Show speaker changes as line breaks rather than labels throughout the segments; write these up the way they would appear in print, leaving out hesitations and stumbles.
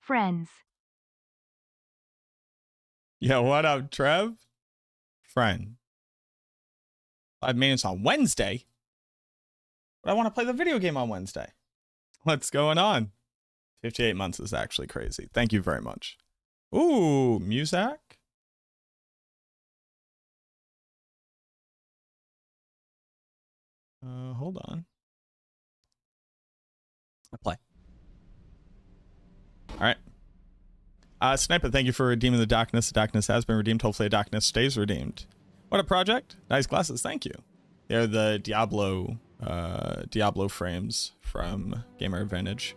Friends.
Yo, what up, Trev? Friend. 5 minutes on Wednesday? But I want to play the video game on Wednesday. What's going on? 58 months is actually crazy. Thank you very much. Ooh, Muzak? Hold on. I play. All right. Sniper, thank you for redeeming the darkness. The darkness has been redeemed. Hopefully the darkness stays redeemed. What a project. Nice glasses. Thank you. They're the Diablo frames from Gamer Advantage.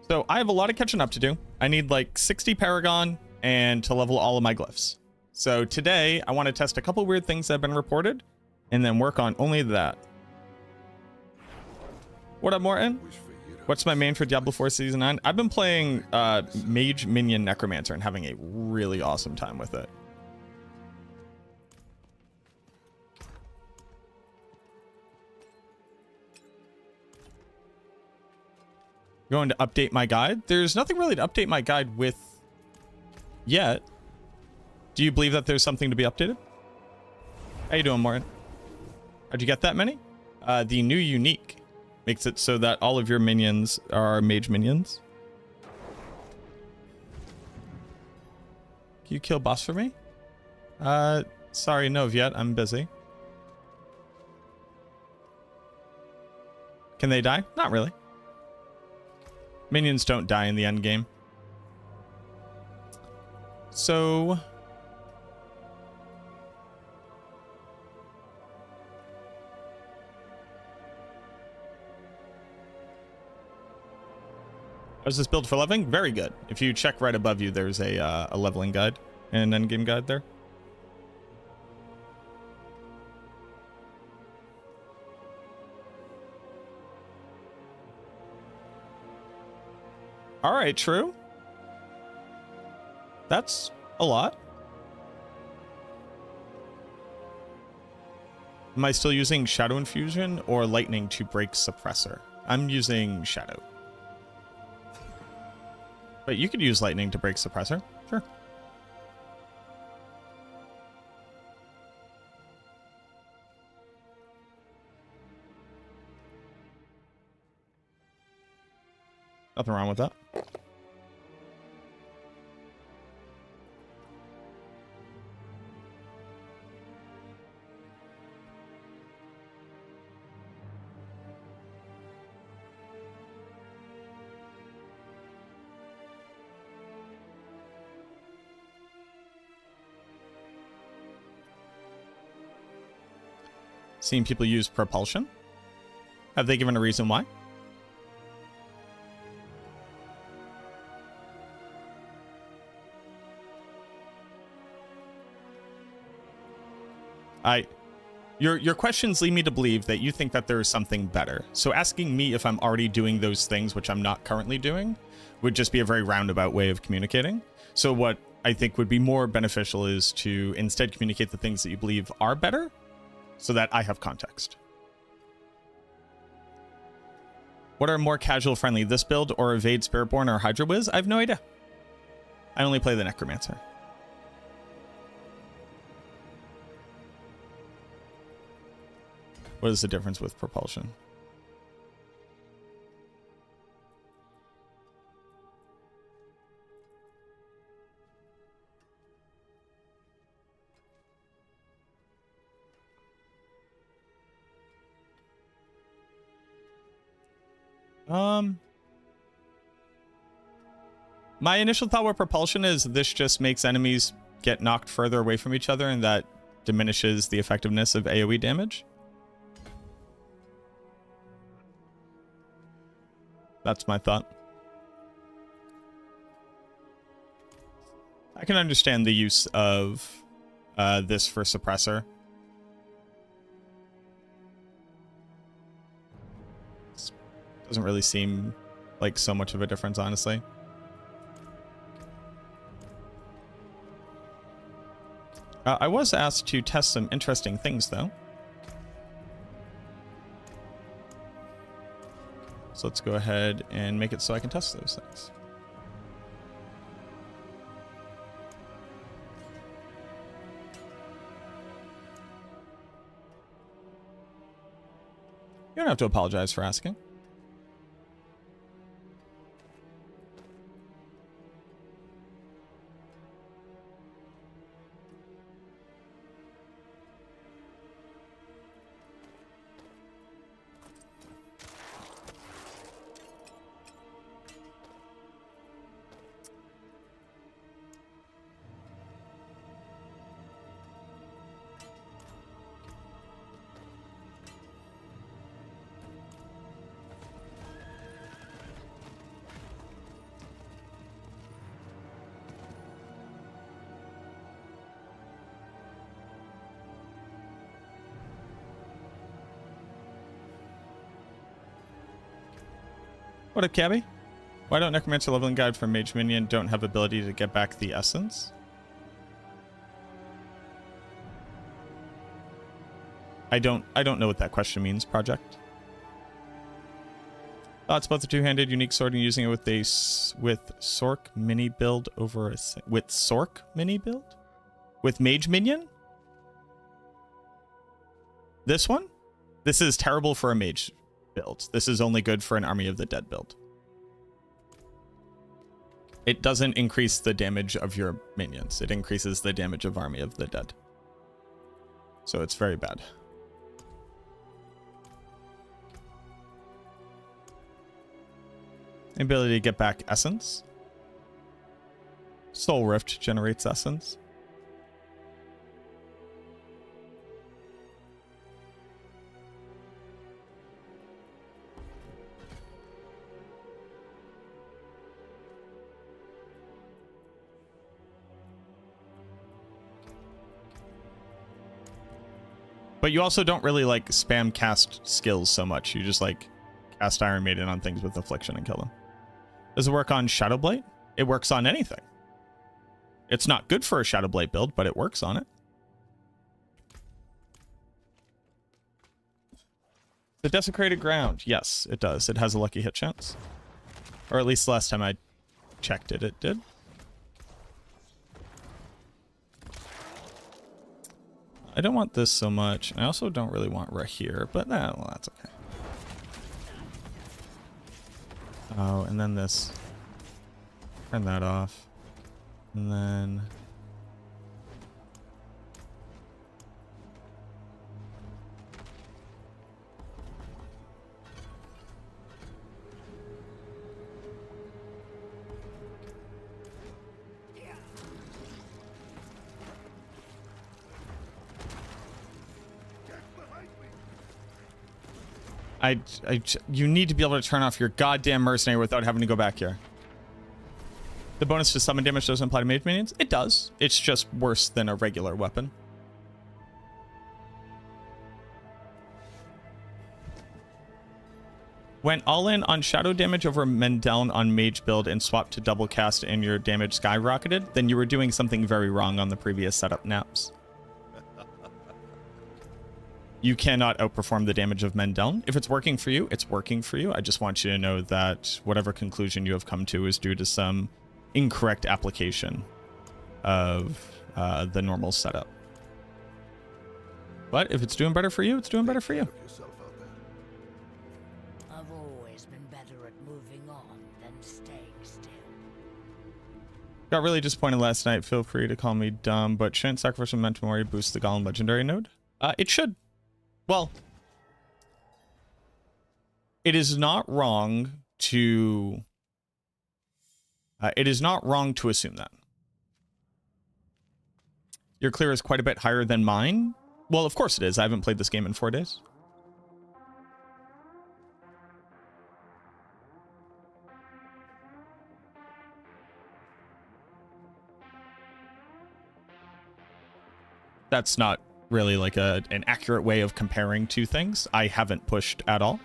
So I have a lot of catching up to do. I need like 60 Paragon and to level all of my glyphs. So today I want to test a couple weird things that have been reported and then work on only that. What up, Morton? What's my main for Diablo 4 Season 9? I've been playing Mage Minion Necromancer and having a really awesome time with it. Going to update my guide. There's nothing really to update my guide with yet. Do you believe that there's something to be updated? How you doing, Morton? How'd you get that many? The new unique makes it so that all of your minions are mage minions. Can you kill boss for me? Sorry, no yet. I'm busy. Can they die? Not really. Minions don't die in the end game. So how's this build for leveling? Very good. If you check right above you, there's a leveling guide and an endgame guide there. All right, true. That's a lot. Am I still using Shadow Infusion or Lightning to break Suppressor? I'm using Shadow. But you could use Lightning to break Suppressor. Sure. Nothing wrong with that. Seen people use propulsion. Have they given a reason why? Your questions lead me to believe that you think that there is something better. So asking me if I'm already doing those things, which I'm not currently doing, would just be a very roundabout way of communicating. So what I think would be more beneficial is to instead communicate the things that you believe are better, so that I have context. What are more casual friendly, this build or Evade, Spiritborn, or Hydra Wiz? I have no idea. I only play the Necromancer. What is the difference with propulsion? My initial thought with propulsion is this just makes enemies get knocked further away from each other, and that diminishes the effectiveness of AoE damage. That's my thought. I can understand the use of this for suppressor. Doesn't really seem like so much of a difference, honestly. I was asked to test some interesting things, though. So let's go ahead and make it so I can test those things. You don't have to apologize for asking. What up, Cabby? Why don't Necromancer leveling guide for Mage Minion don't have ability to get back the essence? I don't know what that question means, Project. Thoughts about the two-handed unique sword and using it with Sork mini build over with Sork mini build? With Mage Minion? This one? This is terrible for a mage build. This is only good for an Army of the Dead build. It doesn't increase the damage of your minions. It increases the damage of Army of the Dead. So it's very bad. Ability to get back essence. Soul Rift generates essence. But you also don't really like spam cast skills so much. You just like cast Iron Maiden on things with affliction and kill them. Does it work on Shadowblight? It works on anything. It's not good for a Shadowblight build, but it works on it. The Desecrated Ground. Yes, it does. It has a lucky hit chance. Or at least last time I checked it, it did. I don't want this so much. I also don't really want right here, but well, that's okay. Oh, and then this. Turn that off. And then... you need to be able to turn off your goddamn mercenary without having to go back here. The bonus to summon damage doesn't apply to mage minions? It does. It's just worse than a regular weapon. Went all in on shadow damage over Mendeln on mage build and swapped to double cast and your damage skyrocketed, then you were doing something very wrong on the previous setup naps. You cannot outperform the damage of Mendeln. If it's working for you, it's working for you. I just want you to know that whatever conclusion you have come to is due to some incorrect application of the normal setup. But if it's doing better for you, it's doing better for you.
I've always been better at moving on than staying still.
Got really disappointed last night. Feel free to call me dumb, but shouldn't Sacrificial Memento Mori boost the Golem Legendary node? It should. Well, it is not wrong to... it is not wrong to assume that. Your clear is quite a bit higher than mine. Well, of course it is. I haven't played this game in 4 days. That's not really like an accurate way of comparing two things. I haven't pushed at all.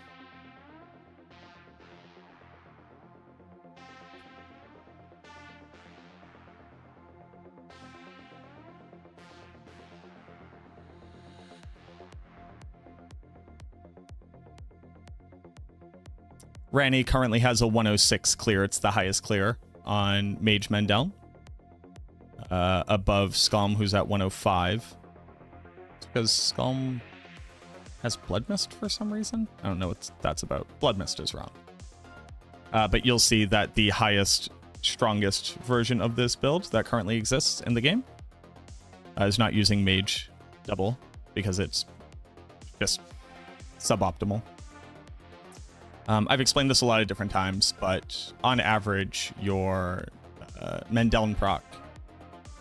Ranny currently has a 106 clear. It's the highest clear on Mage Mendel. Above Skalm, who's at 105. It's because Skalm has Blood Mist for some reason. I don't know what that's about. Blood Mist is wrong. But you'll see that the highest, strongest version of this build that currently exists in the game is not using Mage Double because it's just suboptimal. I've explained this a lot of different times, but on average, your Mendeln proc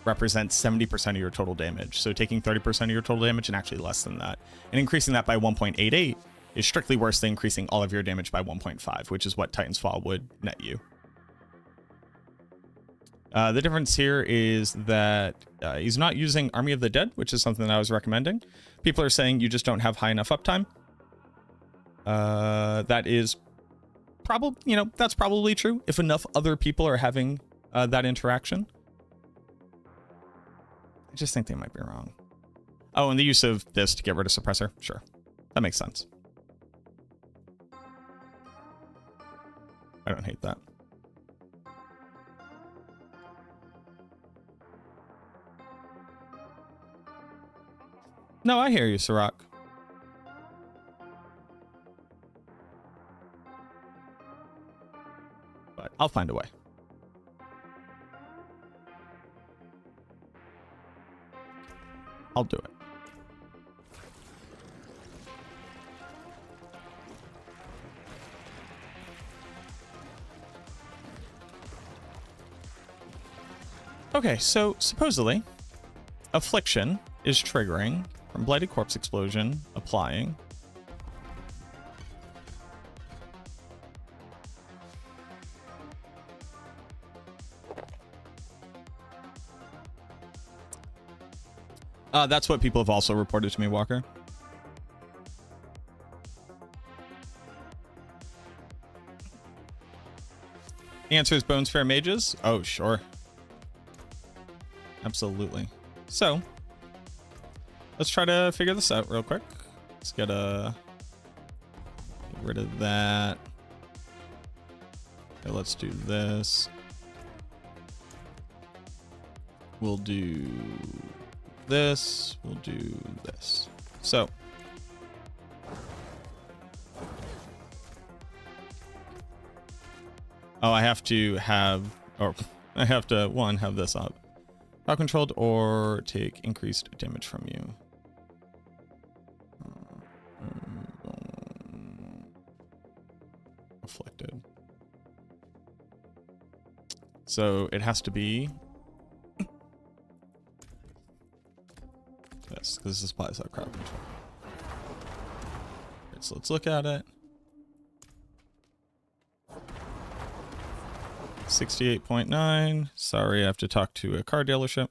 represents 70% of your total damage. So taking 30% of your total damage and actually less than that, and increasing that by 1.88 is strictly worse than increasing all of your damage by 1.5, which is what Titan's Fall would net you. The difference here is that he's not using Army of the Dead, which is something that I was recommending. People are saying you just don't have high enough uptime. That is probably, you know, that's probably true if enough other people are having that interaction. I just think they might be wrong. Oh, and the use of this to get rid of suppressor. Sure. That makes sense. I don't hate that. No, I hear you, Sirach. But I'll find a way. I'll do it. Okay, so supposedly, Affliction is triggering from Blighted Corpse Explosion, applying. That's what people have also reported to me, Walker. The answer is Bone Sphere Mages? Oh, sure. Absolutely. So, let's try to figure this out real quick. Let's get rid of that. Okay, let's do this. We'll do this. We'll do this. So, oh, I have to have, or I have to, one, have this up. Power controlled or take increased damage from you. Afflicted. So it has to be this, because this applies our crowd control. Right, so let's look at it. 68.9. Sorry, I have to talk to a car dealership.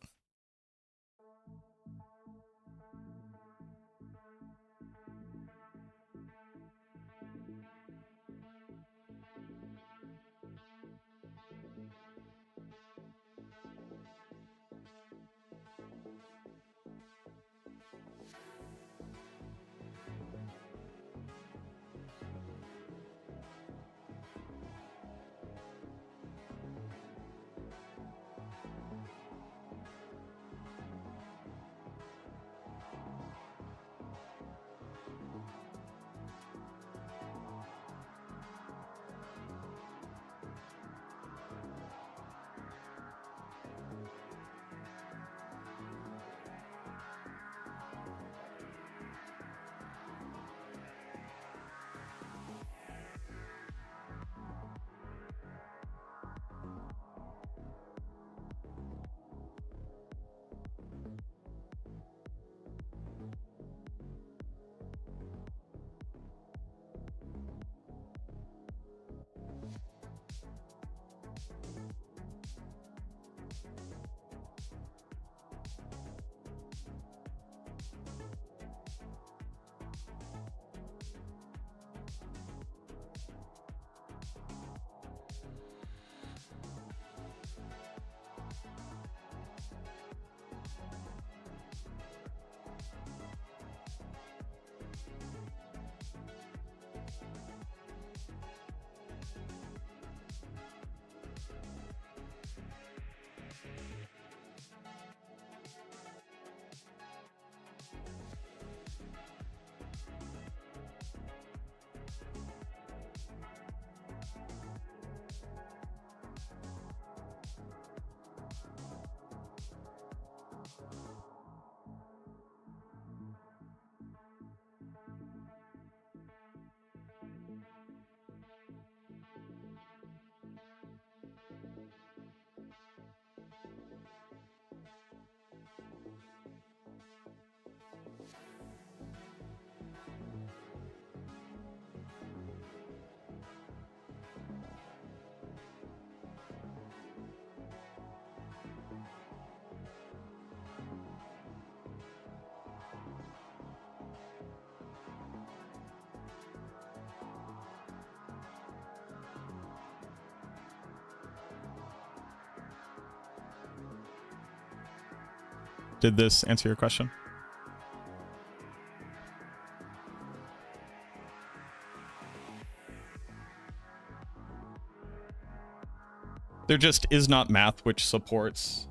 Did this answer your question? There just is not math which supports...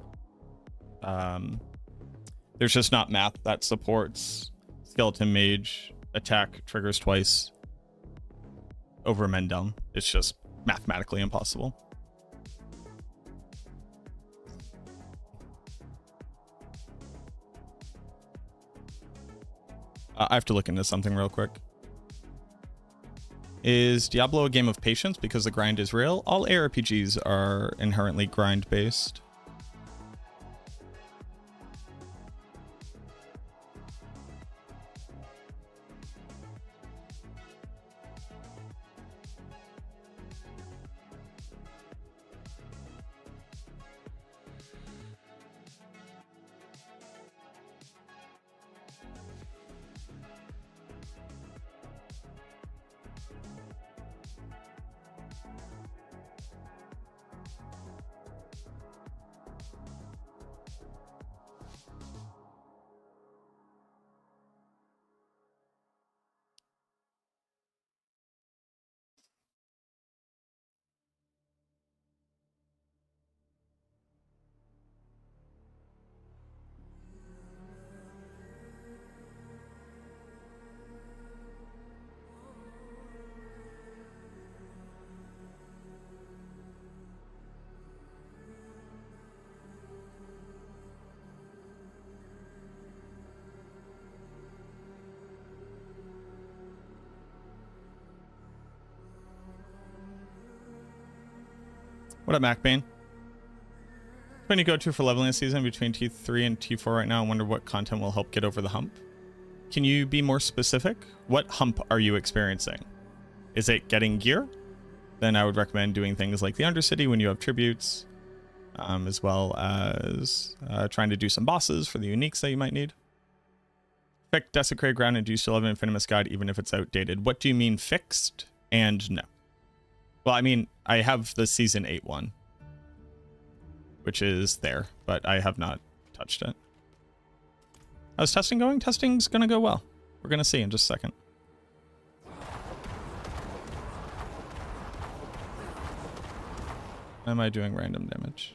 there's just not math that supports Skeleton Mage attack triggers twice over men down. It's just mathematically impossible. I have to look into something real quick. Is Diablo a game of patience because the grind is real? All ARPGs are inherently grind-based. What up, MacBane? When you go to for leveling this season between T3 and T4 right now, I wonder what content will help get over the hump. Can you be more specific? What hump are you experiencing? Is it getting gear? Then I would recommend doing things like the Undercity when you have tributes, as well as trying to do some bosses for the uniques that you might need. Fixed Desecrated Ground, and do you still have an Infinimus Guide even if it's outdated? What do you mean fixed and no? Well, I mean, I have the Season 8 one, which is there, but I have not touched it. How's testing going? Testing's going to go well. We're going to see in just a second. Am I doing random damage?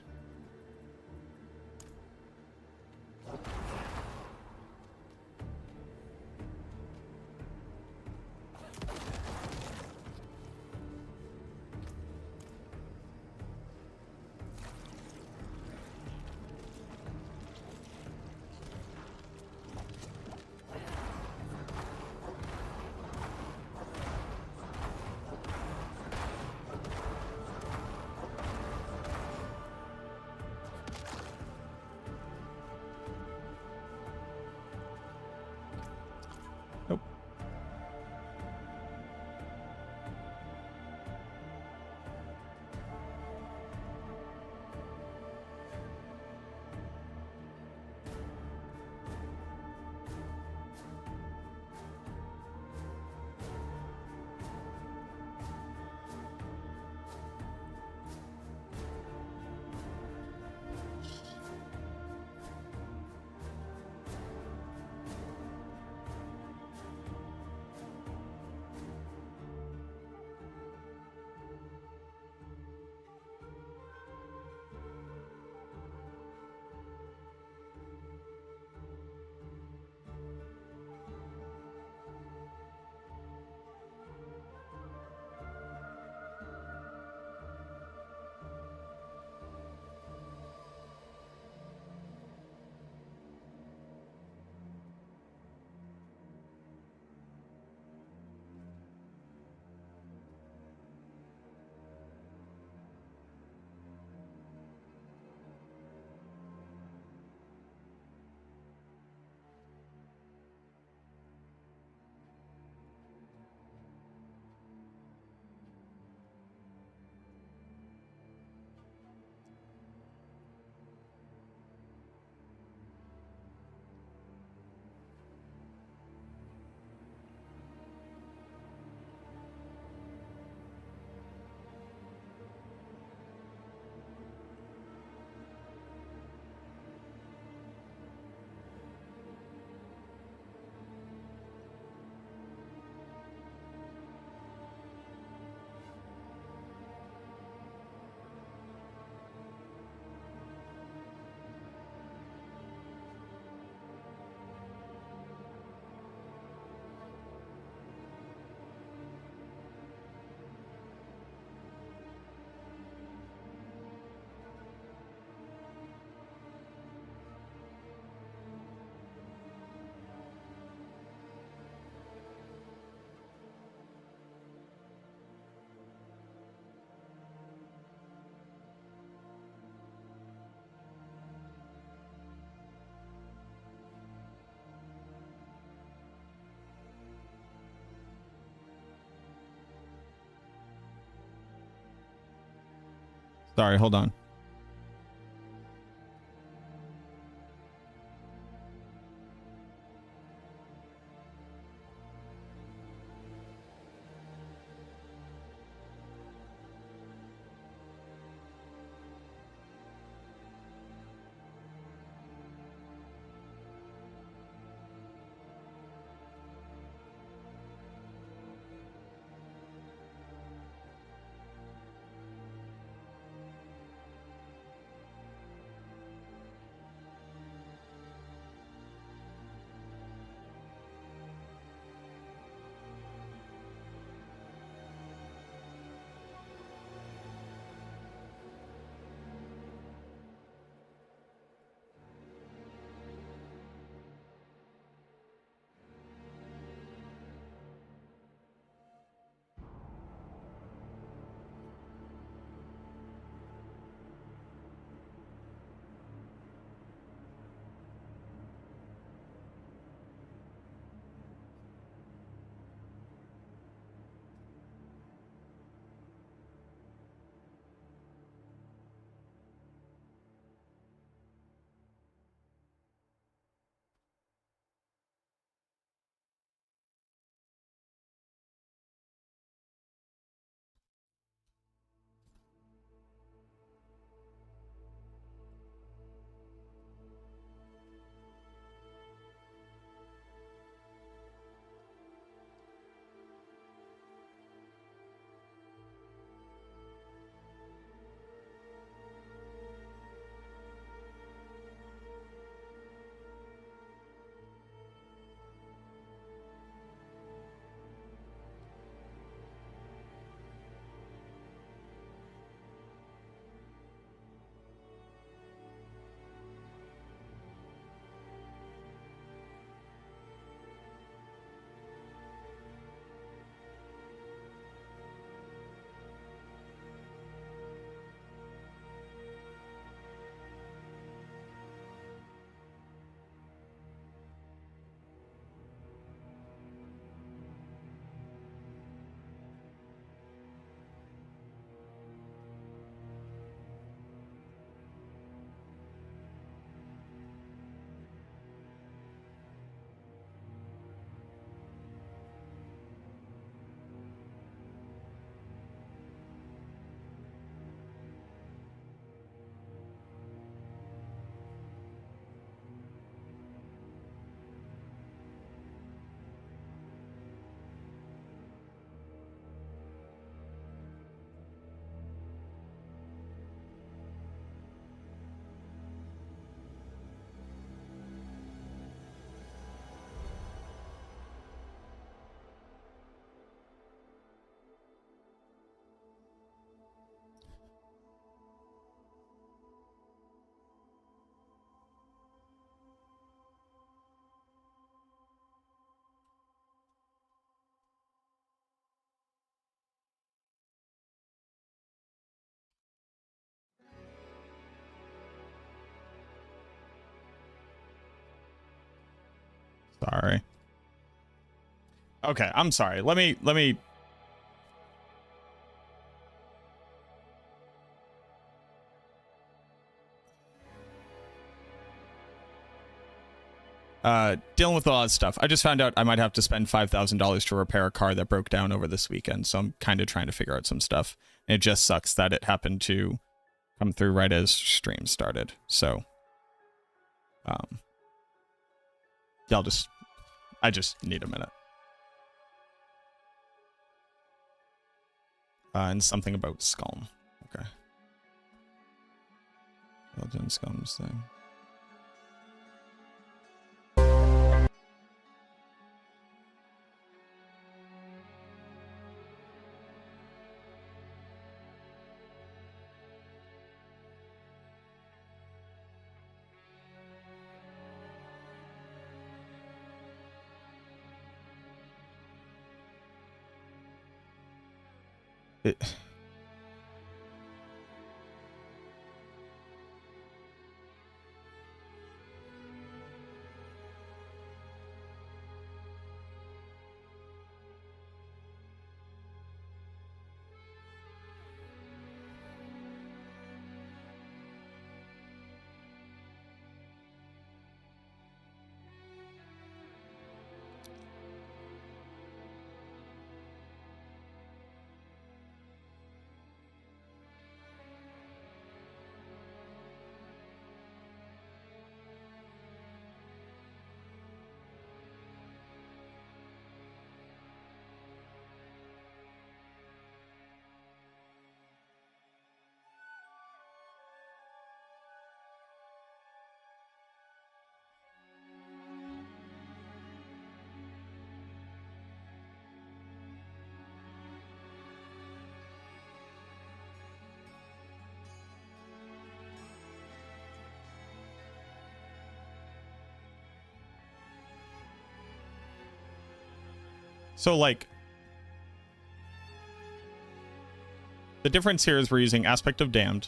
Sorry, hold on. Sorry. Okay, I'm sorry. Let me dealing with a lot of stuff. I just found out I might have to spend $5,000 to repair a car that broke down over this weekend, so I'm kind of trying to figure out some stuff. And it just sucks that it happened to come through right as stream started. So yeah, I just need a minute. And something about Scum. Okay. Built-in Scum's thing. So, like, the difference here is we're using Aspect of Damned,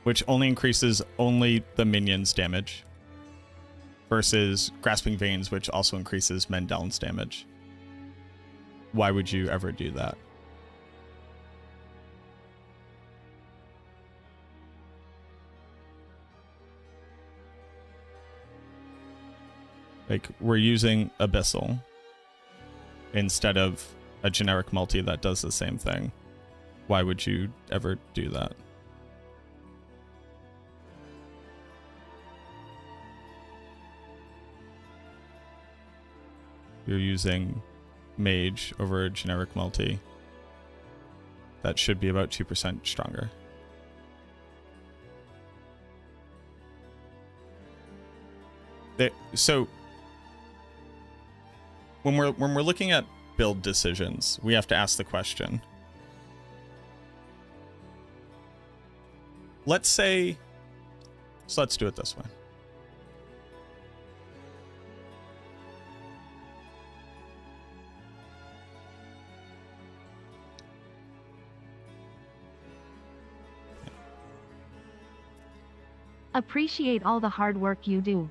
which only increases only the minions' damage, versus Grasping Veins, which also increases Mendel's damage. Why would you ever do that? Like, we're using Abyssal instead of a generic multi that does the same thing. Why would you ever do that? You're using Mage over a generic multi that should be about 2% stronger. So when we're looking at build decisions, we have to ask the question. Let's say, so let's do it this way.
Appreciate all the hard work you do.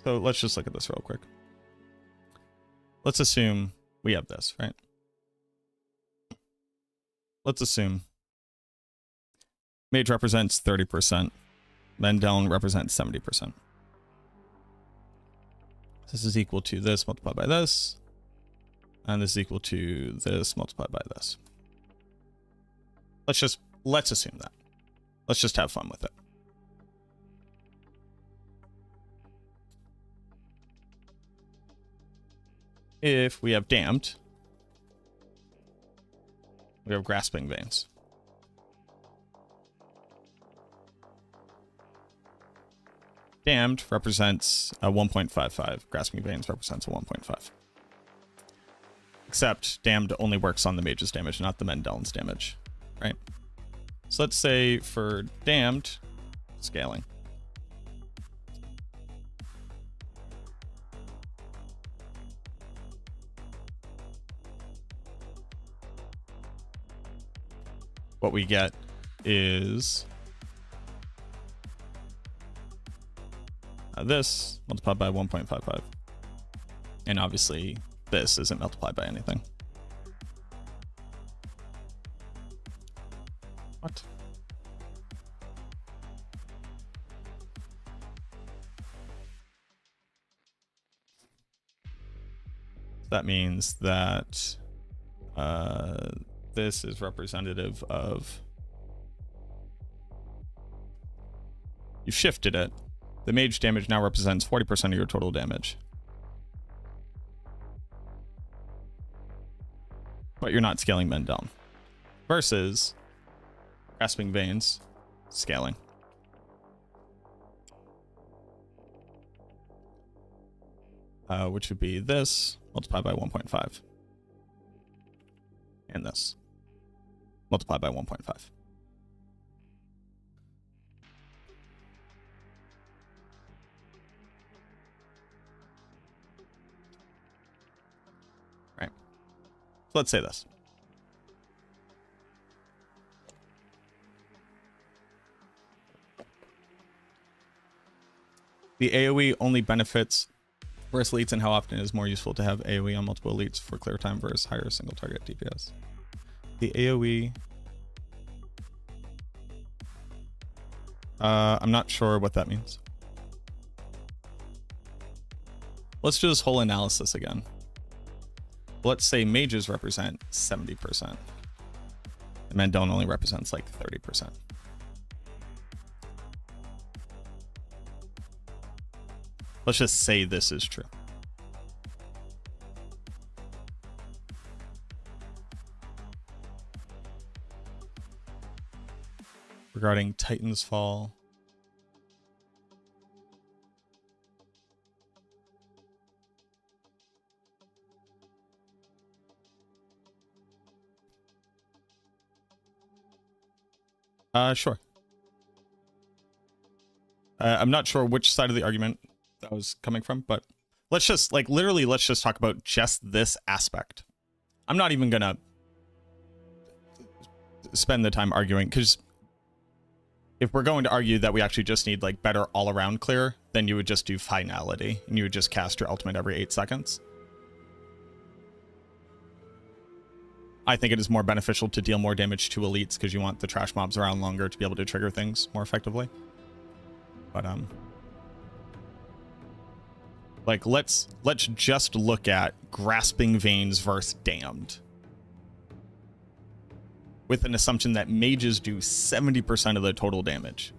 So let's just look at this real quick. Let's assume we have this, right? Let's assume Mage represents 30%. Mendel represents 70%. This is equal to this multiplied by this. And this is equal to this multiplied by this. Let's assume that. Let's just have fun with it. If we have Damned, we have Grasping Veins. Damned represents a 1.55. Grasping Veins represents a 1.5. Except Damned only works on the Mage's damage, not the Mendel's damage, right? So let's say for Damned, scaling. What we get is this multiplied by 1.55. And obviously this isn't multiplied by anything. What? That means that this is representative of... You've shifted it. The mage damage now represents 40% of your total damage. But you're not scaling men down. Versus Grasping Veins scaling. Which would be this multiplied by 1.5. And this multiplied by 1.5. Right. So let's say this. The AoE only benefits versus elites, and how often it is more useful to have AoE on multiple elites for clear time versus higher single target DPS. The AoE... I'm not sure what that means. Let's do this whole analysis again. Let's say mages represent 70%. And Mendon only represents like 30%. Let's just say this is true. Regarding Titan's Fall. Sure. I'm not sure which side of the argument that was coming from, but let's just, like, literally, let's just talk about just this aspect. I'm not even gonna spend the time arguing, because if we're going to argue that we actually just need, like, better all-around clear, then you would just do finality, and you would just cast your ultimate every 8 seconds. I think it is more beneficial to deal more damage to elites, because you want the trash mobs around longer to be able to trigger things more effectively. But, like, let's just look at Grasping Veins versus Damned, with an assumption that mages do 70% of the total damage.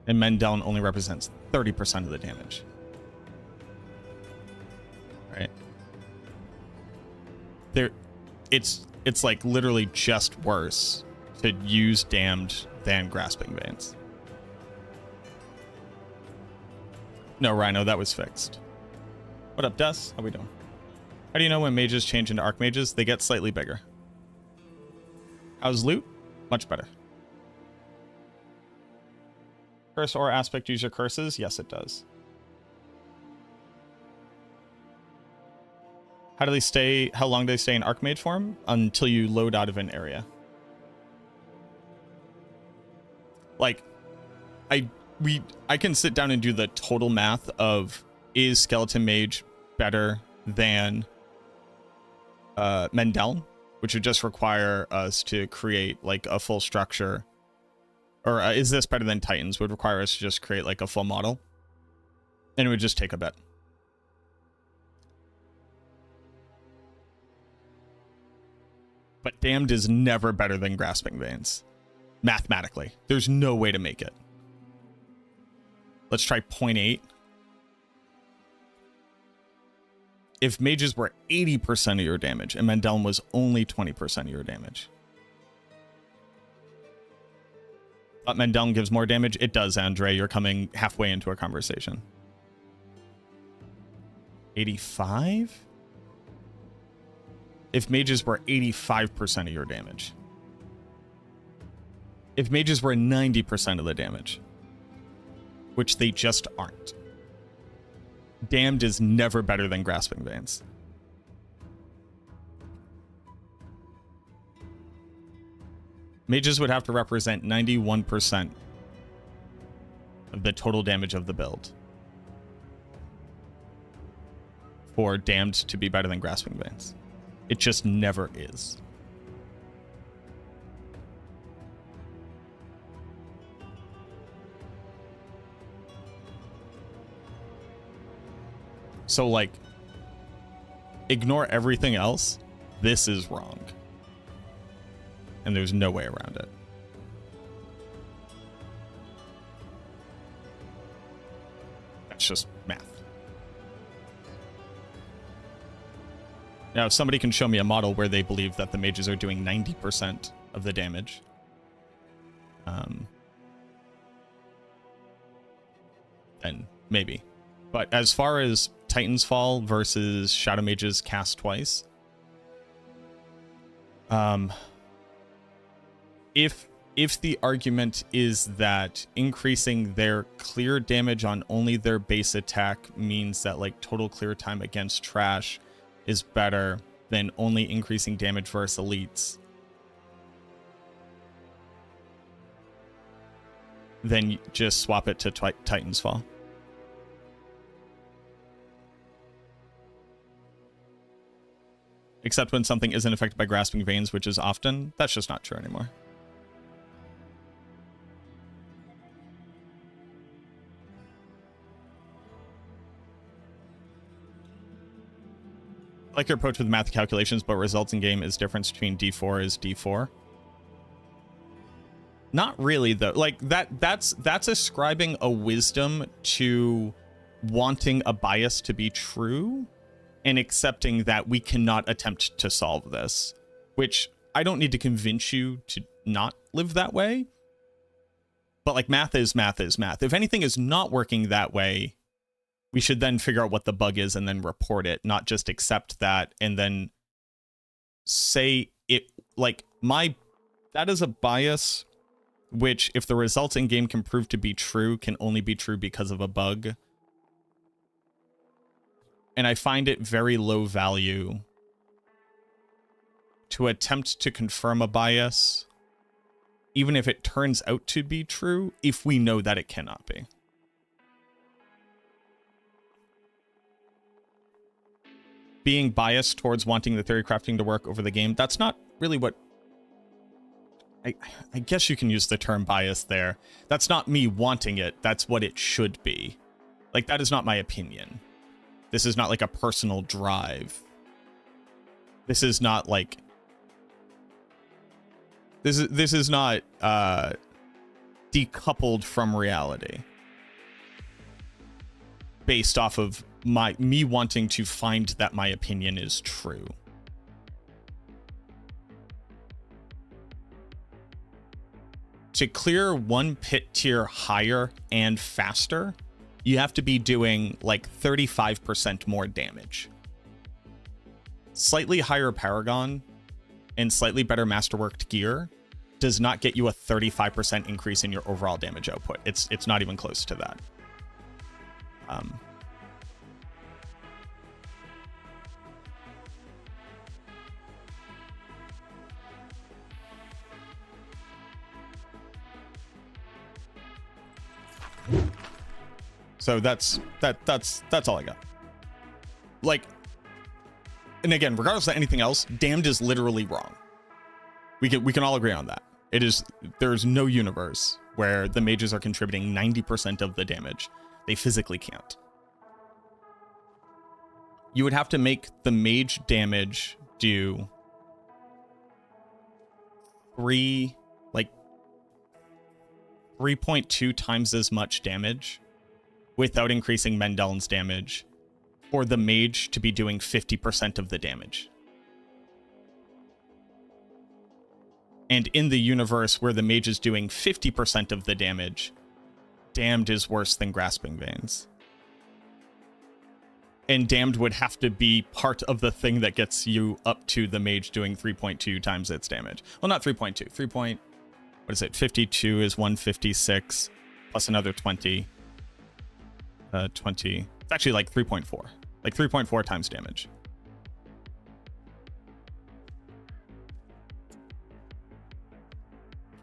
And Mendeln only represents 30% of the damage. Right? It's like literally just worse to use Damned than Grasping Veins. No, Rhino, that was fixed. What up, Dust? How we doing? How do you know when mages change into archmages? They get slightly bigger. How's loot? Much better. Curse or aspect use your curses? Yes, it does. How do they stay? How long do they stay in archmage form? Until you load out of an area. Like, I can sit down and do the total math of, is skeleton mage better than Mendeln, which would just require us to create like a full structure, or is this better than Titans, would require us to just create like a full model, and it would just take a bit. But Damned is never better than Grasping Veins. Mathematically. There's no way to make it. Let's try 0.8. If mages were 80% of your damage and Mendeln was only 20% of your damage. But Mendeln gives more damage? It does, Andre. You're coming halfway into a conversation. 85? If mages were 85% of your damage. If mages were 90% of the damage. Which they just aren't. Damned is never better than Grasping Veins. Mages would have to represent 91% of the total damage of the build for Damned to be better than Grasping Veins. It just never is. So, like, ignore everything else. This is wrong. And there's no way around it. That's just math. Now, if somebody can show me a model where they believe that the mages are doing 90% of the damage, then maybe. But as far as Titans Fall versus Shadow Mages cast twice, if the argument is that increasing their clear damage on only their base attack means that like total clear time against trash is better than only increasing damage versus elites, then just swap it to Titans Fall. Except when something isn't affected by Grasping Veins, which is often, that's just not true anymore. I like your approach with math calculations, but results in game is difference between D4 is D4. Not really, though. Like that's ascribing a wisdom to wanting a bias to be true and accepting that we cannot attempt to solve this, which I don't need to convince you to not live that way. But like math is math is math. If anything is not working that way, we should then figure out what the bug is and then report it, not just accept that and then say it. Like, that is a bias, which if the results in game can prove to be true, can only be true because of a bug. And I find it very low value to attempt to confirm a bias, even if it turns out to be true, if we know that it cannot be. Being biased towards wanting the theory crafting to work over the game, that's not really what... I guess you can use the term bias there. That's not me wanting it, that's what it should be. Like, that is not my opinion. This is not like a personal drive. This is not like... This is not decoupled from reality. Based off of me wanting to find that my opinion is true. To clear one pit tier higher and faster, you have to be doing like 35% more damage. Slightly higher Paragon and slightly better masterworked gear does not get you a 35% increase in your overall damage output. It's not even close to that. So that's all I got. Like, and again, regardless of anything else, damned is literally wrong. We can all agree on that. There's no universe where the mages are contributing 90% of the damage. They physically can't. You would have to make the mage damage do 3.2 times as much damage without increasing Mendel's damage for the mage to be doing 50% of the damage. And in the universe where the mage is doing 50% of the damage, damned is worse than grasping veins. And damned would have to be part of the thing that gets you up to the mage doing 3.2 times its damage. Well, not 3.2. What is it? 52 is 156 plus another 20. 20. It's actually like 3.4. Like 3.4 times damage.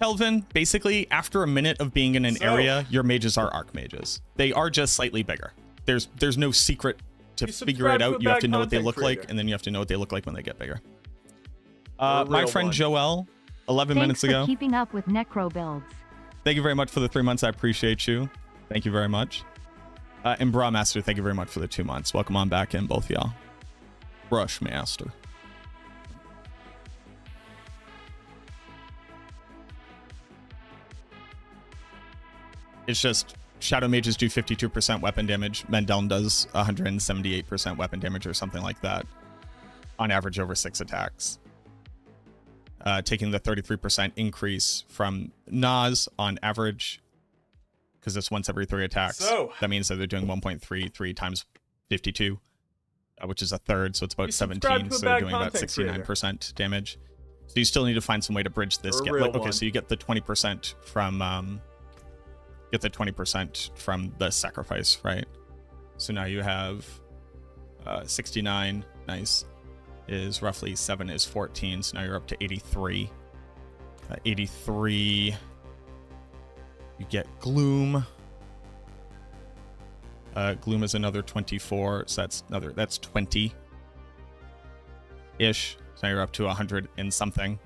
Kelvin, basically, after a minute of being in an area, your mages are archmages. They are just slightly bigger. There's no secret to figure it out. You have to know what they look like, and then you have to know what they look like when they get bigger. My friend Joel, 11 minutes ago.
Thanks for keeping up with Necro builds.
Thank you very much for the 3 months. I appreciate you. Thank you very much. And Bra Master, thank you very much for the 2 months. Welcome on back in, both y'all. Brush Master. It's just Shadow Mages do 52% weapon damage. Mendeln does 178% weapon damage or something like that on average over 6 attacks. Taking the 33% increase from Nas on average, because it's once every 3 attacks. So, that means that they're doing 1.33 times 52, which is a third, so it's about 17. So they're doing about 69% damage. So you still need to find some way to bridge this gap. Like, okay, so you get the 20% from the sacrifice, right? So now you have 69, nice, is roughly 7 is 14, so now you're up to 83. 83, you get Gloom. Gloom is another 24, so that's 20 ish. So now you're up to 100 and something.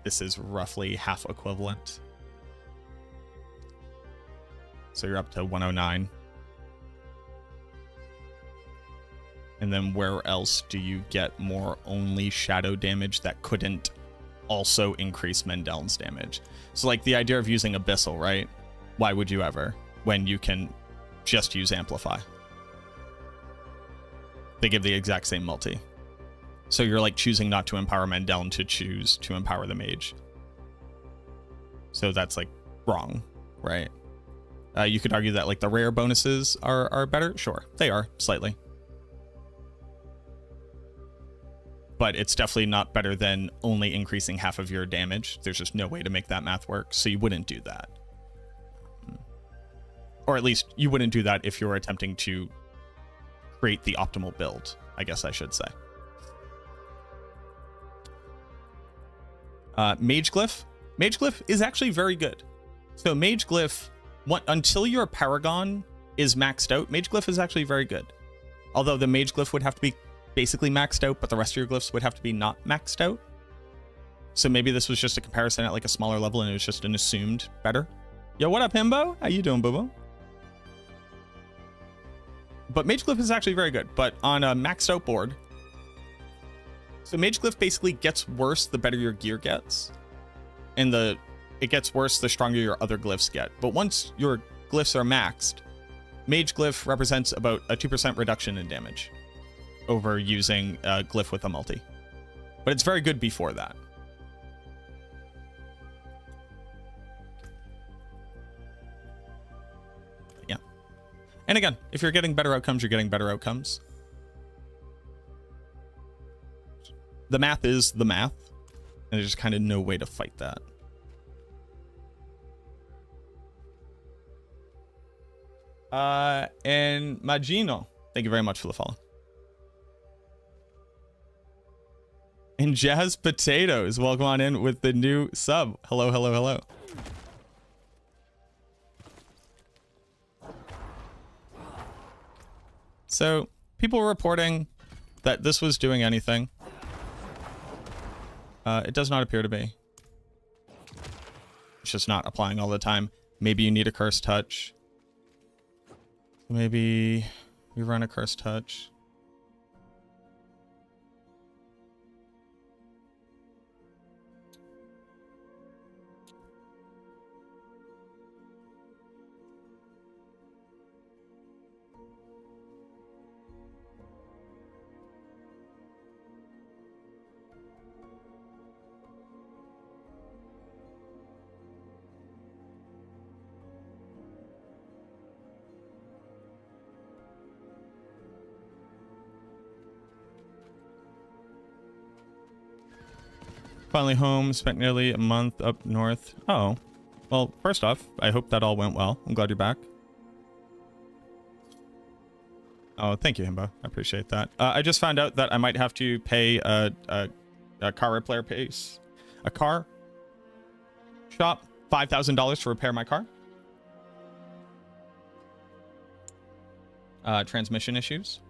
This is roughly half equivalent. So you're up to 109. And then where else do you get more only shadow damage that couldn't also increase Mendel's damage? So like the idea of using Abyssal, right? Why would you ever, when you can just use Amplify? They give the exact same multi. So you're like choosing not to empower Mendeln to choose to empower the mage. So that's like wrong, right? You could argue that like the rare bonuses are better. Sure, they are slightly. But it's definitely not better than only increasing half of your damage. There's just no way to make that math work, so you wouldn't do that. Or at least you wouldn't do that if you're attempting to create the optimal build, I guess I should say. Mage Glyph. Mage Glyph is actually very good. So Mage Glyph, until your Paragon is maxed out, Mage Glyph is actually very good. Although the Mage Glyph would have to be basically maxed out, but the rest of your glyphs would have to be not maxed out. So maybe this was just a comparison at like a smaller level and it was just an assumed better. Yo, what up, Himbo? How you doing, boo-boo? But Mage Glyph is actually very good, but on a maxed out board. So Mage Glyph basically gets worse the better your gear gets. And it gets worse the stronger your other glyphs get. But once your glyphs are maxed, Mage Glyph represents about a 2% reduction in damage over using a glyph with a multi. But it's very good before that. Yeah. And again, if you're getting better outcomes, you're getting better outcomes. The math is the math, and there's just kind of no way to fight that. And Magino, thank you very much for the follow. And Jazz Potatoes, welcome on in with the new sub. Hello, hello, hello. So, people were reporting that this was doing anything. It does not appear to be. It's just not applying all the time. Maybe you need a Curse Touch. Maybe we run a Curse Touch. Finally home, spent nearly a month up north. Oh, well, first off, I hope that all went well. I'm glad you're back. Oh, thank you, Himbo. I appreciate that. I just found out that I might have to pay a car repair pace. A car shop $5,000 to repair my car. Transmission issues.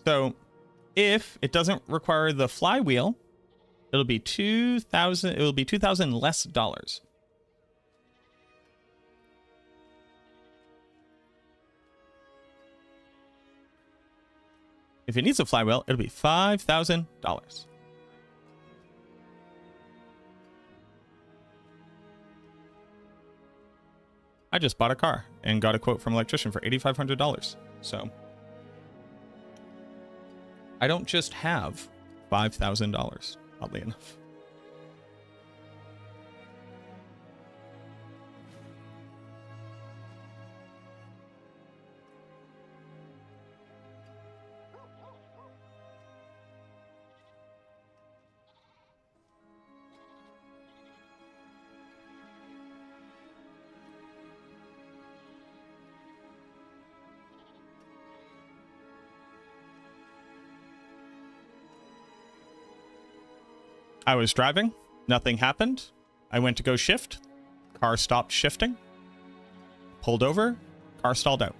So if it doesn't require the flywheel, it'll be 2,000. It will be 2,000 less dollars. If it needs a flywheel, it'll be $5,000. I just bought a car and got a quote from an electrician for $8,500. So I don't just have $5,000, oddly enough. I was driving, nothing happened. I went to go shift, car stopped shifting, pulled over, car stalled out.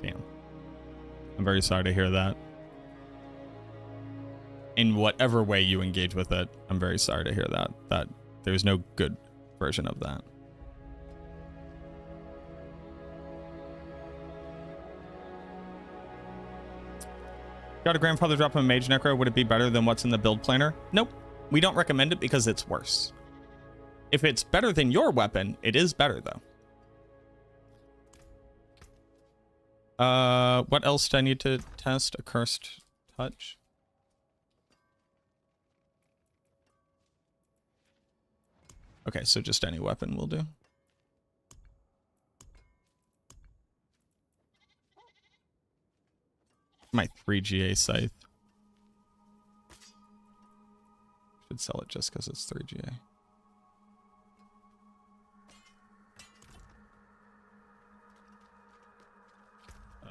Damn. I'm very sorry to hear that. in whatever way you engage with it. I'm very sorry to hear that there's no good version of that. Got a grandfather drop a mage necro. Would it be better than what's in the build planner? Nope. We don't recommend it because it's worse. If it's better than your weapon, it is better though. What else do I need to test? A cursed touch. Okay, so just any weapon will do. My 3GA scythe. Should sell it just because it's 3GA.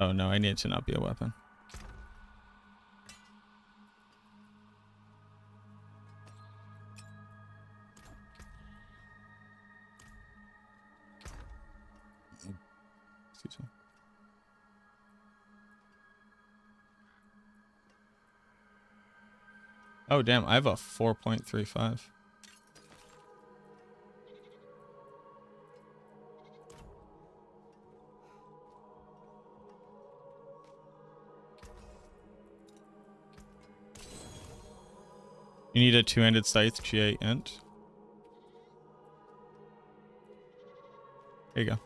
Oh no, I need it to not be a weapon. Excuse me. Oh damn, I have a 4.35. You need a two-handed scythe, GA int. There you go.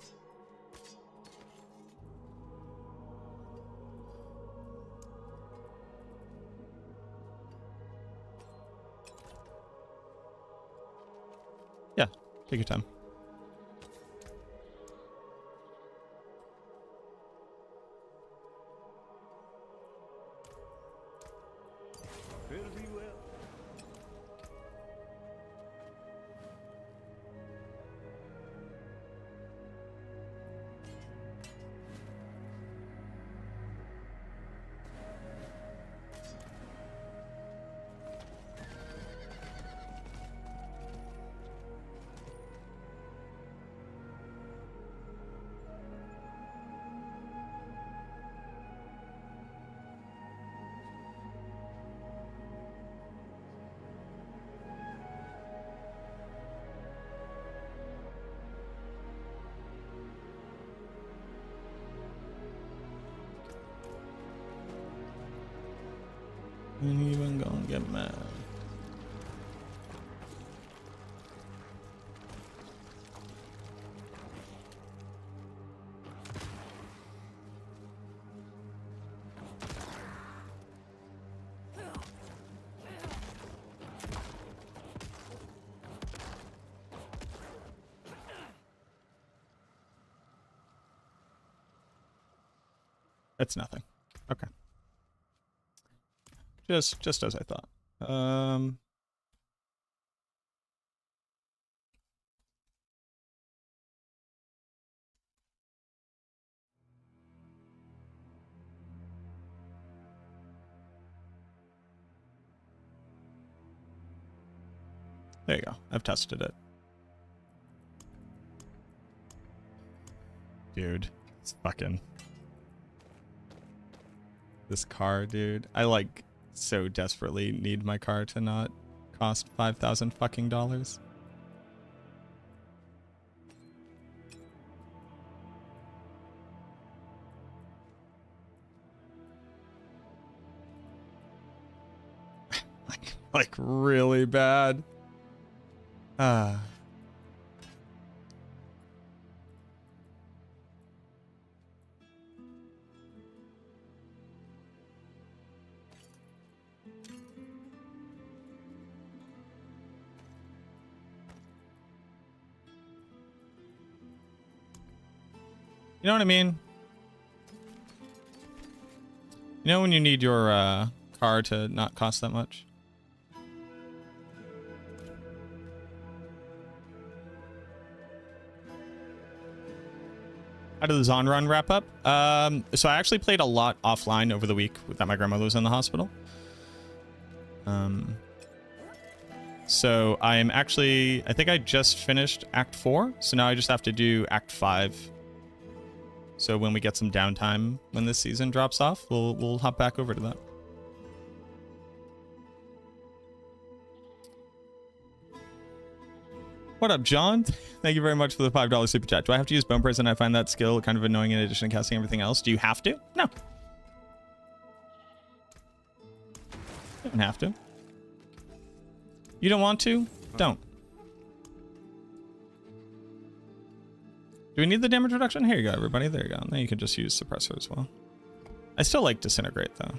Yeah, take your time.
It'll be well.
Ain't even gonna get mad. That's nothing. Okay. Just as I thought. There you go. I've tested it. Dude, it's fucking... This car, dude. I like so desperately need my car to not cost 5,000 fucking dollars. like really bad. Ah. You know what I mean? You know when you need your car to not cost that much? How did the Zon run wrap up? So I actually played a lot offline over the week that my grandmother was in the hospital. So I am actually, I think I just finished Act 4. So now I just have to do Act 5. So when we get some downtime, when this season drops off, we'll hop back over to that. What up, John? Thank you very much for the $5 super chat. Do I have to use Bone Prison? I find that skill kind of annoying in addition to casting everything else. Do you have to? No. You don't have to. You don't want to? Don't. Do we need the damage reduction? Here you go, everybody. There you go. Now you can just use Suppressor as well. I still like Disintegrate, though.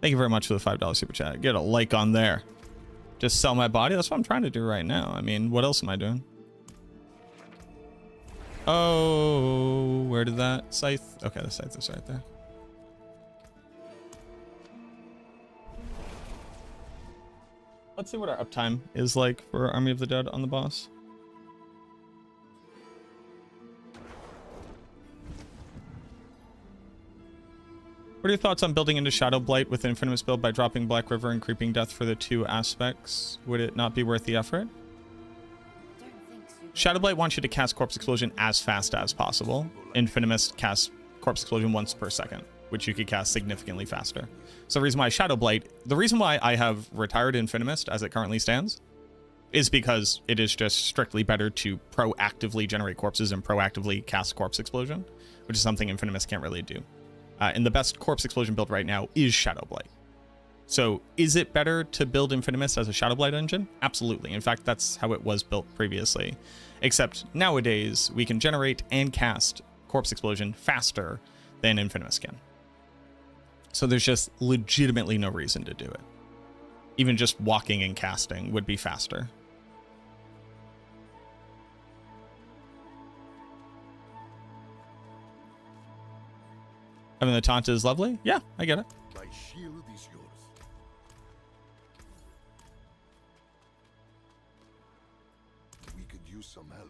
Thank you very much for the $5 super chat. Get a like on there. Just sell my body? That's what I'm trying to do right now. I mean, what else am I doing? Oh, where did that scythe? Okay, the scythe is right there. Let's see what our uptime is like for Army of the Dead on the boss. What are your thoughts on building into Shadow Blight with Infamous build by dropping Black River and Creeping Death for the 2 aspects? Would it not be worth the effort? Shadow Blight wants you to cast Corpse Explosion as fast as possible. Infamous casts Corpse Explosion once per second, which you could cast significantly faster. So the reason why Shadow Blight, the reason why I have retired Infamous as it currently stands, is because it is just strictly better to proactively generate corpses and proactively cast Corpse Explosion, which is something Infamous can't really do. And the best Corpse Explosion build right now is Shadow Blight. So is it better to build Infamous as a Shadow Blight engine? Absolutely. In fact, that's how it was built previously. Except nowadays, we can generate and cast Corpse Explosion faster than Infamous can. So there's just legitimately no reason to do it. Even just walking and casting would be faster. Having the taunt is lovely. Yeah, I get it.
My shield is yours. We could use some help.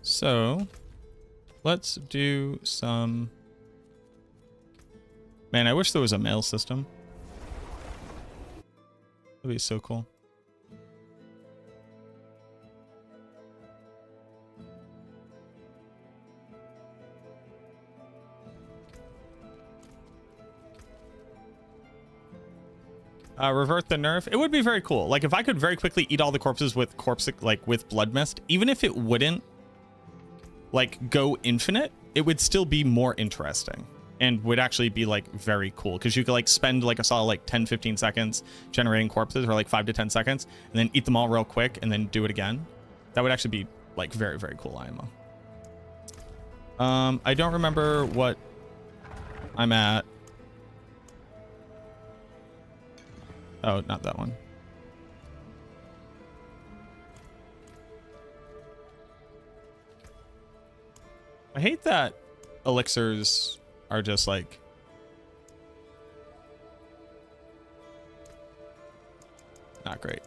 So let's do some... Man, I wish there was a mail system. That'd be so cool. Revert the nerf. It would be very cool. Like if I could very quickly eat all the corpses with with blood mist, even if it wouldn't like go infinite, it would still be more interesting and would actually be like very cool because you could like spend like a solid like 10-15 seconds generating corpses, or like 5 to 10 seconds, and then eat them all real quick and then do it again. That would actually be like very, very cool IMO. I don't remember what I'm at. Oh, not that one. I hate that elixirs are just like... not great.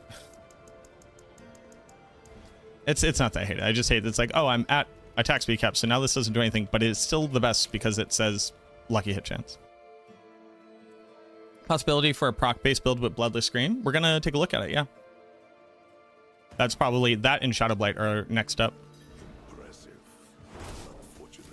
It's not that I hate it. I just hate it. It's like, oh, I'm at attack speed cap, so now this doesn't do anything, but it's still the best because it says lucky hit chance. Possibility for a proc-based build with Bloodless Scream. We're gonna take a look at it, yeah. That's probably... that and Shadow Blight are next up.
Impressive. Unfortunately.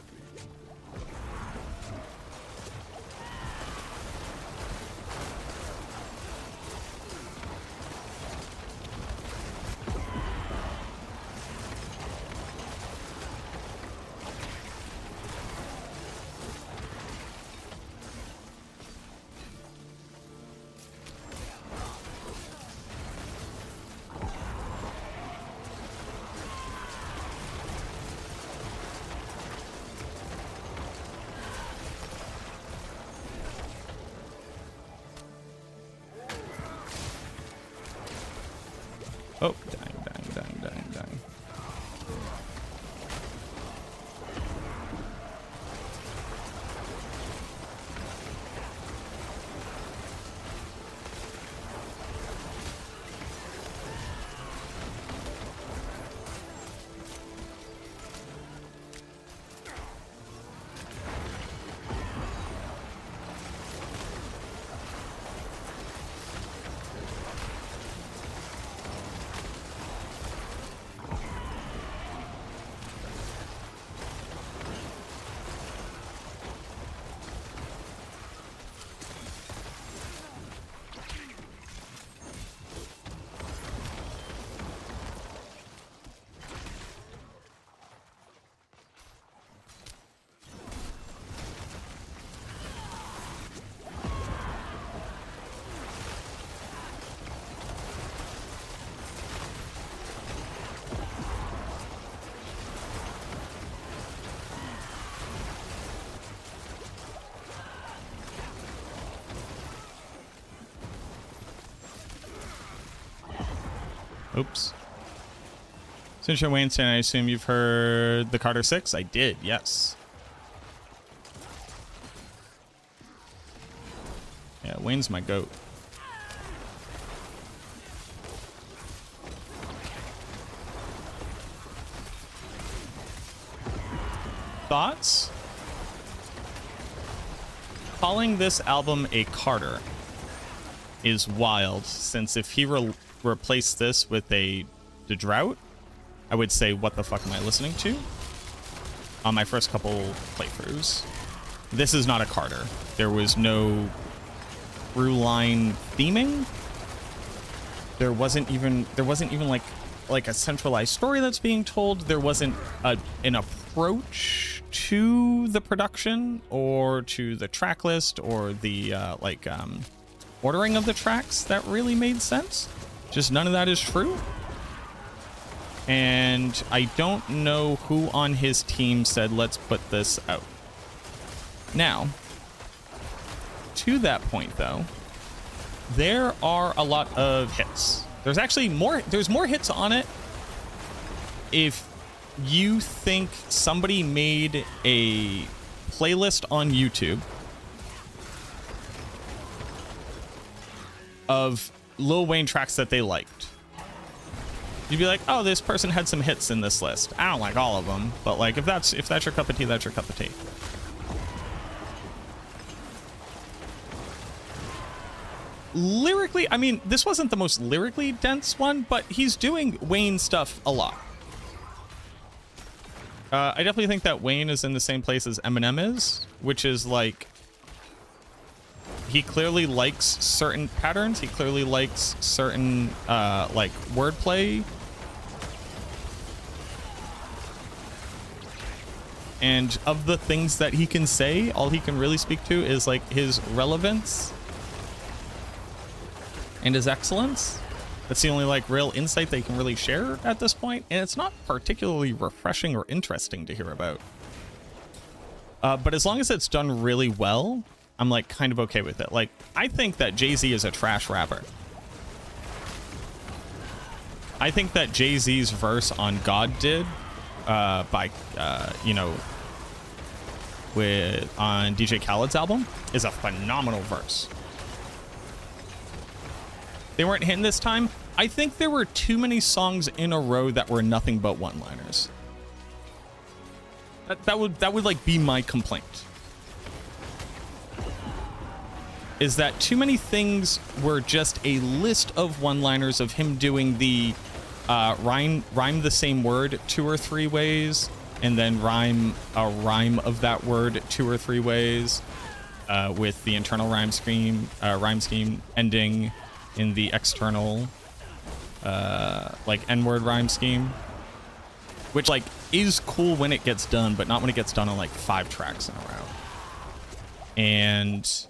Oh, dang. Oops. Since you're Wayne, I assume you've heard the Carter 6? I did, yes. Yeah, Wayne's my goat. Thoughts? Calling this album a Carter is wild, since if he replaced this with the Drought, I would say, what the fuck am I listening to? On my first couple playthroughs. This is not a Carter. There was no through line theming. There wasn't even like a centralized story that's being told. There wasn't an approach to the production or to the track list or the ordering of the tracks that really made sense. Just none of that is true. And I don't know who on his team said, let's put this out. Now, to that point though, there are a lot of hits. There's actually more hits on it if you think somebody made a playlist on YouTube of Lil Wayne tracks that they liked. You'd be like, oh, this person had some hits in this list. I don't like all of them, but like if that's your cup of tea, that's your cup of tea. Lyrically, I mean, this wasn't the most lyrically dense one, but he's doing Wayne stuff a lot. I definitely think that Wayne is in the same place as Eminem is, which is like, he clearly likes certain patterns. He clearly likes certain like wordplay. And of the things that he can say, all he can really speak to is like his relevance and his excellence. That's the only like real insight they can really share at this point, and it's not particularly refreshing or interesting to hear about. But as long as it's done really well, I'm like kind of okay with it. Like, I think that Jay-Z is a trash rapper. I think that Jay-Z's verse on God Did by you know, on DJ Khaled's album is a phenomenal verse. They weren't hitting this time. I think there were too many songs in a row that were nothing but one-liners. That would like be my complaint. Is that too many things were just a list of one-liners of him doing the rhyme the same word 2 or 3 ways, and then rhyme a rhyme of that word 2 or 3 ways, with the internal rhyme scheme ending in the external like n-word rhyme scheme, which like is cool when it gets done, but not when it gets done on like 5 tracks in a row. And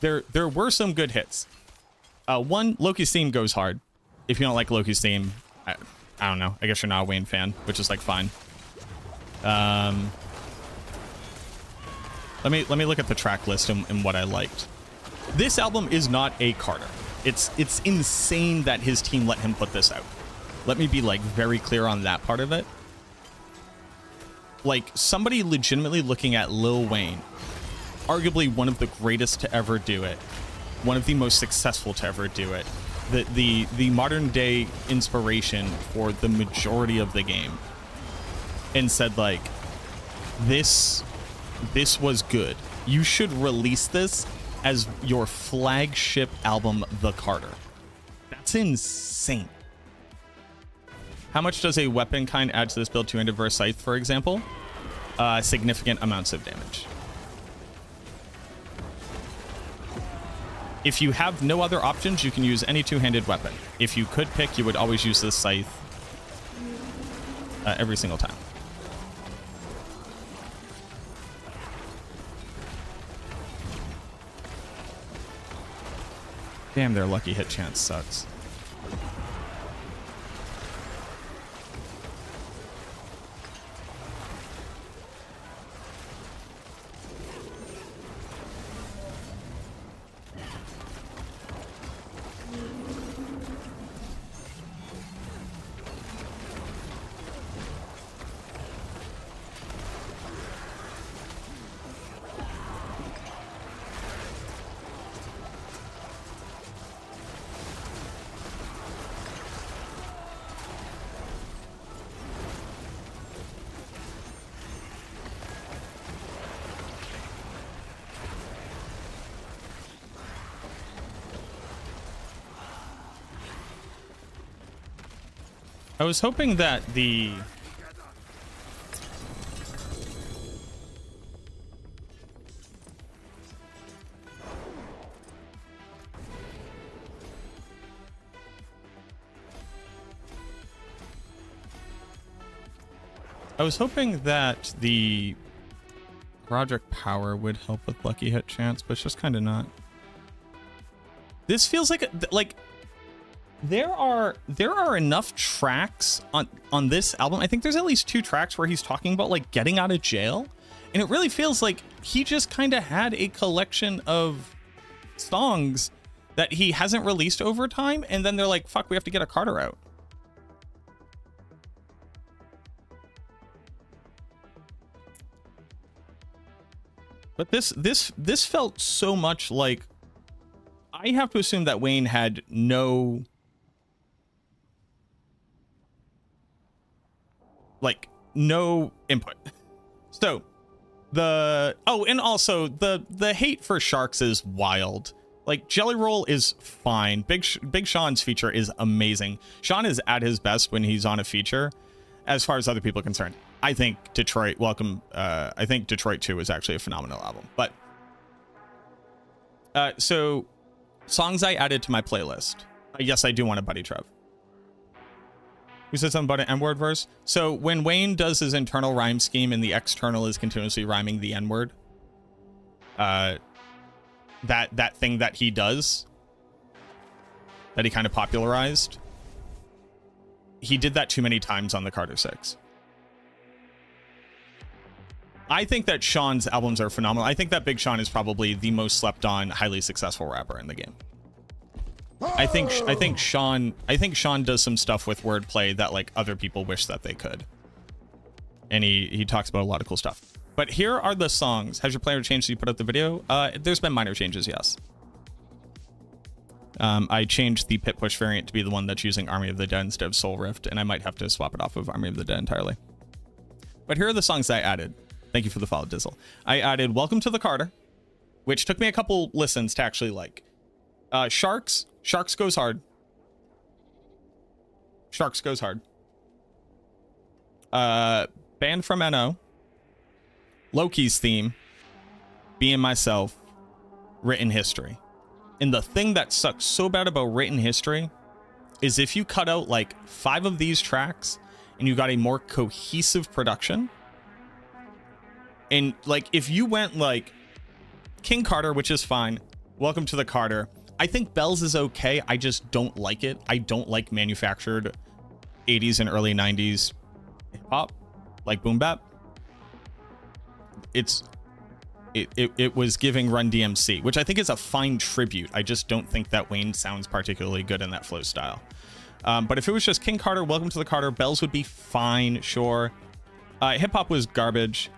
there were some good hits. One, Loki's theme goes hard. If you don't like Loki's theme, I don't know, I guess you're not a Wayne fan, which is like fine. Let me look at the track list and what I liked. This album is not a Carter. It's insane that his team let him put this out. Let me be like very clear on that part of it. Like, somebody legitimately looking at Lil Wayne, arguably one of the greatest to ever do it, one of the most successful to ever do it, the modern day inspiration for the majority of the game, and said like, this was good. You should release this as your flagship album, The Carter. That's insane. How much does a weapon kind add to this build? 2-handed versus scythe, for example? Significant amounts of damage. If you have no other options, you can use any 2-handed weapon. If you could pick, you would always use this scythe every single time. Damn, their lucky hit chance sucks. I was hoping that the... I was hoping that the Roderick power would help with lucky hit chance, but it's just kind of not. This feels like there are enough tracks on this album. I think there's at least 2 tracks where he's talking about like getting out of jail, and it really feels like he just kind of had a collection of songs that he hasn't released over time, and then they're like, fuck, we have to get a Carter out. But this felt so much like, I have to assume that Wayne had no input. So and also the hate for Sharks is wild. Like, Jelly Roll is fine. Big Sean's feature is amazing. Sean is at his best when he's on a feature, as far as other people are concerned. I think Detroit I think Detroit 2 is actually a phenomenal album. But so songs I added to my playlist. Yes, I do want a Buddy Trev. Who said something about an N-word verse? So when Wayne does his internal rhyme scheme and the external is continuously rhyming the N-word, that thing that he does, that he kind of popularized, he did that too many times on the Carter 6. I think that Sean's albums are phenomenal. I think that Big Sean is probably the most slept on, highly successful rapper in the game. I think Sean does some stuff with wordplay that like other people wish that they could. And he talks about a lot of cool stuff. But here are the songs. Has your player changed since you put up the video? There's been minor changes, yes. I changed the pit push variant to be the one that's using Army of the Dead instead of Soul Rift, and I might have to swap it off of Army of the Dead entirely. But here are the songs I added. Thank you for the follow, Dizzle. I added Welcome to the Carter, which took me a couple listens to actually like. Sharks goes hard. Sharks goes hard. Banned from NO. Loki's theme. Being Myself. Written History. And the thing that sucks so bad about Written History is if you cut out like 5 of these tracks and you got a more cohesive production, and like if you went like King Carter, which is fine, Welcome to the Carter, I think Bells is okay. I just don't like it. I don't like manufactured 80s and early 90s hip hop, like boom bap. It was giving Run DMC, which I think is a fine tribute. I just don't think that Wayne sounds particularly good in that flow style. But if it was just King Carter, Welcome to the Carter, Bells would be fine, sure. Hip hop was garbage.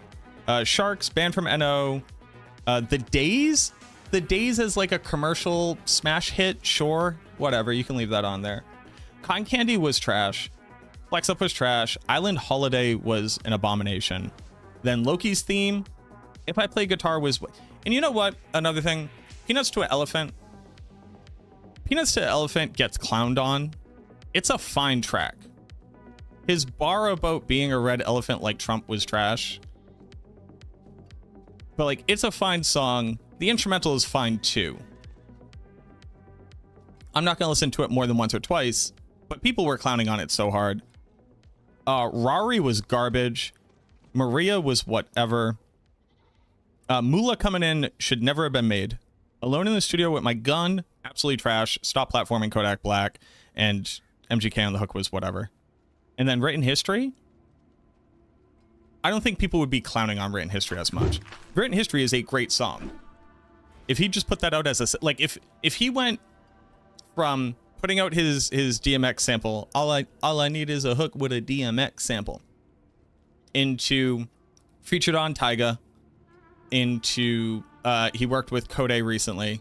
Sharks, banned from NO. The Days as like a commercial smash hit, sure, whatever, you can leave that on there. Cotton Candy was trash. Flex Up was trash. Island Holiday was an abomination. Then Loki's theme, If I Play Guitar was... And you know what? Another thing, Peanuts to an Elephant. Peanuts to an Elephant gets clowned on. It's a fine track. His bar about being a red elephant like Trump was trash. But like, it's a fine song. The instrumental is fine too. I'm not gonna listen to it more than once or twice, but people were clowning on it so hard. Rari was garbage. Maria was whatever. Moolah Coming In should never have been made. Alone in the Studio with My Gun, absolutely trash. Stop Platforming, Kodak Black, and MGK on the Hook was whatever. And then Written History, I don't think people would be clowning on Written History as much. Written History is a great song. If he just put that out as a... Like, if he went from putting out his DMX sample, all I need is a hook with a DMX sample, into featured on Tyga, into... he worked with Kode recently,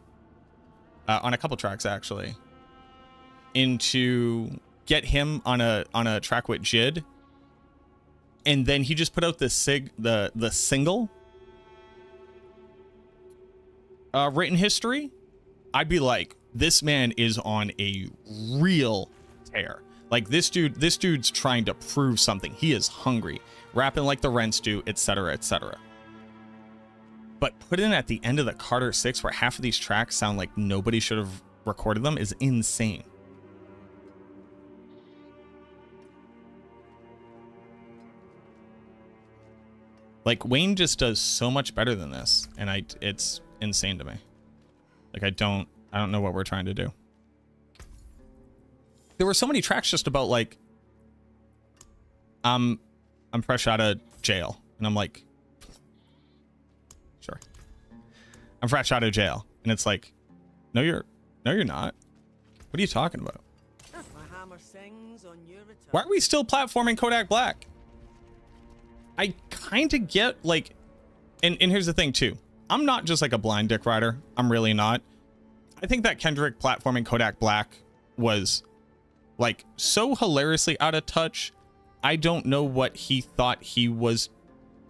on a couple tracks, actually, into get him on a track with Jid, and then he just put out the single, Written History, I'd be like, this man is on a real tear. Like this dude's trying to prove something. He is hungry, rapping like the Rents do, etc., etc. But put in at the end of the Carter 6 where half of these tracks sound like nobody should have recorded them is insane. Like Wayne just does so much better than this, and it's insane to me. Like I don't know what we're trying to do. There were so many tracks just about like I'm fresh out of jail, and I'm like, sure. I'm fresh out of jail, and it's like, no you're not. What are you talking about?
My hammer sings on your return.
Why are we still platforming Kodak Black? I kind of get like, and here's the thing too. I'm not just like a blind dick rider. I'm really not. I think that Kendrick platforming Kodak Black was like so hilariously out of touch. I don't know what he thought he was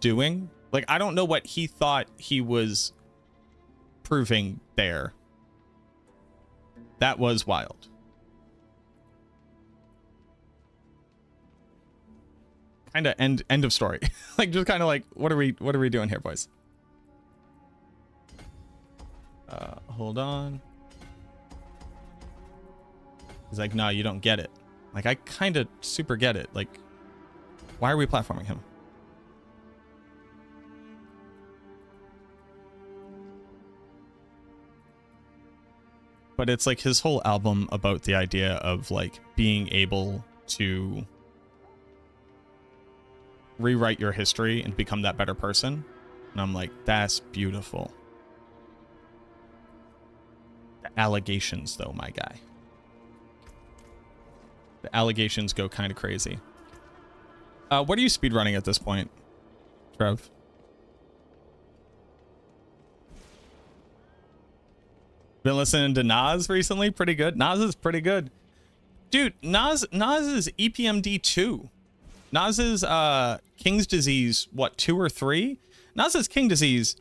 doing. Like, I don't know what he thought he was proving there. That was wild. Kind of end of story. Like, just kind of like, what are we doing here, boys? Hold on. He's like, nah, you don't get it. Like, I kind of super get it. Like, why are we platforming him? But it's like his whole album about the idea of like being able to rewrite your history and become that better person. And I'm like, that's beautiful. The allegations though, my guy. The allegations go kind of crazy. What are you speedrunning at this point, Trev? Been listening to Nas recently? Pretty good. Nas is pretty good. Dude, Nas is EPMD 2. Nas's King's Disease, what, 2 or 3? Nas's King Disease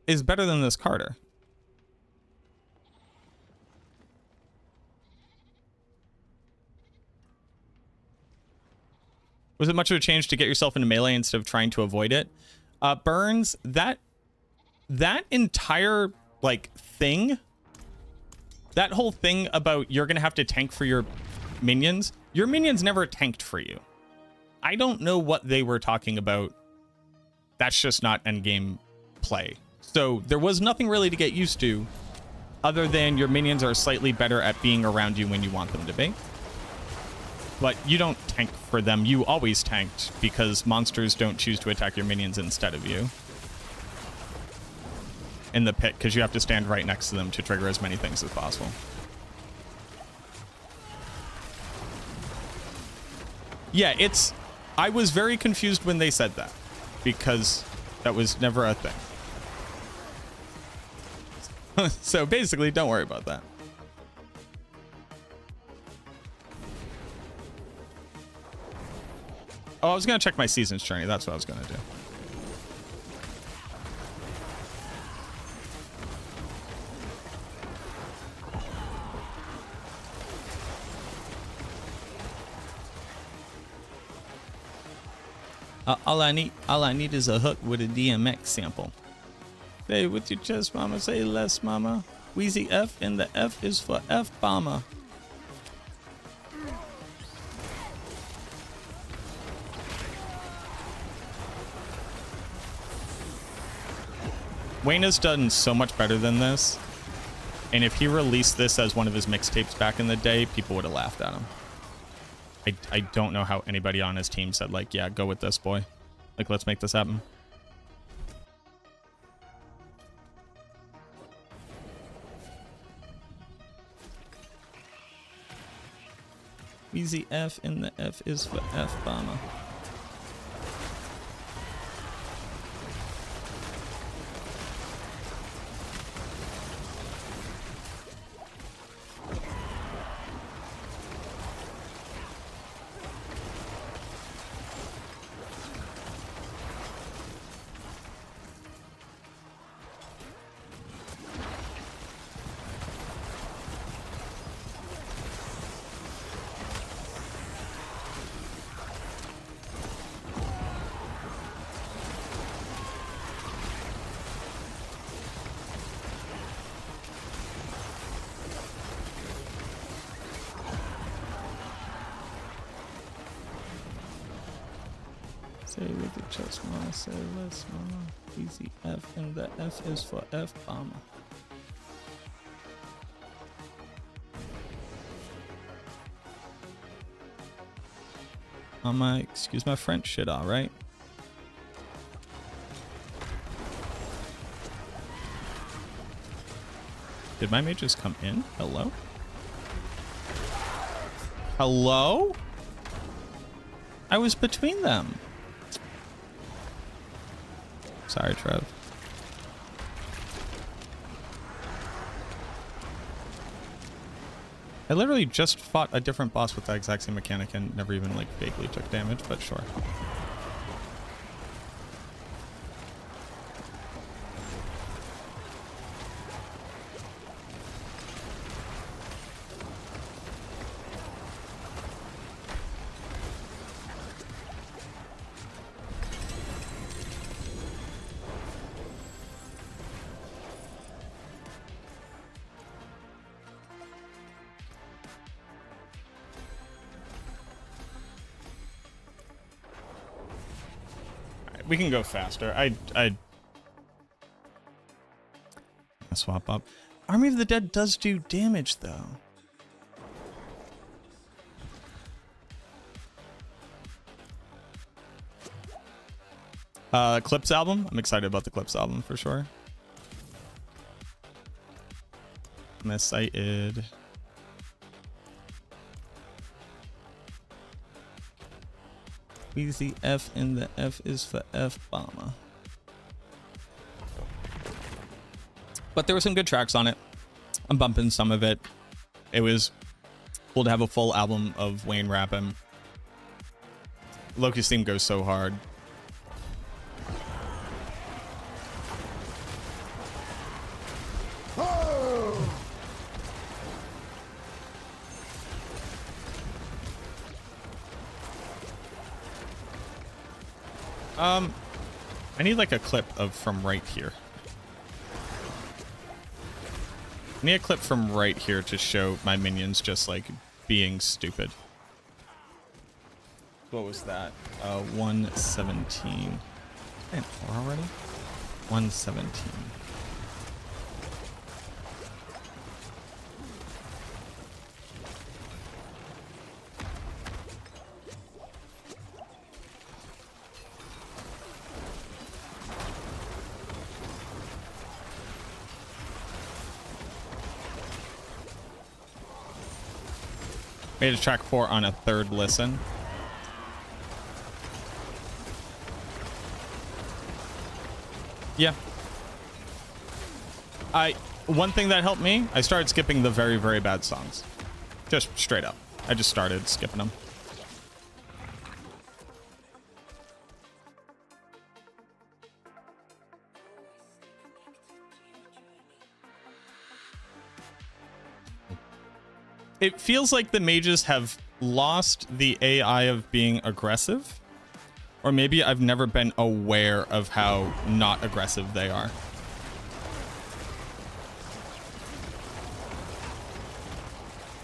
is better than this Carter. Was it much of a change to get yourself into melee instead of trying to avoid it? Burns, that entire like thing, that whole thing about you're gonna have to tank for your minions never tanked for you. I don't know what they were talking about. That's just not endgame play. So there was nothing really to get used to other than your minions are slightly better at being around you when you want them to be. But you don't tank for them. You always tanked because monsters don't choose to attack your minions instead of you in the pit, because you have to stand right next to them to trigger as many things as possible. Yeah, I was very confused when they said that, because that was never a thing. So basically, don't worry about that. Oh, I was going to check my season's journey. That's what I was going to do. All I need is a hook with a DMX sample. Say with your chest, mama. Say less, mama. Wheezy F, and the F is for F bomber. Wayne has done so much better than this, and if he released this as one of his mixtapes back in the day, people would have laughed at him. I don't know how anybody on his team said, like, yeah, go with this, boy. Like, let's make this happen. Easy F, and the F is for F bomber. Say with the chest, mama. Say less, mama. Easy F, and the F is for F bomber. Excuse my French shit, alright? Did my mages come in? Hello? Hello? I was between them. Sorry, Trev. I literally just fought a different boss with that exact same mechanic and never even like vaguely took damage, but sure. We can go faster. I swap up. Army of the Dead does do damage though. Clips album. I'm excited about the Clips album for sure. I'm excited. Easy F, and the F is for F bomber. But there were some good tracks on it. I'm bumping some of it. It was cool to have a full album of Wayne rapping. Loki's theme goes so hard. I need like a clip of from right here. I need a clip from right here to show my minions just like being stupid. What was that? 117. And 4 already? 117. Made a track 4 on a 3rd listen. Yeah. One thing that helped me, I started skipping the very, very bad songs. Just straight up. I just started skipping them. It feels like the mages have lost the AI of being aggressive. Or maybe I've never been aware of how not aggressive they are.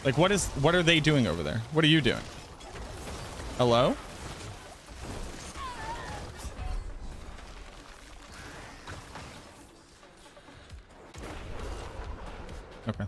Like, what are they doing over there? What are you doing? Hello? Okay.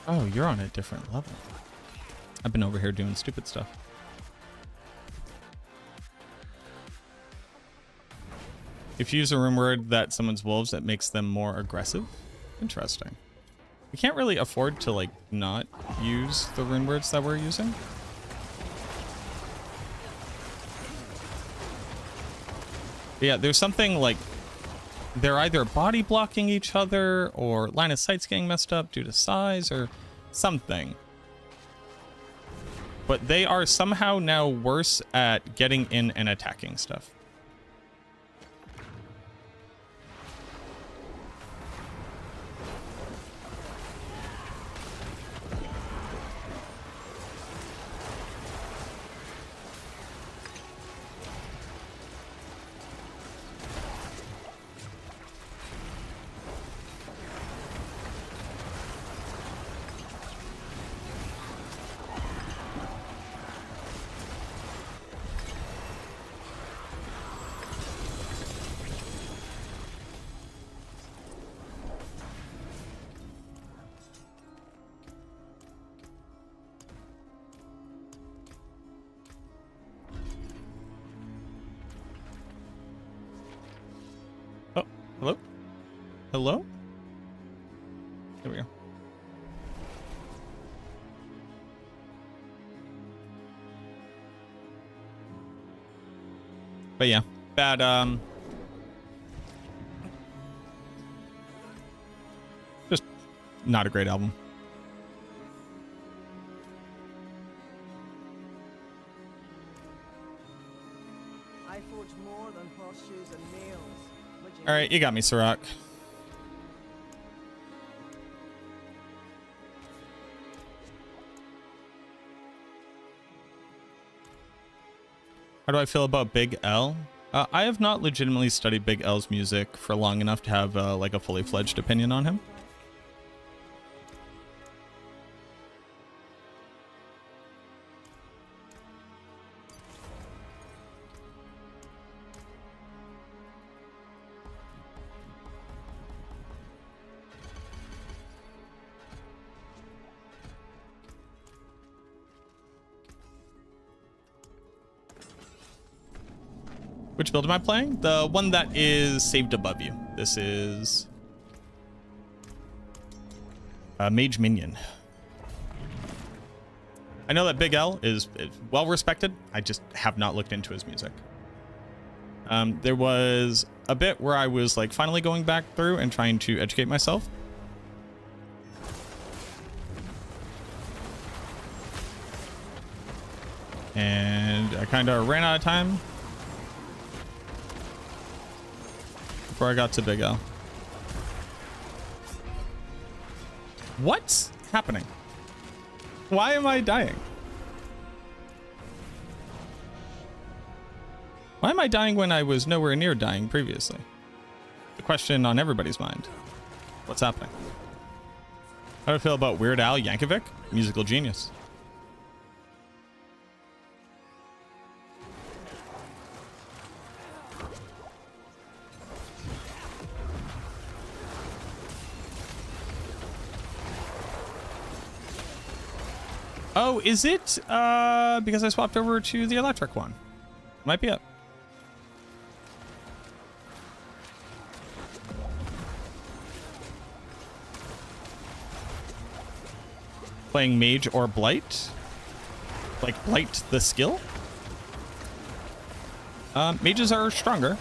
Oh, you're on a different level. I've been over here doing stupid stuff. If you use a rune word that summons wolves, that makes them more aggressive. Interesting. We can't really afford to like not use the rune words that we're using. But yeah, there's something like they're either body blocking each other or line of sight's getting messed up due to size or something. But they are somehow now worse at getting in and attacking stuff. Oh, hello? Hello? There we go. But yeah, bad, just not a great album.
I forge more than horseshoes and nails.
All right, you got me, Sirach. How do I feel about Big L? I have not legitimately studied Big L's music for long enough to have like a fully fledged opinion on him. Which build am I playing? The one that is saved above you. This is Mage Minion. I know that Big L is well respected. I just have not looked into his music. There was a bit where I was like finally going back through and trying to educate myself. And I kind of ran out of time before I got to Big L. What's happening? Why am I dying? Why am I dying when I was nowhere near dying previously? The question on everybody's mind. What's happening? How do I feel about Weird Al Yankovic? Musical genius. Oh, is it because I swapped over to the electric one? Might be it. Playing Mage or Blight? Like Blight the skill? Mages are stronger.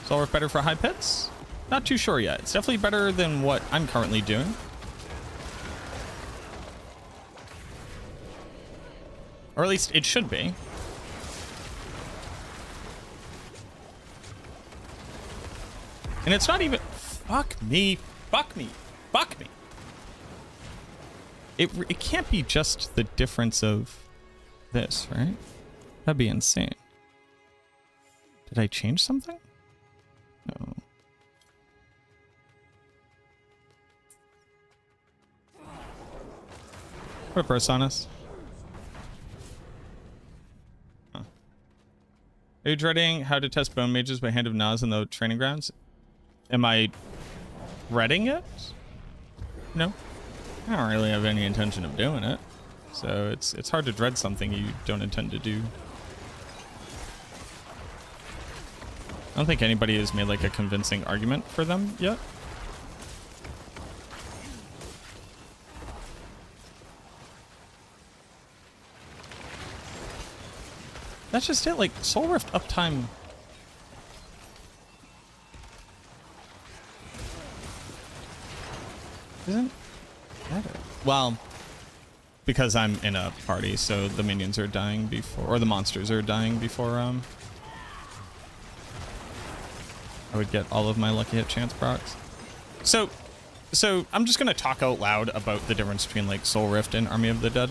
Solar better for high pits? Not too sure yet. It's definitely better than what I'm currently doing. Or at least it should be. And it's not even... Fuck me. Fuck me. Fuck me. It can't be just the difference of this, right? That'd be insane. Did I change something? No. What a personas. Huh. Are you dreading how to test bone mages by Hand of Nas in the training grounds? Am I dreading it? No. I don't really have any intention of doing it. So it's hard to dread something you don't intend to do. I don't think anybody has made like a convincing argument for them yet. that's just it. Like, Soul Rift uptime... isn't better. Well, because I'm in a party, so the minions are dying before... or the monsters are dying before, I would get all of my lucky hit chance procs. So I'm just gonna talk out loud about the difference between like Soul Rift and Army of the Dead.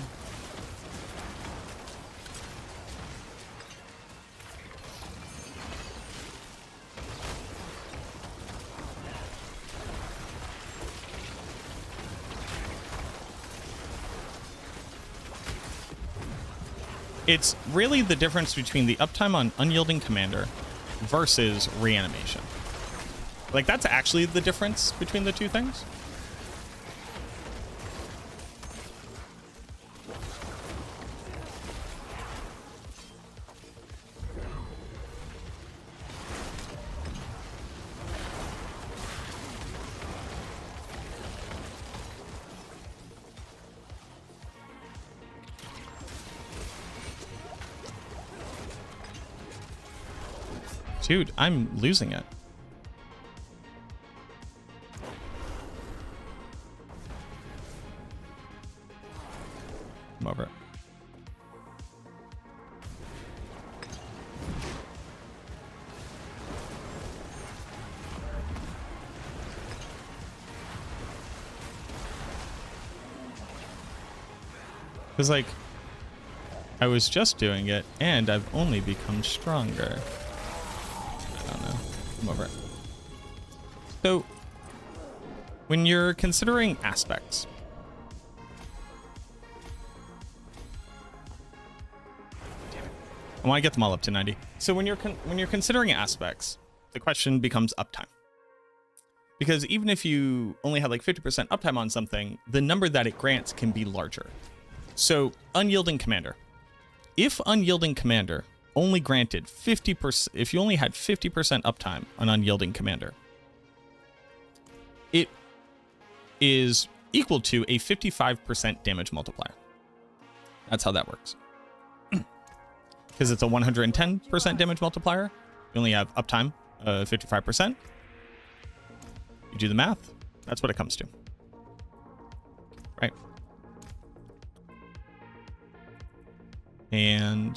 It's really the difference between the uptime on Unyielding Commander versus Reanimation. Like, that's actually the difference between the two things. Dude, I'm losing it. I'm over it. Because, like, I was just doing it, and I've only become stronger. I don't know. I'm over it. So, when you're considering aspects, I want to get them all up to 90. So when you're considering aspects, the question becomes uptime. Because even if you only had like 50% uptime on something, the number that it grants can be larger. So Unyielding Commander. If Unyielding Commander only granted 50%, if you only had 50% uptime on Unyielding Commander, it is equal to a 55% damage multiplier. That's how that works. Because it's a 110% damage multiplier. You only have uptime of 55%. You do the math. That's what it comes to. Right. And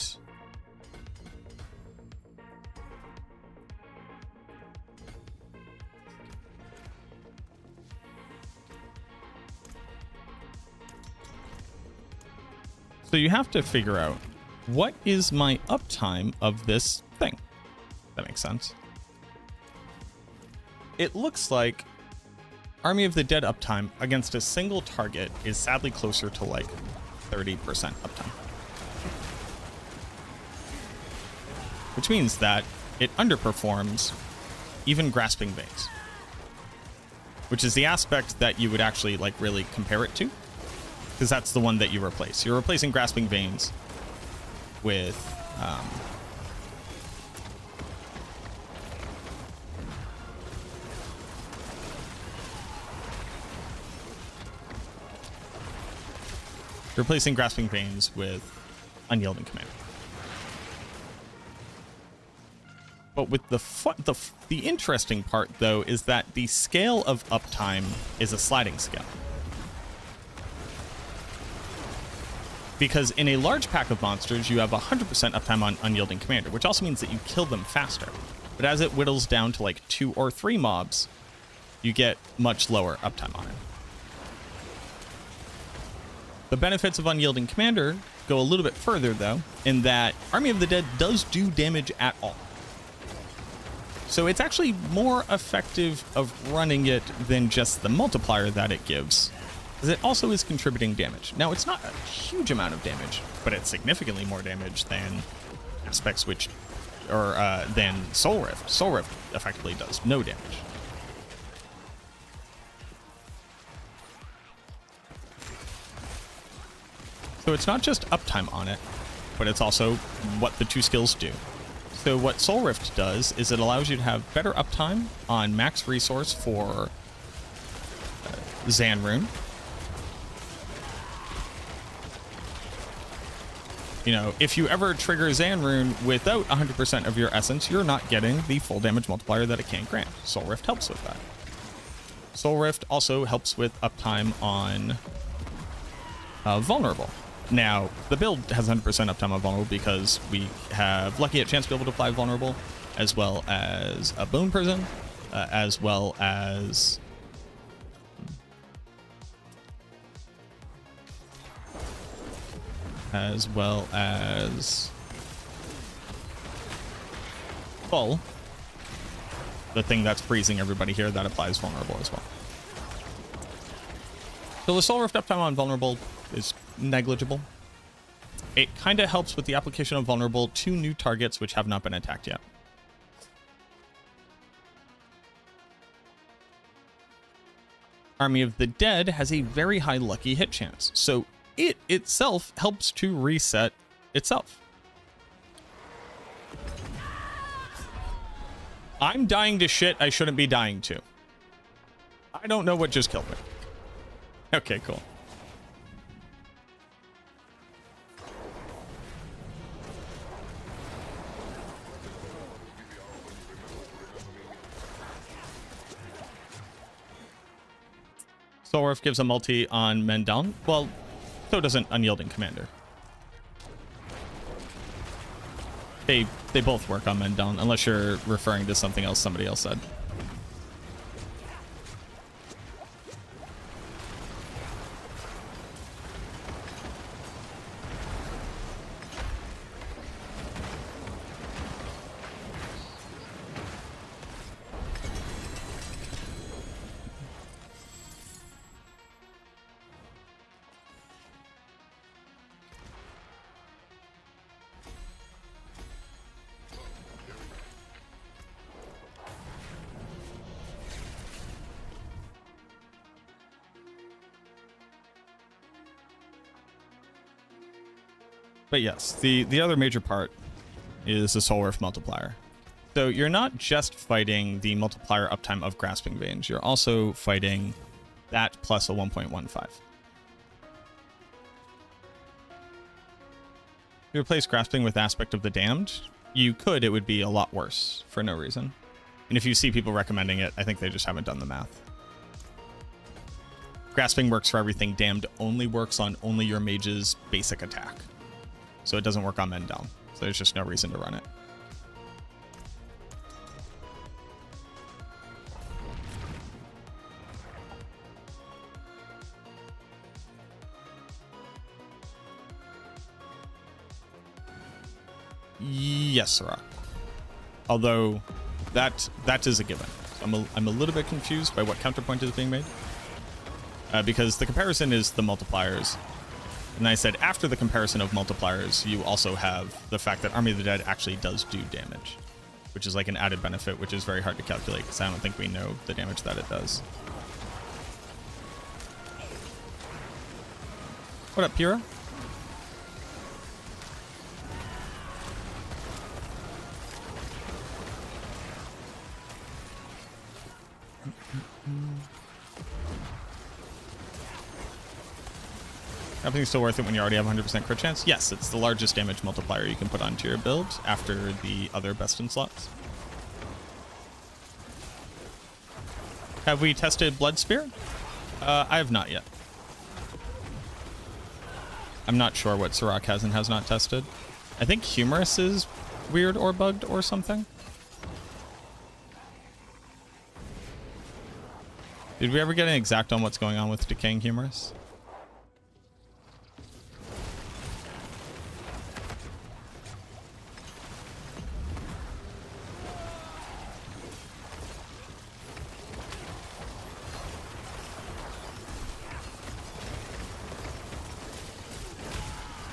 so you have to figure out, what is my uptime of this thing? That makes sense. It looks like Army of the Dead uptime against a single target is sadly closer to like 30% uptime. Which means that it underperforms even Grasping Veins. Which is the aspect that you would actually like really compare it to. Because that's the one that you replace. You're replacing Grasping Veins with replacing Grasping Veins with Unyielding Commander. But with the interesting part though is that the scale of uptime is a sliding scale. Because in a large pack of monsters, you have 100% uptime on Unyielding Commander, which also means that you kill them faster. But as it whittles down to like 2 or 3 mobs, you get much lower uptime on it. The benefits of Unyielding Commander go a little bit further, though, in that Army of the Dead does do damage at all. So it's actually more effective of running it than just the multiplier that it gives. Because it also is contributing damage. Now, it's not a huge amount of damage, but it's significantly more damage than aspects which, or than Soul Rift. Soul Rift effectively does no damage. So it's not just uptime on it, but it's also what the two skills do. So what Soul Rift does is it allows you to have better uptime on max resource for Zanrune. You know, if you ever trigger Zan Rune without 100% of your essence, you're not getting the full damage multiplier that it can grant. Soul Rift helps with that. Soul Rift also helps with uptime on Vulnerable. Now, the build has 100% uptime on Vulnerable because we have Lucky at chance to be able to apply Vulnerable, as well as a Bone Prison, as well as... Full. The thing that's freezing everybody here, that applies Vulnerable as well. So the Soul Rift uptime on Vulnerable is negligible. It kind of helps with the application of Vulnerable to new targets which have not been attacked yet. Army of the Dead has a very high lucky hit chance, so it itself helps to reset itself. I'm dying to shit I shouldn't be dying to. I don't know what just killed me. Okay, cool. Soul Rift gives a multi on men down. Well, so doesn't Unyielding Commander. They both work on men down, unless you're referring to something else somebody else said. But yes, the other major part is the Soul Rift multiplier. So you're not just fighting the multiplier uptime of Grasping Veins, you're also fighting that plus a 1.15. If you replace Grasping with Aspect of the Damned, you could, it would be a lot worse for no reason. And if you see people recommending it, I think they just haven't done the math. Grasping works for everything, Damned only works on only your mage's basic attack. So it doesn't work on men down. So there's just no reason to run it. Yes, Sirach. Although that is a given. So I'm a little bit confused by what counterpoint is being made. Because the comparison is the multipliers. And I said after the comparison of multipliers, you also have the fact that Army of the Dead actually does do damage, which is like an added benefit, which is very hard to calculate because I don't think we know the damage that it does. What up, Pira? Everything's still worth it when you already have 100% crit chance? Yes, it's the largest damage multiplier you can put onto your build after the other best in slots. Have we tested Blood Spear? I have not yet. I'm not sure what Sirach has and has not tested. I think Humorous is weird or bugged or something. Did we ever get an exact on what's going on with Decaying Humorous?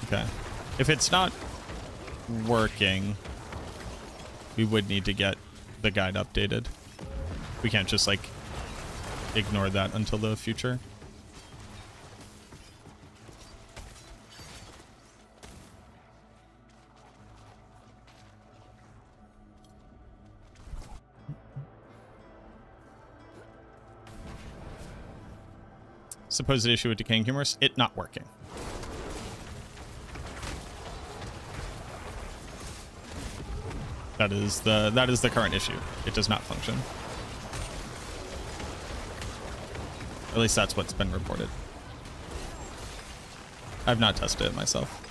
Okay. If it's not working, we would need to get the guide updated. We can't just, like, ignore that until the future. Supposed issue with Decaying Humorous, it not working. That is the current issue. It does not function. At least that's what's been reported. I've not tested it myself.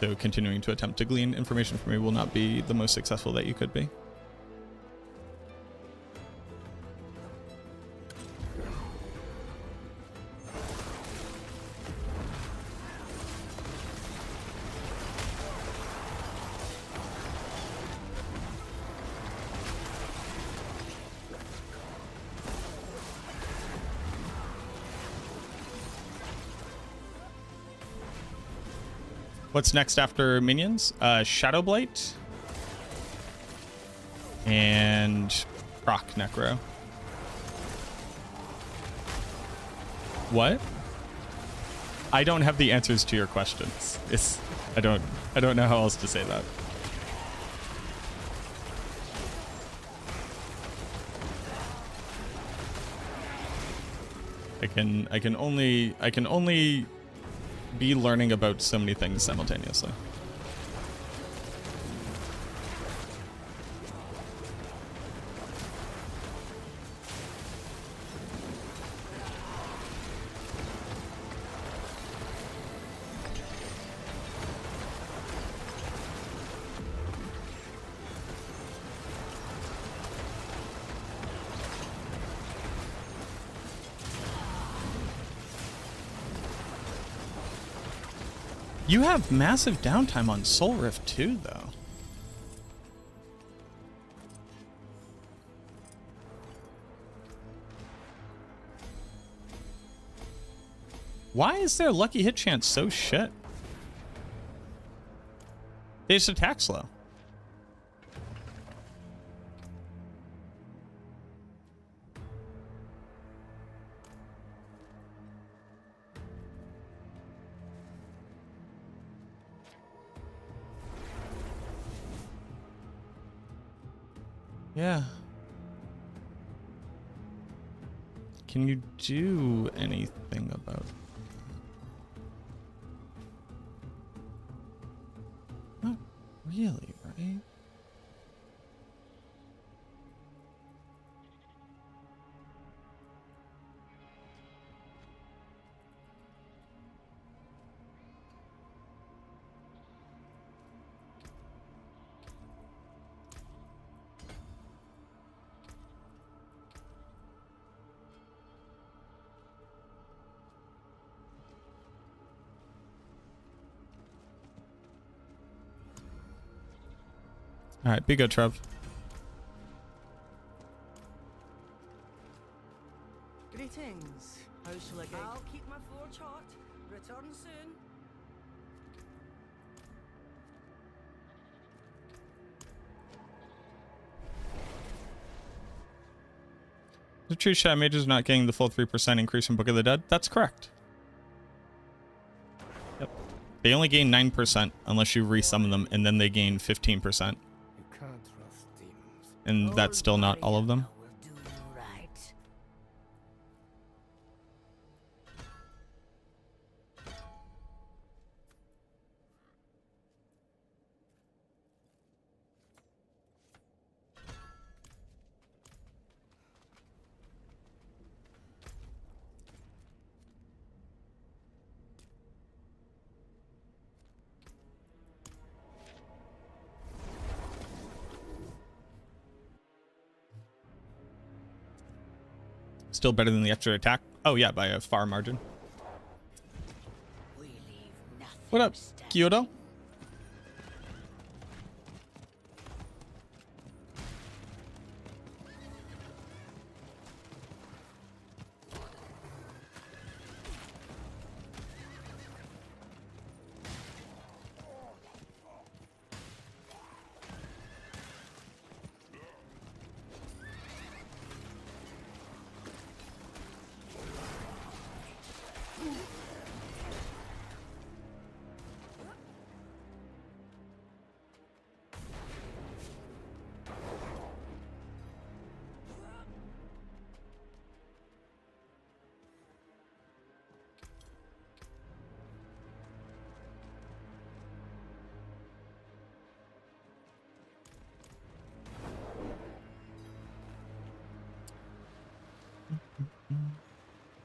So continuing to attempt to glean information from me will not be the most successful that you could be. What's next after minions? Shadow Blight and Proc Necro. What? I don't have the answers to your questions. I don't know how else to say that. I can only be learning about so many things simultaneously. You have massive downtime on Soul Rift too, though. Why is their lucky hit chance so shit? They just attack slow. Yeah. Can you do anything about it? Not really, right? All right, be good, Trev.
Greetings. How shall I get? I'll keep my forge hot. Return soon.
The true Shadow Mage is not getting the full 3% increase in Book of the Dead. That's correct. Yep. They only gain 9% unless you resummon them, and then they gain 15%. And that's still not all of them.
Will do you right.
Still better than the extra attack. Oh yeah, by a far margin.
We leave nothing
What up,
standing.
Kyoto?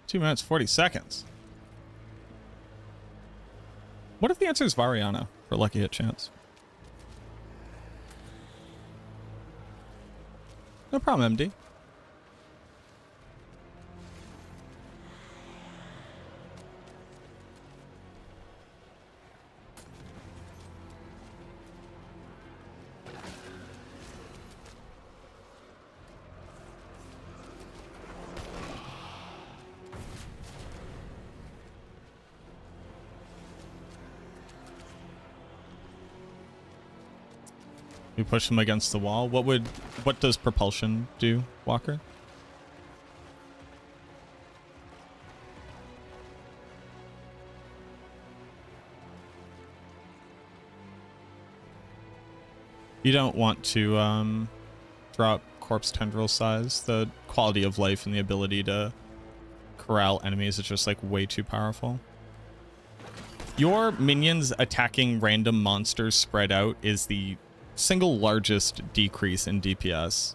2 minutes, 40 seconds. What if the answer is Variana for lucky hit chance? No problem, MD. We push him against the wall. What does propulsion do, Walker? You don't want to drop corpse tendril size. The quality of life and the ability to corral enemies is just like way too powerful. Your minions attacking random monsters spread out is the single largest decrease in DPS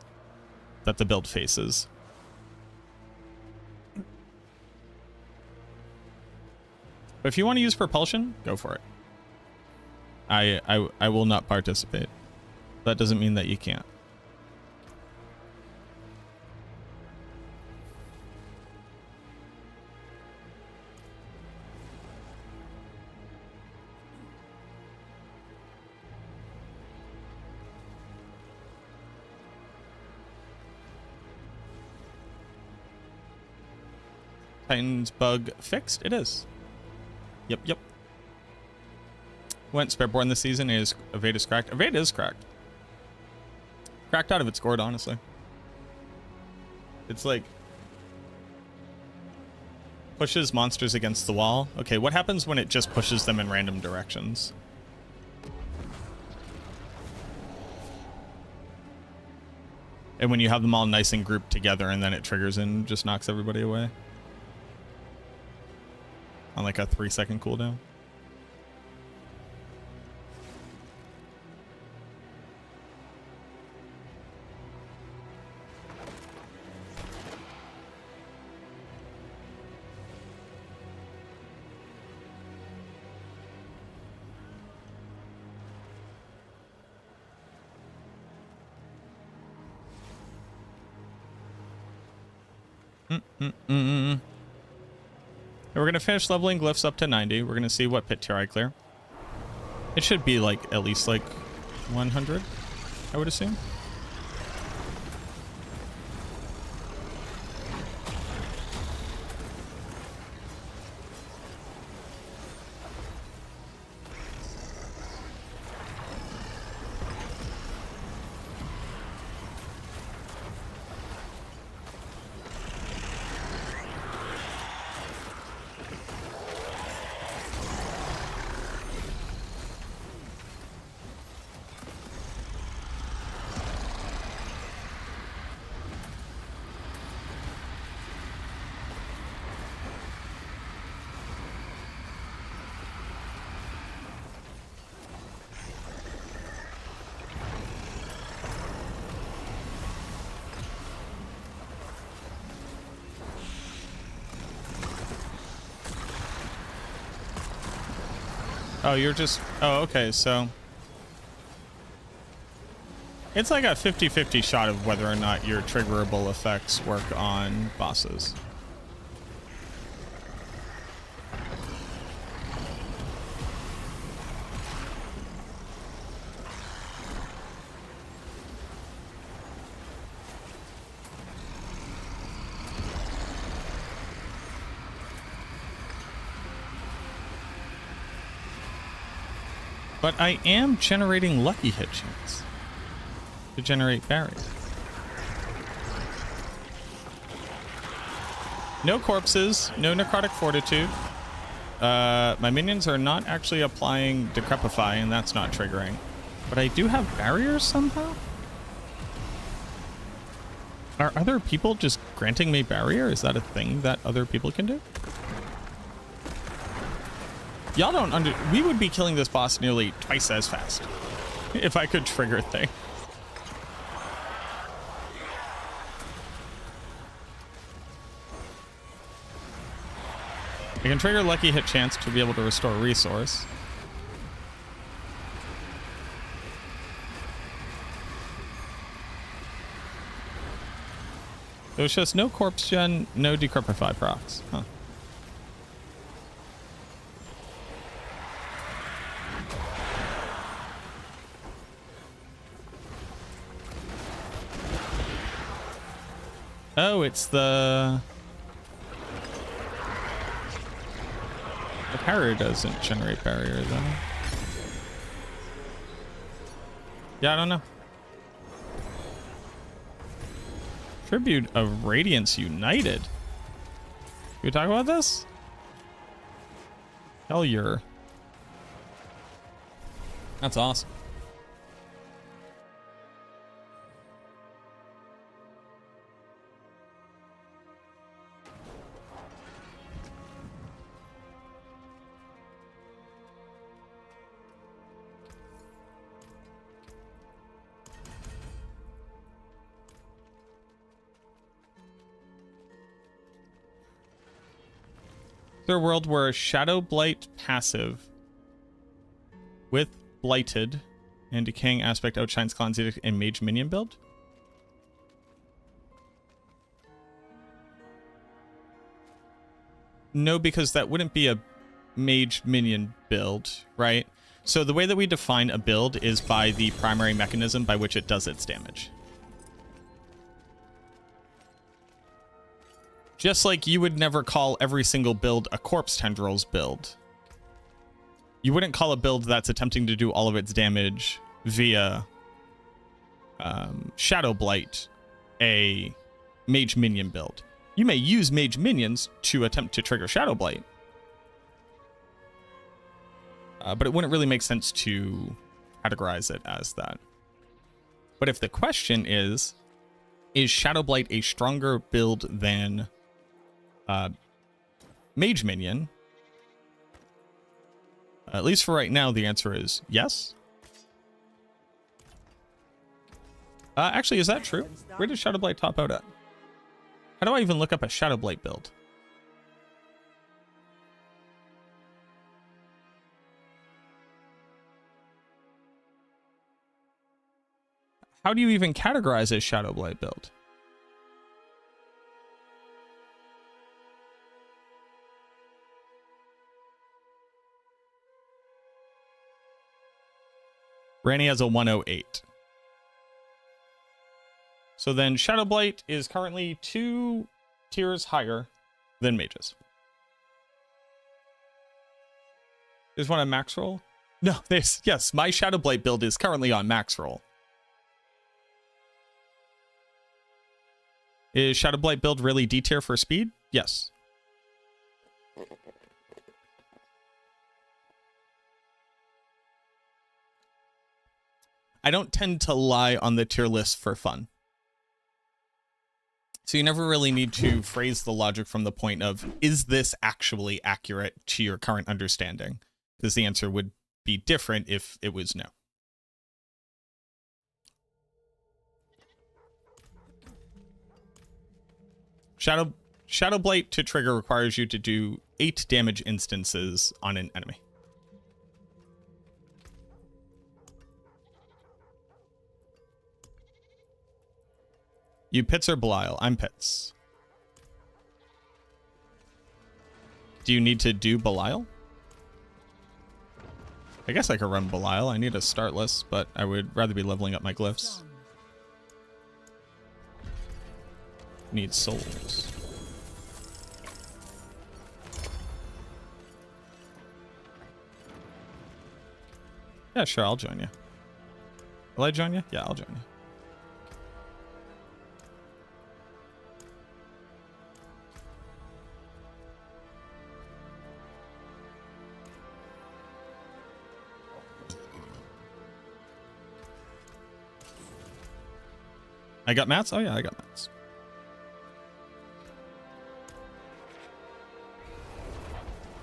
that the build faces. But if you want to use propulsion, go for it. I will not participate. That doesn't mean that you can't. Titan's bug fixed? It is. Yep. Went Spareborn this season. Is Evade cracked? Evade is cracked. Cracked out of its gourd, honestly. It's like pushes monsters against the wall. Okay, what happens when it just pushes them in random directions? And when you have them all nice and grouped together and then it triggers and just knocks everybody away? On like a 3-second cooldown. We're going to finish leveling glyphs up to 90. We're going to see what pit tier I clear. It should be like at least like 100, I would assume. Oh, you're just... Oh, okay, so... It's like a 50-50 shot of whether or not your triggerable effects work on bosses. But I am generating lucky hit chance to generate barrier. No corpses, no necrotic fortitude. My minions are not actually applying decrepify, and that's not triggering. But I do have barriers somehow? Are other people just granting me barrier? Is that a thing that other people can do? Y'all don't we would be killing this boss nearly twice as fast if I could trigger a thing. I can trigger Lucky Hit Chance to be able to restore a resource. There's just no corpse gen, no decrepify procs. Huh. Oh, it's the barrier doesn't generate barrier though. Yeah, I don't know. Tribute of Radiance United. Can we talk about this? Hell yeah. That's awesome. A world where a Shadow Blight passive with Blighted and Decaying Aspect outshines Clan's Edict and Mage Minion build? No, because that wouldn't be a Mage Minion build, right? So the way that we define a build is by the primary mechanism by which it does its damage. Just like you would never call every single build a Corpse Tendrils build. You wouldn't call a build that's attempting to do all of its damage via Shadow Blight a Mage Minion build. You may use Mage Minions to attempt to trigger Shadow Blight. But it wouldn't really make sense to categorize it as that. But if the question is Shadow Blight a stronger build than Mage Minion? At least for right now, the answer is yes. Actually, is that true? Where does Shadow Blight top out at? How do I even look up a Shadow Blight build? How do you even categorize a Shadow Blight build? Ranny has a 108. So then Shadow Blight is currently 2 tiers higher than mages. There's one on max roll? No, yes, my Shadow Blight build is currently on max roll. Is Shadow Blight build really D tier for speed? Yes. I don't tend to lie on the tier list for fun. So you never really need to phrase the logic from the point of, is this actually accurate to your current understanding? Because the answer would be different if it was no. Shadow Blight to trigger requires you to do 8 damage instances on an enemy. You Pits or Belial? I'm Pits. Do you need to do Belial? I guess I could run Belial. I need a start list, but I would rather be leveling up my glyphs. Need souls. Yeah, sure, I'll join you. Will I join you? Yeah, I'll join you. I got mats? Oh yeah, I got mats.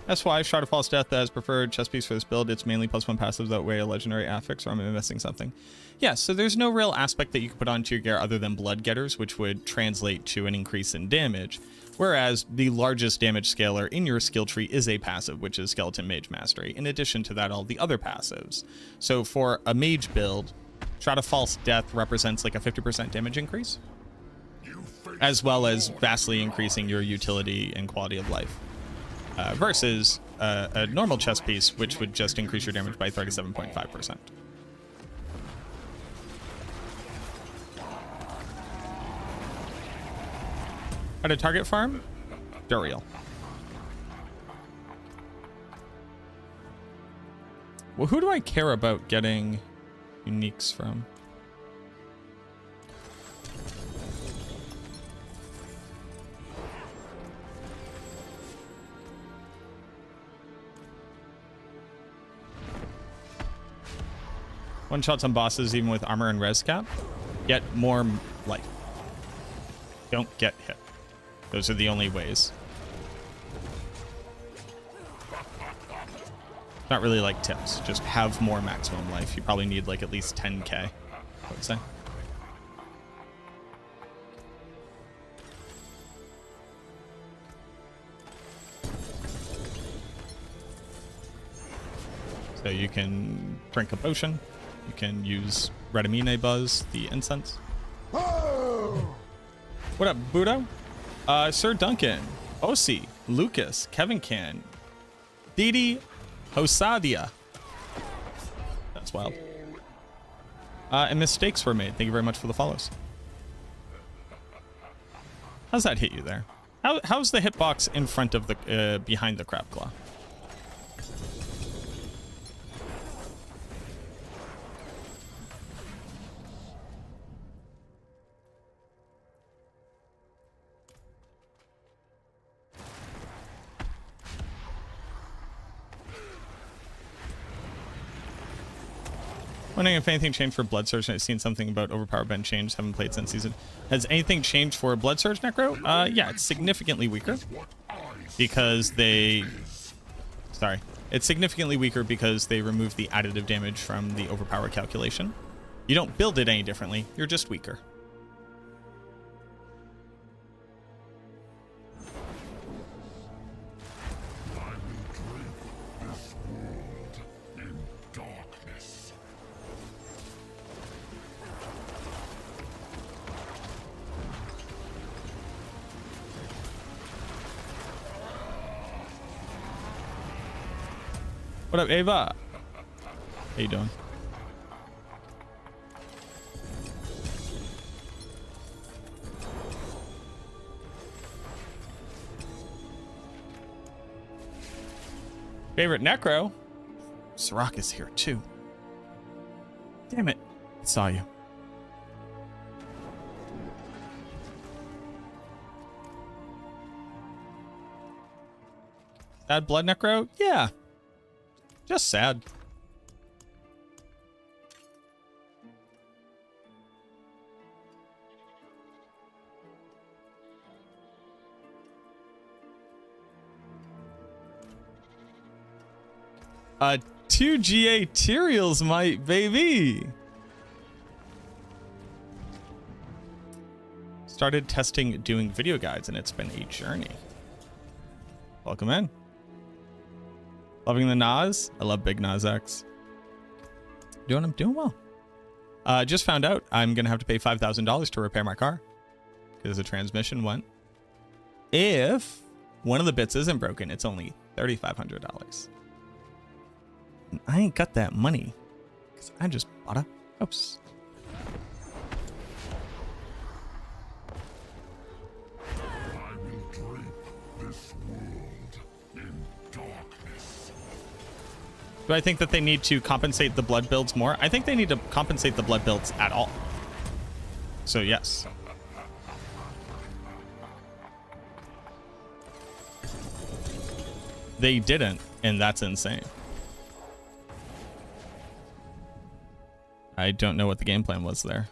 That's why Shard of False Death as preferred chess piece for this build. It's mainly +1 passives that way a legendary affix, or am I missing something? Yeah, so there's no real aspect that you can put onto your gear other than blood getters, which would translate to an increase in damage. Whereas the largest damage scaler in your skill tree is a passive, which is Skeleton Mage Mastery. In addition to that, all the other passives. So for a mage build, Shroud of False Death represents like a 50% damage increase, as well as vastly increasing your utility and quality of life. Versus a normal chess piece, which would just increase your damage by 37.5%. How to target farm? Duriel. Well, who do I care about getting uniques from? One shots on bosses even with armor and res cap. Get more life. Don't get hit. Those are the only ways. Not really like tips. Just have more maximum life. You probably need like at least 10k, I would say. So you can drink a potion. You can use Redamine Buzz, the incense. What up, Budo? Sir Duncan, Osi, Lucas, Kevin Can, Didi, Hosadia. That's wild. And mistakes were made. Thank you very much for the follows. How's that hit you there? How's the hitbox in front of the behind the crab claw? Wondering if anything changed for Blood Surge. I've seen something about Overpowered Ben change. Haven't played since season. Has anything changed for Blood Surge Necro? Yeah, it's significantly weaker because they... Sorry. It's significantly weaker because they removed the additive damage from the Overpower calculation. You don't build it any differently. You're just weaker. What up, Ava? How you doing? Favorite Necro? Sirach is here too. Damn it. I saw you. Sad Blood Necro? Yeah. Just sad. Two GA Tyraels, my baby. Started testing doing video guides, and it's been a journey. Welcome in. Loving the Nas. I love Big Nas X. I'm doing well. Just found out I'm gonna have to pay $5,000 to repair my car because the transmission went. If one of the bits isn't broken, it's only $3,500. I ain't got that money because I just bought a house.
I will drape this world in darkness.
Do I think that they need to compensate the blood builds more? I think they need to compensate the blood builds at all. So yes. They didn't, and that's insane. I don't know what the game plan was there.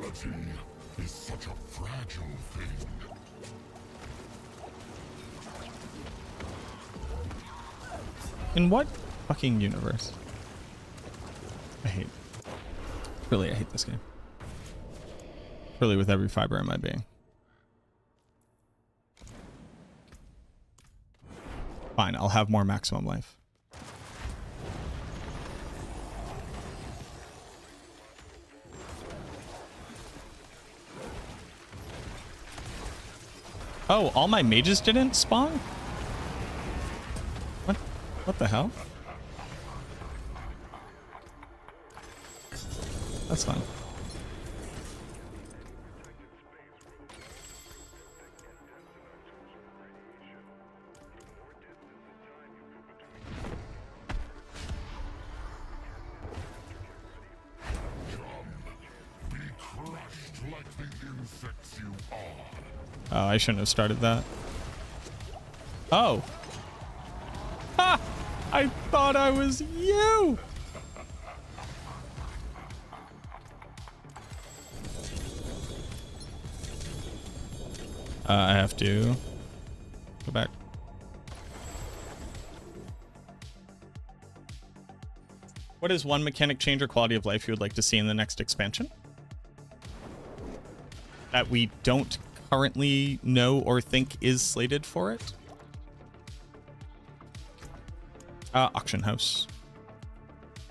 Reality is such a fragile thing.
In what fucking universe? I hate this game. Really, with every fiber in my being. Fine, I'll have more maximum life. Oh, all my mages didn't spawn? What the hell? That's fine.
Like the insects you are.
Oh, I shouldn't have started that. Oh. Ha! I thought I was you! I have to go back. What is one mechanic change or quality of life you would like to see in the next expansion that we don't currently know or think is slated for it? Auction house.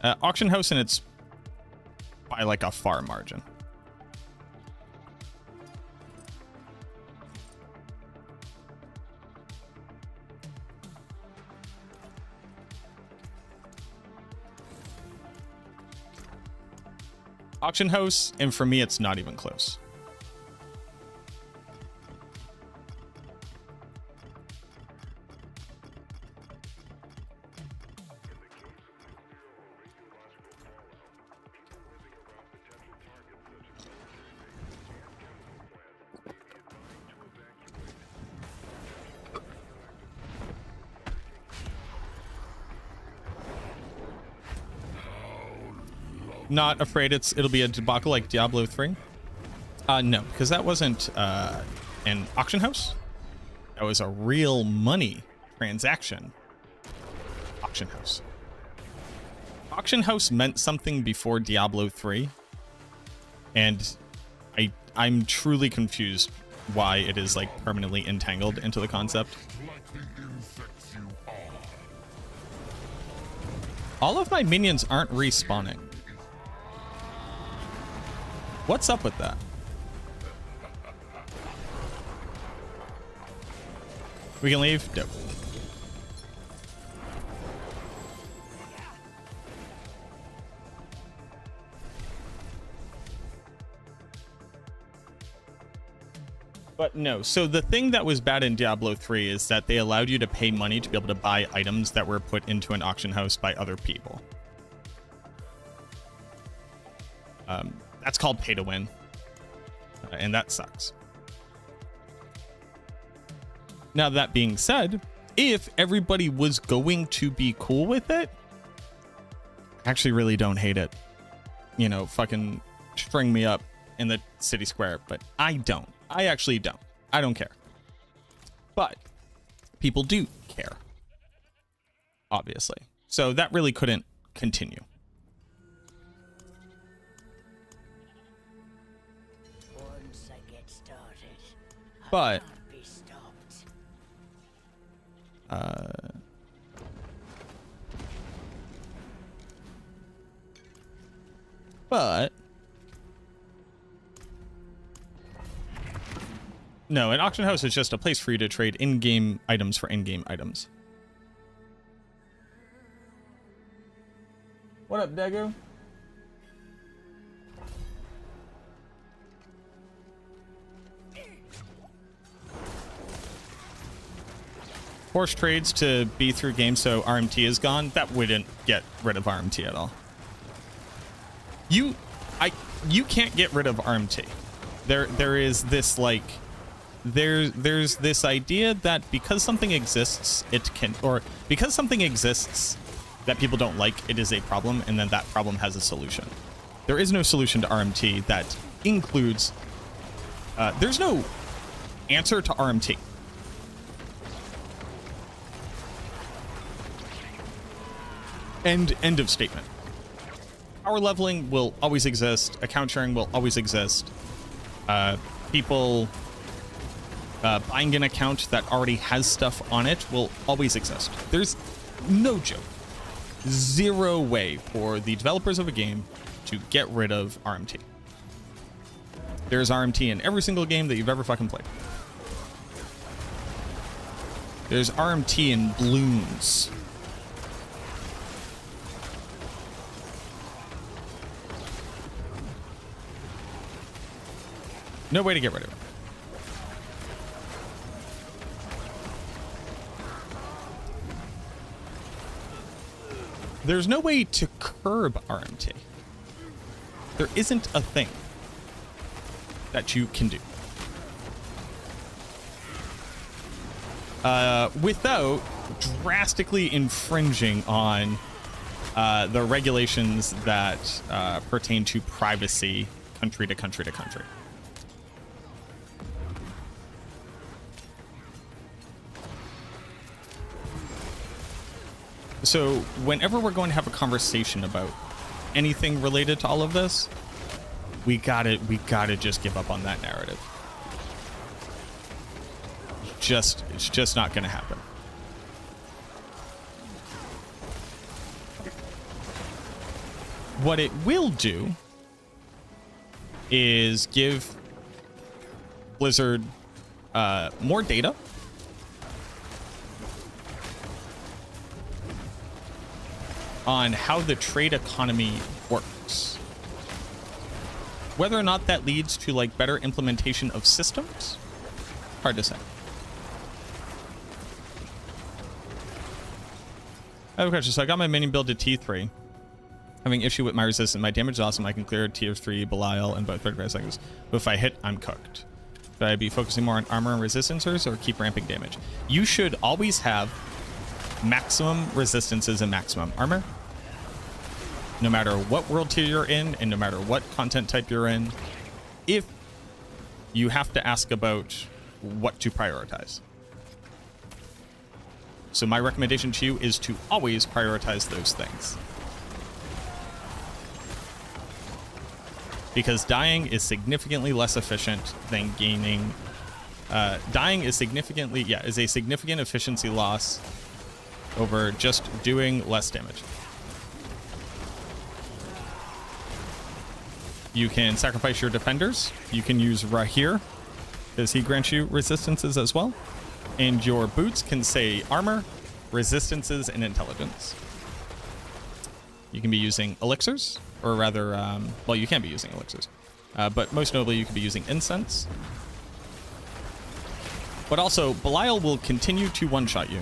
Auction house, and it's by like a far margin. Auction house, and for me, it's not even close. Not afraid it'll be a debacle like Diablo 3? No, because that wasn't an auction house. That was a real money transaction. Auction house. Auction house meant something before Diablo 3, and I'm truly confused why it is like permanently entangled into the concept.
Like the insects you are.
All of my minions aren't respawning. What's up with that? We can leave? Dope. But no, so the thing that was bad in Diablo 3 is that they allowed you to pay money to be able to buy items that were put into an auction house by other people. That's called pay to win, and that sucks. Now, that being said, if everybody was going to be cool with it, I actually really don't hate it. You know, fucking string me up in the city square, but I don't. I actually don't. I don't care. But people do care, obviously. So that really couldn't continue.
Once I get started, I
But
can't be stopped.
But no, an auction house is just a place for you to trade in-game items for in-game items. What up, Dago? Force trades to be through games so RMT is gone. That wouldn't get rid of RMT at all. You can't get rid of RMT. There is this like there's this idea that because something exists, it can, or because something exists that people don't like, it is a problem, and then that problem has a solution. There is no solution to RMT that includes, there's no answer to RMT. End of statement. Power leveling will always exist. Account sharing will always exist. People buying an account that already has stuff on it will always exist. There's no joke. Zero way for the developers of a game to get rid of RMT. There's RMT in every single game that you've ever fucking played. There's RMT in balloons. No way to get rid of it. There's no way to curb RMT. There isn't a thing that you can do without drastically infringing on the regulations that pertain to privacy country to country to country. So whenever we're going to have a conversation about anything related to all of this, we gotta just give up on that narrative. It's just not gonna happen. What it will do is give Blizzard more data. On how the trade economy works. Whether or not that leads to like better implementation of systems, hard to say. I have a question. So I got my minion build to T3. Having issue with my resistance. My damage is awesome. I can clear tier 3 Belial in about 35 seconds. But if I hit, I'm cooked. Should I be focusing more on armor and resistancers or keep ramping damage? You should always have maximum resistances and maximum armor. No matter what world tier you're in and no matter what content type you're in, if you have to ask about what to prioritize. So my recommendation to you is to always prioritize those things. Because dying is significantly less efficient than gaining. Dying is is a significant efficiency loss over just doing less damage. You can sacrifice your defenders. You can use Rahir, because he grants you resistances as well. And your boots can say armor, resistances, and intelligence. You can be using elixirs, or rather, well, you can be using elixirs. But most notably, you could be using incense. But also, Belial will continue to one-shot you.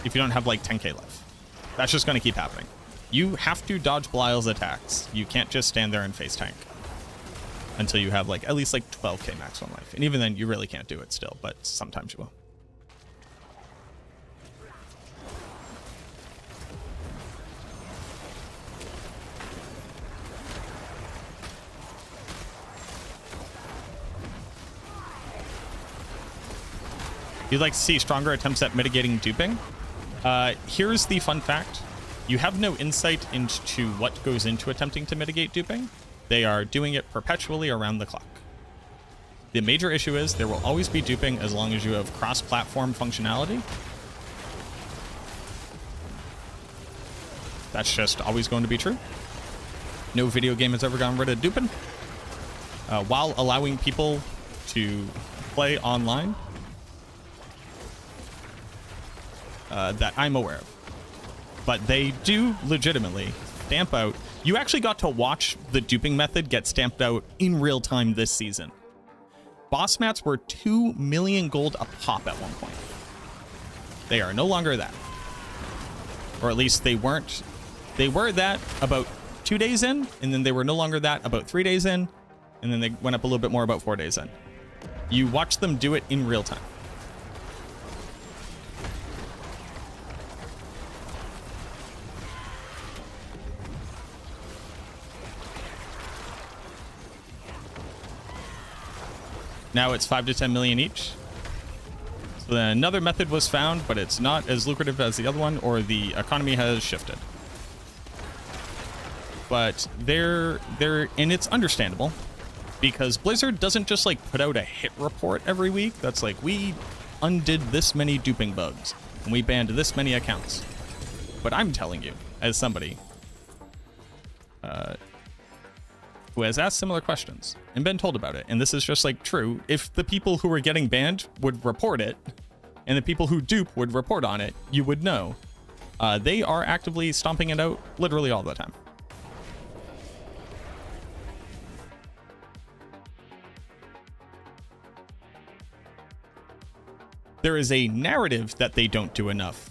If you don't have like 10k life. That's just going to keep happening. You have to dodge Belial's attacks. You can't just stand there and face tank until you have like at least like 12k maximum life. And even then you really can't do it still, but sometimes you will. You'd like to see stronger attempts at mitigating duping? Here's the fun fact. You have no insight into what goes into attempting to mitigate duping. They are doing it perpetually around the clock. The major issue is there will always be duping as long as you have cross-platform functionality. That's just always going to be true. No video game has ever gotten rid of duping, while allowing people to play online. That I'm aware of. But they do legitimately stamp out. You actually got to watch the duping method get stamped out in real time this season. Boss mats were 2 million gold a pop at one point. They are no longer that. Or at least they weren't. They were that about 2 days in, and then they were no longer that about 3 days in, and then they went up a little bit more about 4 days in. You watch them do it in real time. Now it's 5 to 10 million each. So then another method was found, but it's not as lucrative as the other one, or the economy has shifted. But and it's understandable, because Blizzard doesn't just like put out a hit report every week that's like, we undid this many duping bugs and we banned this many accounts. But I'm telling you, as somebody who has asked similar questions and been told about it, and this is just like true, if the people who are getting banned would report it and the people who dupe would report on it, you would know. They are actively stomping it out literally all the time. There is a narrative that they don't do enough.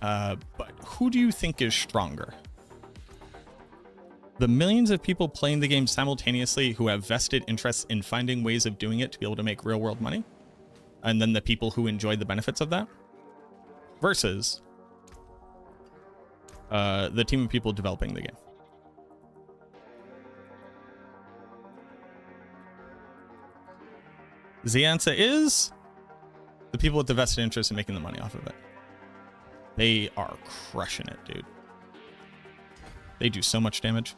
But who do you think is stronger? The millions of people playing the game simultaneously who have vested interests in finding ways of doing it to be able to make real world money, and then the people who enjoy the benefits of that, versus the team of people developing the game. The answer is the people with the vested interest in making the money off of it. They are crushing it, dude. They do so much damage.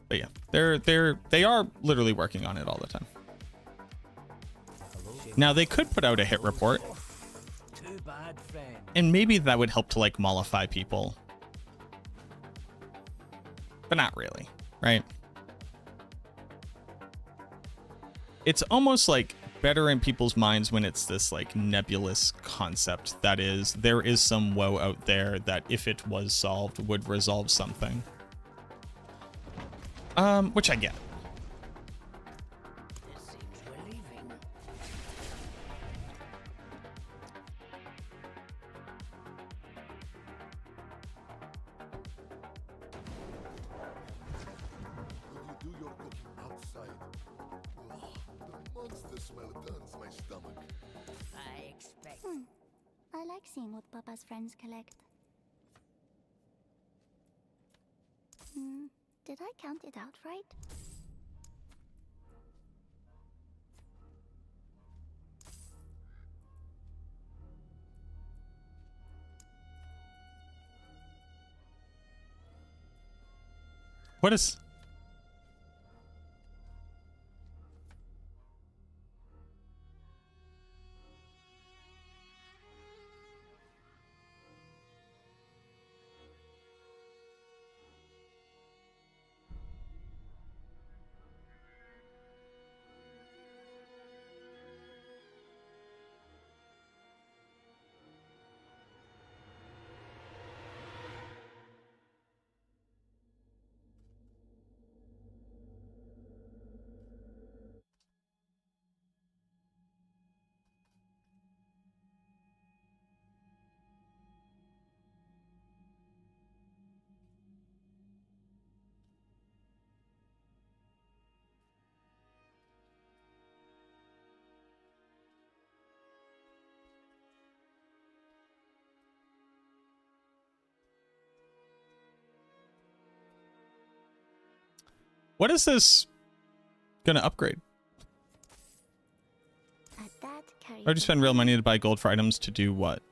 But yeah, they are literally working on it all the time. Now they could put out a hit report, and maybe that would help to like mollify people, but not really, right? It's almost like better in people's minds when it's this like nebulous concept that is, there is some woe out there that if it was solved would resolve something. Which I get.
This seems relieving.
Will you do your cooking outside? Oh, the monster smell turns my stomach.
I expect.
I like seeing what Papa's friends collect. Did I count it out right?
What is... What is this gonna upgrade? I would spend real money to buy gold for items to do what?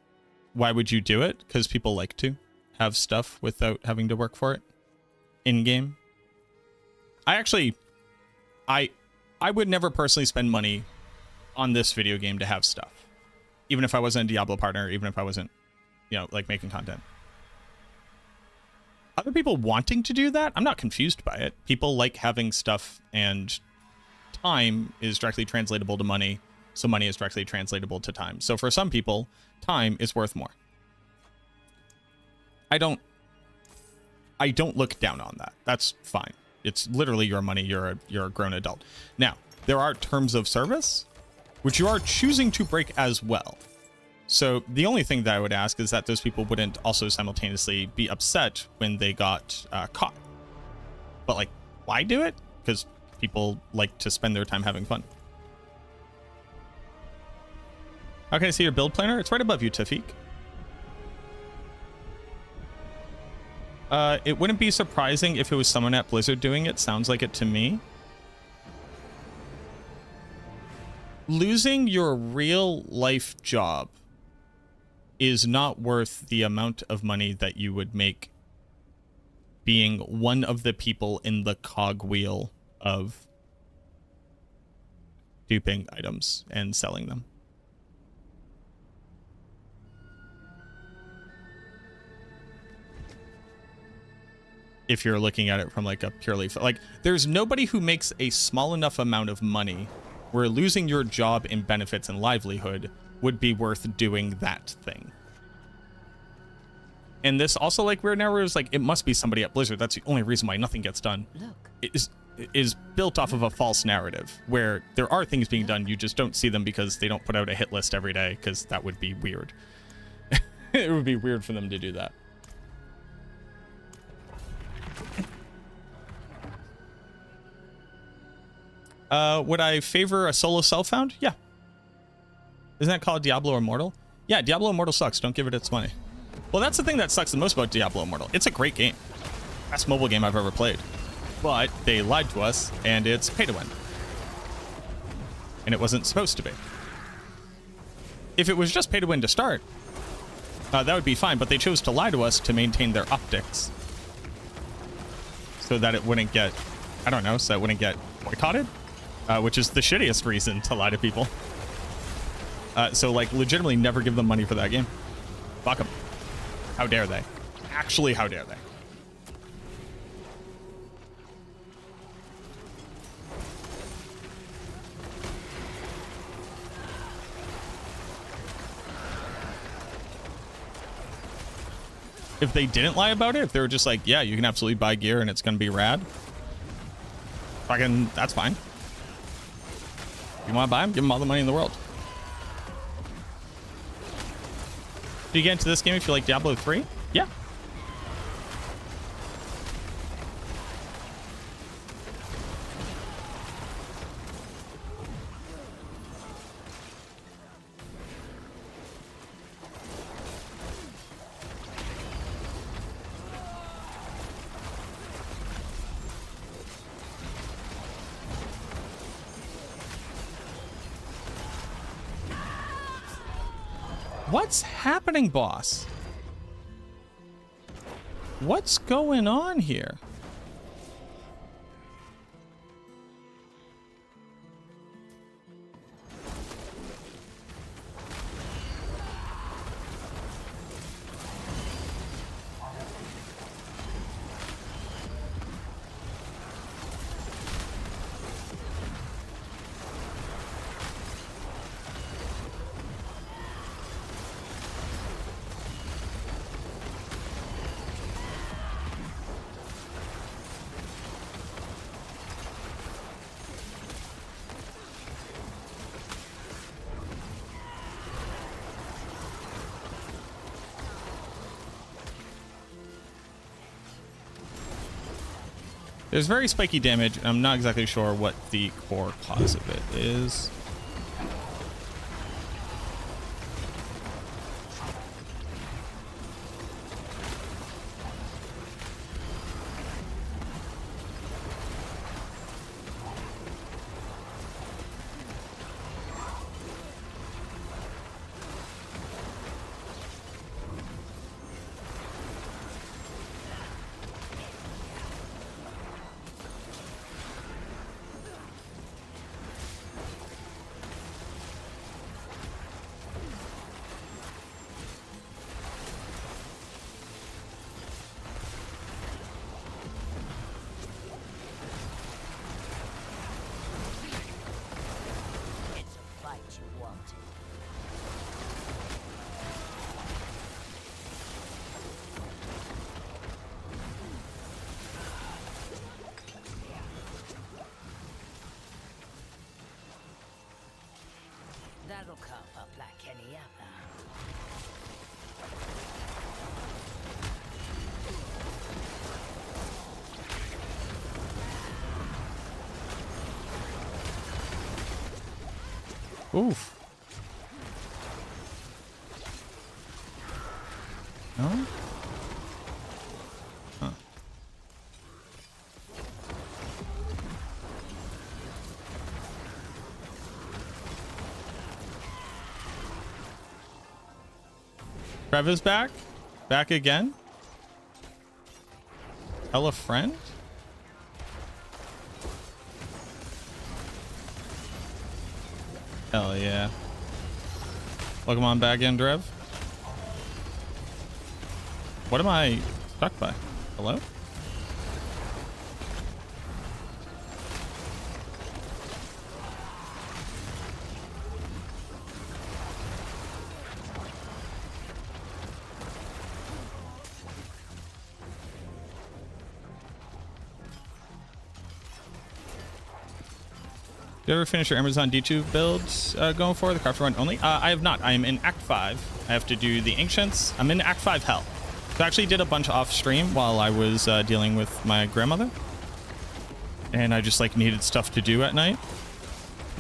Why would you do it? Because people like to have stuff without having to work for it in game. I would never personally spend money on this video game to have stuff, even if I wasn't a Diablo partner, even if I wasn't, you know, like making content. Other people wanting to do that, I'm not confused by it. People like having stuff, and time is directly translatable to money, so money is directly translatable to time. So for some people, time is worth more. I don't look down on that. That's fine. It's literally your money. You're a grown adult. Now, there are terms of service, which you are choosing to break as well. So the only thing that I would ask is that those people wouldn't also simultaneously be upset when they got caught. But like, why do it? Because people like to spend their time having fun. How can I see your build planner? It's right above you, Tafik. It wouldn't be surprising if it was someone at Blizzard doing it. Sounds like it to me. Losing your real life job is not worth the amount of money that you would make being one of the people in the cogwheel of duping items and selling them. If you're looking at it from like a purely, like, there's nobody who makes a small enough amount of money where losing your job in benefits and livelihood would be worth doing that thing. And this also, like, weird now where it's like, it must be somebody at Blizzard. That's the only reason why nothing gets done.
Look.
It is built off of a false narrative where there are things being done. You just don't see them because they don't put out a hit list every day, because that would be weird. It would be weird for them to do that. Would I favor a solo self-found? Yeah. Isn't that called Diablo Immortal? Yeah, Diablo Immortal sucks. Don't give it its money. Well, that's the thing that sucks the most about Diablo Immortal. It's a great game. Best mobile game I've ever played. But they lied to us, and it's pay to win. And it wasn't supposed to be. If it was just pay to win to start, that would be fine, but they chose to lie to us to maintain their optics. So that it wouldn't get, I don't know, so it wouldn't get boycotted? Which is the shittiest reason to lie to people. So, like, legitimately never give them money for that game. Fuck them. How dare they? Actually, how dare they? If they didn't lie about it, if they were just like, yeah, you can absolutely buy gear and it's going to be rad, fucking, that's fine. If you want to buy them, give them all the money in the world. Do you get into this game if you like Diablo 3? Yeah. What's happening, boss? What's going on here? There's very spiky damage, and I'm not exactly sure what the core cause of it is.
That'll come up like any other.
Oof. No? Huh. Trev is back? Back again? Tell a friend? Hell yeah. Welcome on back in, Drev. What am I stuck by? Hello? Did you ever finish your Amazon D2 builds going for the crafter run only? I have not. I am in Act 5. I have to do the Ancients. I'm in Act 5 Hell. So I actually did a bunch off stream while I was dealing with my grandmother. And I just like needed stuff to do at night.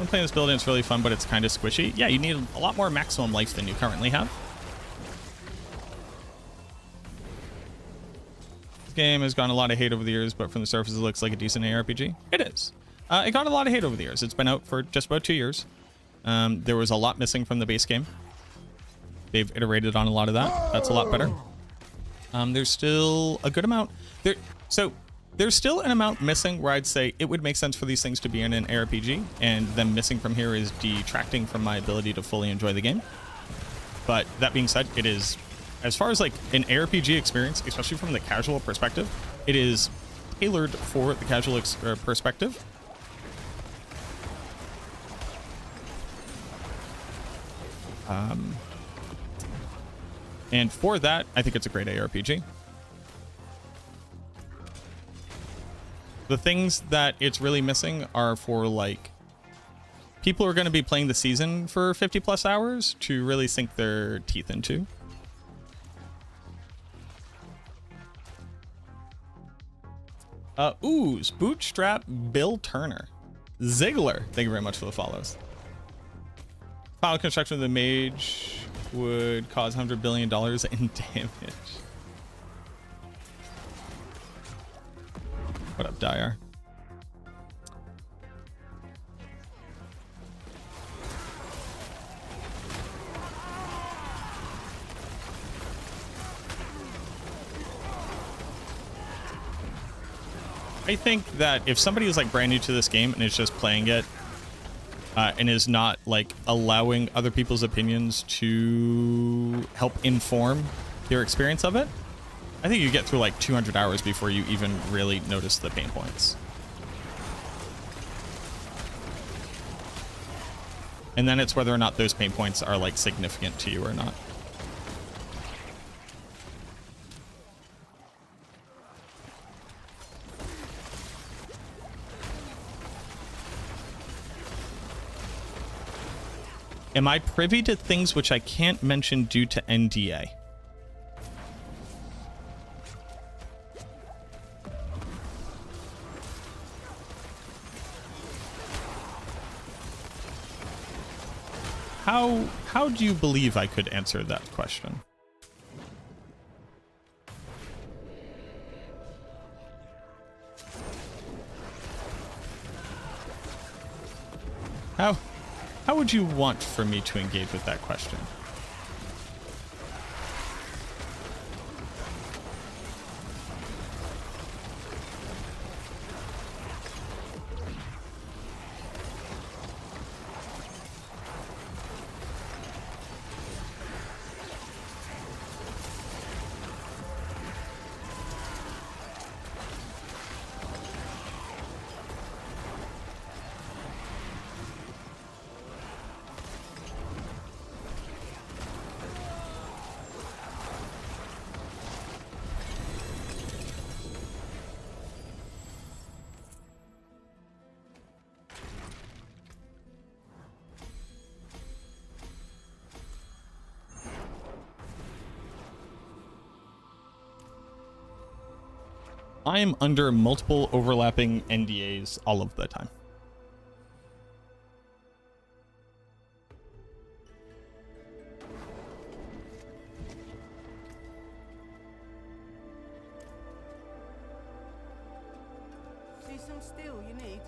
I'm playing this build and it's really fun, but it's kind of squishy. Yeah, you need a lot more maximum life than you currently have. This game has gotten a lot of hate over the years, but from the surface it looks like a decent ARPG. It is. It got a lot of hate over the years. It's been out for just about 2 years. There was a lot missing from the base game. They've iterated on a lot of that. That's a lot better. There's still a good amount. There's still an amount missing where I'd say it would make sense for these things to be in an ARPG, and them missing from here is detracting from my ability to fully enjoy the game. But that being said, it is, as far as like an ARPG experience, especially from the casual perspective, it is tailored for the casual perspective. And for that, I think it's a great ARPG. The things that it's really missing are for like people who are going to be playing the season for 50 plus hours to really sink their teeth into. Ooze, Bootstrap, Bill Turner, Ziggler. Thank you very much for the follows. Final construction of the mage would cause $100 billion in damage. What up, Dyer? I think that if somebody is like brand new to this game and is just playing it and is not like allowing other people's opinions to help inform their experience of it, I think you get through like 200 hours before you even really notice the pain points. And then it's whether or not those pain points are like significant to you or not. Am I privy to things which I can't mention due to NDA? How do you believe I could answer that question? How would you want for me to engage with that question? I am under multiple overlapping NDAs all of the time.
Hold still, you need.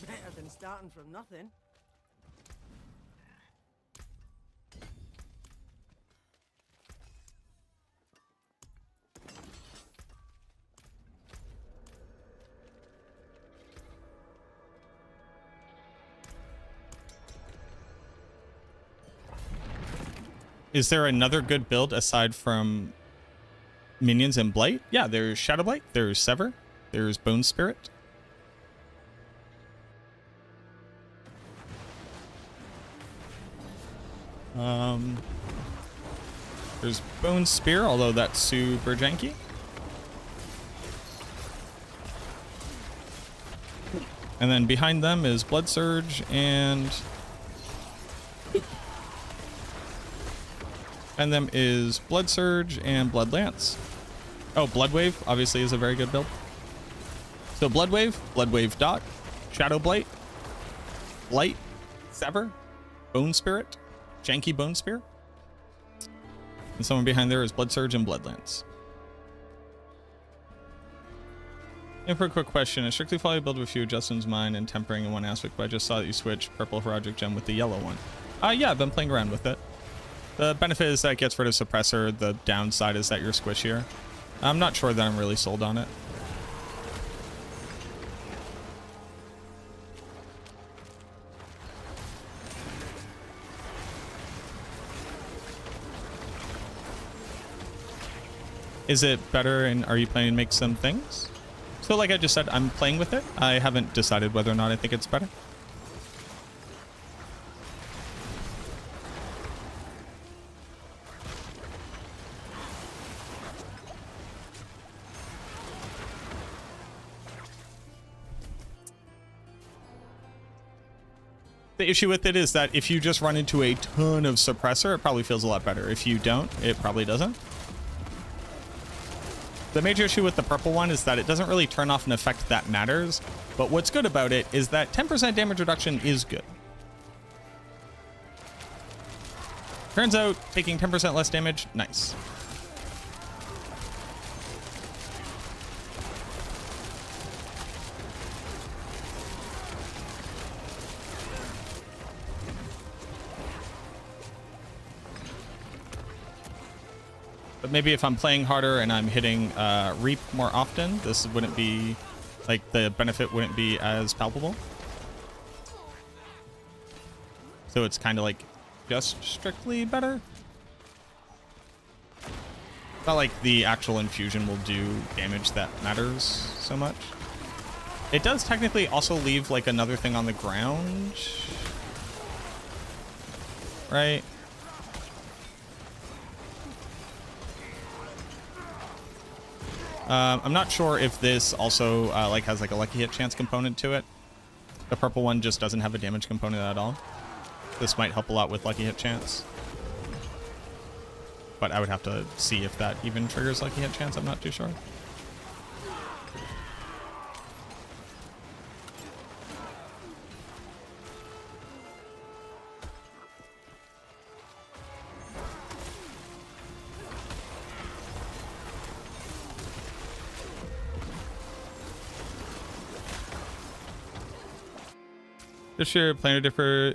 Better than starting from nothing.
Is there another good build aside from minions and blight? Yeah, there's Shadow Blight, there's Sever, there's Bone Spirit. There's Bone Spear, although that's super janky. And then behind them is Blood Surge and them is Blood Surge and Blood Lance. Oh, Blood Wave obviously is a very good build. So Blood Wave Dot, Shadow Blight, Blight, Sever, Bone Spirit, Janky Bone Spear. And someone behind there is Blood Surge and Blood Lance. And for a quick question, a strictly follow build with a few adjustments mine and tempering in one aspect, but I just saw that you switched purple Heraldic Gem with the yellow one. Yeah, I've been playing around with it. The benefit is that it gets rid of Suppressor. The downside is that you're squishier. I'm not sure that I'm really sold on it. Is it better, and are you planning to make some things? So like I just said, I'm playing with it. I haven't decided whether or not I think it's better. The issue with it is that if you just run into a ton of Suppressor, it probably feels a lot better. If you don't, it probably doesn't. The major issue with the purple one is that it doesn't really turn off an effect that matters, but what's good about it is that 10% damage reduction is good. Turns out taking 10% less damage, nice. But maybe if I'm playing harder and I'm hitting Reap more often, this wouldn't be, like, the benefit wouldn't be as palpable. So it's kind of like just strictly better. Not like the actual infusion will do damage that matters so much. It does technically also leave like another thing on the ground, right? I'm not sure if this also like has like a lucky hit chance component to it. The purple one just doesn't have a damage component at all. This might help a lot with lucky hit chance. But I would have to see if that even triggers lucky hit chance. I'm not too sure. This year, planner differ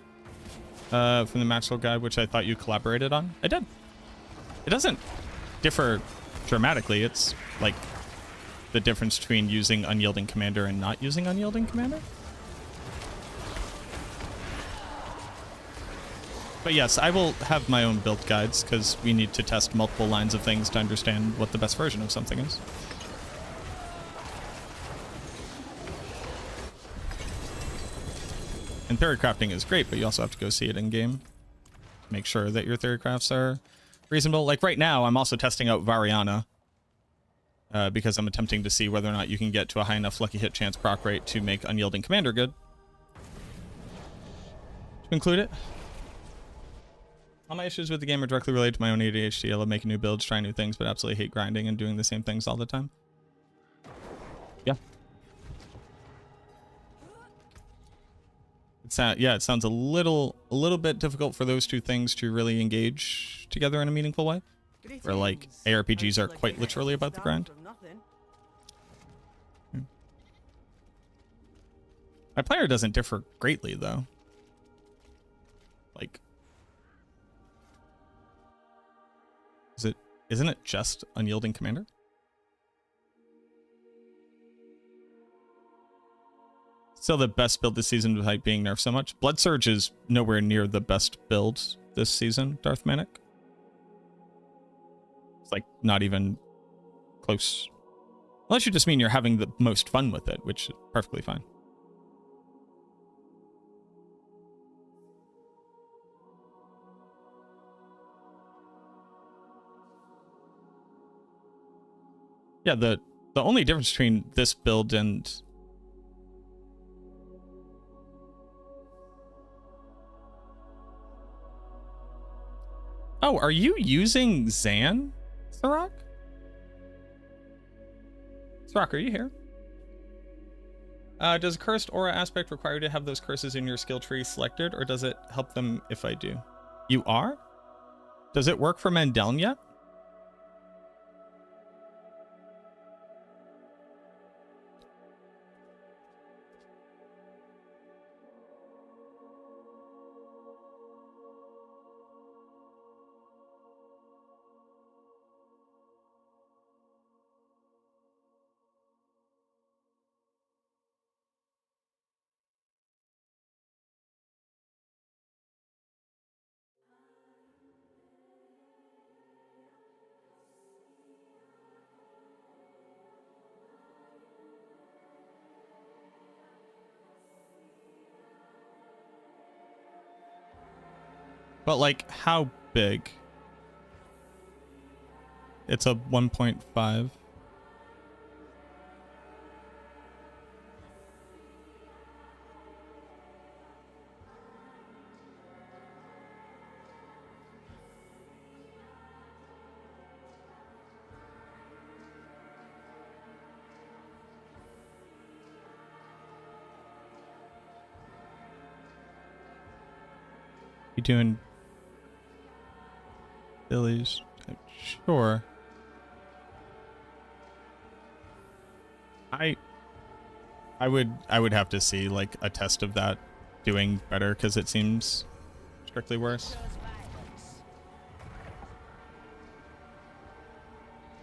from the Maxwell guide, which I thought you collaborated on. I did. It doesn't differ dramatically. It's like the difference between using Unyielding Commander and not using Unyielding Commander. But yes, I will have my own build guides because we need to test multiple lines of things to understand what the best version of something is. And theory crafting is great, but you also have to go see it in game. Make sure that your theory crafts are reasonable. Like right now, I'm also testing out Variana because I'm attempting to see whether or not you can get to a high enough lucky hit chance proc rate to make Unyielding Commander good. To conclude it, all my issues with the game are directly related to my own ADHD. I love making new builds, trying new things, but absolutely hate grinding and doing the same things all the time. Yeah. Yeah, it sounds a little bit difficult for those two things to really engage together in a meaningful way. Where like ARPGs are quite literally about the grind. My player doesn't differ greatly, though. Like, isn't it just Unyielding Commander? Still the best build this season despite being nerfed so much. Blood Surge is nowhere near the best build this season, Darth Manic. It's like not even close. Unless you just mean you're having the most fun with it, which is perfectly fine. Yeah, the only difference between this build and oh, are you using Zan, Thurok? Thurok, are you here? Does a cursed aura aspect require you to have those curses in your skill tree selected, or does it help them if I do? You are? Does it work for Mendeln yet? But like, how big? It's a 1.5. You doing Billy's? Sure. I would have to see like a test of that doing better, because it seems strictly worse.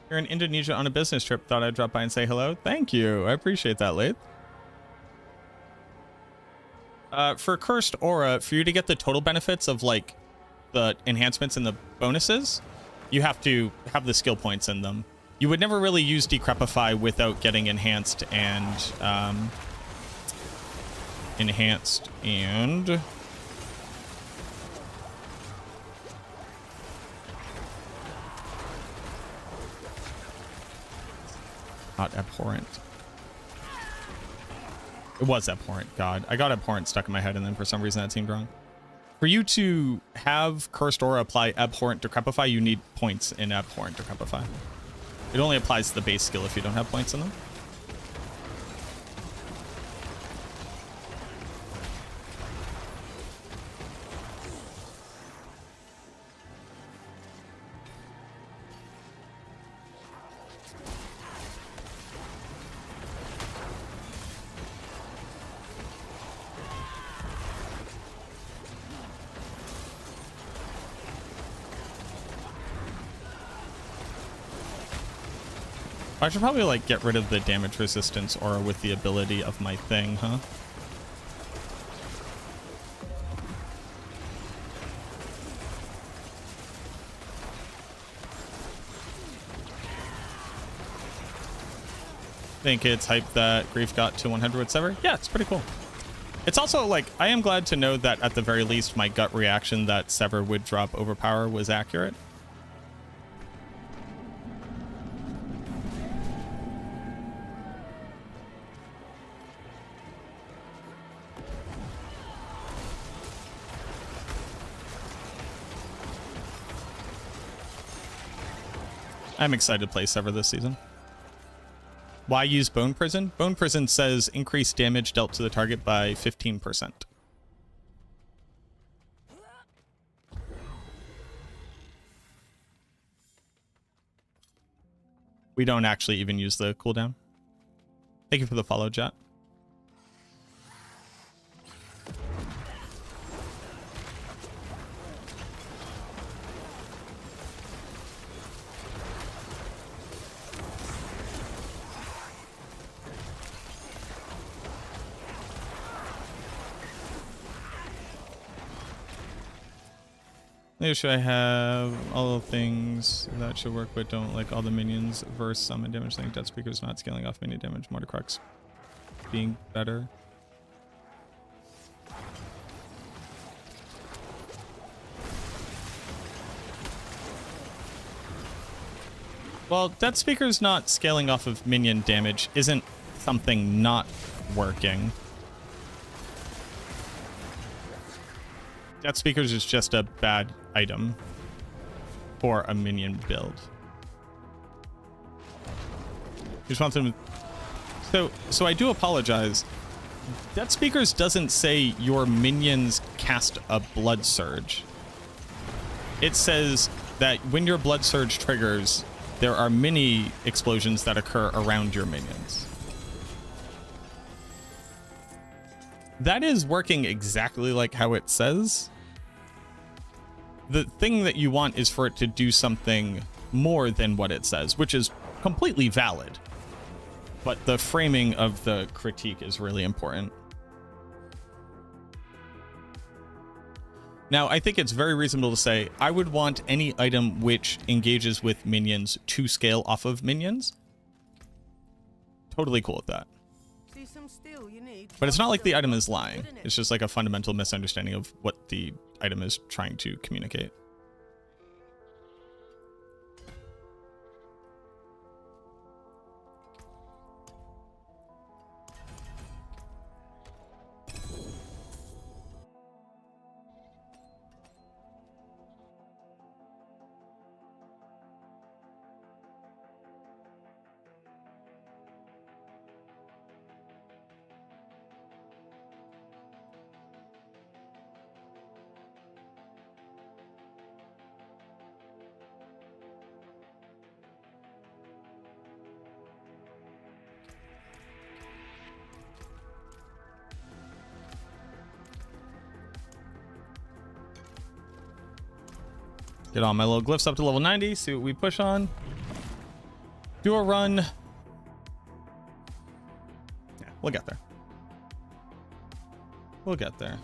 You're in Indonesia on a business trip. Thought I'd drop by and say hello. Thank you. I appreciate that, Lathe. For Cursed Aura, for you to get the total benefits of like the enhancements and the bonuses, you have to have the skill points in them. You would never really use Decrepify without getting enhanced and not abhorrent. It was abhorrent. God, I got abhorrent stuck in my head, and then for some reason that seemed wrong. For you to have Cursed Aura apply abhorrent Decrepify, you need points in abhorrent Decrepify. It only applies to the base skill if you don't have points in them. I should probably like get rid of the damage resistance aura with the ability of my thing, huh? Think it's hype that Grief got to 100 with Sever? Yeah, it's pretty cool. It's also like, I am glad to know that at the very least my gut reaction that Sever would drop Overpower was accurate. I'm excited to play Sever this season. Why use Bone Prison? Bone Prison says increase damage dealt to the target by 15%. We don't actually even use the cooldown. Thank you for the follow, chat. Maybe should I have all the things that should work but don't like all the minions versus summon damage. I think Death Speaker's not scaling off minion damage. More to Crux being better. Well, Death Speaker's not scaling off of minion damage isn't something not working. Death Speakers is just a bad item for a minion build. Just want them. So I do apologize. Death Speakers doesn't say your minions cast a blood surge. It says that when your blood surge triggers, there are mini explosions that occur around your minions. That is working exactly like how it says. The thing that you want is for it to do something more than what it says, which is completely valid. But the framing of the critique is really important. Now, I think it's very reasonable to say I would want any item which engages with minions to scale off of minions. Totally cool with that.
See some steel you need.
But it's not like the item is lying. It's just like a fundamental misunderstanding of what the item is trying to communicate. Get all my little glyphs up to level 90, see what we push on. Do a run. Yeah, we'll get there. We'll get there.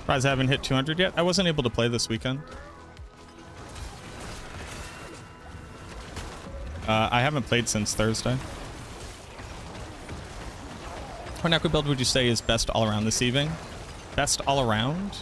Surprised I haven't hit 200 yet. I wasn't able to play this weekend. I haven't played since Thursday. What Necro build would you say is best all around this evening? Best all around?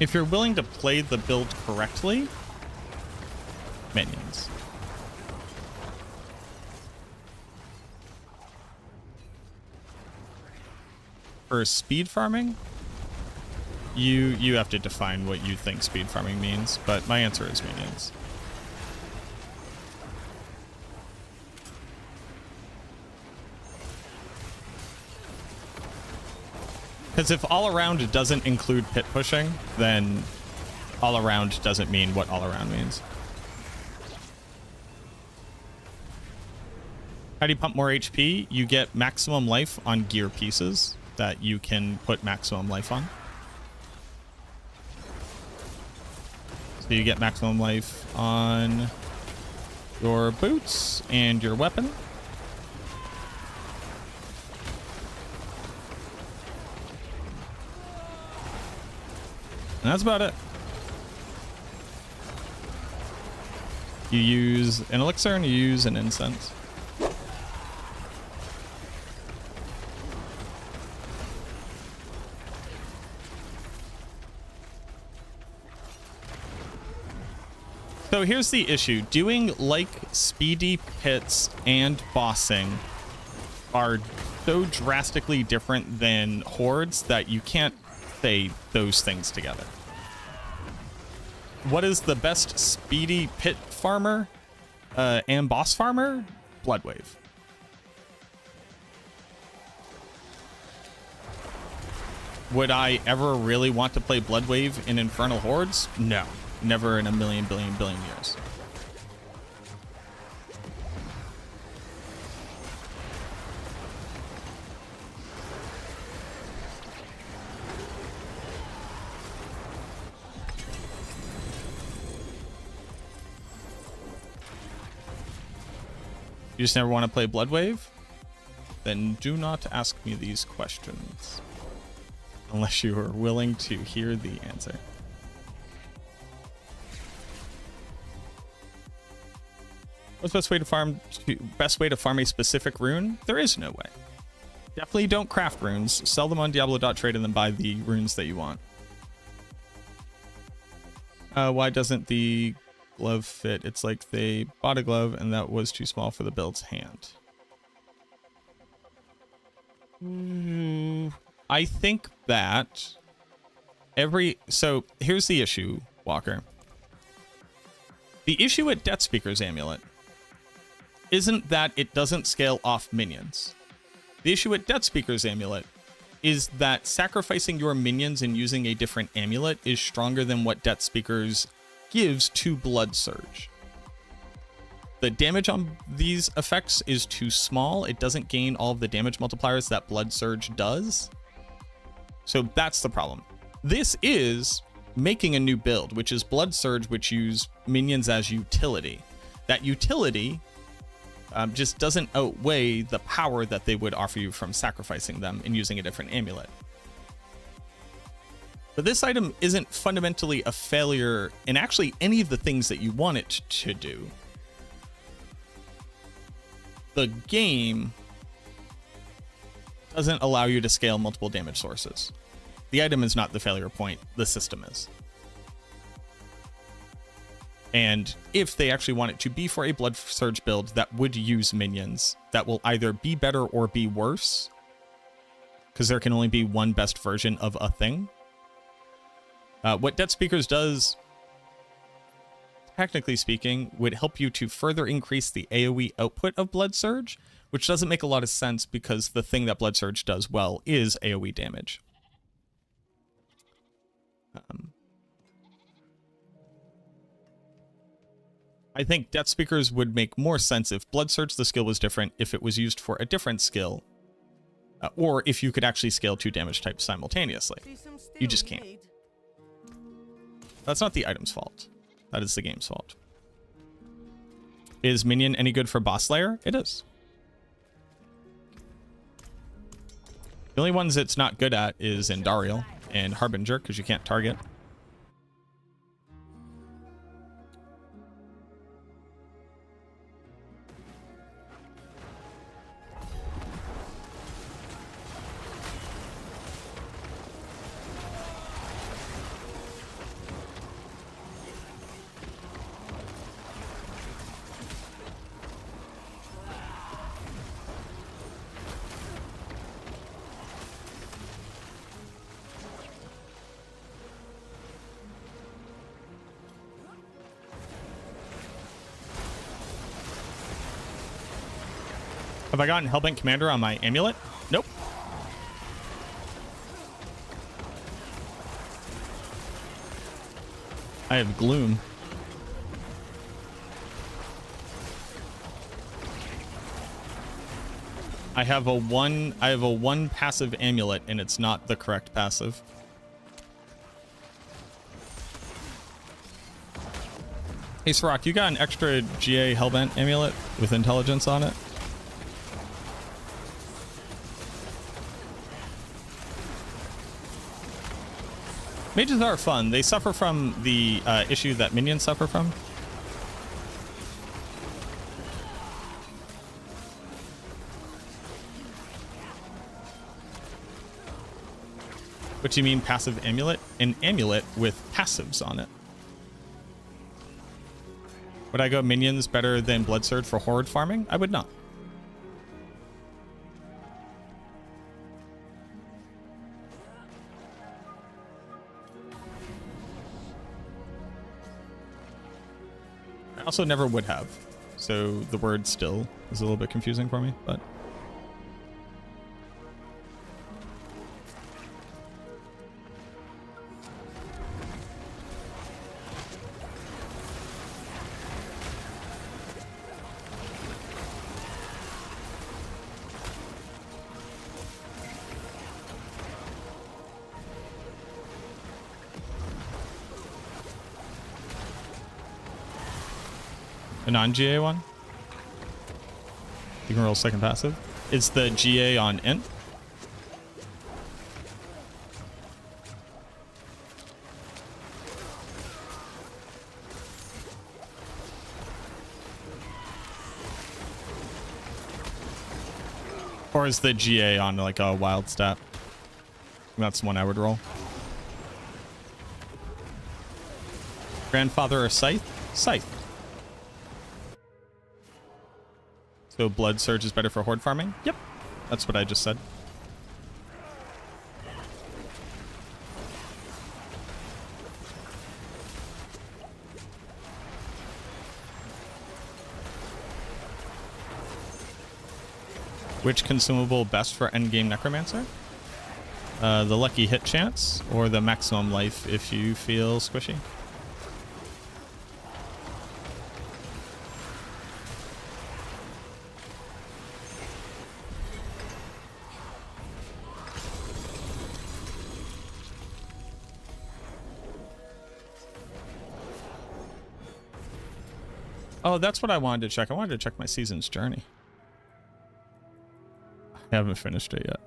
If you're willing to play the build correctly, minions. For speed farming, you have to define what you think speed farming means, but my answer is minions. Because if all around doesn't include pit pushing, then all around doesn't mean what all around means. How do you pump more HP? You get maximum life on gear pieces that you can put maximum life on. So you get maximum life on your boots and your weapon. And that's about it. You use an elixir and you use an incense. So here's the issue. Doing like speedy pits and bossing are so drastically different than hordes that you can't say those things together. What is the best speedy pit farmer and boss farmer? Bloodwave. Would I ever really want to play Bloodwave in Infernal Hordes? No. Never in a million, billion years. You just never want to play Bloodwave? Then do not ask me these questions. Unless you are willing to hear the answer. What's the best way to farm a specific rune? There is no way. Definitely don't craft runes. Sell them on Diablo.trade and then buy the runes that you want. Why doesn't the glove fit? It's like they bought a glove and that was too small for the build's hand. I think that so here's the issue, Walker. The issue with Death Speaker's Amulet isn't that it doesn't scale off minions. The issue with Death Speaker's Amulet is that sacrificing your minions and using a different amulet is stronger than what Death Speaker's gives to Blood Surge. The damage on these effects is too small. It doesn't gain all of the damage multipliers that Blood Surge does. So that's the problem. This is making a new build, which is Blood Surge, which use minions as utility. That utility just doesn't outweigh the power that they would offer you from sacrificing them and using a different amulet. But this item isn't fundamentally a failure in actually any of the things that you want it to do. The game doesn't allow you to scale multiple damage sources. The item is not the failure point, the system is. And if they actually want it to be for a Blood Surge build that would use minions, that will either be better or be worse, because there can only be one best version of a thing. What Death Speakers does, technically speaking, would help you to further increase the AoE output of Blood Surge, which doesn't make a lot of sense because the thing that Blood Surge does well is AoE damage. I think Death Speakers would make more sense if Blood Surge, the skill, was different, if it was used for a different skill, or if you could actually scale two damage types simultaneously. You just can't. That's not the item's fault. That is the game's fault. Is Minion any good for Boss Slayer? It is. The only ones it's not good at is Endariel and Harbinger, because you can't target. Have I gotten Hellbent Commander on my amulet? Nope. I have Gloom. I have a one passive amulet and it's not the correct passive. Hey, Sirach, you got an extra GA Hellbent amulet with intelligence on it? Mages are fun. They suffer from the issue that minions suffer from. What do you mean passive amulet? An amulet with passives on it. Would I go minions better than Blood Surge for horde farming? I would not. I also never would have. So the word still is a little bit confusing for me, but... A non-GA one? You can roll second passive. It's the GA on int. Or is the GA on like a wild stat? That's one I would roll. Grandfather or Scythe? Scythe. So Blood Surge is better for horde farming? Yep. That's what I just said. Which consumable best for endgame Necromancer? The lucky hit chance or the maximum life if you feel squishy? Oh, that's what I wanted to check. I wanted to check my season's journey. I haven't finished it yet.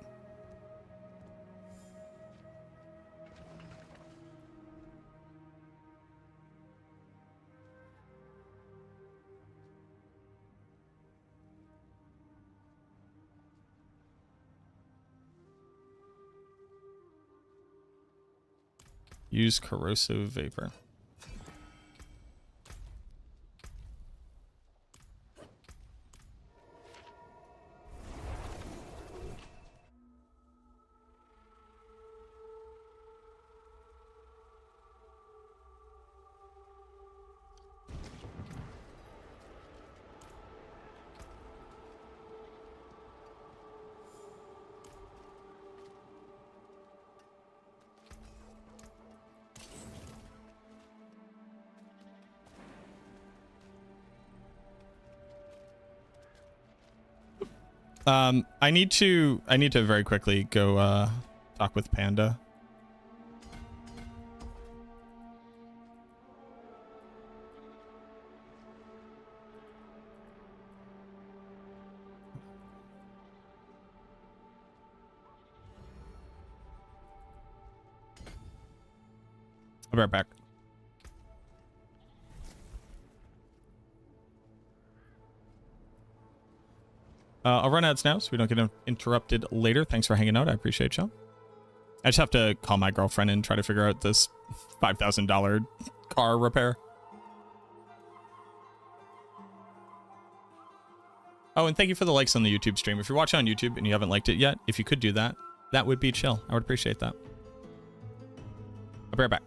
Use corrosive vapor. I need to very quickly go talk with Panda. I'll be right back. I'll run ads now so we don't get interrupted later. Thanks for hanging out. I appreciate y'all. I just have to call my girlfriend and try to figure out this $5,000 car repair. Oh, and thank you for the likes on the YouTube stream. If you're watching on YouTube and you haven't liked it yet, if you could do that, that would be chill. I would appreciate that. I'll be right back.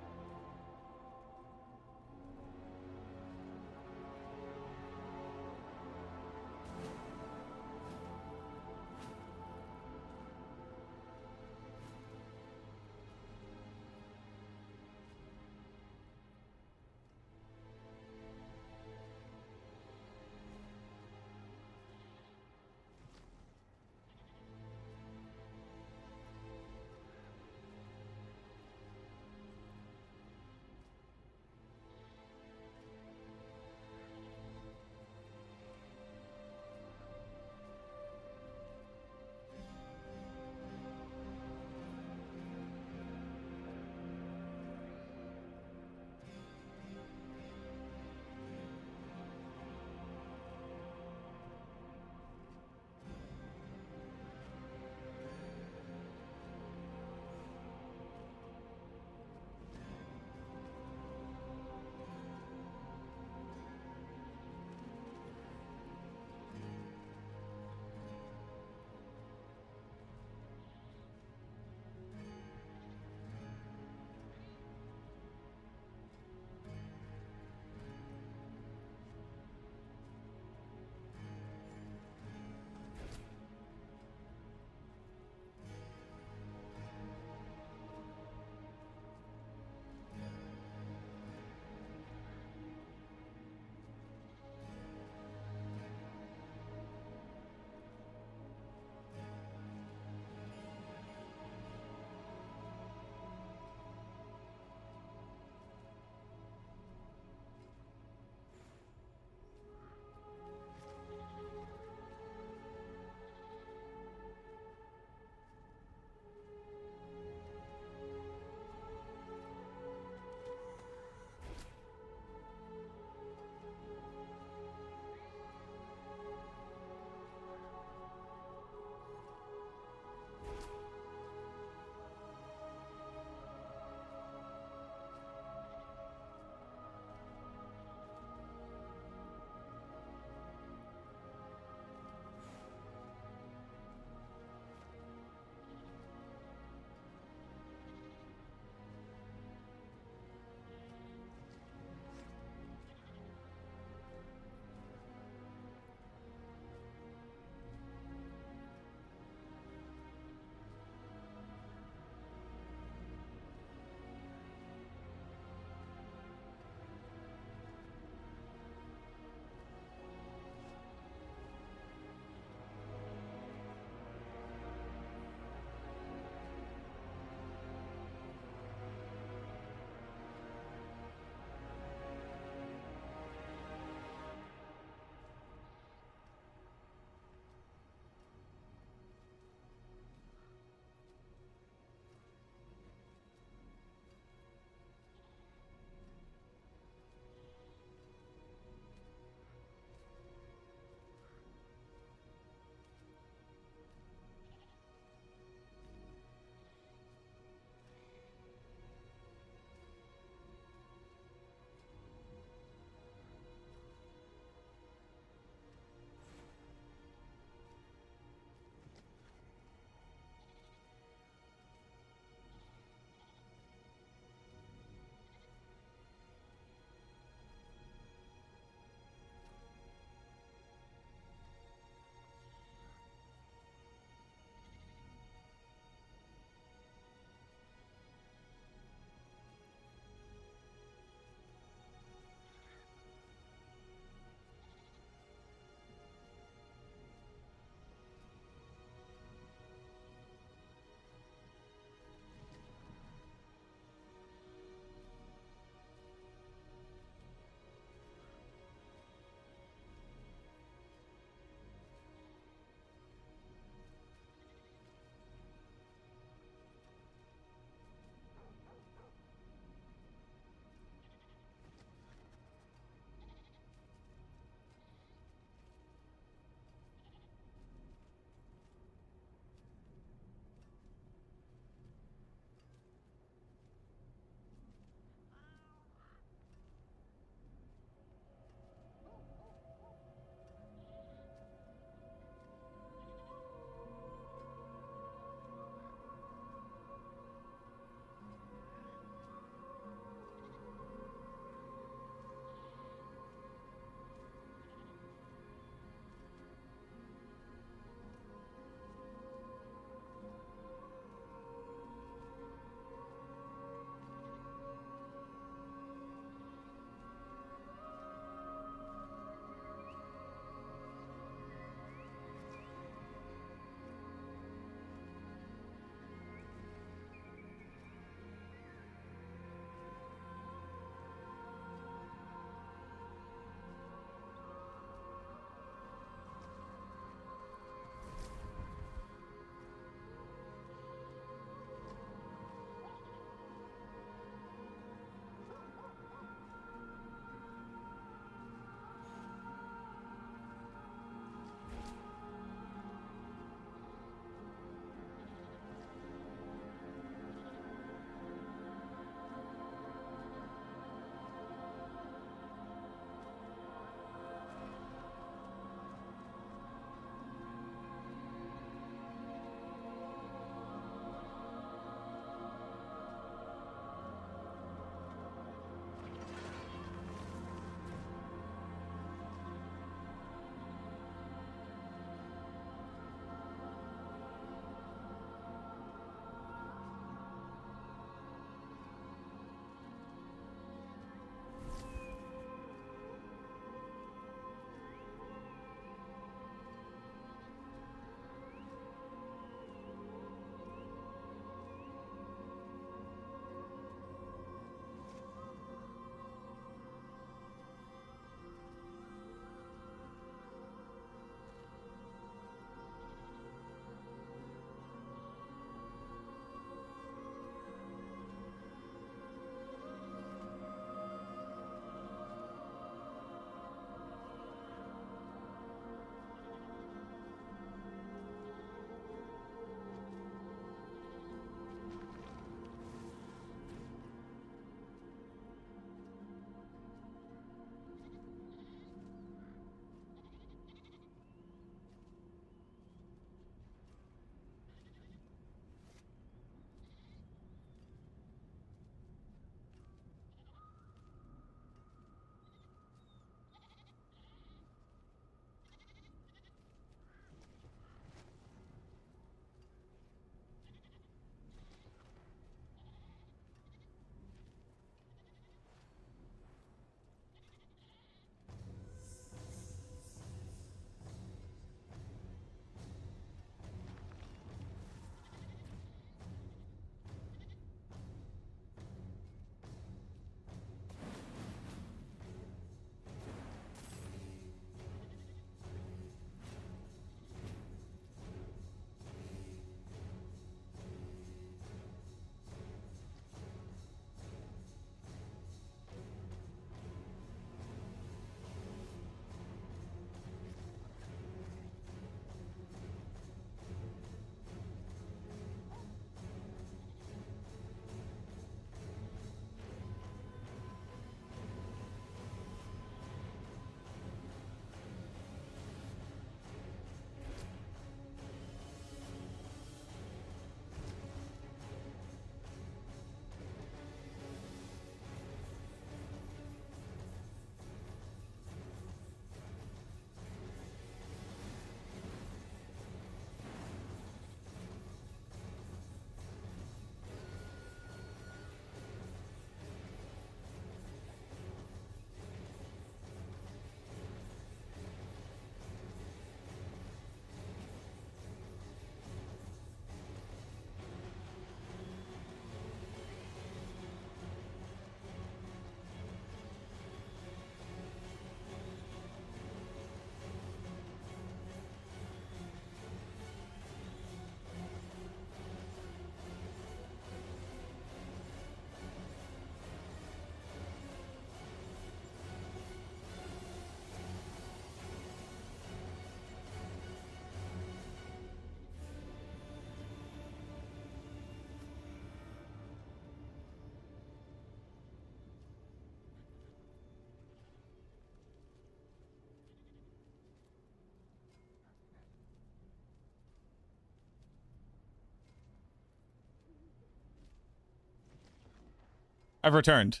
I've returned.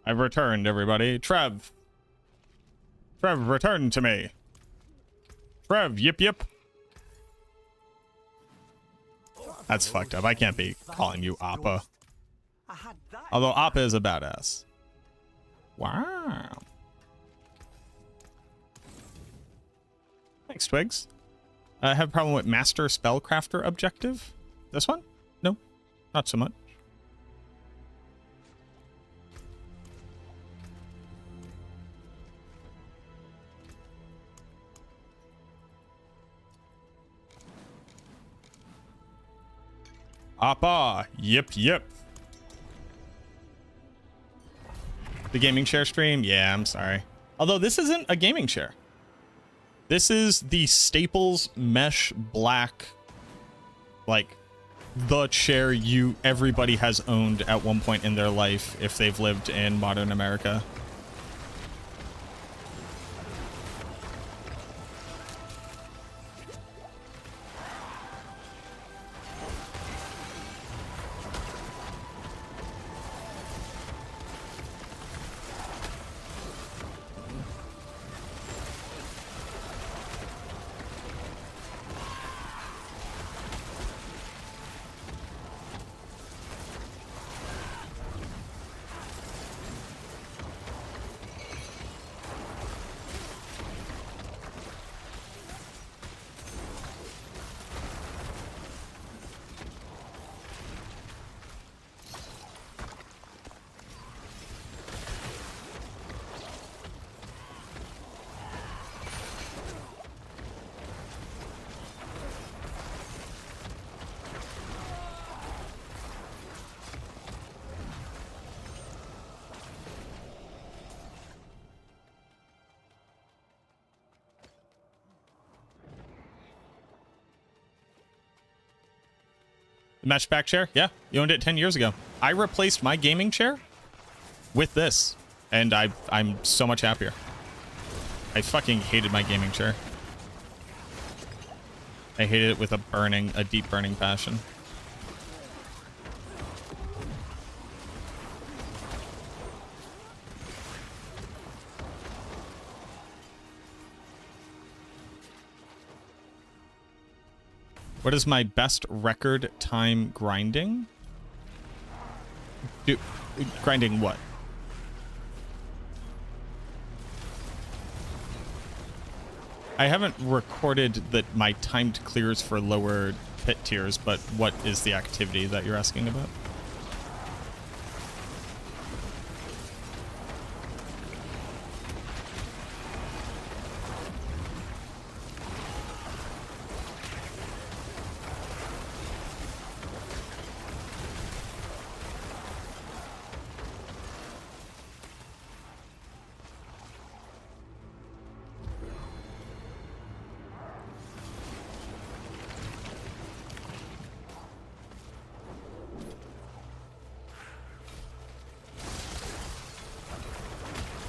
I've returned, everybody. Trev, return to me. Trev, yip yip. That's fucked up. I can't be calling you Appa.
I had that.
Although Appa is a badass. Wow. Thanks, Twigs. I have a problem with Master Spellcrafter objective. This one? No, not so much. Appa, yip yip. The gaming chair stream? Yeah, I'm sorry. Although this isn't a gaming chair. This is the Staples mesh black, like the chair everybody has owned at one point in their life if they've lived in modern America. The mesh back chair? Yeah, you owned it 10 years ago. I replaced my gaming chair with this, and I'm so much happier. I fucking hated my gaming chair. I hated it with a deep burning passion. What is my best record time grinding? Grinding what? I haven't recorded that my timed clears for lower pit tiers, but what is the activity that you're asking about?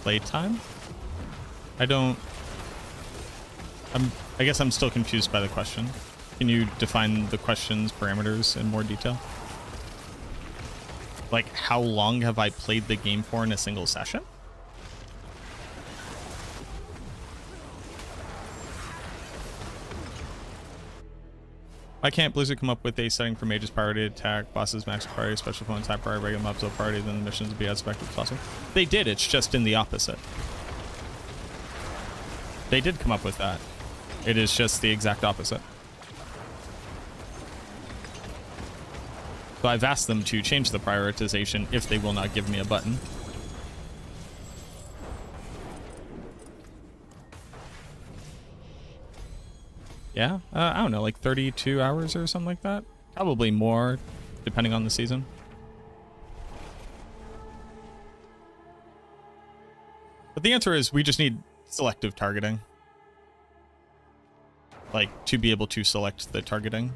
Playtime? I guess I'm still confused by the question. Can you define the question's parameters in more detail? Like, how long have I played the game for in a single session? Why can't Blizzard come up with a setting for mages priority attack, bosses max priority, special opponents high priority, regular mobs low priority, then the missions would be as effective as possible? They did, it's just in the opposite. They did come up with that. It is just the exact opposite. So I've asked them to change the prioritization if they will not give me a button. Yeah, I don't know, like 32 hours or something like that. Probably more, depending on the season. But the answer is we just need selective targeting. Like, to be able to select the targeting.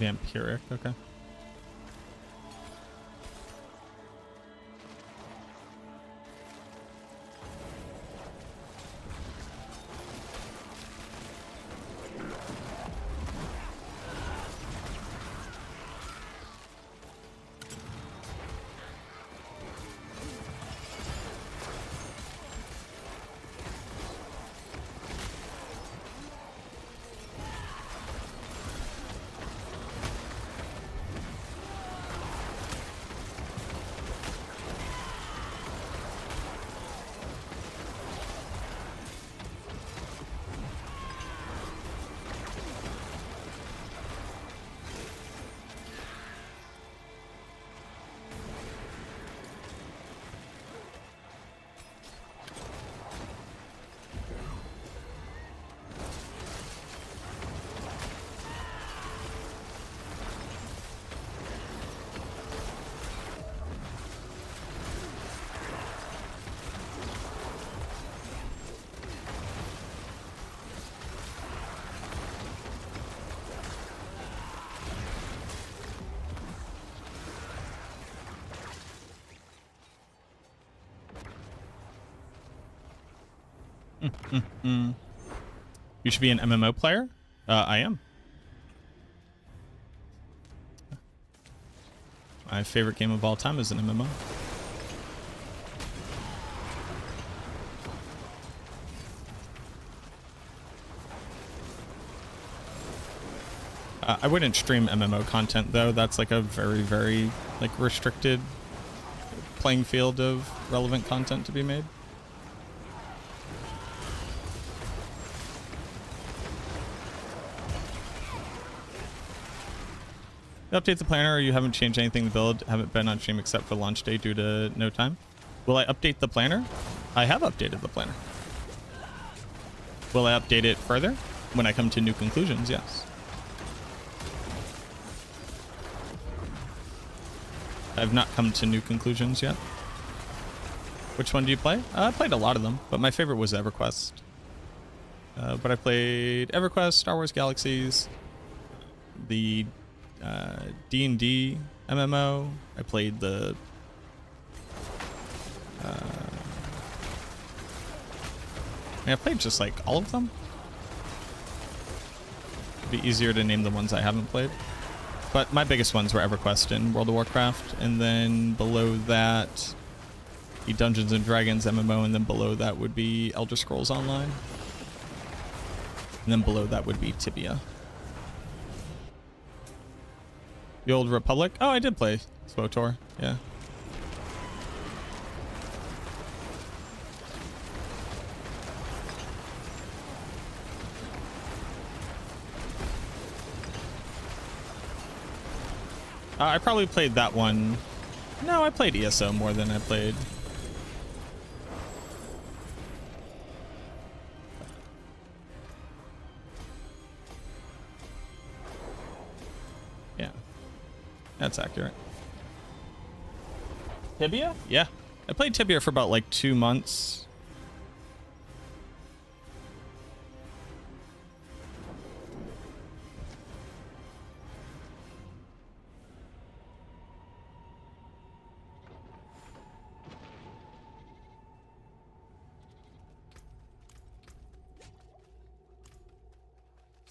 Vampiric, okay. You should be an MMO player? I am. My favorite game of all time is an MMO. I wouldn't stream MMO content though. That's like a very, very like restricted playing field of relevant content to be made. Update the planner, or you haven't changed anything to build, haven't been on stream except for launch day due to no time. Will I update the planner? I have updated the planner. Will I update it further? When I come to new conclusions, yes. I've not come to new conclusions yet. Which one do you play? I played a lot of them, but my favorite was EverQuest. But I played EverQuest, Star Wars Galaxies, the D&D MMO. I played the I played just like all of them. It'd be easier to name the ones I haven't played. But my biggest ones were EverQuest and World of Warcraft, and then below that the Dungeons and Dragons MMO, and then below that would be Elder Scrolls Online. And then below that would be Tibia. The Old Republic? Oh, I did play SWTOR, yeah. I probably played that one. No, I played ESO more than I played. Yeah, that's accurate. Tibia? Yeah, I played Tibia for about like 2 months.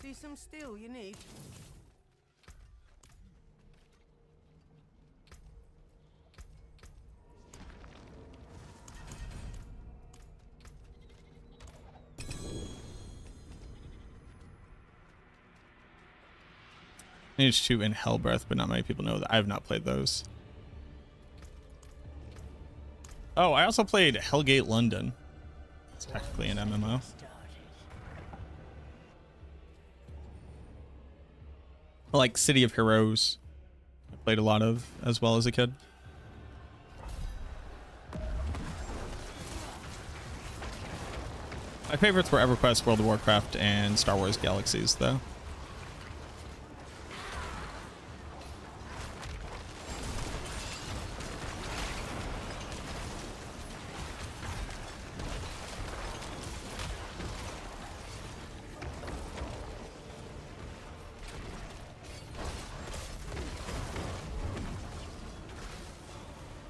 See some steel you need?
Mage 2 and Hellbreath, but not many people know that. I have not played those. Oh, I also played Hellgate London. It's technically an MMO. Like City of Heroes, I played a lot of as well as a kid. My favorites were EverQuest, World of Warcraft, and Star Wars Galaxies, though.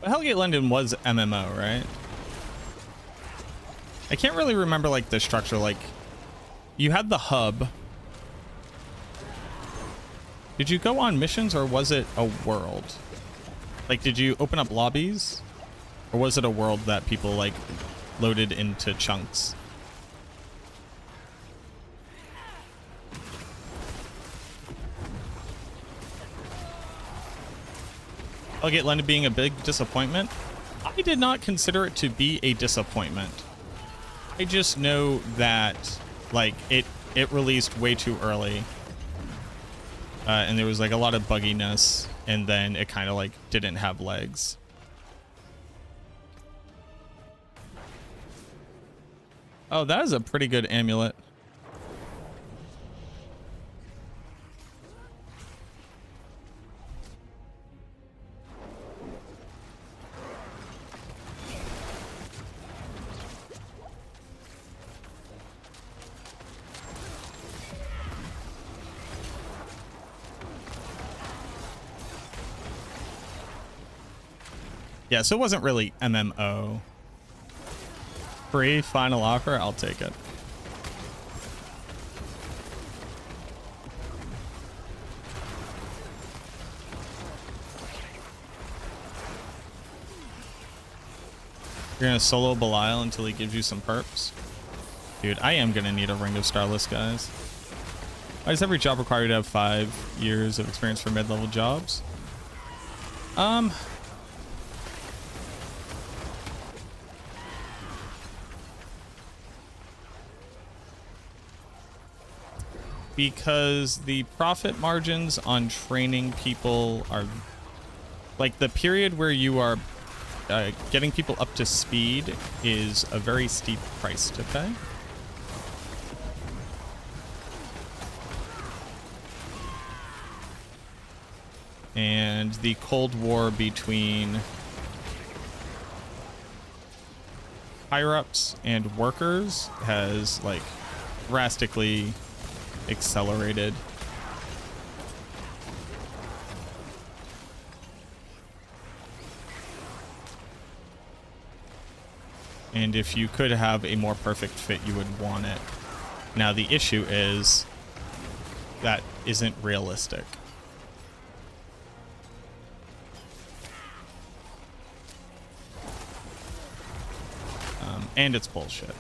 But Hellgate London was MMO, right? I can't really remember like the structure. Like, you had the hub. Did you go on missions or was it a world? Like, did you open up lobbies? Or was it a world that people like loaded into chunks? Hellgate London being a big disappointment. I did not consider it to be a disappointment. I just know that like it released way too early. And there was like a lot of bugginess, and then it kind of like didn't have legs. Oh, that is a pretty good amulet. Yeah, so it wasn't really MMO. Free final offer, I'll take it. You're gonna solo Belial until he gives you some perks? Dude, I am gonna need a Ring of Starless, guys. Why does every job require you to have 5 years of experience for mid-level jobs? Because the profit margins on training people are like the period where you are getting people up to speed is a very steep price to pay. And the Cold War between higher-ups and workers has like drastically accelerated. And if you could have a more perfect fit, you would want it. Now the issue is that isn't realistic. And it's bullshit.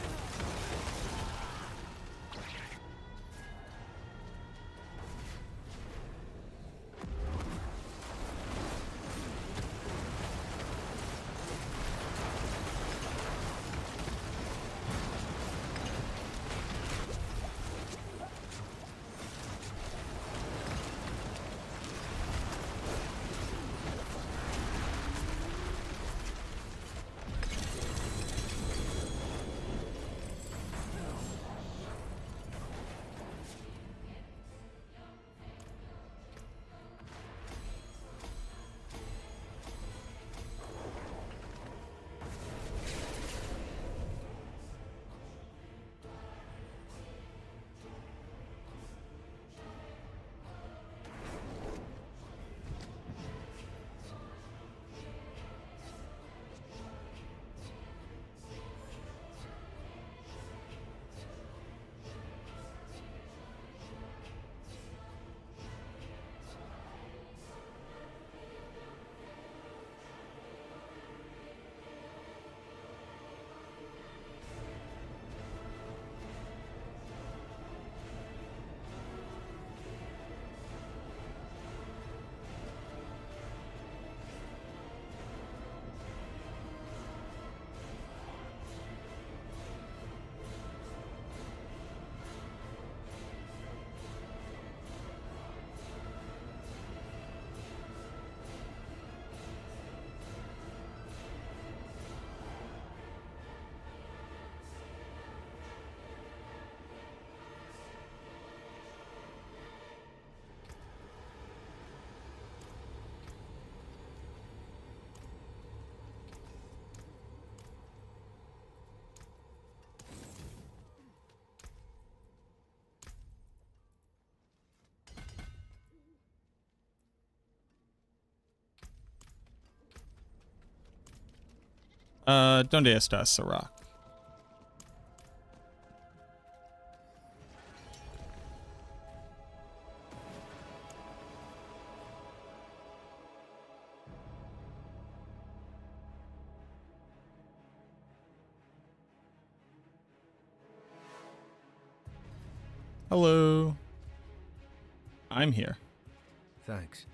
Donde está Sirach? Hello. I'm here.
Thanks.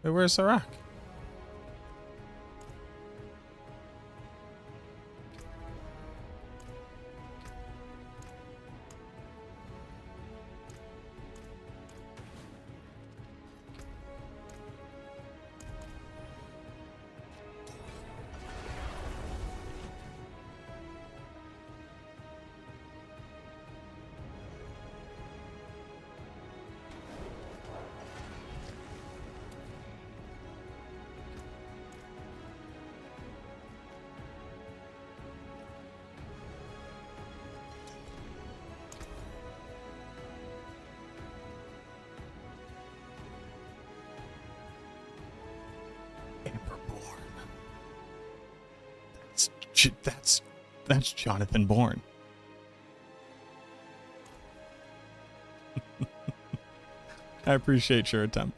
Wait, where's Sirach? That's Jonathan Bourne. I appreciate your attempt.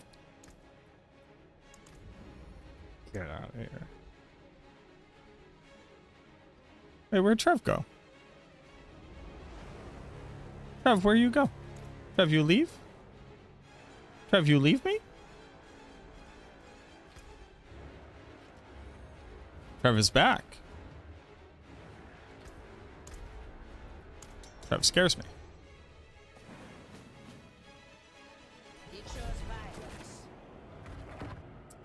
Get out of here. Hey, where'd Trev go? Trev, where you go? Trev, you leave? Trev, you leave me? Trev is back. Trev scares me.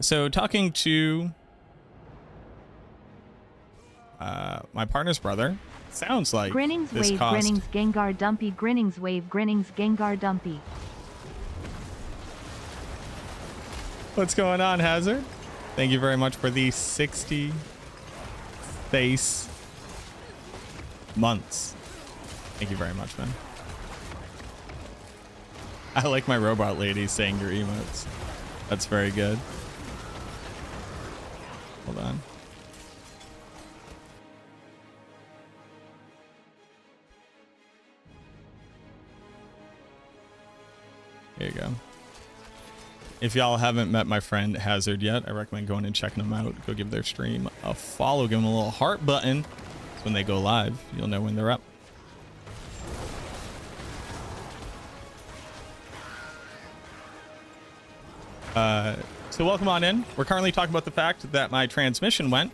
So talking to my partner's brother, sounds like
Grinnings
this
wave,
cost...
Grinnings Gengar Dumpy, Grinnings wave, Grinnings Gengar Dumpy.
What's going on, Hazard? Thank you very much for the 60 face months. Thank you very much, man. I like my robot lady saying your emotes. That's very good. Hold on. Here you go. If y'all haven't met my friend Hazard yet, I recommend going and checking them out. Go give their stream a follow. Give them a little heart button. So when they go live, you'll know when they're up. So welcome on in. We're currently talking about the fact that my transmission went,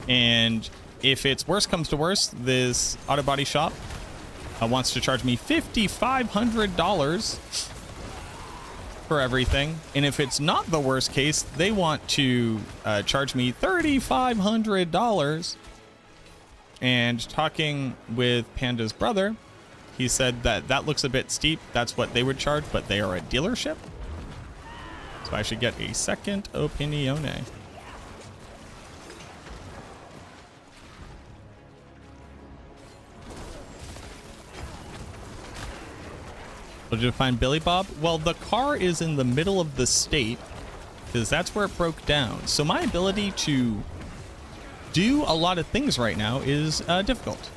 and if it's worse comes to worse, this auto body shop wants to charge me $5,500 for everything, and if it's not the worst case, they want to charge me $3,500. And talking with Panda's brother, he said that that looks a bit steep. That's what they would charge, but they are a dealership. So I should get a second opinione. So did you find Billy Bob? Well, the car is in the middle of the state because that's where it broke down. So my ability to do a lot of things right now is difficult.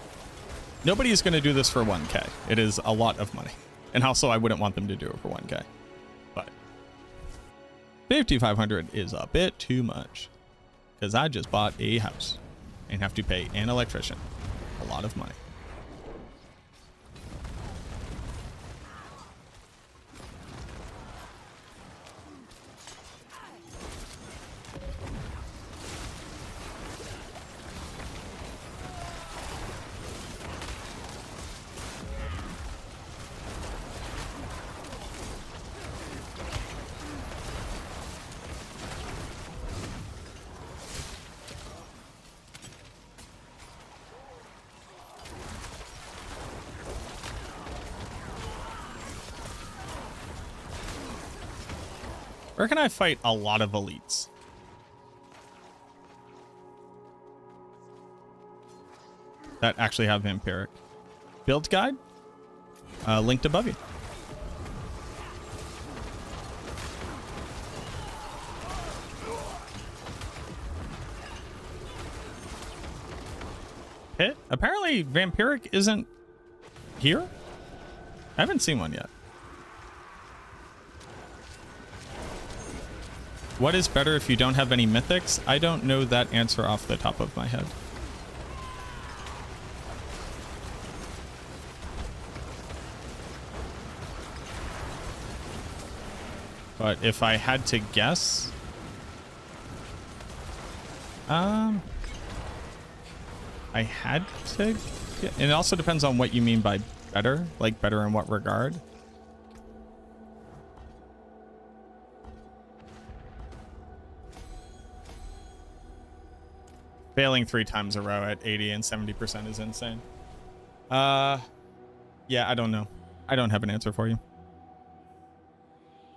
Nobody is going to do this for 1K. It is a lot of money. And also I wouldn't want them to do it for 1K. But 5,500 is a bit too much because I just bought a house and have to pay an electrician a lot of money. Where can I fight a lot of elites? That actually have vampiric. Build guide? Linked above you. Pit? Apparently Vampiric isn't here? I haven't seen one yet. What is better if you don't have any mythics? I don't know that answer off the top of my head. But if I had to guess, I had to. It also depends on what you mean by better. Like better in what regard? Failing 3 times a row at 80 and 70% is insane. Yeah, I don't know. I don't have an answer for you.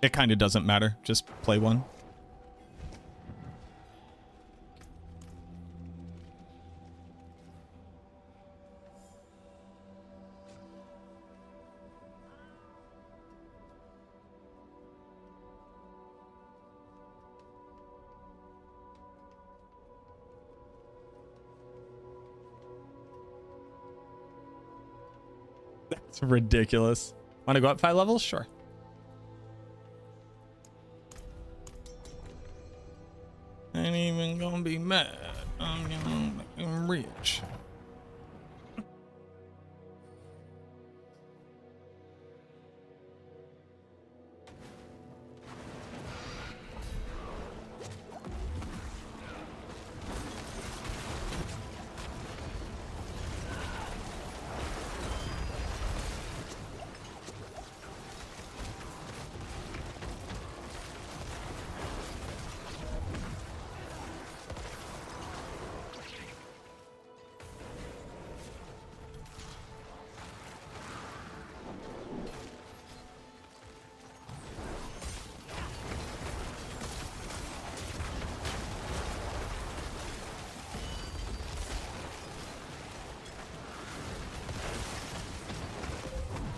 It kind of doesn't matter. Just play one. That's ridiculous. Want to go up 5 levels? Sure. Ain't even gonna be mad. I'm rich.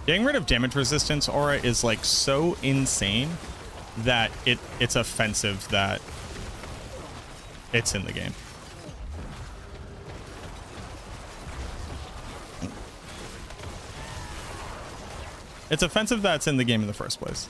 Getting rid of damage resistance aura is like so insane that it's offensive that it's in the game. It's offensive that it's in the game in the first place.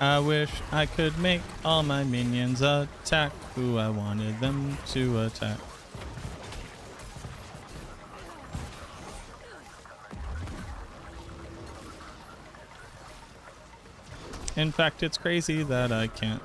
I wish I could make all my minions attack who I wanted them to attack. In fact, it's crazy that I can't.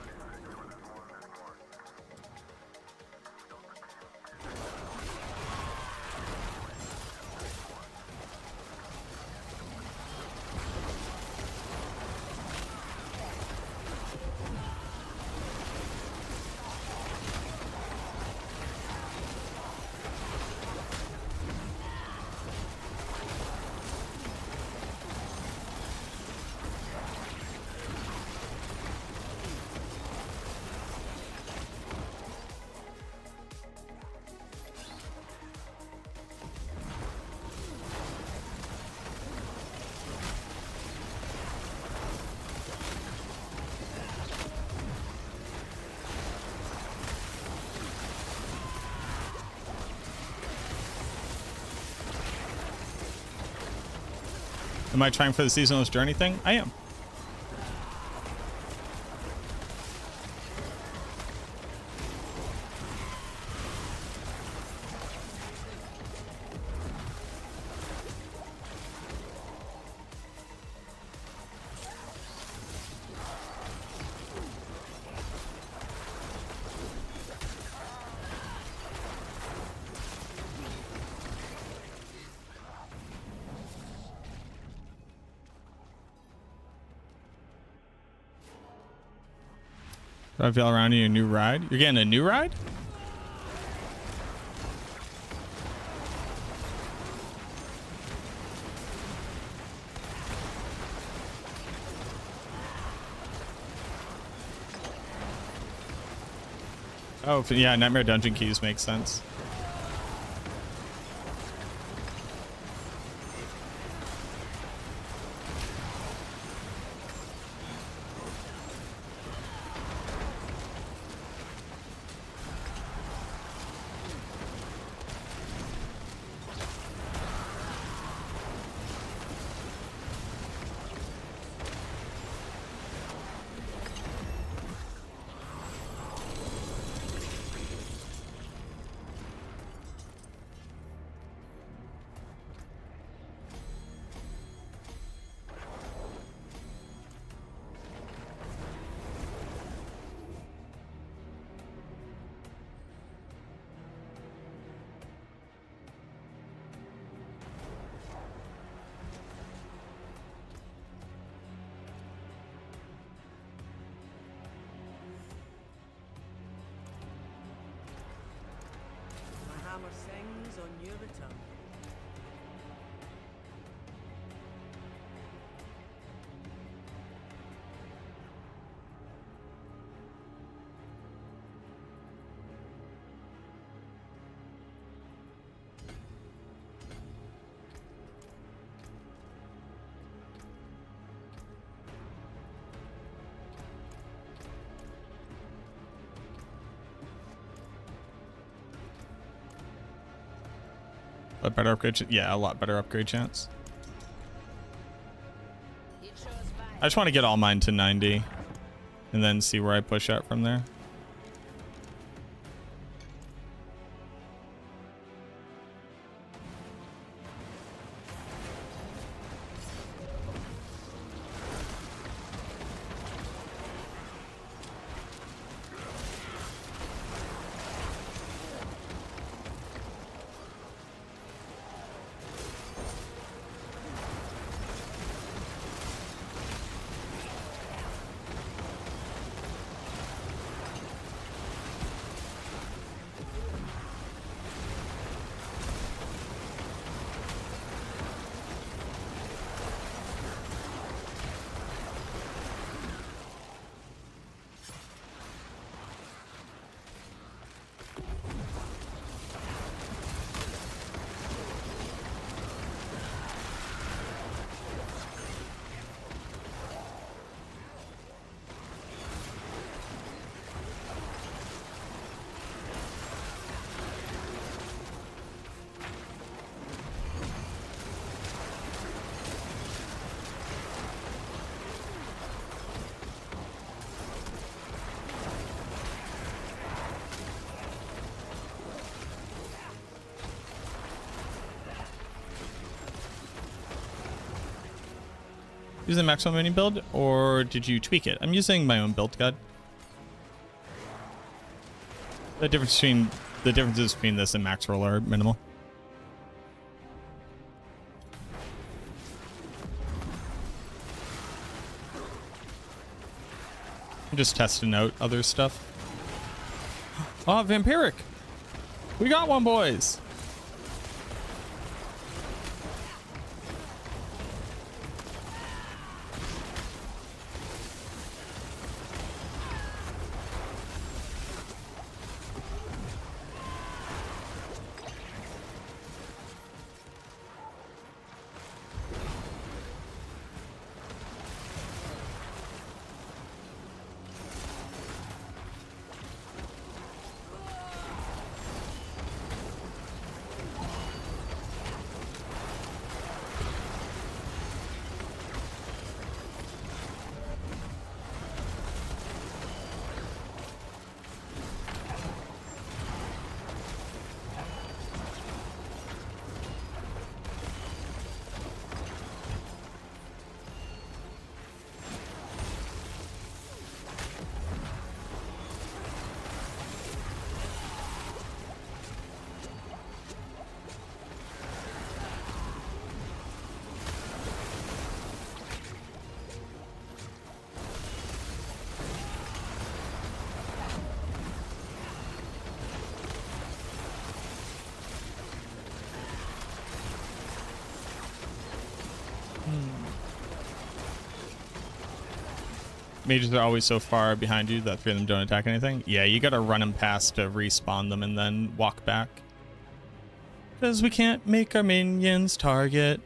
Am I trying for the seasonless journey thing? I am. I feel around you a new ride. You're getting a new ride? Oh, yeah, Nightmare Dungeon keys make sense.
My hammer sings on your return.
A better upgrade, yeah, a lot better upgrade chance. I just want to get all mine to 90 and then see where I push out from there. Using the maximum mini build, or did you tweak it? I'm using my own build guide. The differences between this and max roll are minimal. I'm just testing out other stuff. Oh, Vampiric! We got one, boys! mages are always so far behind you that 3 of them don't attack anything. Yeah, you gotta run them past to respawn them and then walk back. Because we can't make our minions target.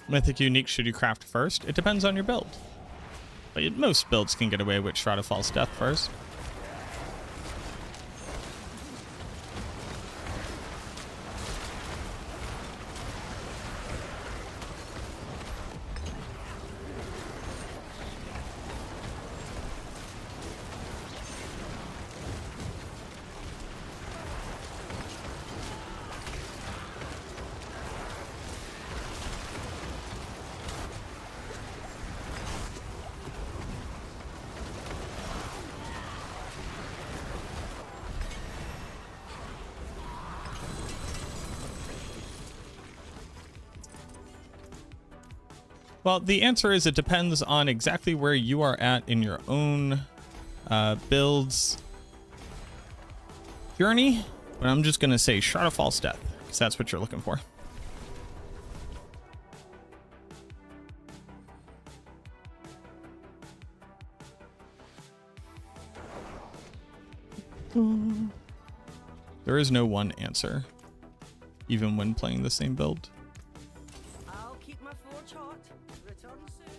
Mythic unique should you craft first? It depends on your build. But most builds can get away with Shroud of False Death first. Well, the answer is it depends on exactly where you are at in your own build's journey. But I'm just going to say Shroud of False Death, because that's what you're looking for. There is no one answer, even when playing the same build.
I'll keep my forge hot. Return soon.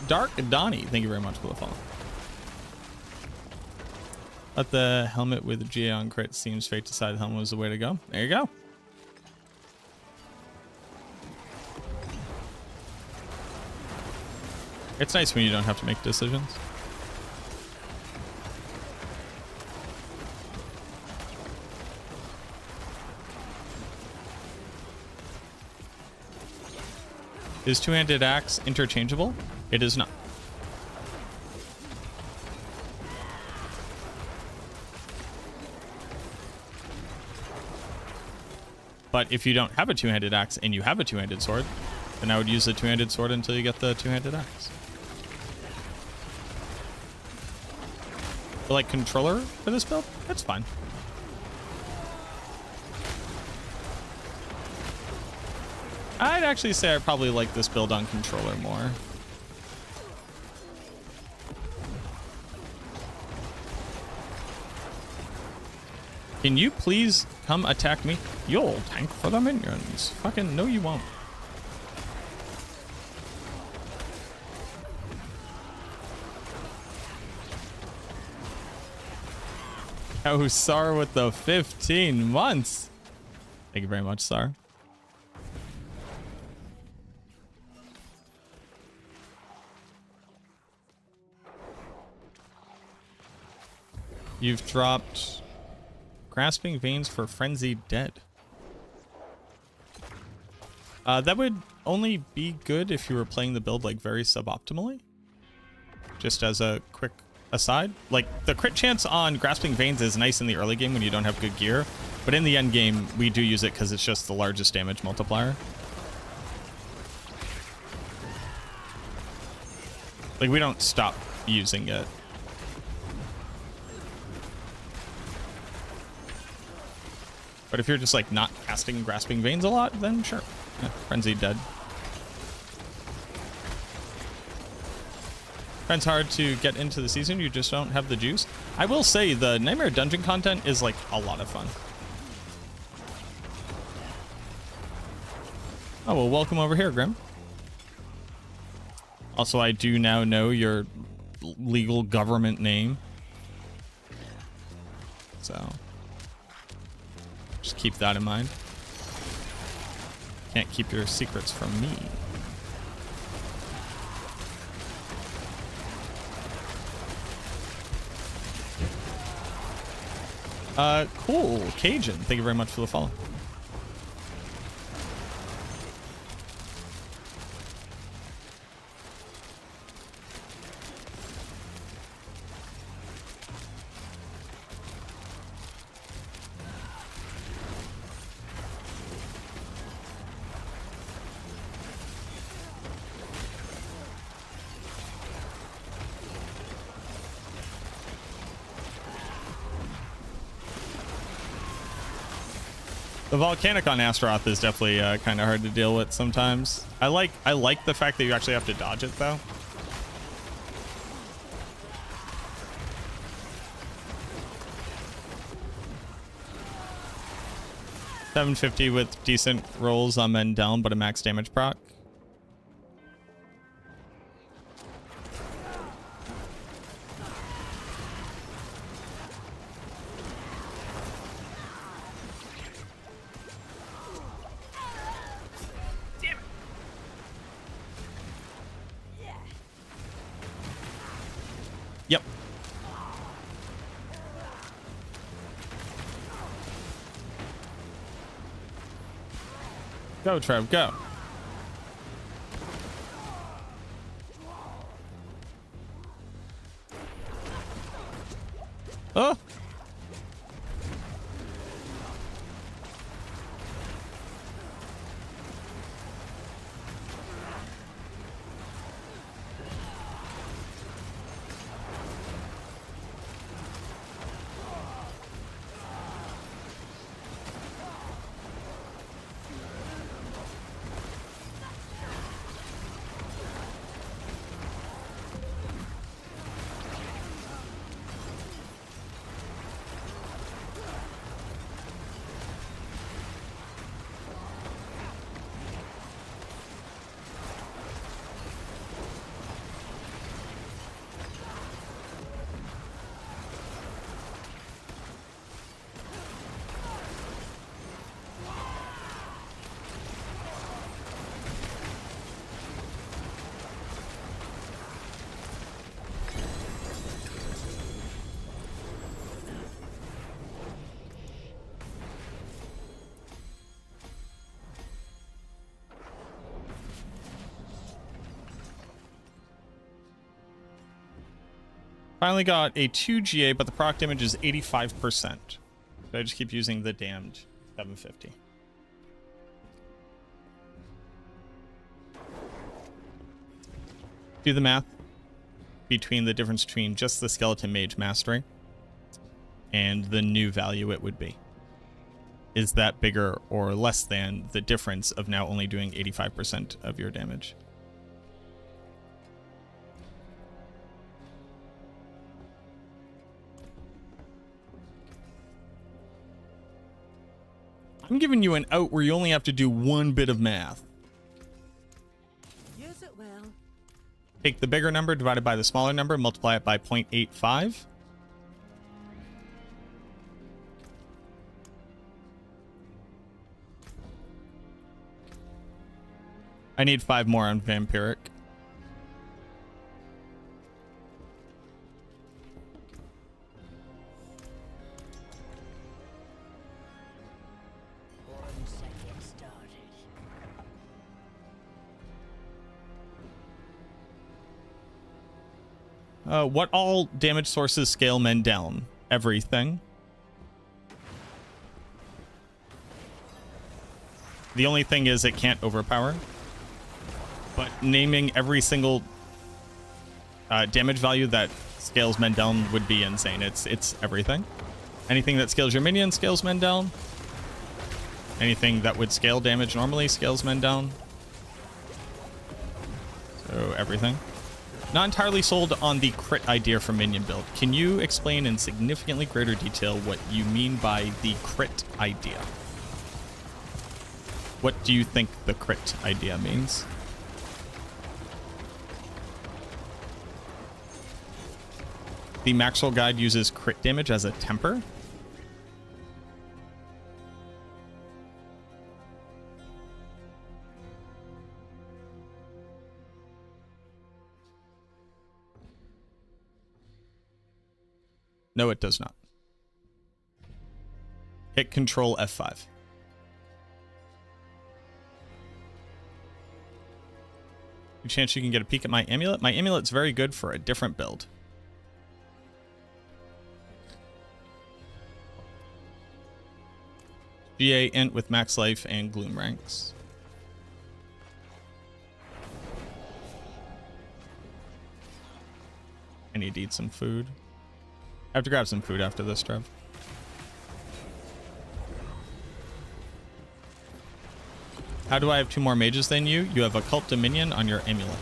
Dark Donnie, thank you very much for the follow. Let the helmet with the GA on crit seems fate decided the helmet was the way to go. There you go. It's nice when you don't have to make decisions. Is two-handed axe interchangeable? It is not. But if you don't have a two-handed axe and you have a two-handed sword, then I would use the two-handed sword until you get the two-handed axe. But like controller for this build, that's fine. I'd actually say I probably like this build on controller more. Can you please come attack me? You'll tank for the minions. Fucking no you won't. Oh, Sar with the 15 months. Thank you very much, Sar. You've dropped Grasping Veins for Frenzied Dead. That would only be good if you were playing the build like very suboptimally. Just as a quick aside. Like the crit chance on Grasping Veins is nice in the early game when you don't have good gear. But in the end game, we do use it because it's just the largest damage multiplier. Like we don't stop using it. But if you're just like not casting Grasping Veins a lot, then sure. Yeah, Frenzy dead. It's hard to get into the season, you just don't have the juice. I will say the Nightmare Dungeon content is like a lot of fun. Oh, well, welcome over here, Grim. Also, I do now know your legal government name. So, just keep that in mind. Can't keep your secrets from me. Cool. Cajun, thank you very much for the follow. The Volcanic on Astaroth is definitely kind of hard to deal with sometimes. I like the fact that you actually have to dodge it though. $750 with decent rolls on men down, but a max damage proc. Yep. Go, Trev, go. Oh. Finally got a 2 GA, but the proc damage is 85%. So I just keep using the damned 750. Do the math between the difference between just the Skeleton Mage Mastery and the new value it would be. Is that bigger or less than the difference of now only doing 85% of your damage? I'm giving you an out where you only have to do one bit of math.
Use it well.
Take the bigger number divided by the smaller number, multiply it by 0.85. I need 5 more on Vampiric. What all damage sources scale men down? Everything. The only thing is it can't overpower. But naming every single damage value that scales men down would be insane. It's everything. Anything that scales your minion scales men down. Anything that would scale damage normally scales men down. So everything. Not entirely sold on the crit idea for minion build. Can you explain in significantly greater detail what you mean by the crit idea? What do you think the crit idea means? The Maxwell guide uses crit damage as a temper. No, it does not. Hit Control F5. Good chance you can get a peek at my amulet. My amulet's very good for a different build. GA Int with max life and gloom ranks. I need to eat some food. I have to grab some food after this, Trev. How do I have 2 more mages than you? You have a Cult Dominion on your amulet.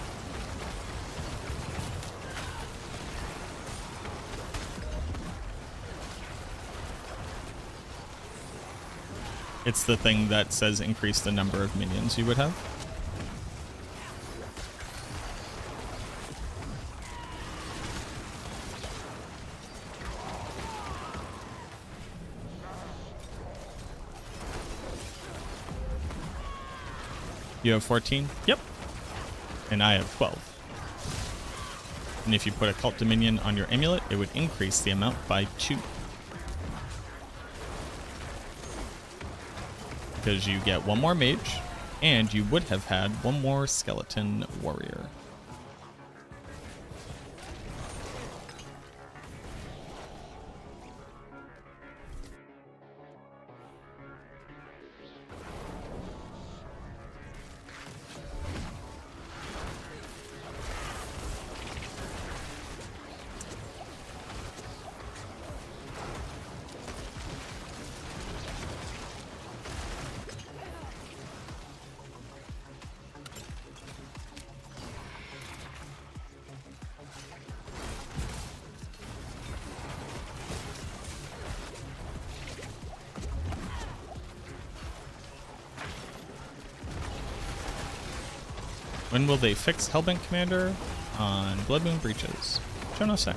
It's the thing that says increase the number of minions you would have. You have 14? Yep. And I have 12. And if you put a Cult Dominion on your amulet, it would increase the amount by 2. Because you get 1 more mage, and you would have had 1 more skeleton warrior. When will they fix Hellbent Commander on Blood Moon Breaches? Show no sec.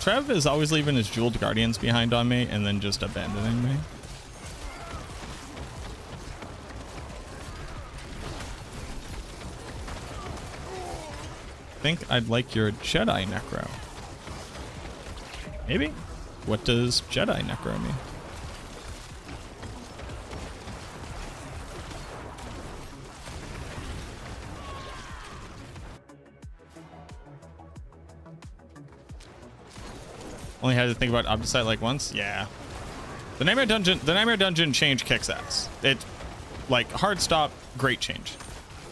Trev is always leaving his jeweled guardians behind on me and then just abandoning me. I think I'd like your Jedi Necro. Maybe? What does Jedi Necro mean? Only had to think about Obdicite like once? Yeah. The Nightmare Dungeon change kicks ass. It's like hard stop, great change.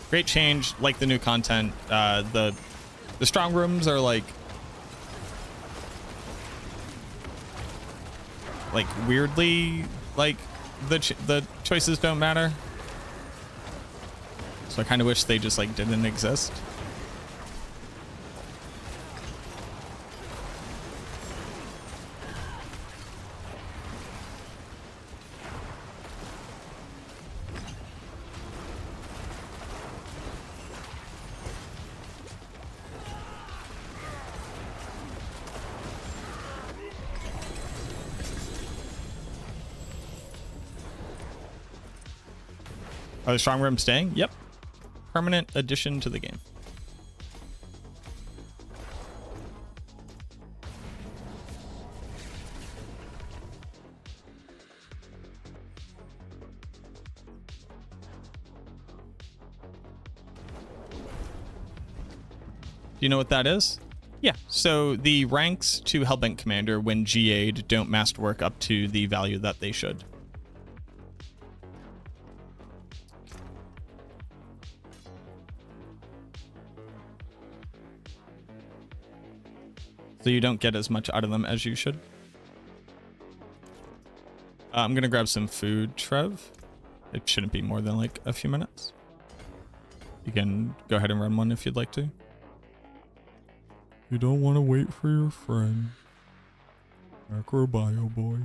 Great change, like the new content. The strong rooms are like weirdly like the choices don't matter. So I kind of wish they just like didn't exist. Are the strong rooms staying? Yep. Permanent addition to the game. Do you know what that is? Yeah, so the ranks to Hellbent Commander when GA'd don't masterwork up to the value that they should. So you don't get as much out of them as you should. I'm gonna grab some food, Trev. It shouldn't be more than like a few minutes. You can go ahead and run one if you'd like to. You don't want to wait for your friend. MacroBioBoi.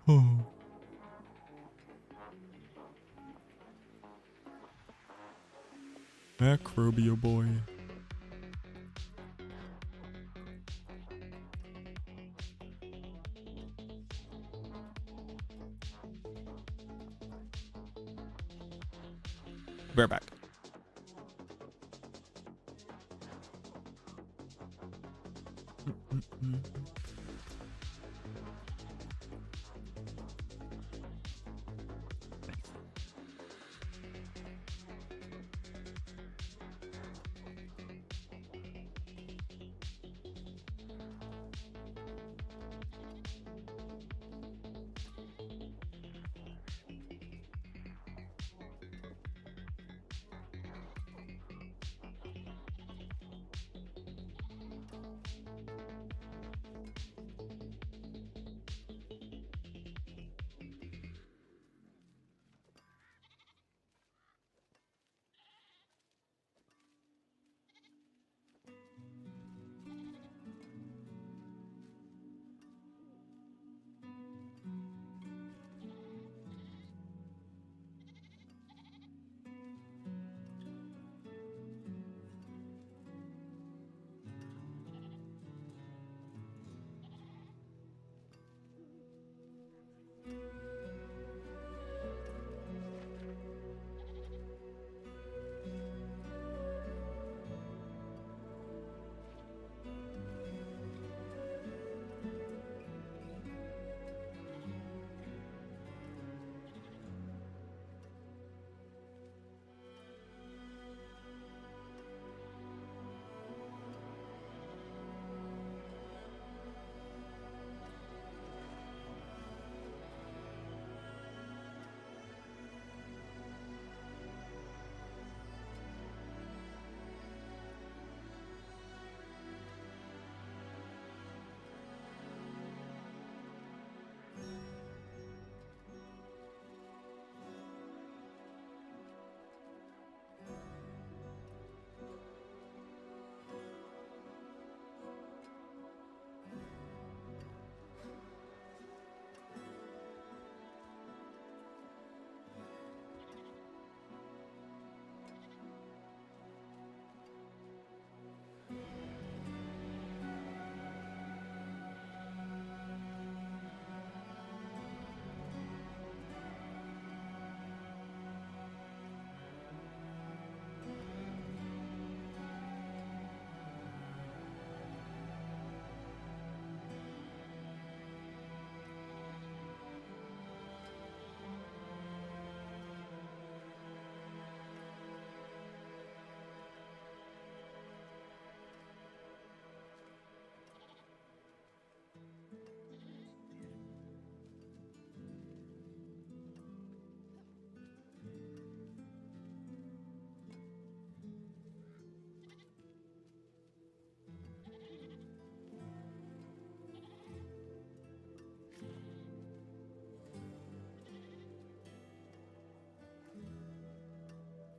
Oh. MacroBioBoi. We're back.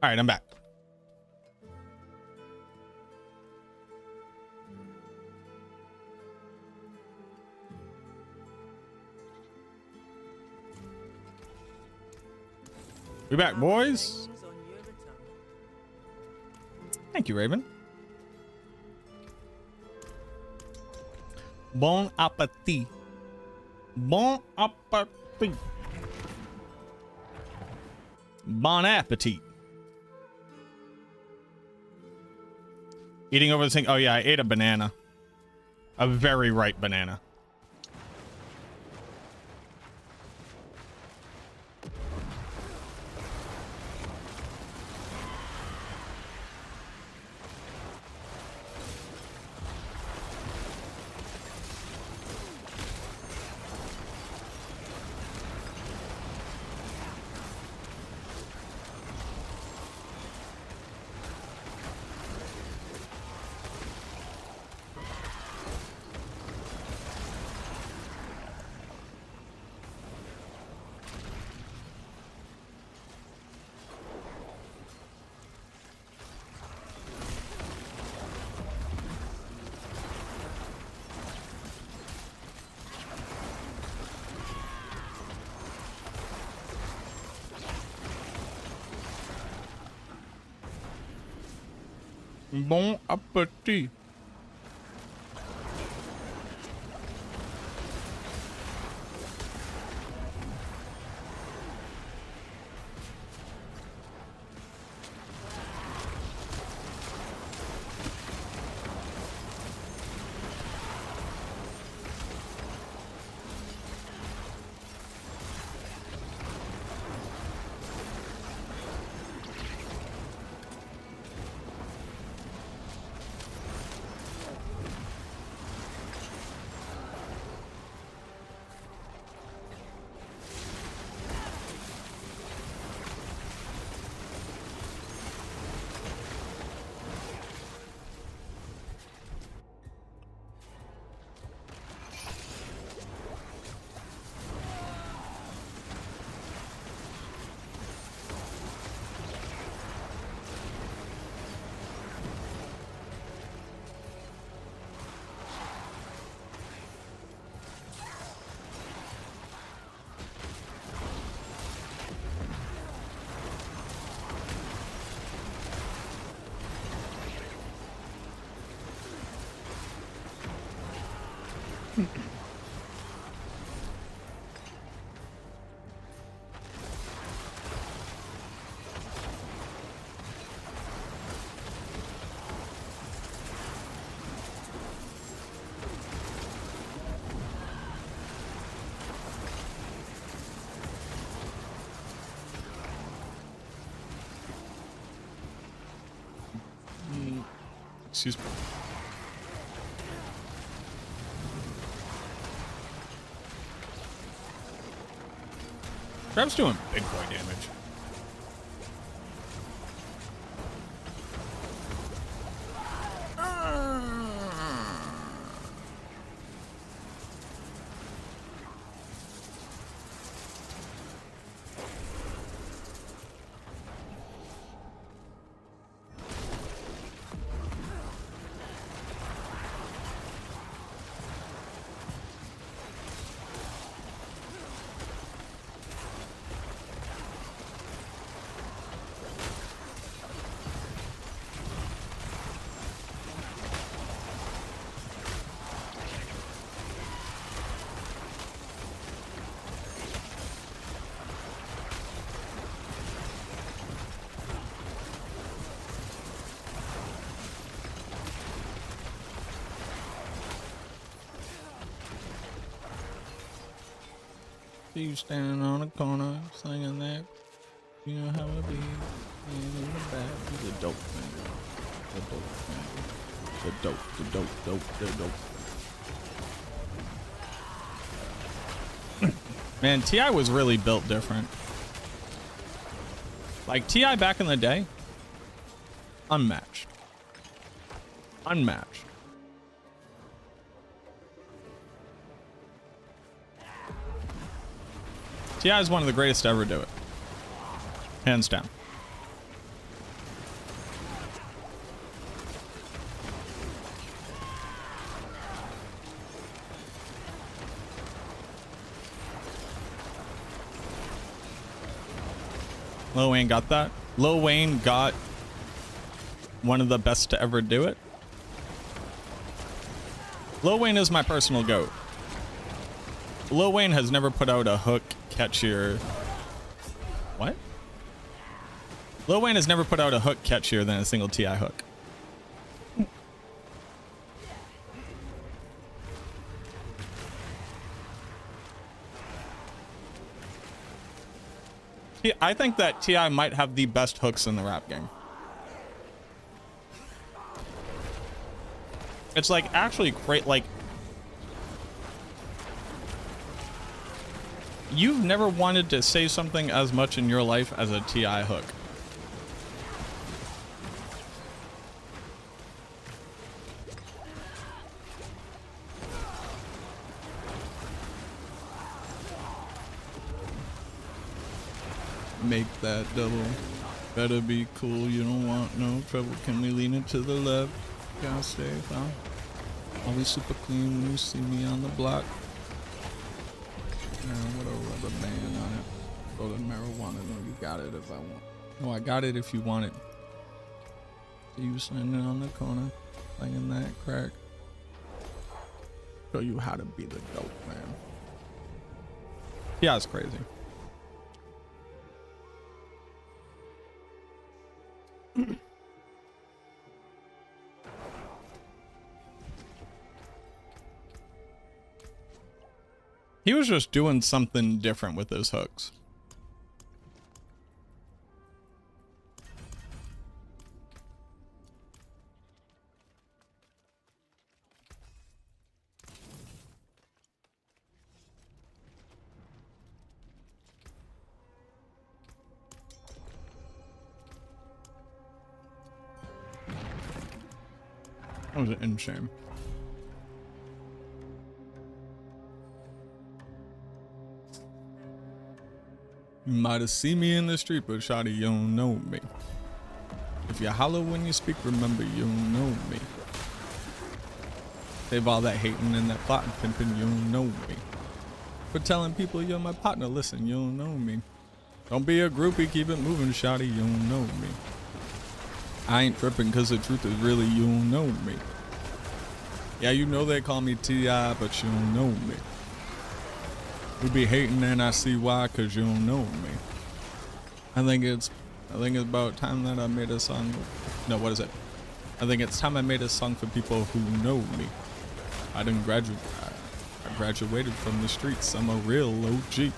All right, I'm back. We back, boys. Thank you, Raven. Bon appetit. Bon appetit. Bon appetit. Eating over the sink. Oh yeah, I ate a banana. A very ripe banana. Bon appetit. Excuse me. Crab's doing big boy damage. You standing on a corner singing that, you know how it be. In the back, the dope thing, the dope thing, the dope. Man, TI was really built different. Like TI back in the day, unmatched. Unmatched. TI is one of the greatest to ever do it. Hands down. Lil Wayne got that. Lil Wayne got one of the best to ever do it. Lil Wayne is my personal GOAT. Lil Wayne has never put out a hook catchier. What? Lil Wayne has never put out a hook catchier than a single TI hook. I think that TI might have the best hooks in the rap game. It's like actually great. Like, you've never wanted to say something as much in your life as a TI hook. Make that double. Better be cool. You don't want no trouble. Can we lean it to the left? Gotta stay down. Always super clean when you see me on the block. Now, what a rubber band on it. Oh, the marijuana. No, you got it if I want. No, I got it if you want it. See you standing on the corner, playing that crack. Show you how to be the dope, man. Yeah, it's crazy. He was just doing something different with those hooks. That was an shame. You might have seen me in the street, but shawty, you don't know me. If you holler when you speak, remember you don't know me. Save all that hating and that plotting, pimping, you don't know me. For telling people you're my partner, listen, you don't know me. Don't be a groupie, keep it moving, shawty, you don't know me. I ain't tripping cause the truth is really you don't know me. Yeah, you know they call me T.I., but you don't know me. You be hating and I see why, cause you don't know me. I think it's about time that I made a song. No, what is it? I think it's time I made a song for people who know me. I didn't graduate. I graduated from the streets. I'm a real OG.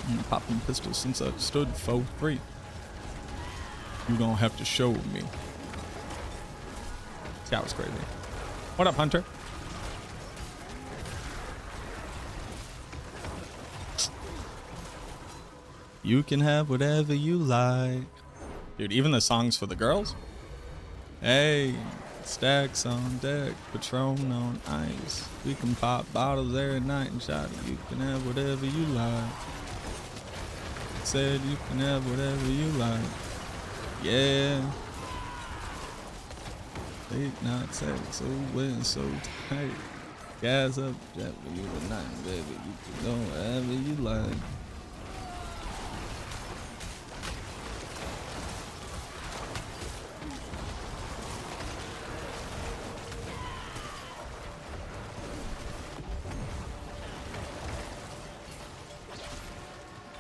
I'm popping pistols since I stood for free. You don't have to show me. That was crazy. What up, Hunter? You can have whatever you like. Dude, even the songs for the girls? Hey, stacks on deck, Patron on ice. We can pop bottles every night and shout it. You can have whatever you like. Said you can have whatever you like. Yeah. Late night sex, so wet, so tight. Gas up, jet for you tonight, baby. You can go wherever you like.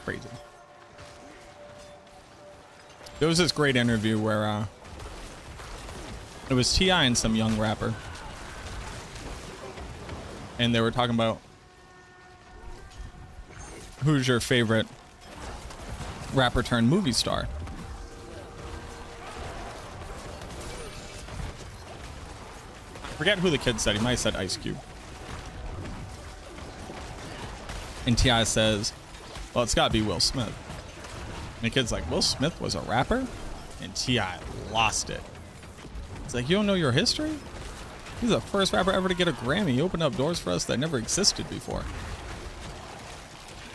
Crazy. There was this great interview where it was T.I. and some young rapper, and they were talking about who's your favorite rapper turned movie star. I forget who the kid said. He might have said Ice Cube. And T.I. says, well, it's gotta be Will Smith. And the kid's like, Will Smith was a rapper? And T.I. lost it. It's like, you don't know your history? He's the first rapper ever to get a Grammy. He opened up doors for us that never existed before.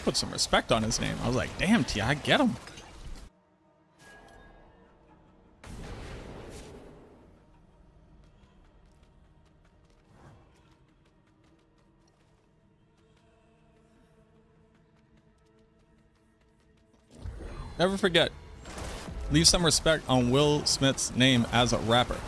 Put some respect on his name. I was like, damn, T.I., get him. Never forget, leave some respect on Will Smith's name as a rapper.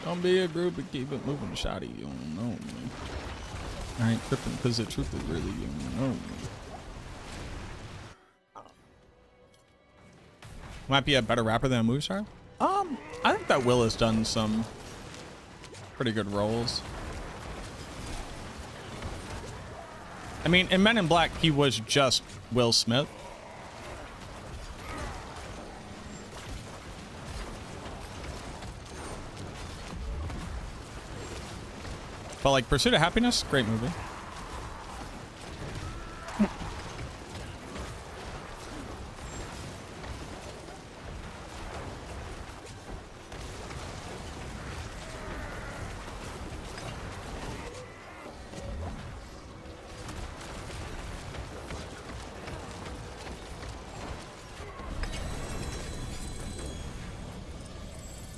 Don't be a group and keep it moving, shoddy. You don't know me. I ain't tripping because the truth is really you don't know me. Might be a better rapper than a movie star. I think that Will has done some pretty good roles. I mean, in Men in Black, he was just Will Smith. But like Pursuit of Happiness, great movie.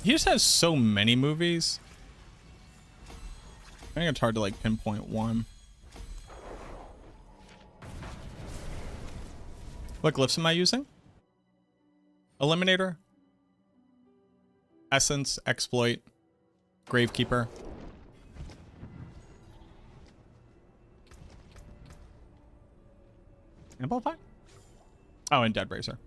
He just has so many movies. I think it's hard to like pinpoint one. What glyphs am I using? Eliminator, Essence, Exploit, Gravekeeper. Amplify? Oh, and Dead Bracer.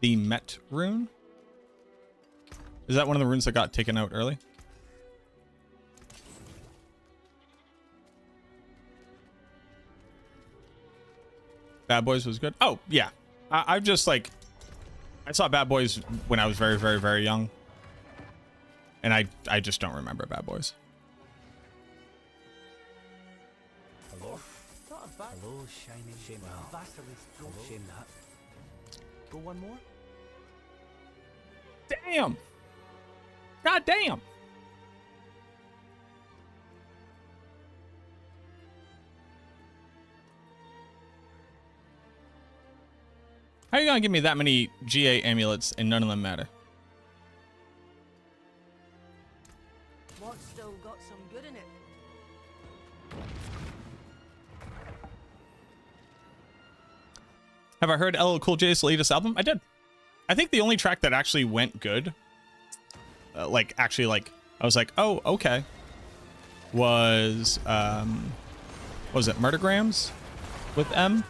The Met rune? Is that one of the runes that got taken out early? Bad Boys was good. Oh, yeah. I've just like... I saw Bad Boys when I was very, very, very young. And I just don't remember Bad Boys.
Hello? Not a bad. Hello, shiny. Shame that. Hello? Shame that. Go one more?
Damn! God damn! How are you gonna give me that many GA amulets and none of them matter?
What's still got some good in it?
Have I heard LL Cool J's latest album? I did. I think the only track that actually went good, I was like, oh, okay, was, what was it, Murdergrams with M?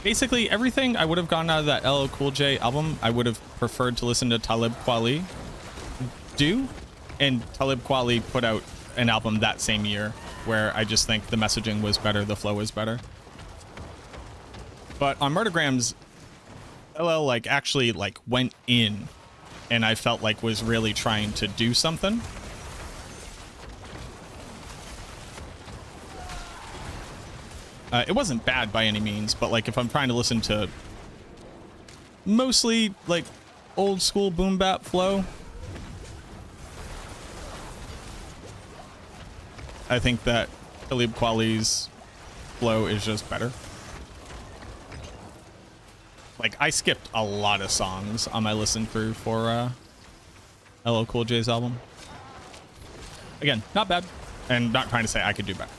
Basically, everything I would have gotten out of that LL Cool J album, I would have preferred to listen to Talib Kweli do, and Talib Kweli put out an album that same year where I just think the messaging was better, the flow was better. But on Murdergrams, LL like actually like went in and I felt like was really trying to do something. It wasn't bad by any means, but like if I'm trying to listen to mostly like old school boom bap flow, I think that Talib Kweli's flow is just better. Like, I skipped a lot of songs on my listen through for LL Cool J's album. Again, not bad, and not trying to say I could do better.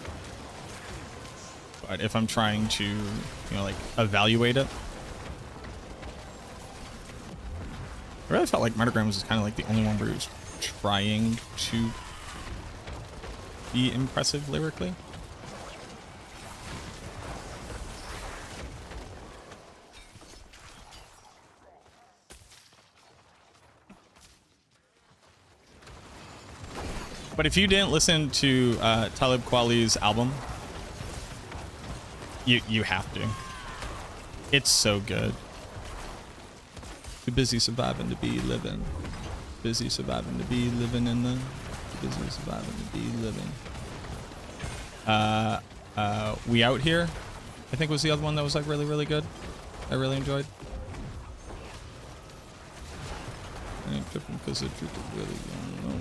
But if I'm trying to, you know, like, evaluate it, I really felt like Murdergrams was kind of like the only one where he was trying to be impressive lyrically. But if you didn't listen to Talib Kweli's album, you have to. It's so good. Too busy surviving to be living. Busy surviving to be living in the... Too busy surviving to be living. We Out Here, I think was the other one that was like really, really good. I really enjoyed. I ain't tripping because the truth is really young. No.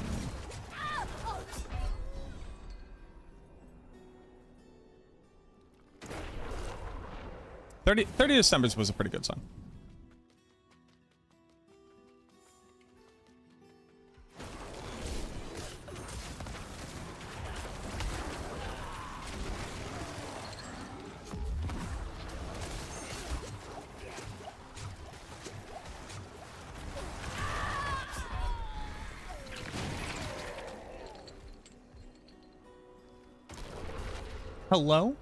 30 Decembers was a pretty good song. Hello?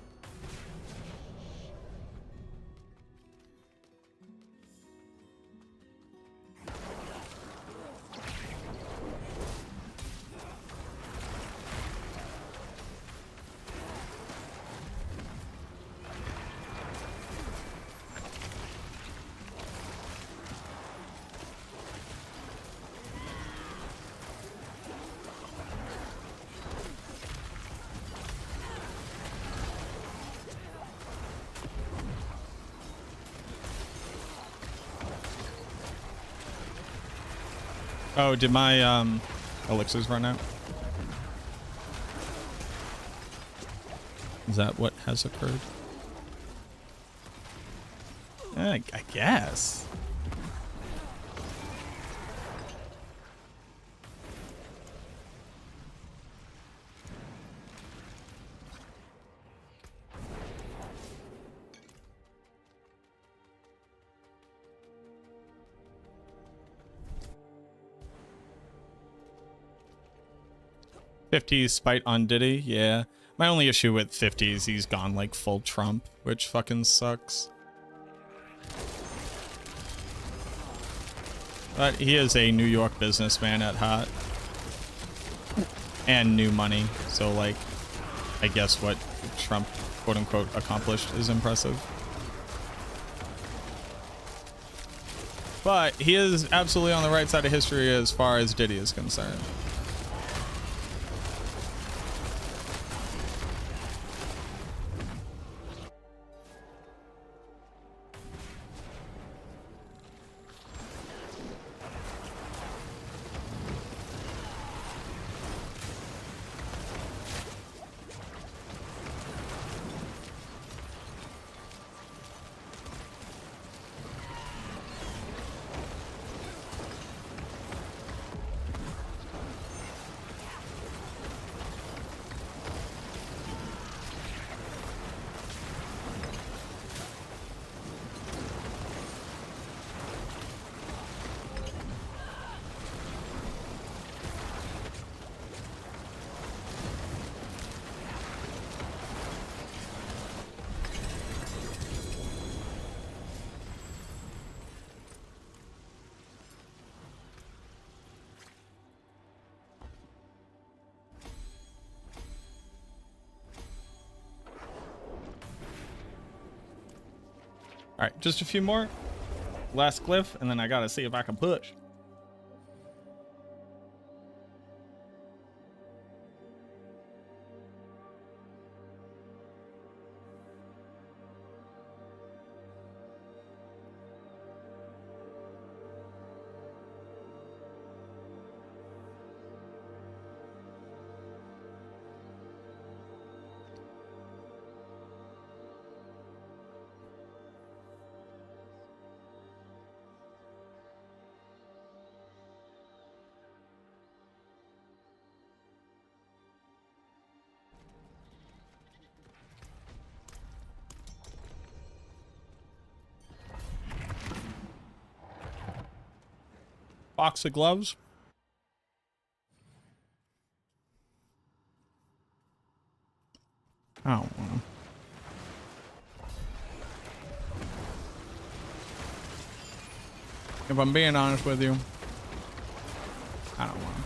Oh, did my elixirs run out? Is that what has occurred? I guess. '50s spite on Diddy, yeah. My only issue with 50s, he's gone like full Trump, which fucking sucks. But he is a New York businessman at heart. And new money, so like, I guess what Trump quote unquote accomplished is impressive. But he is absolutely on the right side of history as far as Diddy is concerned. All right, just a few more. Last glyph, and then I gotta see if I can push. Box of gloves. I don't want them. If I'm being honest with you, I don't want them.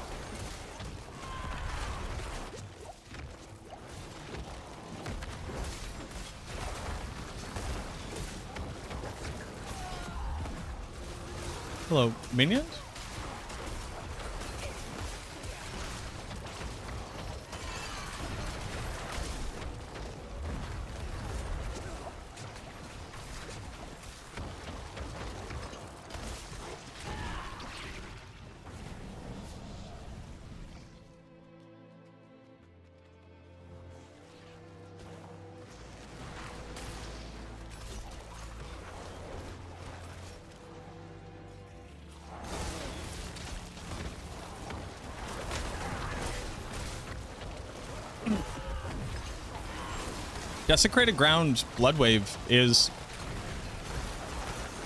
Hello, minions? Desecrated Ground Bloodwave is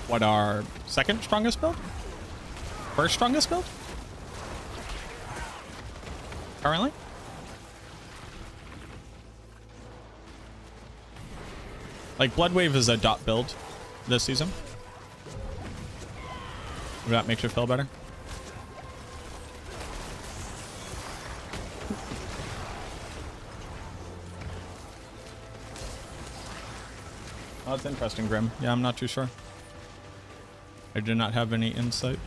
what, our second strongest build? First strongest build? Currently? Like, Bloodwave is a dot build this season. If that makes you feel better. Oh, that's interesting, Grim. Yeah, I'm not too sure. I do not have any insight.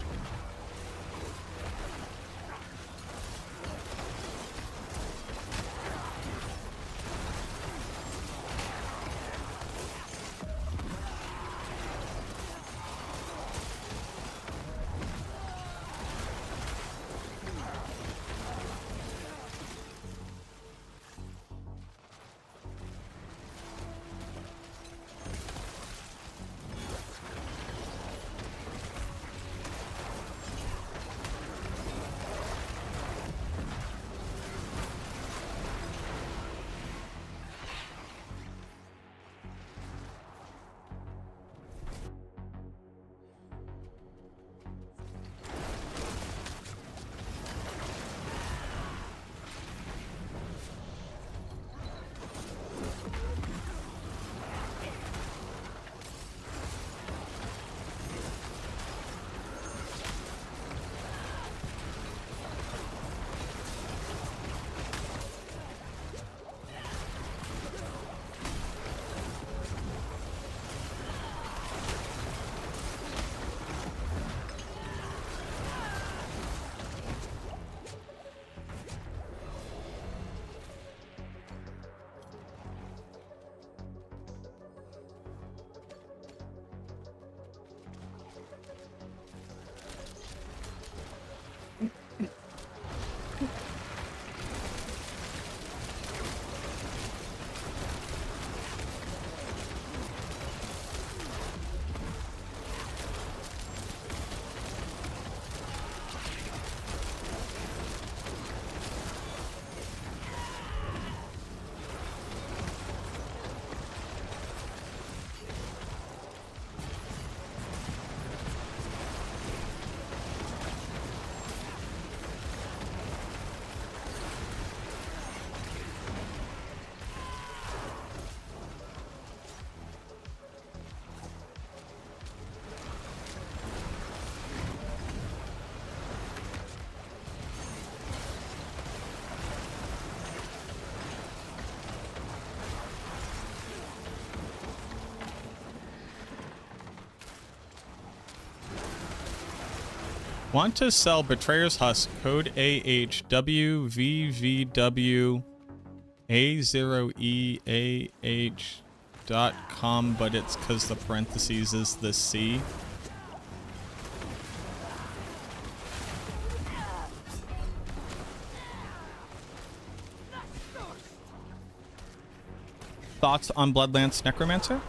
Want to sell Betrayer's Husk, code AHWVVWA0EAH.com, but it's because the parentheses is the C. Thoughts on Bloodlance Necromancer?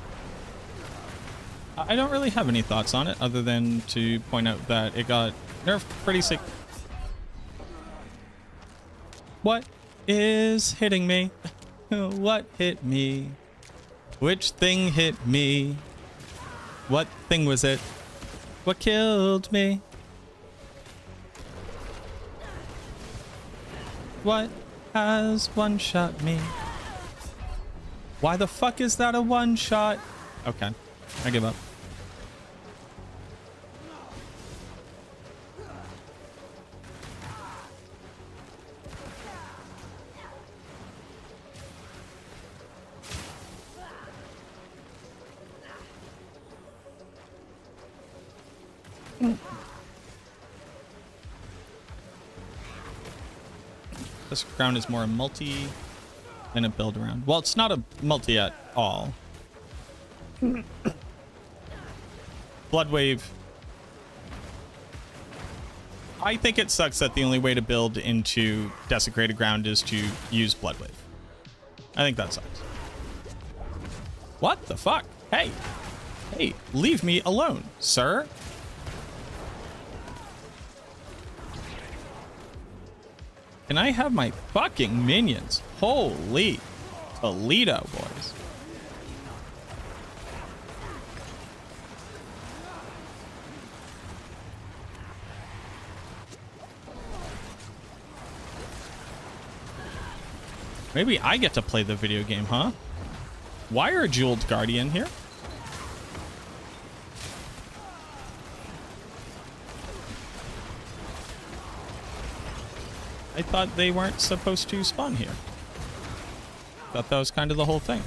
I don't really have any thoughts on it other than to point out that it got nerfed pretty sick. What is hitting me? What hit me? Which thing hit me? What thing was it? What killed me? What has one-shot me? Why the fuck is that a one-shot? Okay, I give up. This ground is more a multi than a build around. Well, it's not a multi at all. Bloodwave. I think it sucks that the only way to build into desecrated ground is to use Bloodwave. I think that sucks. What the fuck? Hey. Hey, leave me alone, sir. Can I have my fucking minions? Holy Toledo, boys. Maybe I get to play the video game, huh? Why are Jeweled Guardian here? I thought they weren't supposed to spawn here. Thought that was kind of the whole thing.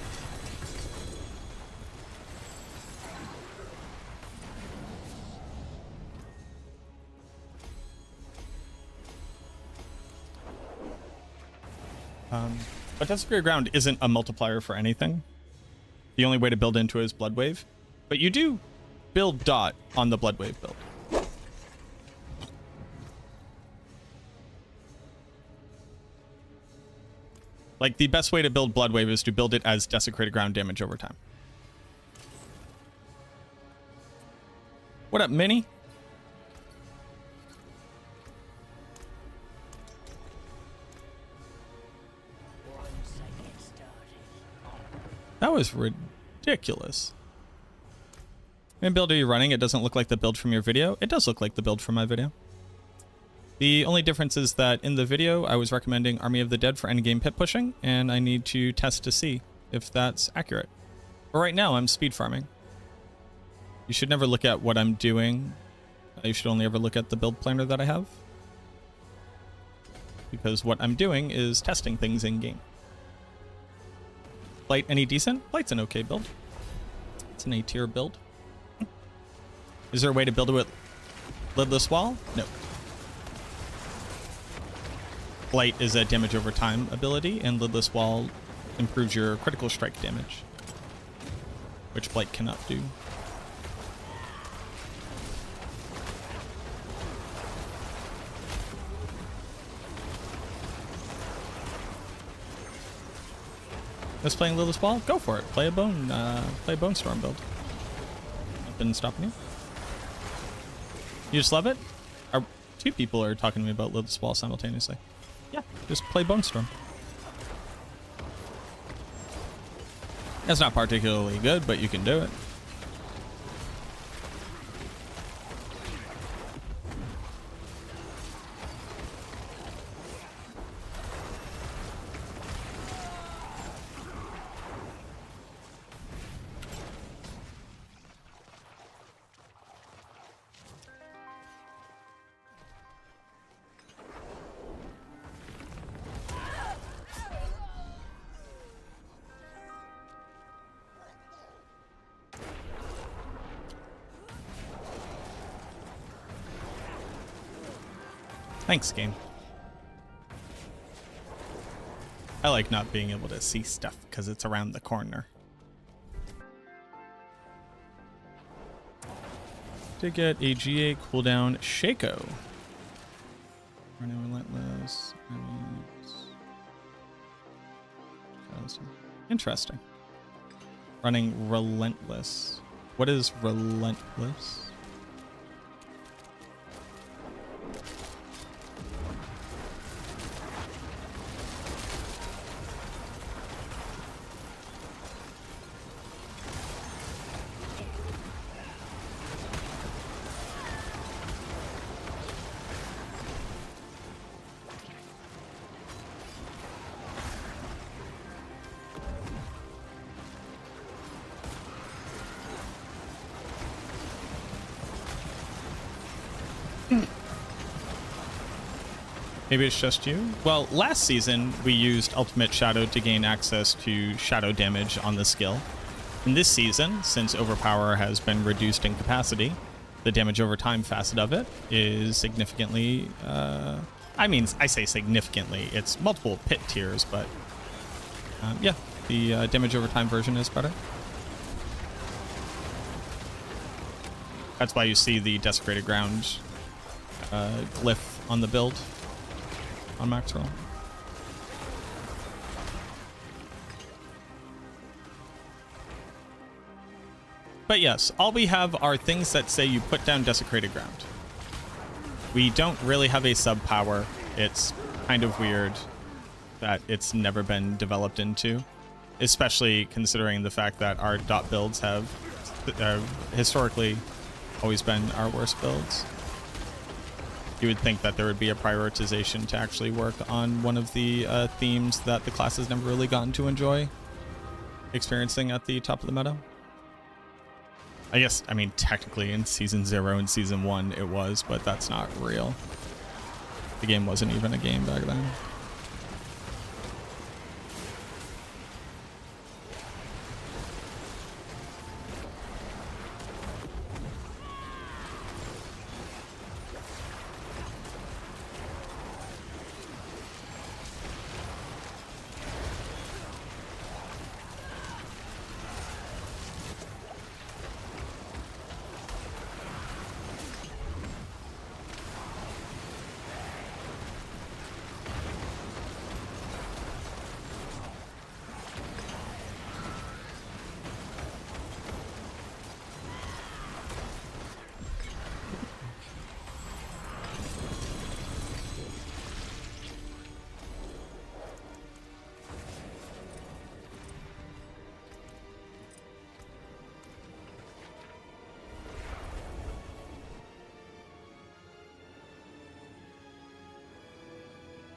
But Desecrated Ground isn't a multiplier for anything. The only way to build into it is Blood Wave. But you do build Dot on the Blood Wave build. Like, the best way to build Blood Wave is to build it as Desecrated Ground damage over time. What up, Minnie?
Once I get started.
That was ridiculous. What build are you running? It doesn't look like the build from your video. It does look like the build from my video. The only difference is that in the video, I was recommending Army of the Dead for endgame pit pushing, and I need to test to see if that's accurate. But right now, I'm speed farming. You should never look at what I'm doing. You should only ever look at the build planner that I have. Because what I'm doing is testing things in-game. Blight any decent? Blight's an okay build. It's an A-tier build. Is there a way to build it with Lidless Wall? No. Blight is a damage over time ability, and Lidless Wall improves your critical strike damage, which Blight cannot do. Just playing Lidless Wall? Go for it. Play a Bone Storm build. Nothing stopping you. You just love it? Two people are talking to me about Lidless Wall simultaneously. Yeah, just play Bone Storm. That's not particularly good, but you can do it. Thanks, game. I like not being able to see stuff because it's around the corner. To get a GA cooldown, Shaco. Running Relentless. Interesting. Running Relentless. What is Relentless? Maybe it's just you? Well, last season, we used Ultimate Shadow to gain access to shadow damage on the skill. In this season, since Overpower has been reduced in capacity, the damage over time facet of it is significantly... I say significantly. It's multiple pit tiers, but... yeah, the damage over time version is better. That's why you see the Desecrated Ground glyph on the build. On max roll. But yes, all we have are things that say you put down Desecrated Ground. We don't really have a sub power. It's kind of weird that it's never been developed into, especially considering the fact that our dot builds have historically always been our worst builds. You would think that there would be a prioritization to actually work on one of the themes that the class has never really gotten to enjoy. experiencing at the top of the meta. I guess, I mean, technically in Season 0 and Season 1 it was, but that's not real. The game wasn't even a game back then.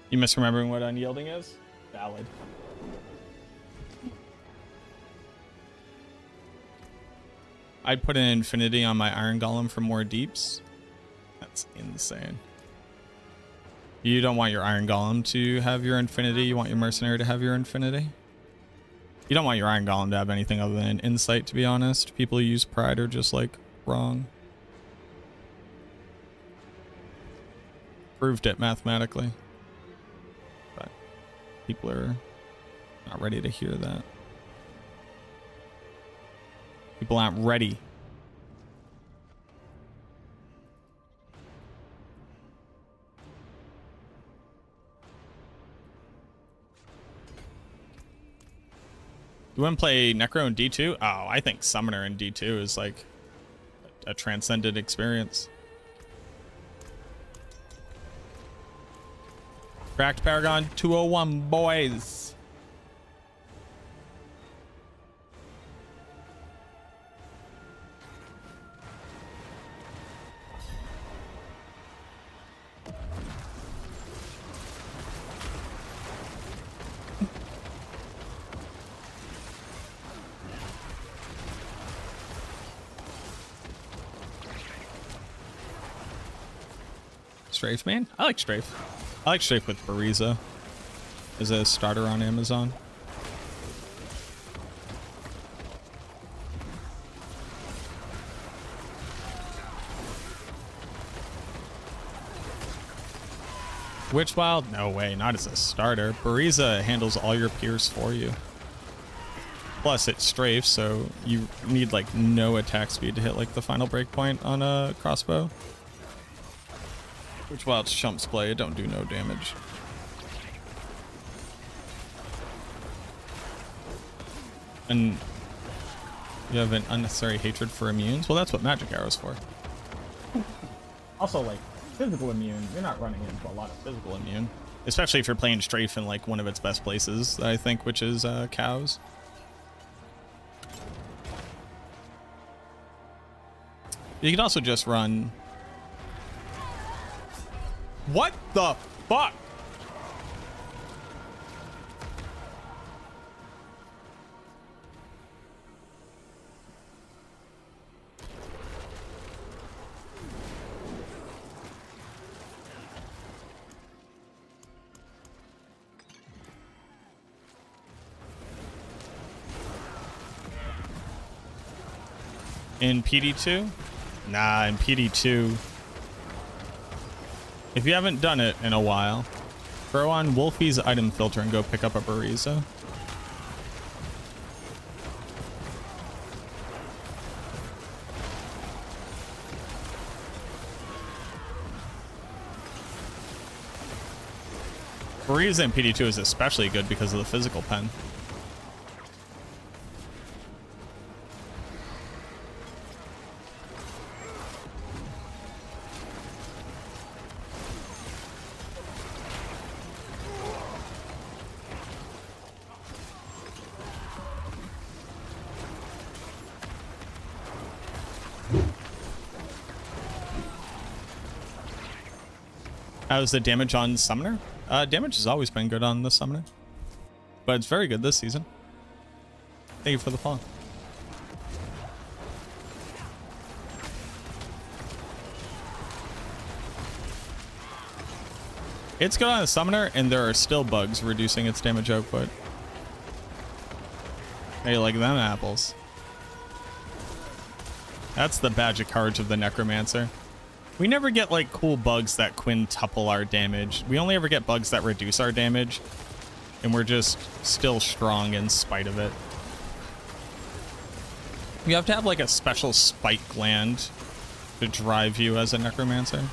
You misremembering what unyielding is? Valid. I'd put an infinity on my iron golem for more deeps. That's insane. You don't want your iron golem to have your infinity. You want your mercenary to have your infinity. You don't want your iron golem to have anything other than insight, to be honest. People who use pride are just like wrong. Proved it mathematically. But people are not ready to hear that. People aren't ready. You want to play Necro in D2? Oh, I think Summoner in D2 is like a transcendent experience. Cracked Paragon 201, boys. Strafe, man. I like Strafe. I like Strafe with Bariza as a starter on Amazon. Witch Wild? No way, not as a starter. Bariza handles all your pierce for you. Plus it's Strafe, so you need like no attack speed to hit like the final breakpoint on a crossbow. Which while it's Chump's play, it don't do no damage. And you have an unnecessary hatred for immunes? Well, that's what magic arrow's for. Also, like, physical immune, you're not running into a lot of physical immune. Especially if you're playing Strafe in, like, one of its best places, I think, which is cows. You can also just run... What the fuck? In PD2? Nah, in PD2... If you haven't done it in a while, throw on Wolfie's item filter and go pick up a Bariza. Bariza in PD2 is especially good because of the physical pen. How's the damage on Summoner? Damage has always been good on the Summoner, but it's very good this season. Thank you for the follow. It's good on a summoner, and there are still bugs reducing its damage output. Hey, like them apples. That's the badge of courage of the Necromancer. We never get like cool bugs that quintuple our damage. We only ever get bugs that reduce our damage, and we're just still strong in spite of it. You have to have like a special spike gland to drive you as a Necromancer.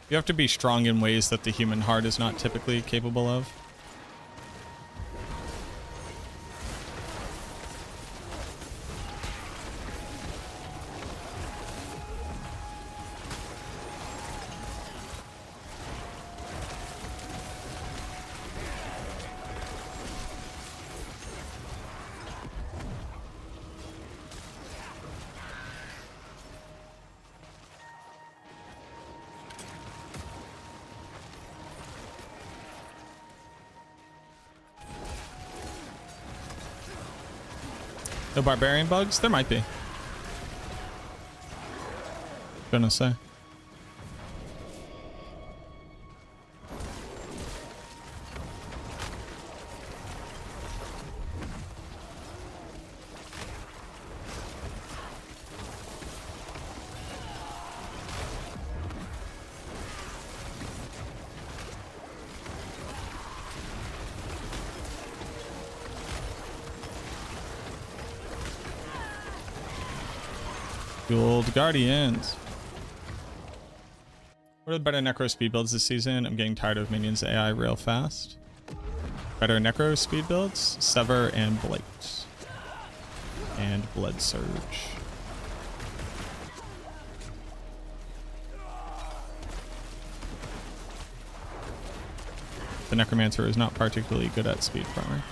You have to be strong in ways that the human heart is not typically capable of. No barbarian bugs? There might be. Gonna say. Gold Guardians. What are the better Necro speed builds this season? I'm getting tired of minions AI real fast. Better Necro speed builds? Sever and Blight. And Blood Surge. The Necromancer is not particularly good at speed farming.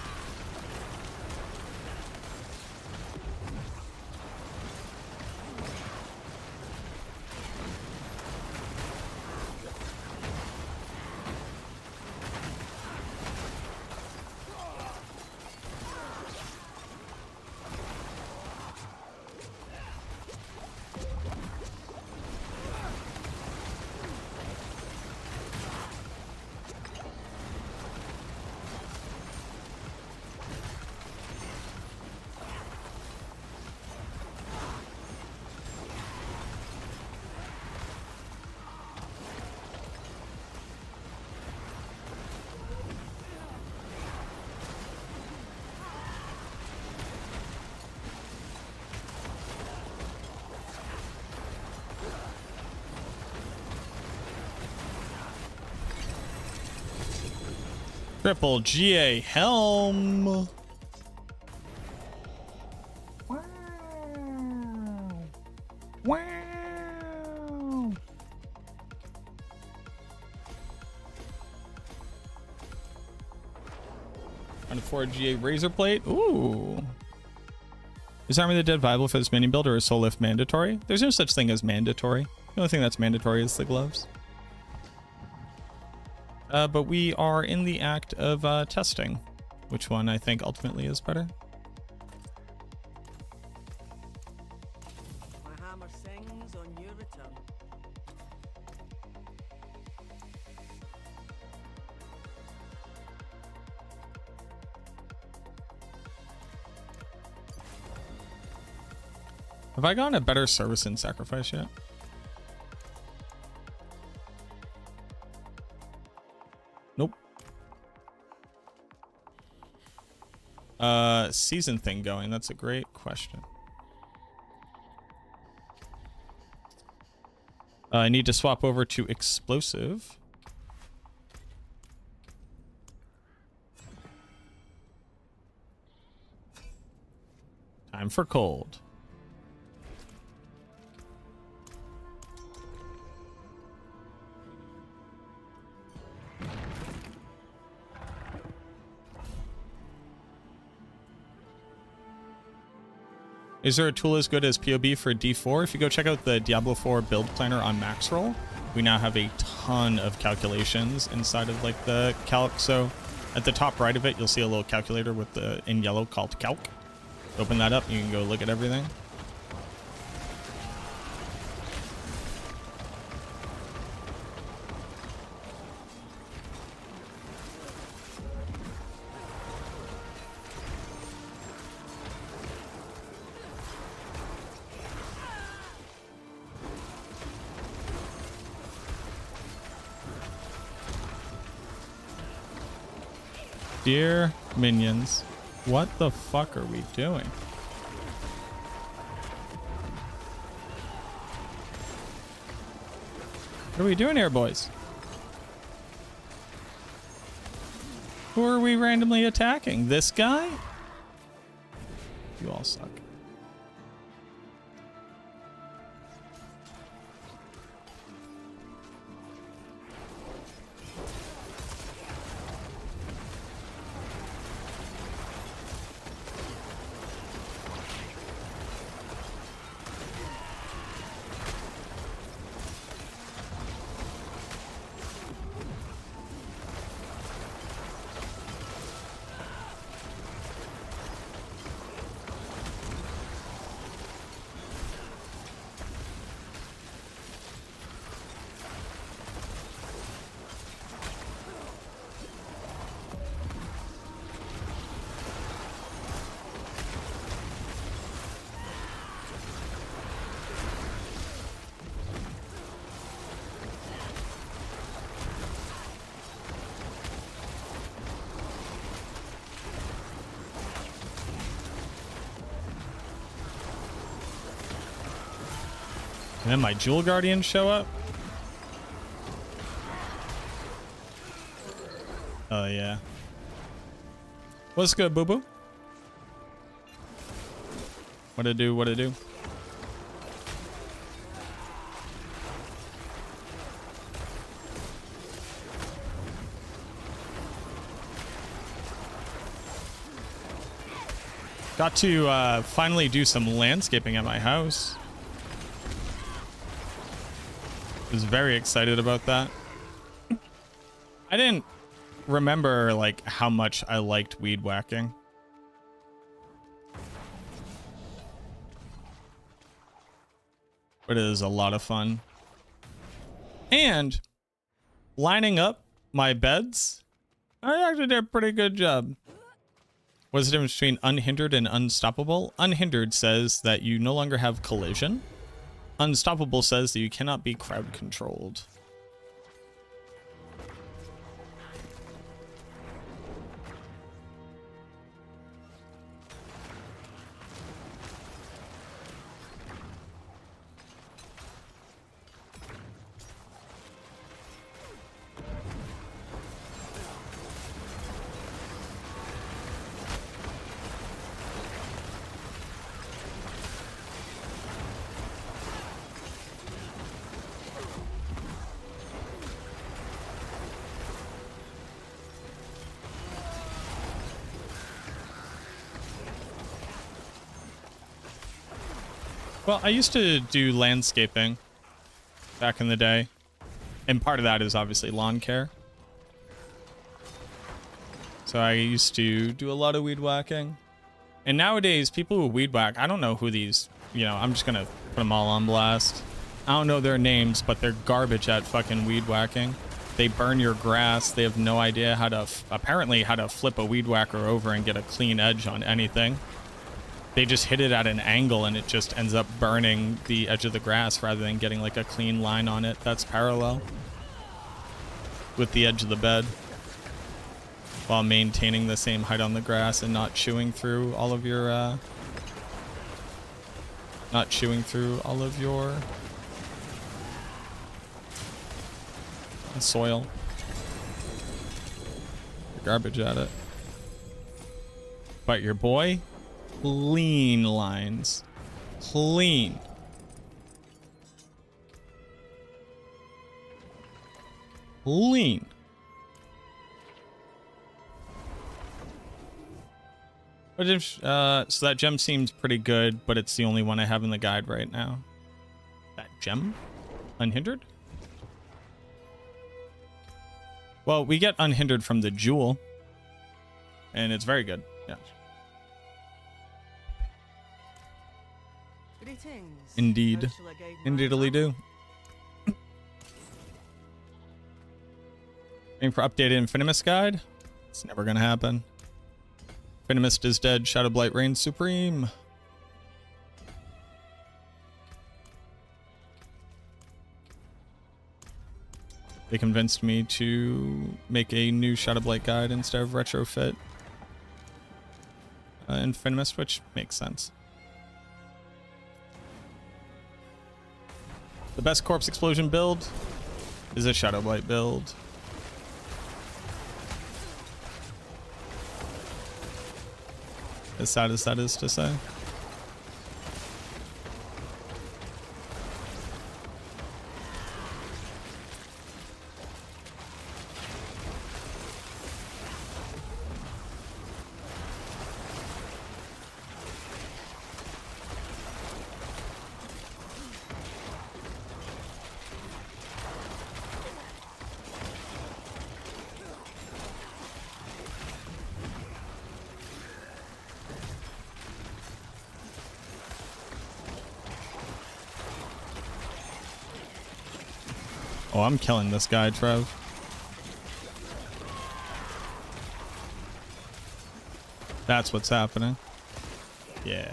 Triple GA Helm. Wow. Wow. On a 4 GA Razor Plate. Ooh. Is Army of the Dead viable for this minion build, or is Soul Lift mandatory? There's no such thing as mandatory. The only thing that's mandatory is the gloves. But we are in the act of testing which one I think ultimately is better.
My hammer sings on your return.
Have I gotten a better service in Sacrifice yet? Nope. Season thing going. That's a great question. I need to swap over to explosive. Time for cold. Is there a tool as good as POB for D4? If you go check out the Diablo 4 build planner on Maxroll, we now have a ton of calculations inside of like the calc. So at the top right of it, you'll see a little calculator with the in yellow called calc. Open that up, you can go look at everything. Dear minions, what the fuck are we doing? What are we doing here, boys? Who are we randomly attacking? This guy? You all suck. And then my Jewel Guardians show up. Oh yeah. What's good, boo boo? What it do? What it do? Got to finally do some landscaping at my house. Was very excited about that. I didn't remember like how much I liked weed whacking. But it is a lot of fun. And lining up my beds, I actually did a pretty good job. What's the difference between unhindered and unstoppable? Unhindered says that you no longer have collision. Unstoppable says that you cannot be crowd controlled. Well, I used to do landscaping back in the day, and part of that is obviously lawn care. So I used to do a lot of weed whacking. And nowadays, people who weed whack, I don't know who these, you know, I'm just going to put them all on blast. I don't know their names, but they're garbage at fucking weed whacking. They burn your grass. They have no idea how to, apparently how to flip a weed whacker over and get a clean edge on anything. They just hit it at an angle and it just ends up burning the edge of the grass rather than getting like a clean line on it that's parallel with the edge of the bed, while maintaining the same height on the grass and not chewing through all of your soil. You're garbage at it. But your boy, clean lines. Clean. Clean. But if, so that gem seems pretty good, but it's the only one I have in the guide right now. That gem? Unhindered? Well, we get unhindered from the jewel. And it's very good. Yeah.
Greetings.
Indeed.
How shall I guide my
Indeedly do. Waiting for updated Infinimus guide? It's never gonna happen. Infinimus is dead. Shadowblight reigns supreme. They convinced me to make a new Shadowblight guide instead of retrofit Infinimus, which makes sense. The best corpse explosion build is a Shadowblight build. As sad as that is to say. Oh, I'm killing this guy, Trev. That's what's happening. Yeah.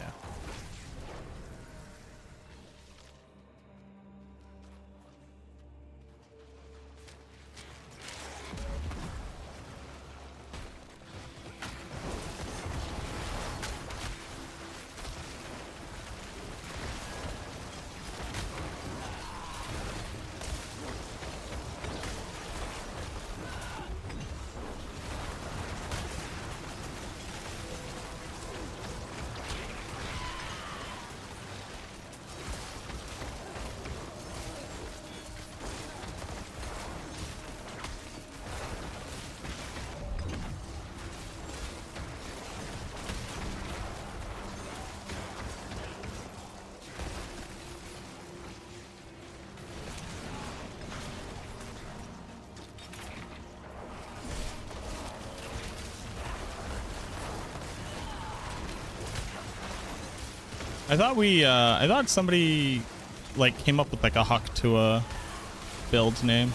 I thought somebody like came up with like a Huck to a build name.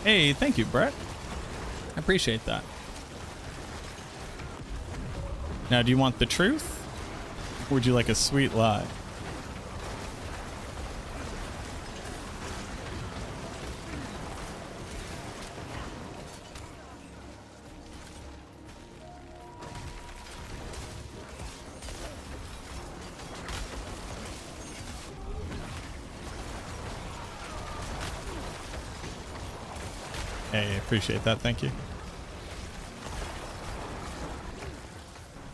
Hey, thank you, Brett. I appreciate that. Now, do you want the truth? Or would you like a sweet lie? Hey, appreciate that. Thank you.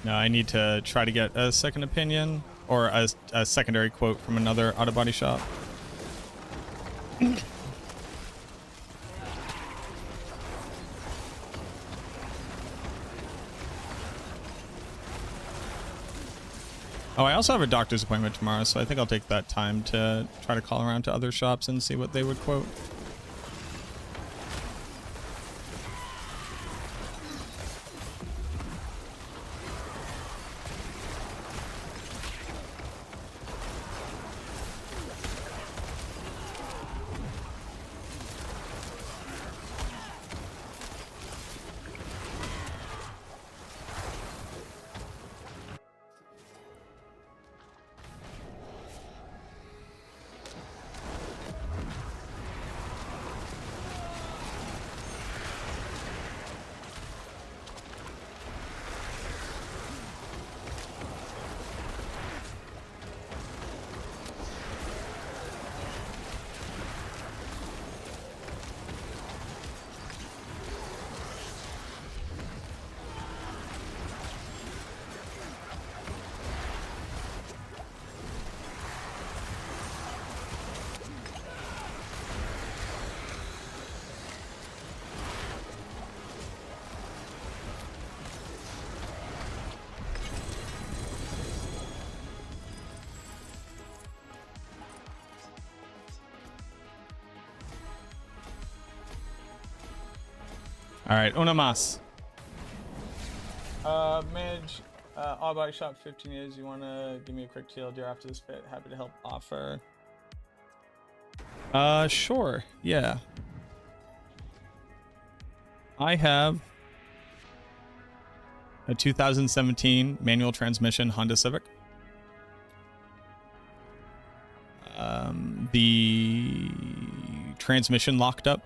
Now I need to try to get a second opinion or a secondary quote from another auto body shop. Oh, I also have a doctor's appointment tomorrow, so I think I'll take that time to try to call around to other shops and see what they would quote. All right, una más. Manage all body shop 15 years. You want to give me a quick TLDR after this bit? Happy to help offer. Sure. Yeah. I have a 2017 manual transmission Honda Civic. The transmission locked up.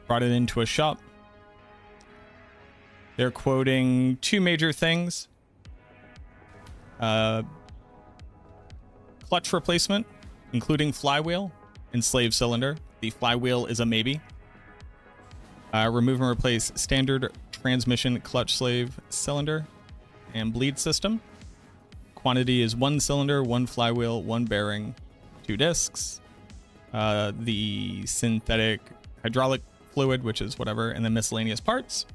Brought it into a shop. They're quoting two major things. Clutch replacement, including flywheel and slave cylinder. The flywheel is a maybe. Remove and replace standard transmission clutch slave cylinder and bleed system. Quantity is 1 cylinder, 1 flywheel, 1 bearing, 2 discs. The synthetic hydraulic fluid, which is whatever, and then miscellaneous parts.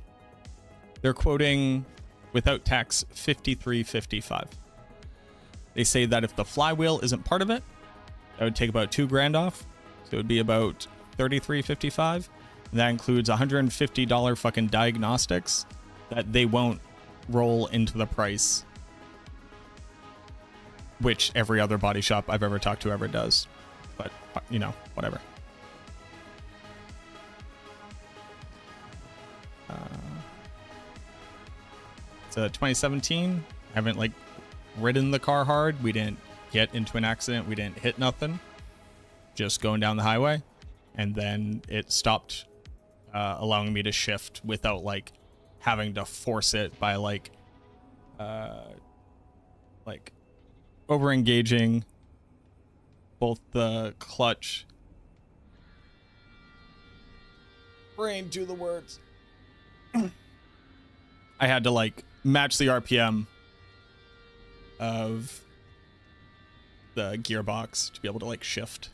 They're quoting without tax $53.55. They say that if the flywheel isn't part of it, that would take about $2,000 off. So it would be about $33.55. That includes $150 fucking diagnostics that they won't roll into the price, which every other body shop I've ever talked to ever does. But, you know, whatever. It's a 2017. I haven't, like, ridden the car hard. We didn't get into an accident. We didn't hit nothing. Just going down the highway. And then it stopped allowing me to shift without, like, having to force it by, like over-engaging both the clutch. Brain, do the words. I had to, like, match the RPM of the gearbox to be able to, like, shift.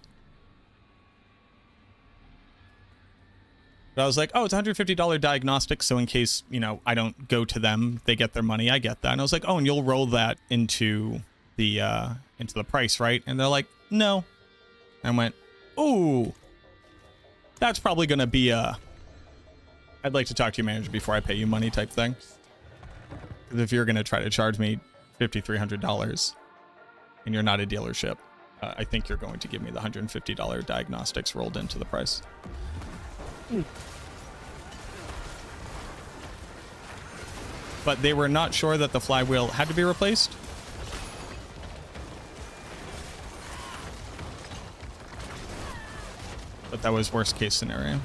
But I was like, oh, it's $150 diagnostic, so in case, you know, I don't go to them, they get their money, I get that. And I was like, oh, and you'll roll that into the price, right? And they're like, no. I went, ooh, that's probably gonna be a I'd like to talk to your manager before I pay you money type thing. Because if you're gonna try to charge me $5,300 and you're not a dealership, I think you're going to give me the $150 diagnostics rolled into the price. But they were not sure that the flywheel had to be replaced. But that was worst case scenario.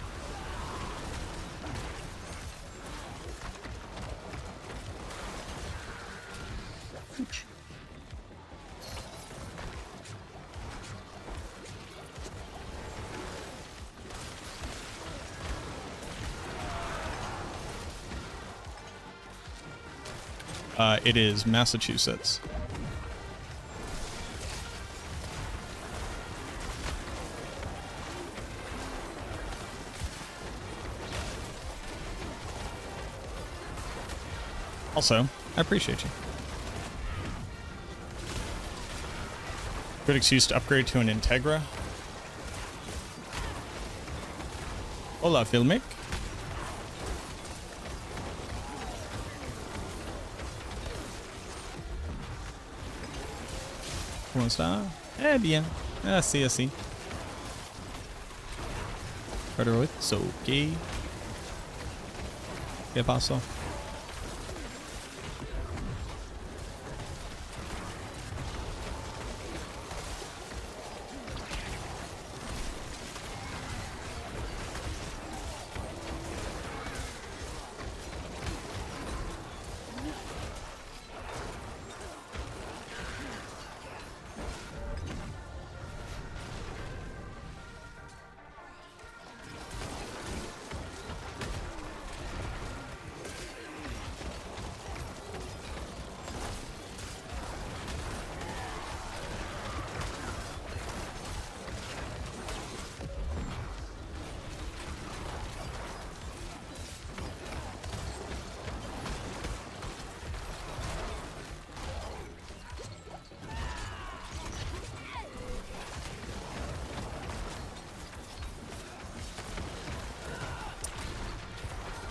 It is Massachusetts. Also, I appreciate you. Good excuse to upgrade to an Integra. Hola, Filmic. ¿Cómo está? Bien. Así, así. Pero it's okay. ¿Qué pasó?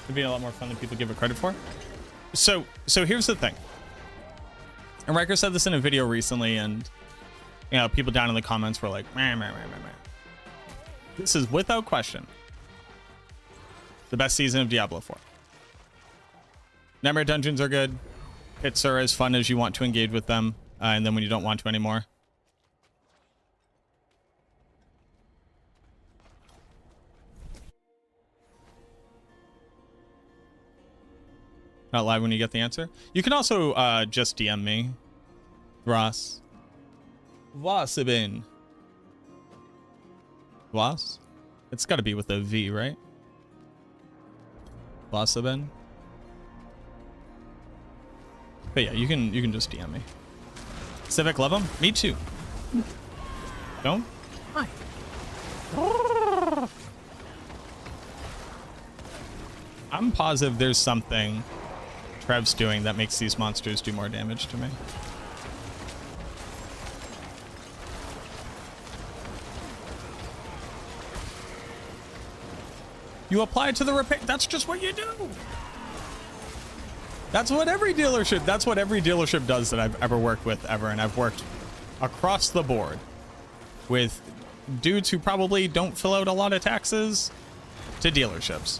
It'd be a lot more fun than people give it credit for. So here's the thing. And Riker said this in a video recently, and you know, people down in the comments were like, meh, meh, meh, meh, meh. This is without question the best season of Diablo 4. Nightmare dungeons are good. Pits are as fun as you want to engage with them, and then when you don't want to anymore. Not live when you get the answer. You can also just DM me, Ross. Wasabin. Was? It's got to be with a V, right? Wasabin. But yeah, you can just DM me. Civic, love him. Me too. Don't. Hi. I'm positive there's something Trev's doing that makes these monsters do more damage to me. You apply to the repair. That's just what you do. That's what every dealership does that I've ever worked with ever. And I've worked across the board with dudes who probably don't fill out a lot of taxes to dealerships.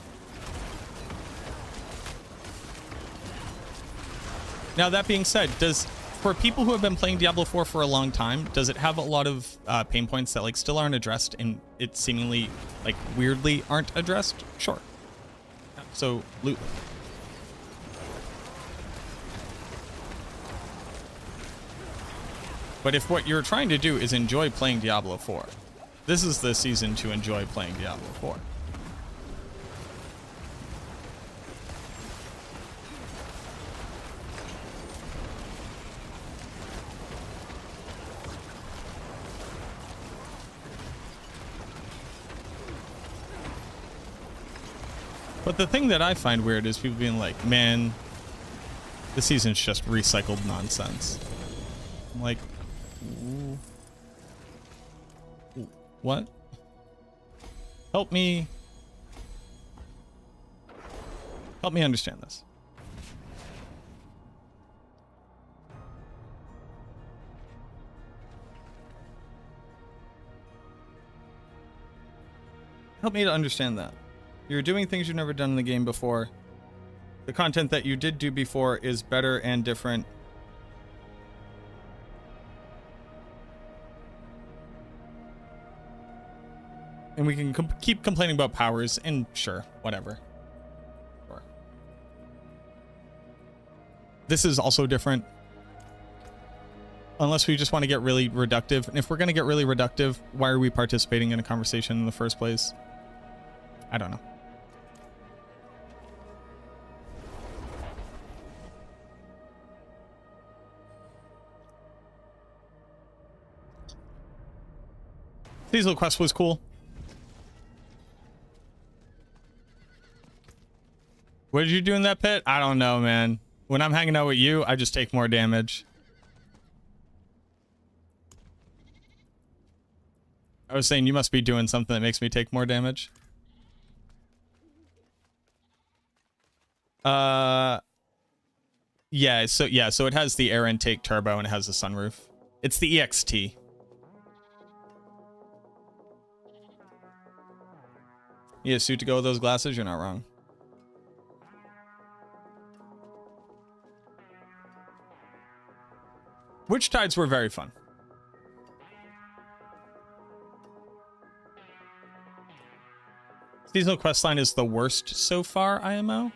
Now, that being said, for people who have been playing Diablo 4 for a long time, does it have a lot of pain points that like still aren't addressed and it seemingly like weirdly aren't addressed? Sure. Absolutely. But if what you're trying to do is enjoy playing Diablo 4, this is the season to enjoy playing Diablo 4. But the thing that I find weird is people being like, man, this season's just recycled nonsense. I'm like, ooh. What? Help me understand this. Help me to understand that. You're doing things you've never done in the game before. The content that you did do before is better and different. And we can keep complaining about powers, and sure, whatever. Sure. This is also different. Unless we just want to get really reductive. And if we're going to get really reductive, why are we participating in a conversation in the first place? I don't know. Seasonal quest was cool. What did you do in that pit? I don't know, man. When I'm hanging out with you, I just take more damage. I was saying you must be doing something that makes me take more damage. Yeah, so it has the air intake turbo and it has the sunroof. It's the EXT. You need a suit to go with those glasses? You're not wrong. Witch Tides were very fun. Seasonal questline is the worst so far, IMO?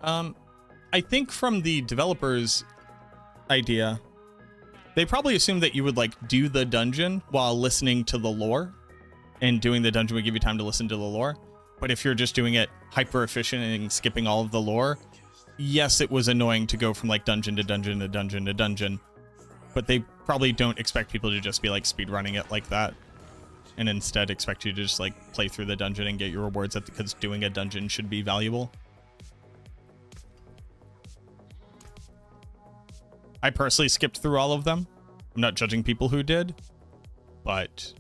Damn. I think from the developers' idea, they probably assumed that you would like do the dungeon while listening to the lore, and doing the dungeon would give you time to listen to the lore. But if you're just doing it hyper efficient and skipping all of the lore, yes, it was annoying to go from like dungeon to dungeon to dungeon to dungeon. But they probably don't expect people to just be like speedrunning it like that, and instead expect you to just like play through the dungeon and get your rewards because doing a dungeon should be valuable. I personally skipped through all of them. I'm not judging people who did, but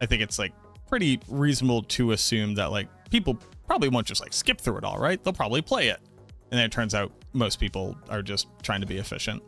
I think it's like pretty reasonable to assume that like people probably won't just like skip through it all, right? They'll probably play it. And then it turns out most people are just trying to be efficient.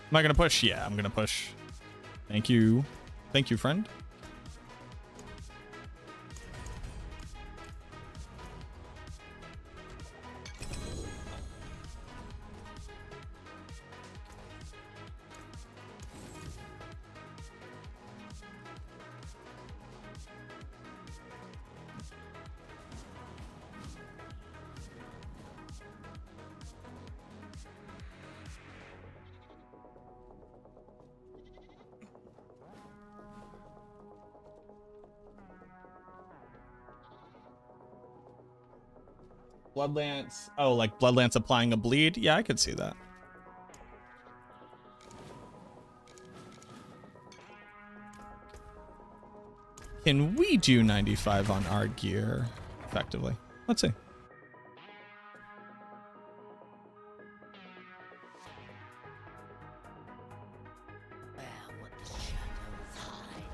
Am I gonna push? Yeah, I'm gonna push. Thank you. Thank you, friend. Bloodlance. Oh, like Bloodlance applying a bleed? Yeah, I could see that. Can we do 95 on our gear effectively? Let's see.
Where would the shadows hide?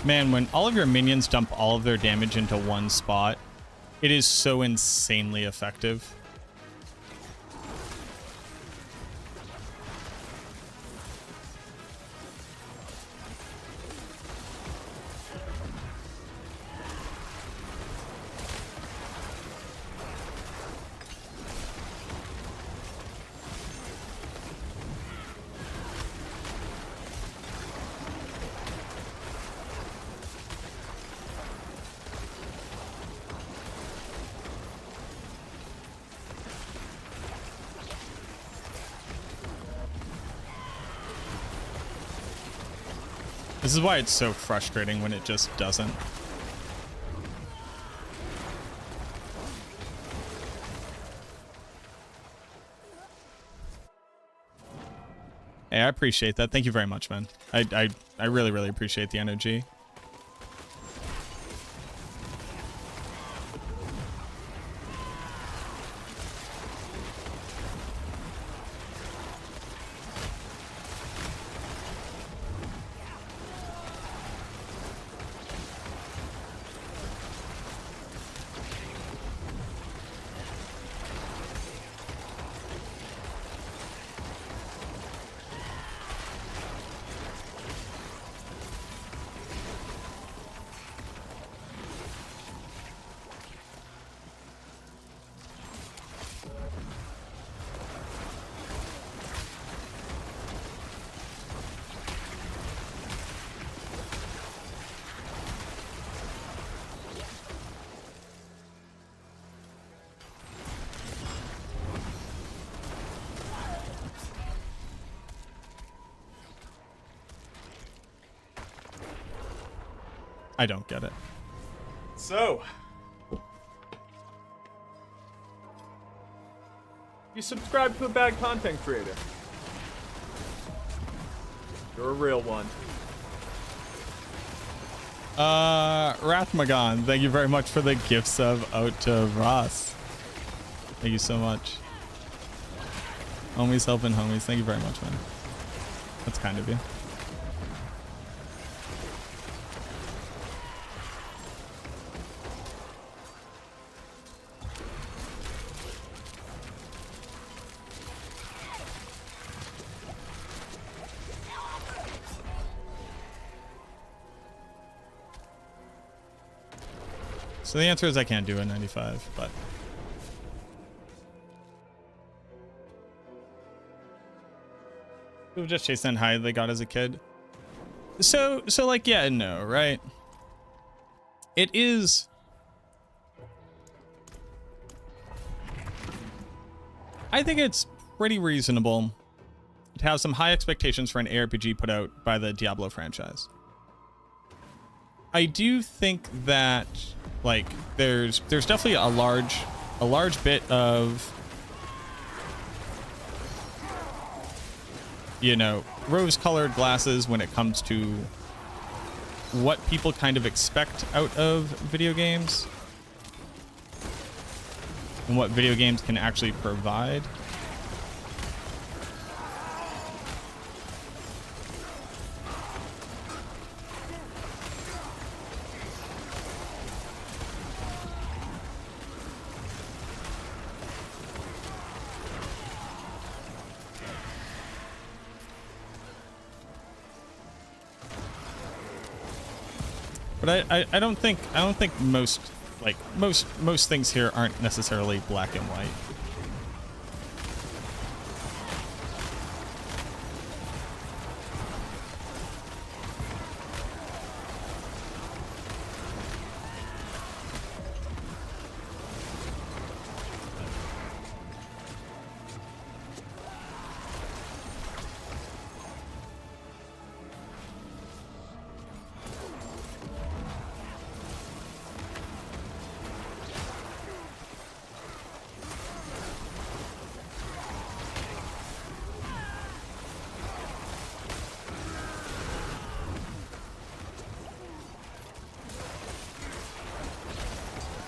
Man, when all of your minions dump all of their damage into one spot, it is so insanely effective. This is why it's so frustrating when it just doesn't. Hey, I appreciate that. Thank you very much, man. I really, really appreciate the energy. I don't get it. So,
You subscribe to a bad content creator. You're a real one.
Rathmagon, thank you very much for the gifts of out to Ross. Thank you so much. Homies helping homies. Thank you very much, man. That's kind of you. So the answer is I can't do a 95, but people just chase down high they got as a kid. So like, yeah and no, right? It is. I think it's pretty reasonable to have some high expectations for an ARPG put out by the Diablo franchise. I do think that like there's definitely a large bit of, you know, rose-colored glasses when it comes to what people kind of expect out of video games and what video games can actually provide. But I don't think most things here aren't necessarily black and white.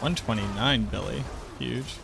$129, Billy. Huge.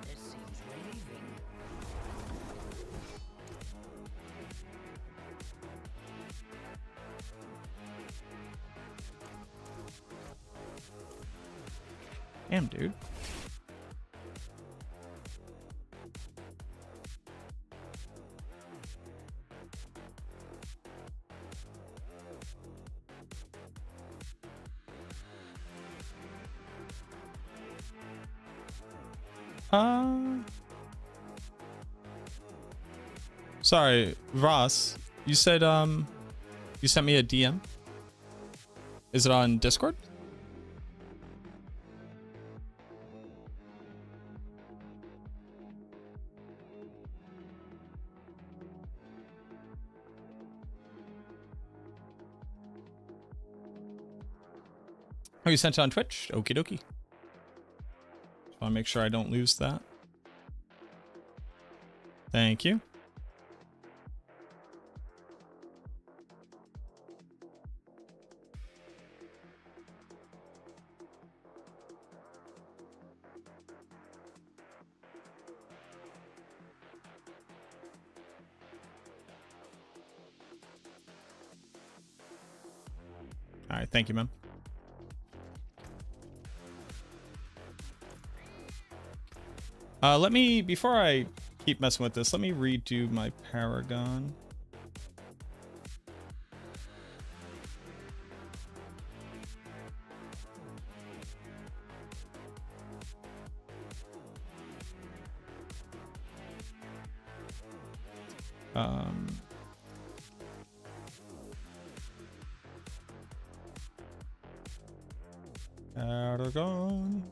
This seems relieving.
Damn, dude. Sorry, Ross. You said you sent me a DM. Is it on Discord? Oh, you sent it on Twitch? Okie dokie. Just want to make sure I don't lose that. Thank you. All right, thank you, man. Let me, before I keep messing with this, let me redo my Paragon. Paragon.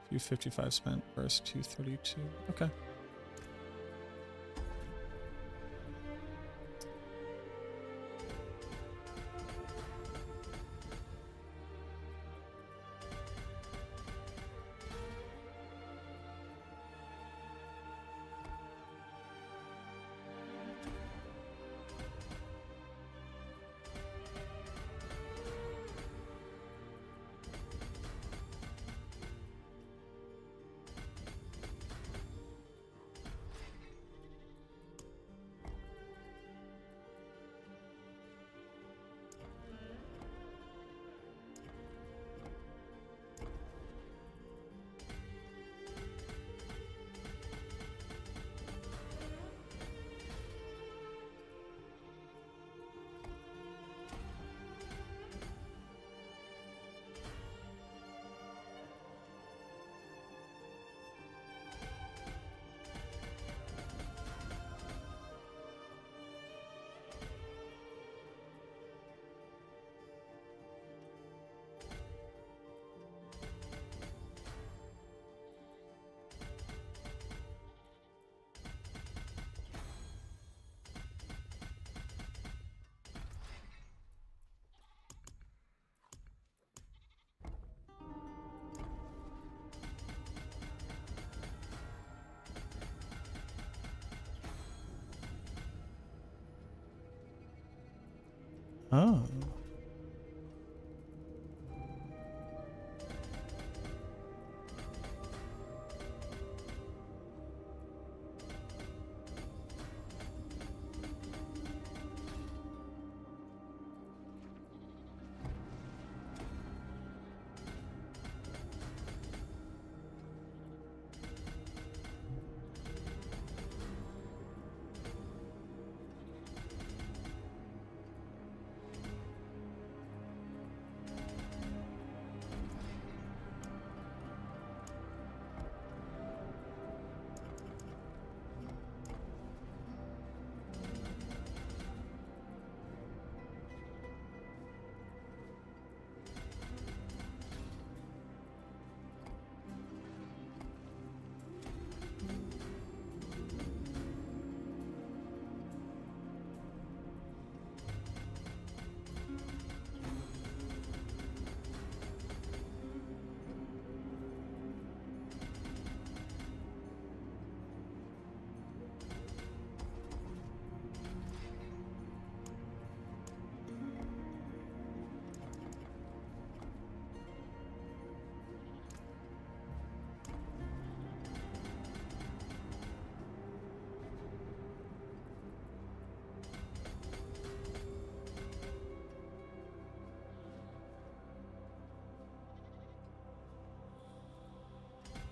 Few 55 spent versus 232. Okay. Oh.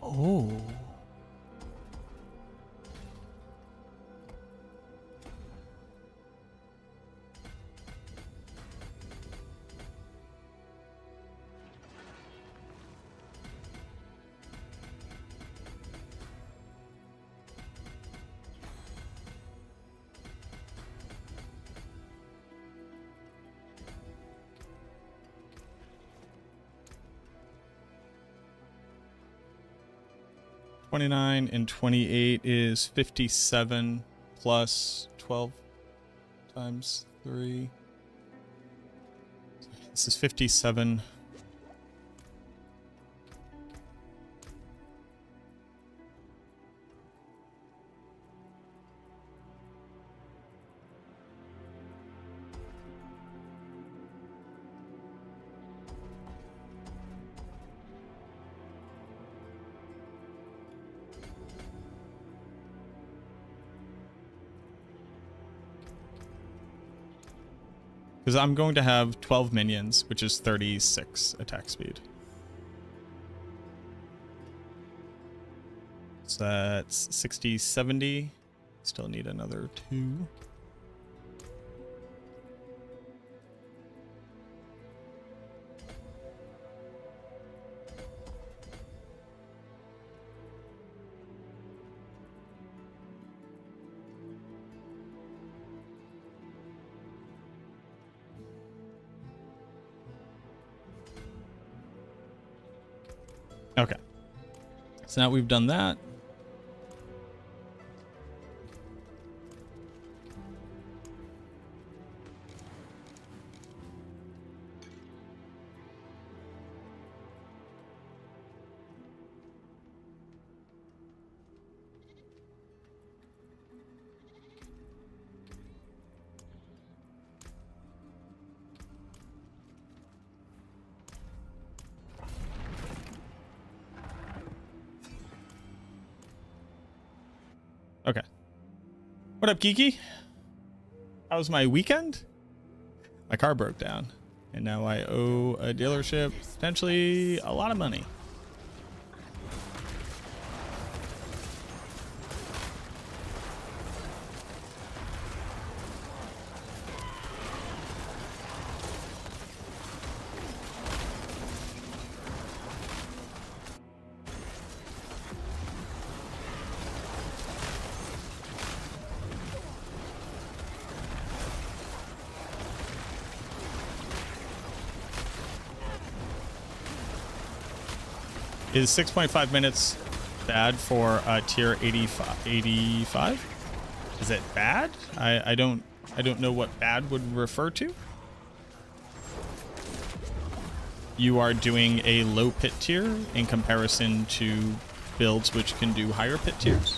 Oh. $29 and $28 is $57. plus 12 times 3. This is 57. Because I'm going to have 12 minions, which is 36 attack speed. So that's 60, 70. Still need another 2. Okay. So now we've done that. Okay. What up, Geeky? How was my weekend? My car broke down, and now I owe a dealership potentially a lot of money. Is 6.5 minutes bad for tier 85? Is it bad? I don't know what bad would refer to. You are doing a low pit tier in comparison to builds which can do higher pit tiers.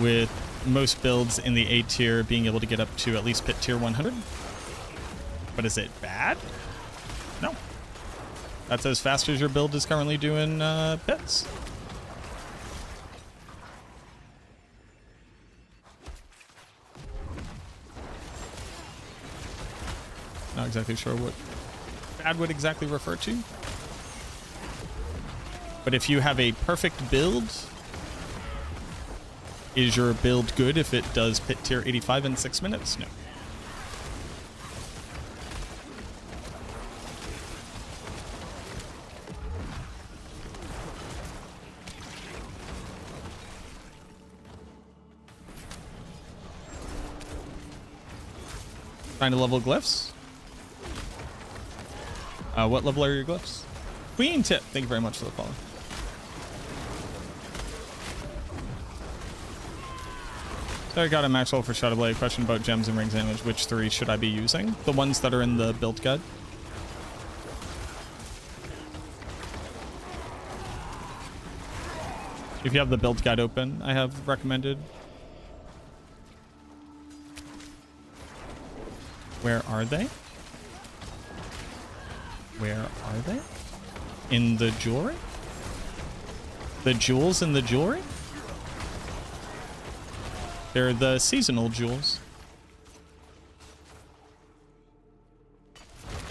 With most builds in the A tier being able to get up to at least pit tier 100. But is it bad? No. That's as fast as your build is currently doing pits. Not exactly sure what bad would exactly refer to. But if you have a perfect build, is your build good if it does pit tier 85 in 6 minutes? No. Trying to level glyphs. What level are your glyphs? Queen Tip, thank you very much for the follow. So I got a Maxwell for Shadowblade. Question about gems and rings damage. Which 3 should I be using? The ones that are in the build guide. If you have the build guide open, I have recommended. Where are they? Where are they? In the jewelry? The jewels in the jewelry? They're the seasonal jewels.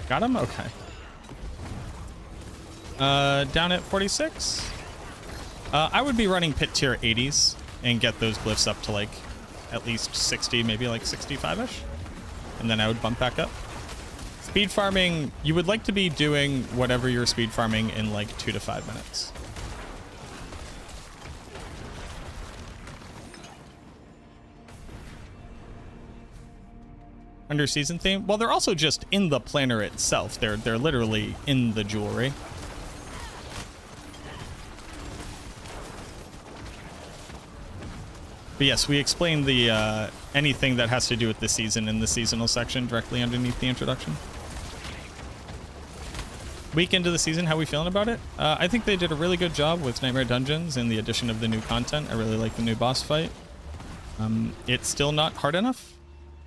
Got them? Okay. Down at 46. I would be running pit tier 80s and get those glyphs up to like at least 60, maybe like 65-ish. And then I would bump back up. Speed farming, you would like to be doing whatever you're speed farming in like 2 to 5 minutes. Under season theme? Well, they're also just in the planner itself. They're literally in the jewelry. But yes, we explained the anything that has to do with the season in the seasonal section directly underneath the introduction. Week into the season, how we feeling about it? I think they did a really good job with Nightmare Dungeons and the addition of the new content. I really like the new boss fight. It's still not hard enough.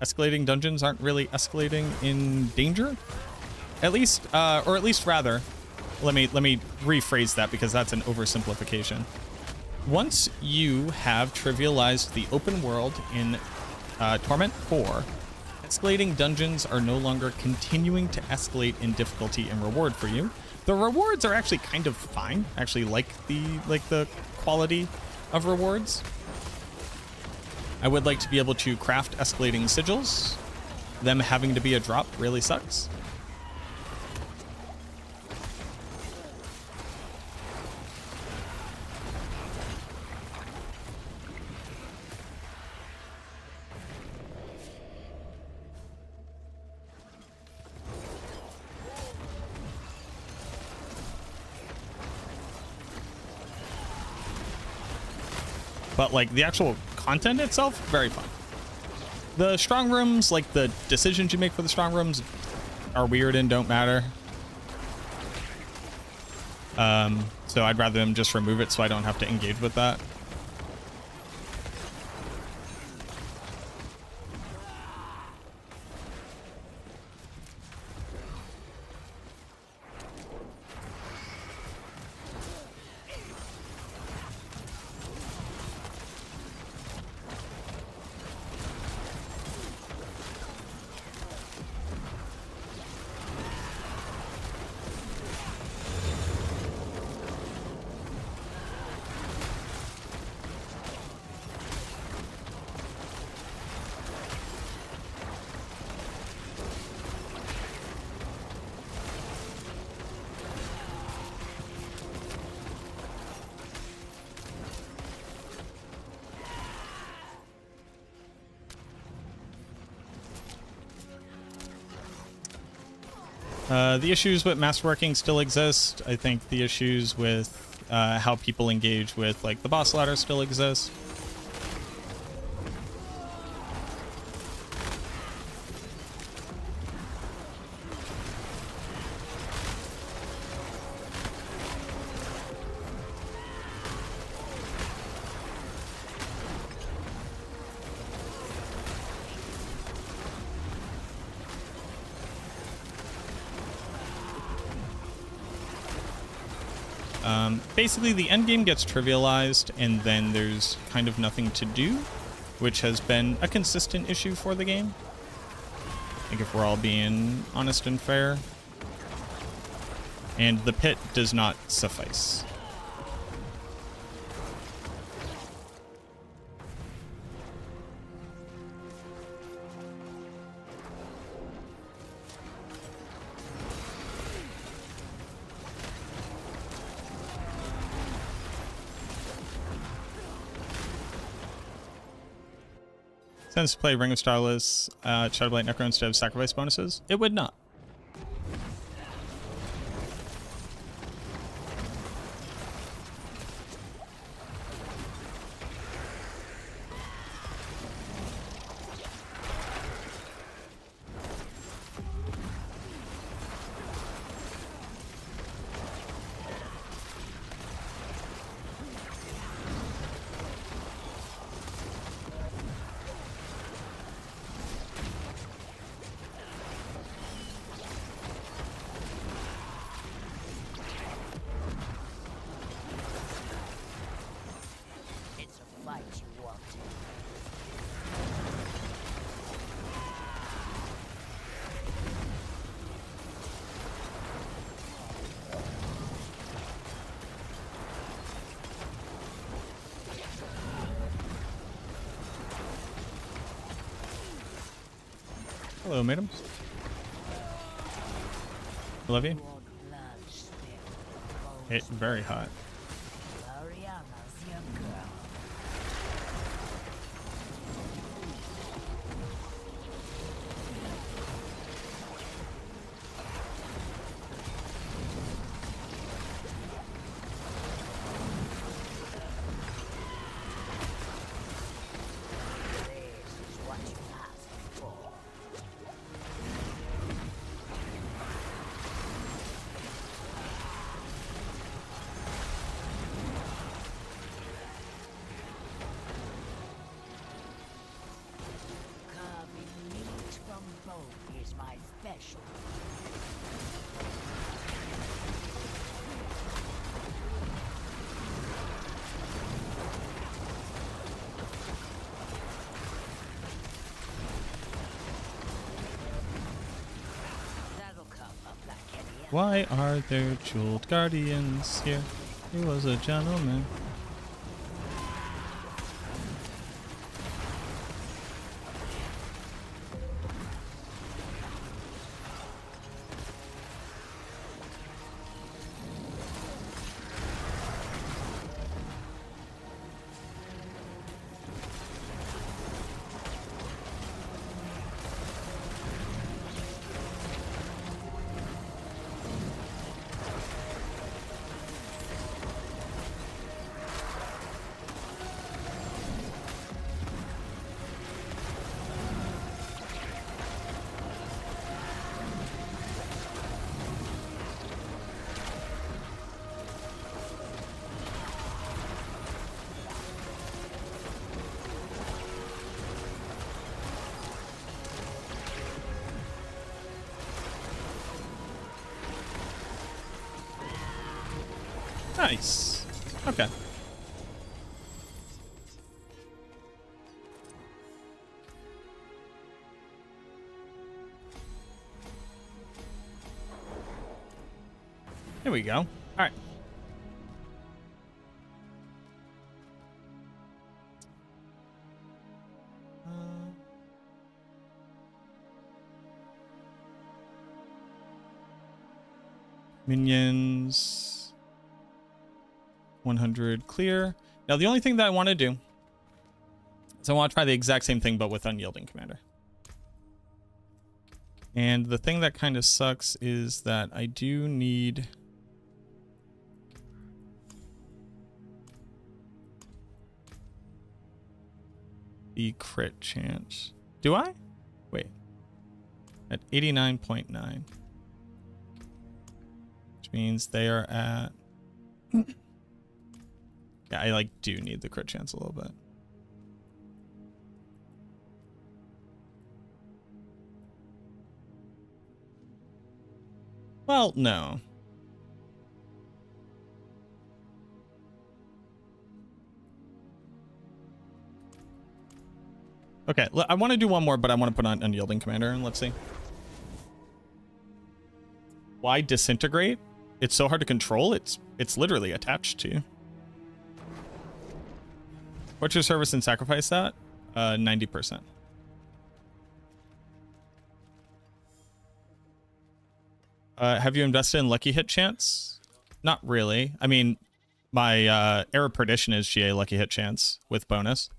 Escalating dungeons aren't really escalating in danger. At least, or at least rather, let me rephrase that because that's an oversimplification. Once you have trivialized the open world in Torment 4, escalating dungeons are no longer continuing to escalate in difficulty and reward for you. The rewards are actually kind of fine. I actually like the quality of rewards. I would like to be able to craft escalating sigils. Them having to be a drop really sucks. But like the actual content itself, very fun. The strong rooms, like the decisions you make for the strong rooms are weird and don't matter. So I'd rather them just remove it so I don't have to engage with that. The issues with masterworking still exist. I think the issues with how people engage with like the boss ladder still exist. Basically, the endgame gets trivialized, and then there's kind of nothing to do, which has been a consistent issue for the game. I think if we're all being honest and fair. And the pit does not suffice. Sense to play Ring of Starless, Shadowblight Necro instead of sacrifice bonuses? It would not. Hello, madams. I love you. It's very hot.
my special. That'll come up like any other.
Why are there jeweled guardians here? He was a gentleman. Nice. Okay. Here we go. All right. Minions. 100 clear. Now the only thing that I want to do is I want to try the exact same thing but with Unyielding Commander. And the thing that kind of sucks is that I do need the crit chance. Do I? Wait. At 89.9. Which means they are at... Yeah, I like do need the crit chance a little bit. Well, no. Okay, I want to do one more, but I want to put on Unyielding Commander, and let's see. Why Disintegrate? It's so hard to control. It's literally attached to you. What's your service and sacrifice that? 90%. Have you invested in Lucky Hit Chance? Not really. I mean, my Era Perdition is GA Lucky Hit Chance with bonus.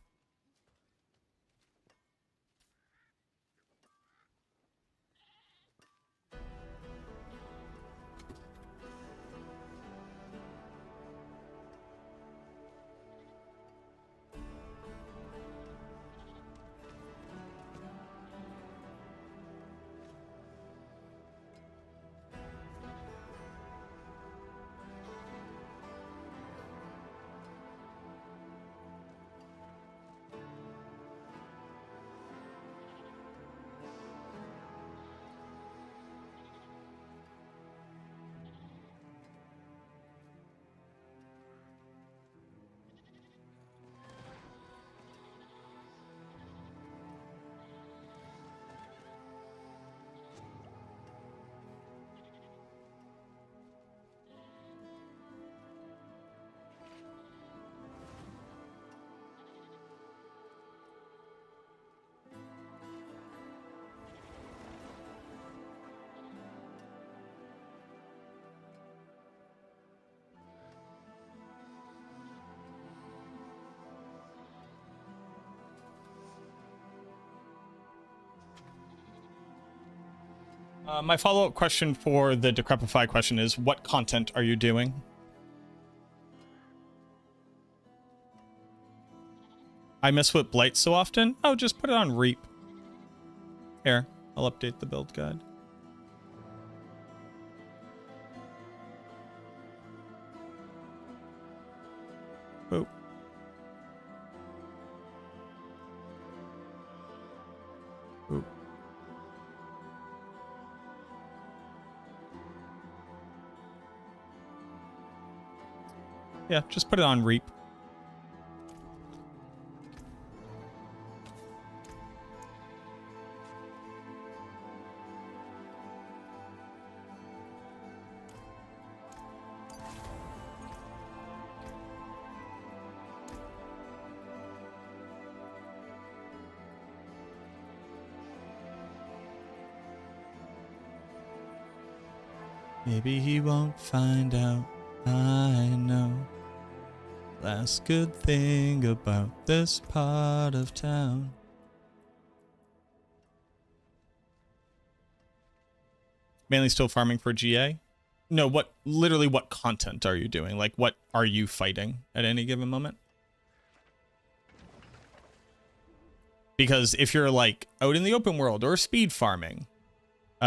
My follow-up question for the Decrepify question is, what content are you doing? I miss with Blight so often. Oh, just put it on Reap. Here, I'll update the build guide. Boop. Boop. Yeah, just put it on reap. Maybe he won't find out. I know. Last good thing about this part of town. Mainly still farming for GA? No, literally what content are you doing? Like, what are you fighting at any given moment? Because if you're like out in the open world or speed farming,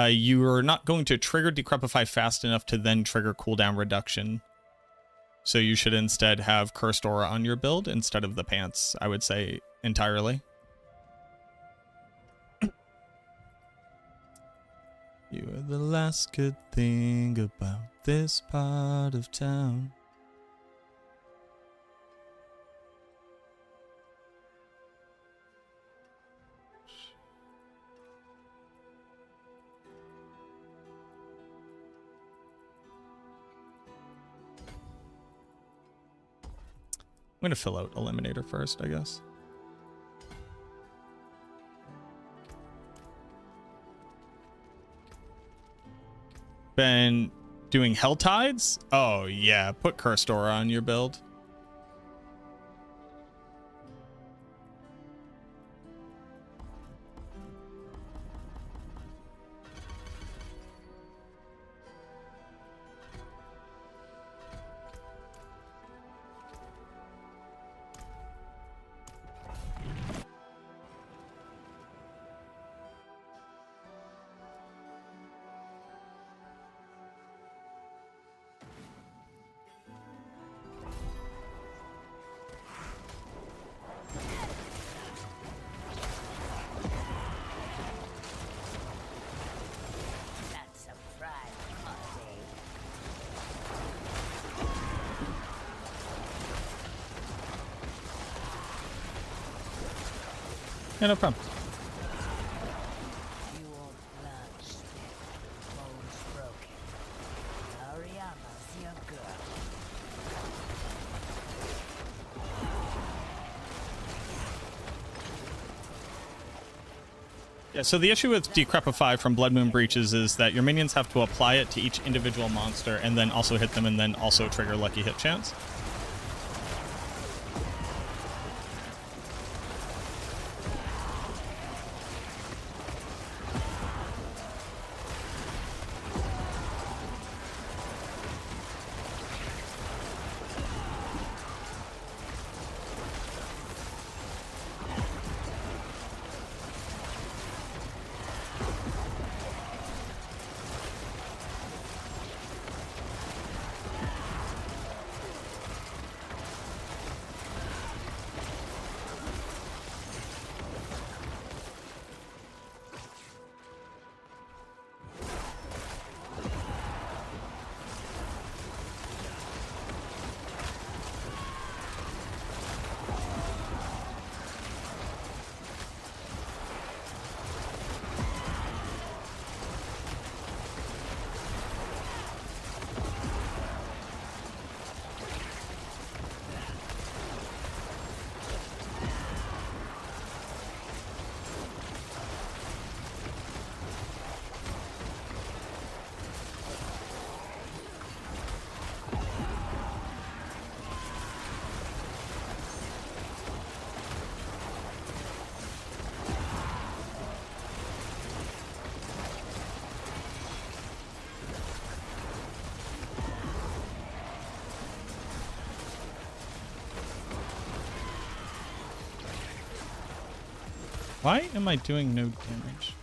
you are not going to trigger Decrepify fast enough to then trigger cooldown reduction. So you should instead have Cursed Aura on your build instead of the pants, I would say, entirely. You are the last good thing about this part of town. I'm going to fill out Eliminator first, I guess. Been doing Hell Tides? Oh, yeah. Put Cursed Aura on your build. Yeah, no problem.
You old blood spill, bones broken. Ariana's your girl.
Yeah, so the issue with Decrepify from Blood Moon Breaches is that your minions have to apply it to each individual monster and then also hit them and then also trigger Lucky Hit Chance. Why am I doing no damage?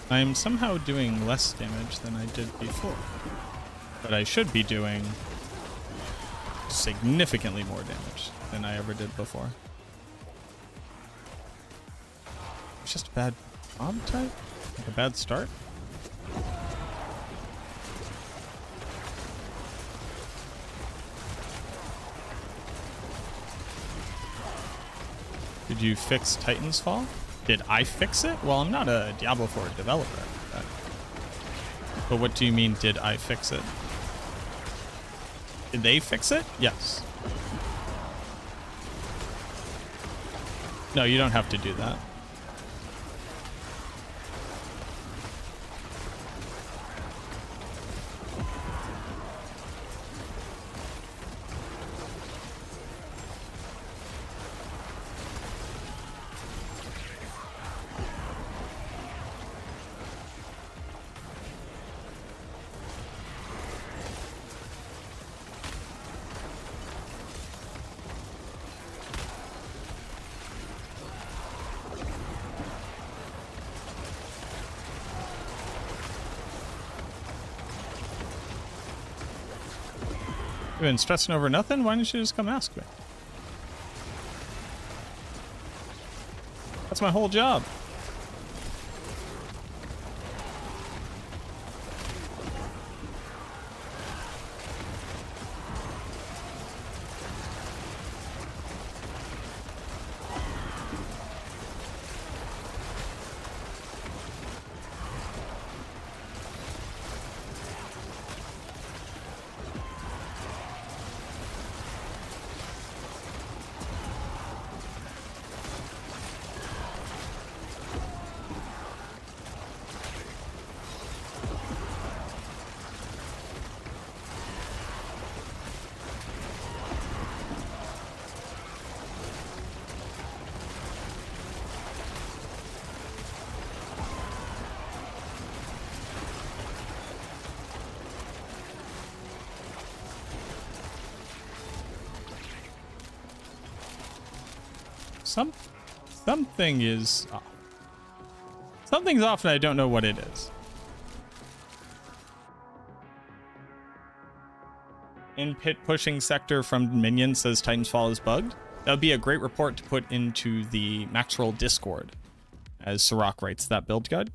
I am somehow doing less damage than I did before. But I should be doing significantly more damage than I ever did before. It's just a bad mob type? Like a bad start? Did you fix Titan's Fall? Did I fix it? Well, I'm not a Diablo 4 developer. But what do you mean, did I fix it? Did they fix it? Yes. No, you don't have to do that. You've been stressing over nothing? Why didn't you just come ask me? That's my whole job. Something is off. Something's off and I don't know what it is. In pit pushing sector from minions says Titan's Fall is bugged. That would be a great report to put into the Maxroll Discord, as Sirach writes that build guide.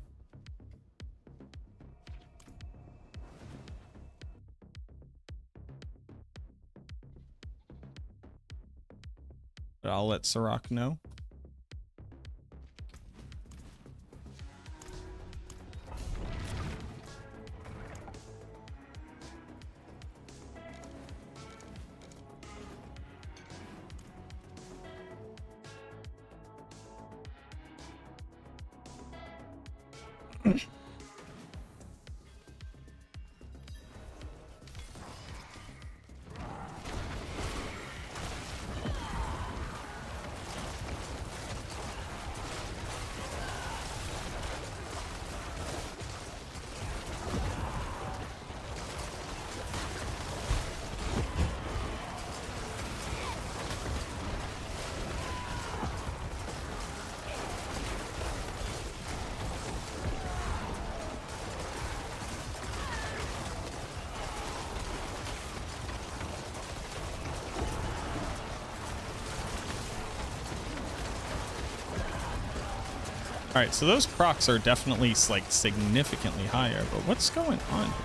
But I'll let Sirach know. All right, so those procs are definitely like significantly higher, but what's going on here?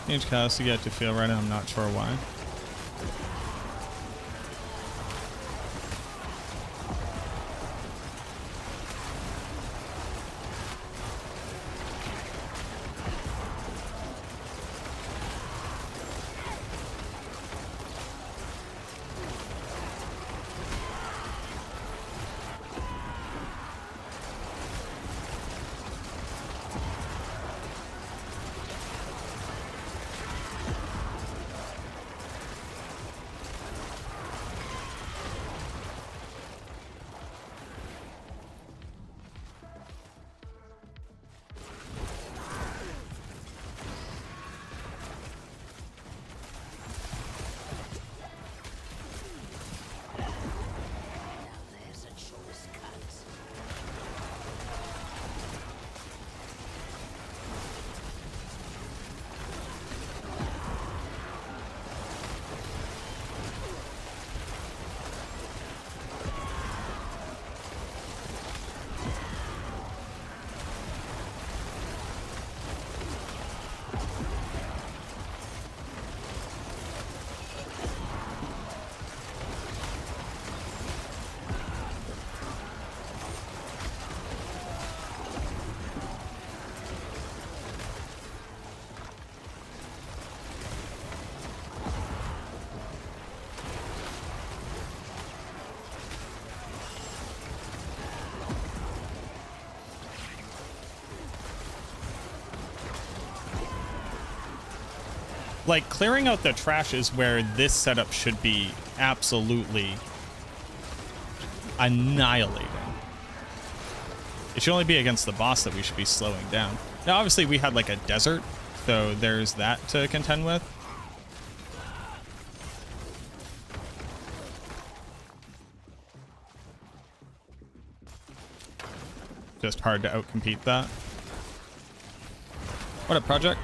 Change cast to get to feel right now, I'm not sure why. like, clearing out the trash is where this setup should be absolutely annihilating. It should only be against the boss that we should be slowing down. Now, obviously, we had, like, a desert, so there's that to contend with. Just hard to outcompete that. What up, Project?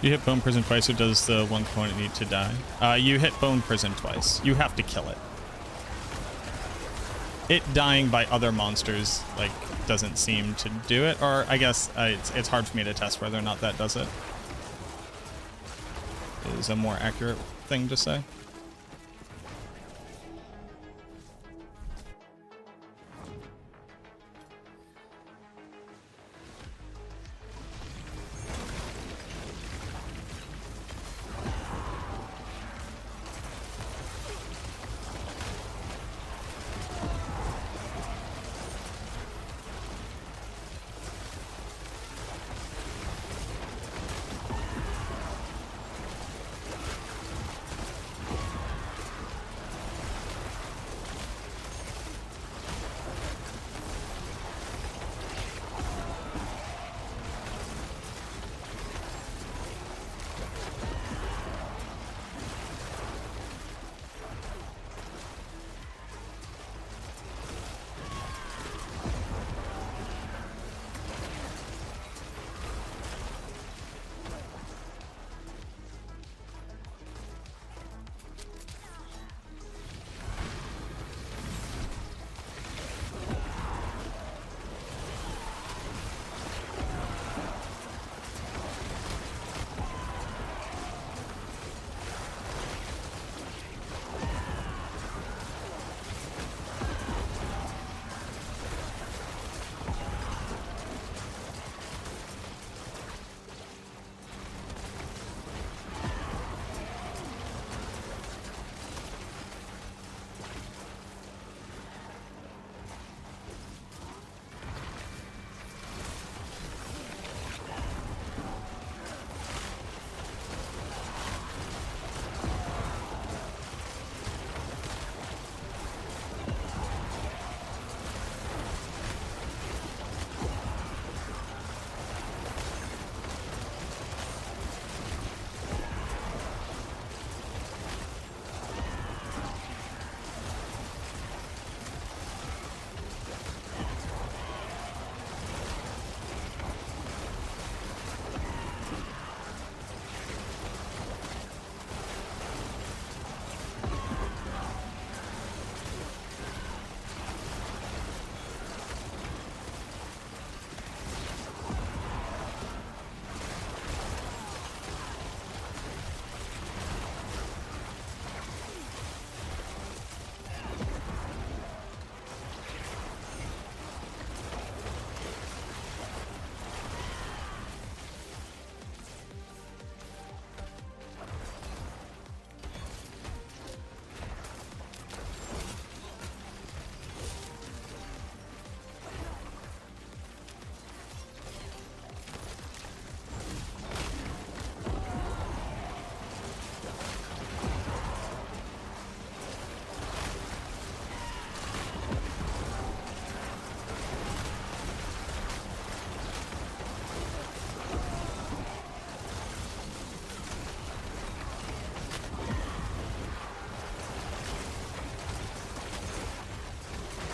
You hit Bone Prison twice, or does the one component need to die? You hit Bone Prison twice. You have to kill it. It dying by other monsters, like, doesn't seem to do it, or I guess it's hard for me to test whether or not that does it. Is a more accurate thing to say.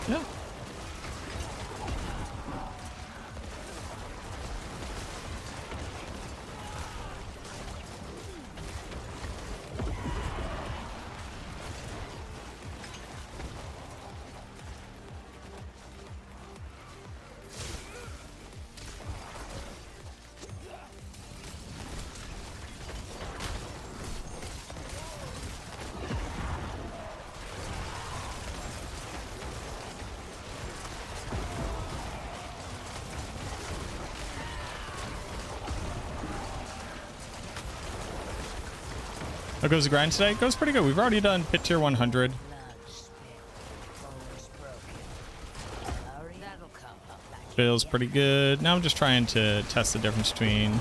Yeah. How goes the grind today? It goes pretty good. We've already done pit tier 100.
Blood spit. Bones broken. Hurry, that'll come up back
Feels
here.
pretty good. Now I'm just trying to test the difference between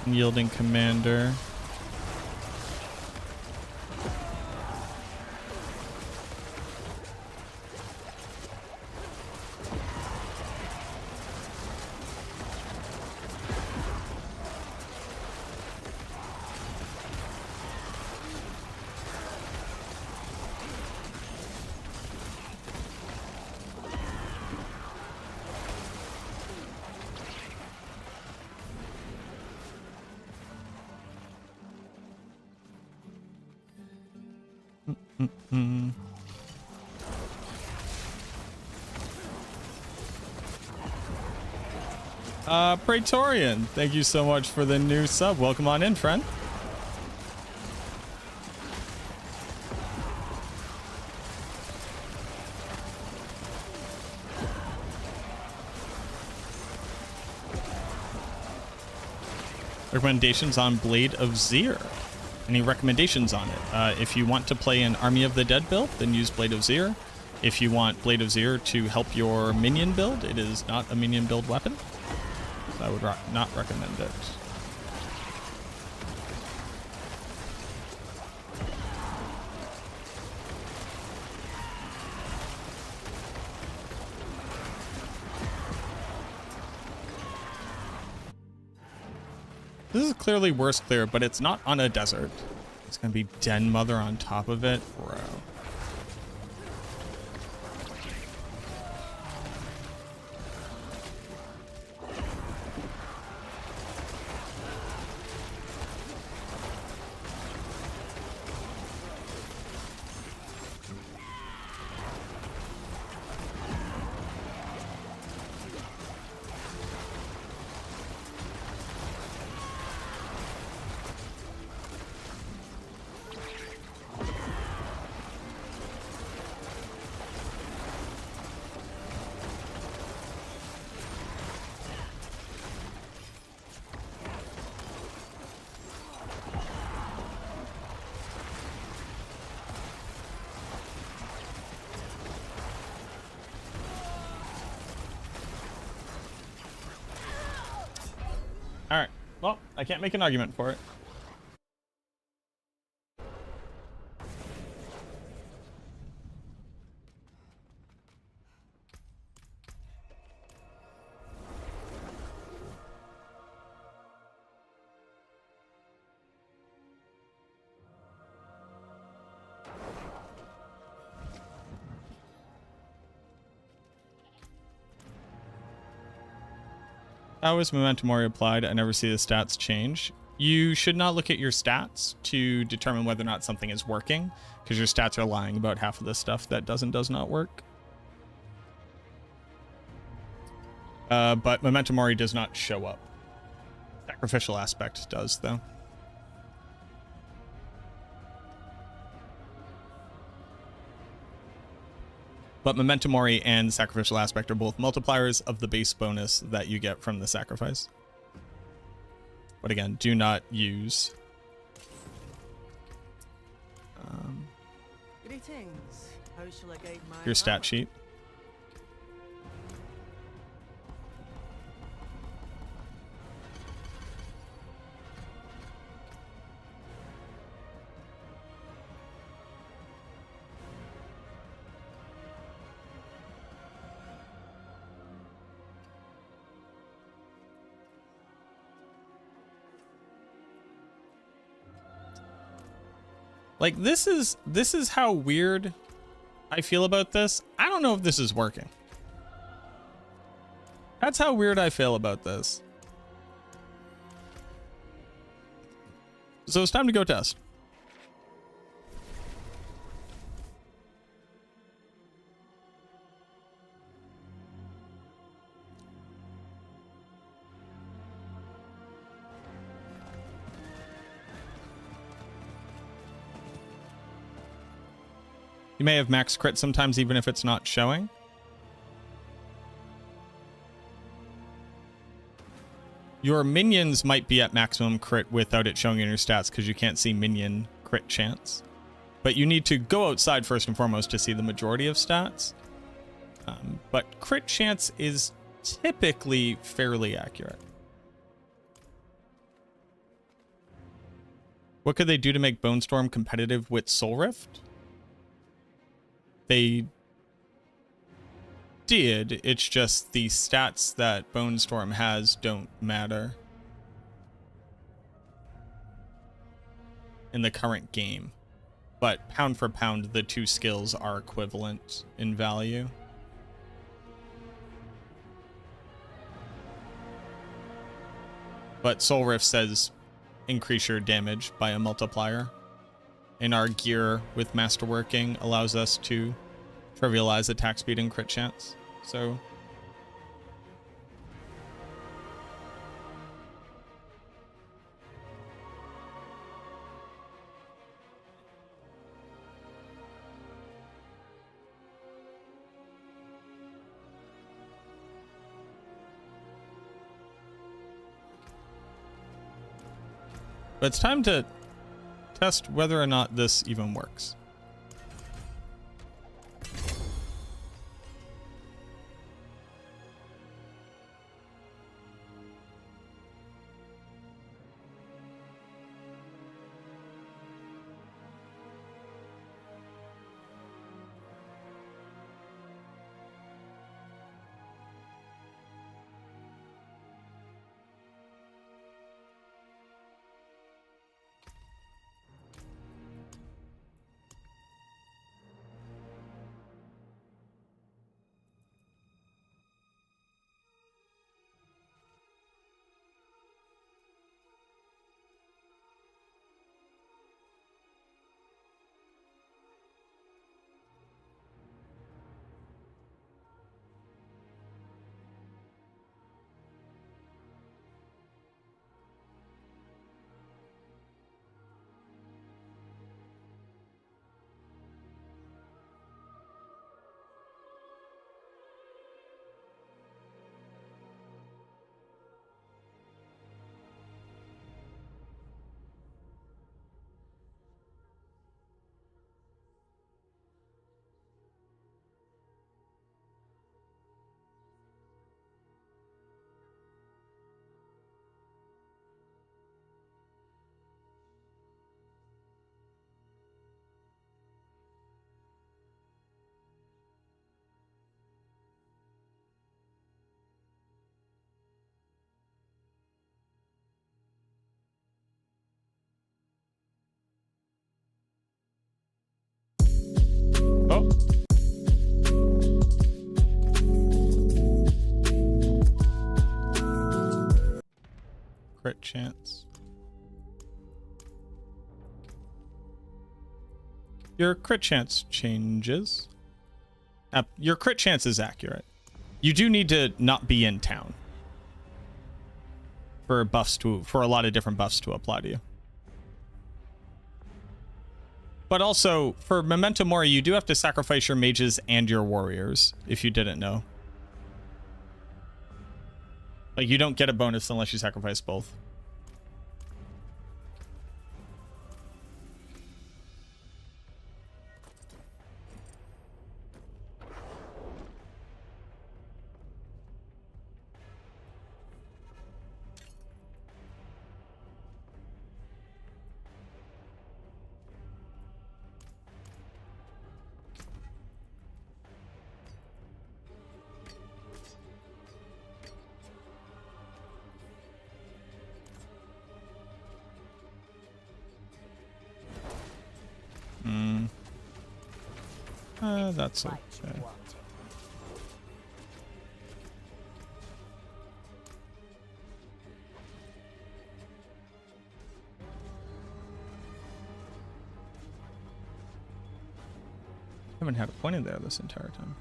Yielding Commander. Praetorian, thank you so much for the new sub. Welcome on in, friend. Recommendations on Blade of Zir. Any recommendations on it? If you want to play an Army of the Dead build, then use Blade of Zir. If you want Blade of Zir to help your minion build, it is not a minion build weapon. I would not recommend it. This is clearly worse clear, but it's not on a desert. It's gonna be Den Mother on top of it, bro. All right. Well, I can't make an argument for it. How is Memento Mori applied? I never see the stats change. You should not look at your stats to determine whether or not something is working, because your stats are lying about half of the stuff that does not work. But Memento Mori does not show up. Sacrificial Aspect does, though. But Memento Mori and Sacrificial Aspect are both multipliers of the base bonus that you get from the sacrifice. But again, do not use
Greetings. How shall I guide my
your stat
armor?
sheet. Like this is how weird I feel about this. I don't know if this is working. That's how weird I feel about this. So it's time to go test. You may have max crit sometimes even if it's not showing. Your minions might be at maximum crit without it showing in your stats because you can't see minion crit chance. But you need to go outside first and foremost to see the majority of stats. But crit chance is typically fairly accurate. What could they do to make Bone Storm competitive with Soul Rift? They did. It's just the stats that Bone Storm has don't matter in the current game. But pound for pound, the two skills are equivalent in value. But Soul Rift says increase your damage by a multiplier. And our gear with Masterworking allows us to trivialize attack speed and crit chance. So but it's time to test whether or not this even works. Oh. Crit chance. Your crit chance changes. Your crit chance is accurate. You do need to not be in town for a lot of different buffs to apply to you. But also, for Memento Mori, you do have to sacrifice your mages and your warriors, if you didn't know. Like, you don't get a bonus unless you sacrifice both. That's
Right you
okay.
want it.
I haven't had a point in there this entire time.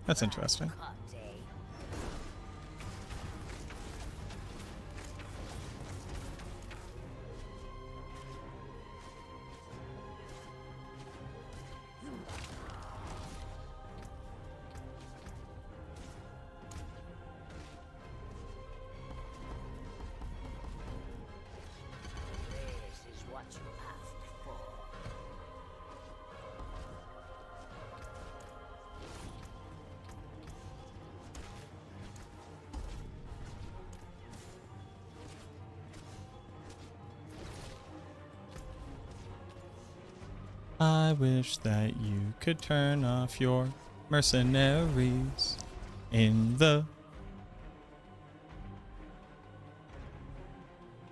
That's interesting.
Cut, eh? This is what you asked for.
I wish that you could turn off your mercenaries in the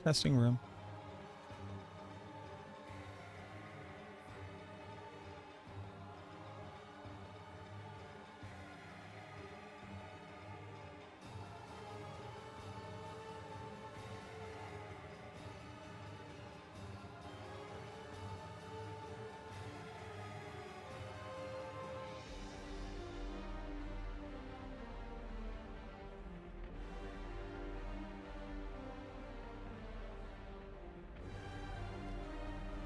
testing room.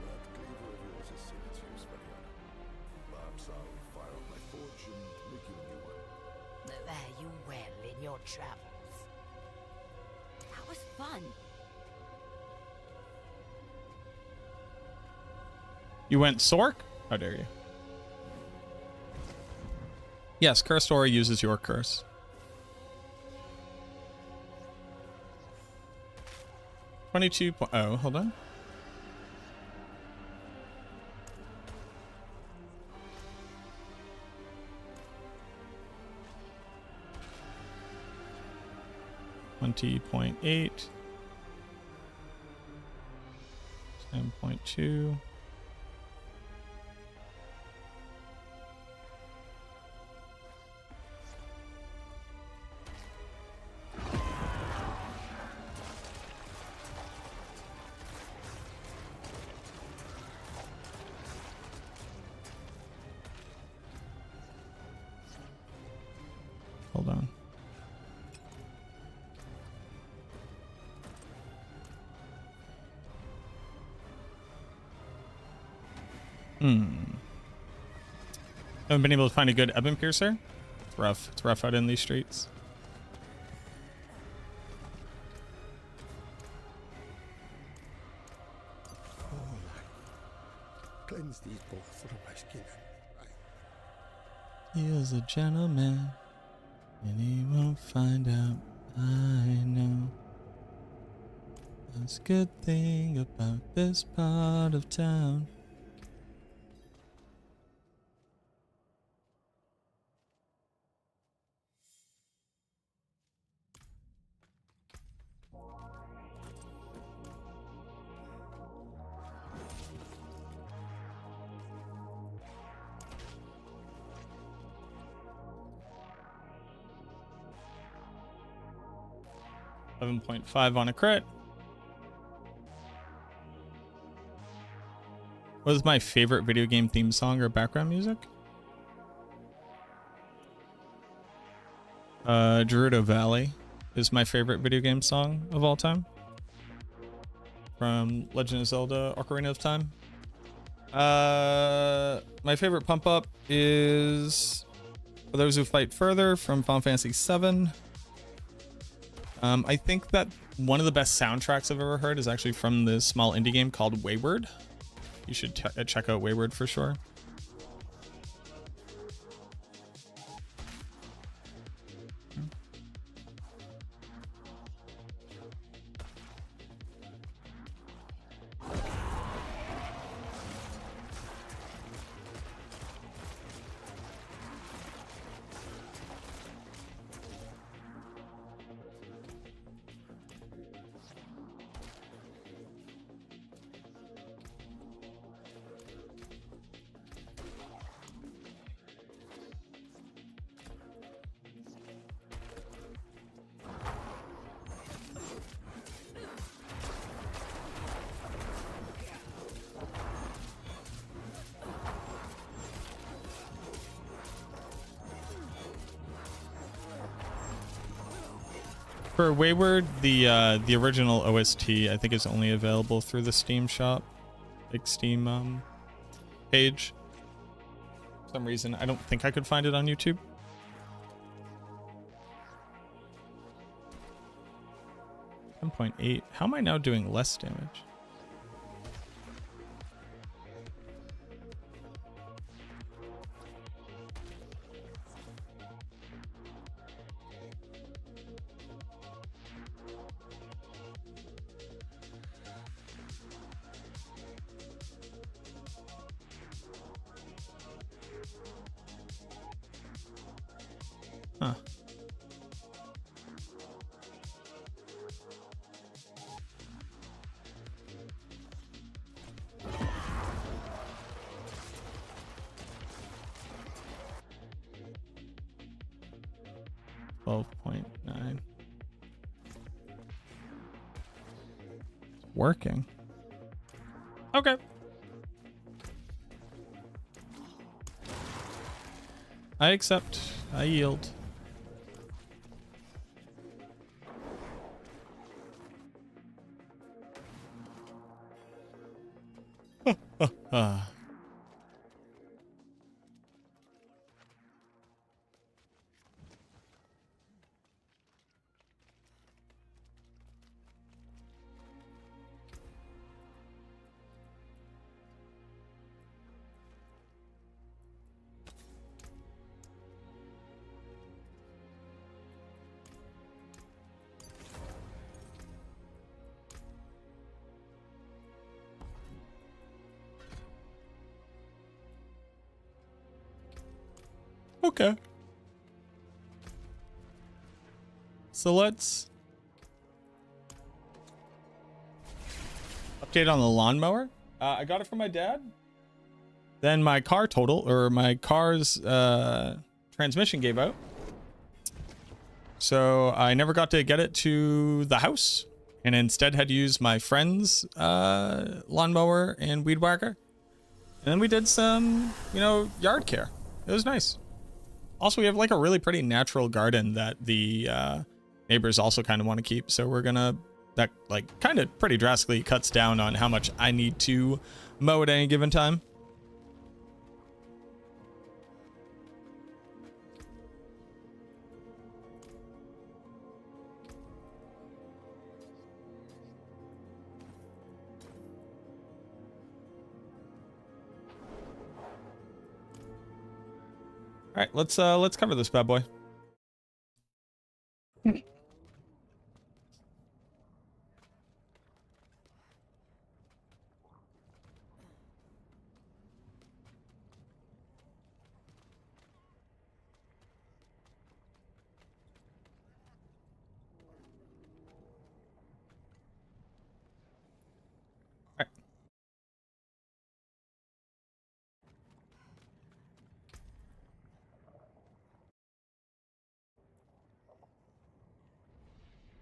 That cleaver of yours has seen its use, Mariana. Perhaps I'll fire up my forge and make you a new one.
Fare you well in your travels.
That was fun.
You went Sork? How dare you? Yes, Cursed Aura uses your curse. 22. Oh, hold on. $20.8. 10.2. Hold on. Haven't been able to find a good Ebon Piercer. It's rough. It's rough out in these streets.
Cleanse these both from my skin.
He is a gentleman, and he won't find out. I know. That's a good thing about this part of town. $11.5 on a crit. What is my favorite video game theme song or background music? Gerudo Valley is my favorite video game song of all time. From Legend of Zelda Ocarina of Time. My favorite pump up is For Those Who Fight Further from Final Fantasy VII. I think that one of the best soundtracks I've ever heard is actually from this small indie game called Wayward. You should check out Wayward for sure. For Wayward, the original OST I think is only available through the Steam shop, like Steam page. For some reason, I don't think I could find it on YouTube. .8. How am I now doing less damage? Huh. .9. Working. Okay. I accept. I yield. Okay. So let's update on the lawnmower. I got it from my dad. Then my car my car's transmission gave out. So I never got to get it to the house and instead had to use my friend's lawnmower and weed whacker. And then we did some, yard care. It was nice. Also, we have like a really pretty natural garden that the neighbors also kind of want to keep. So we're gonna, that like kind of pretty drastically cuts down on how much I need to mow at any given time. All right, let's cover this bad boy.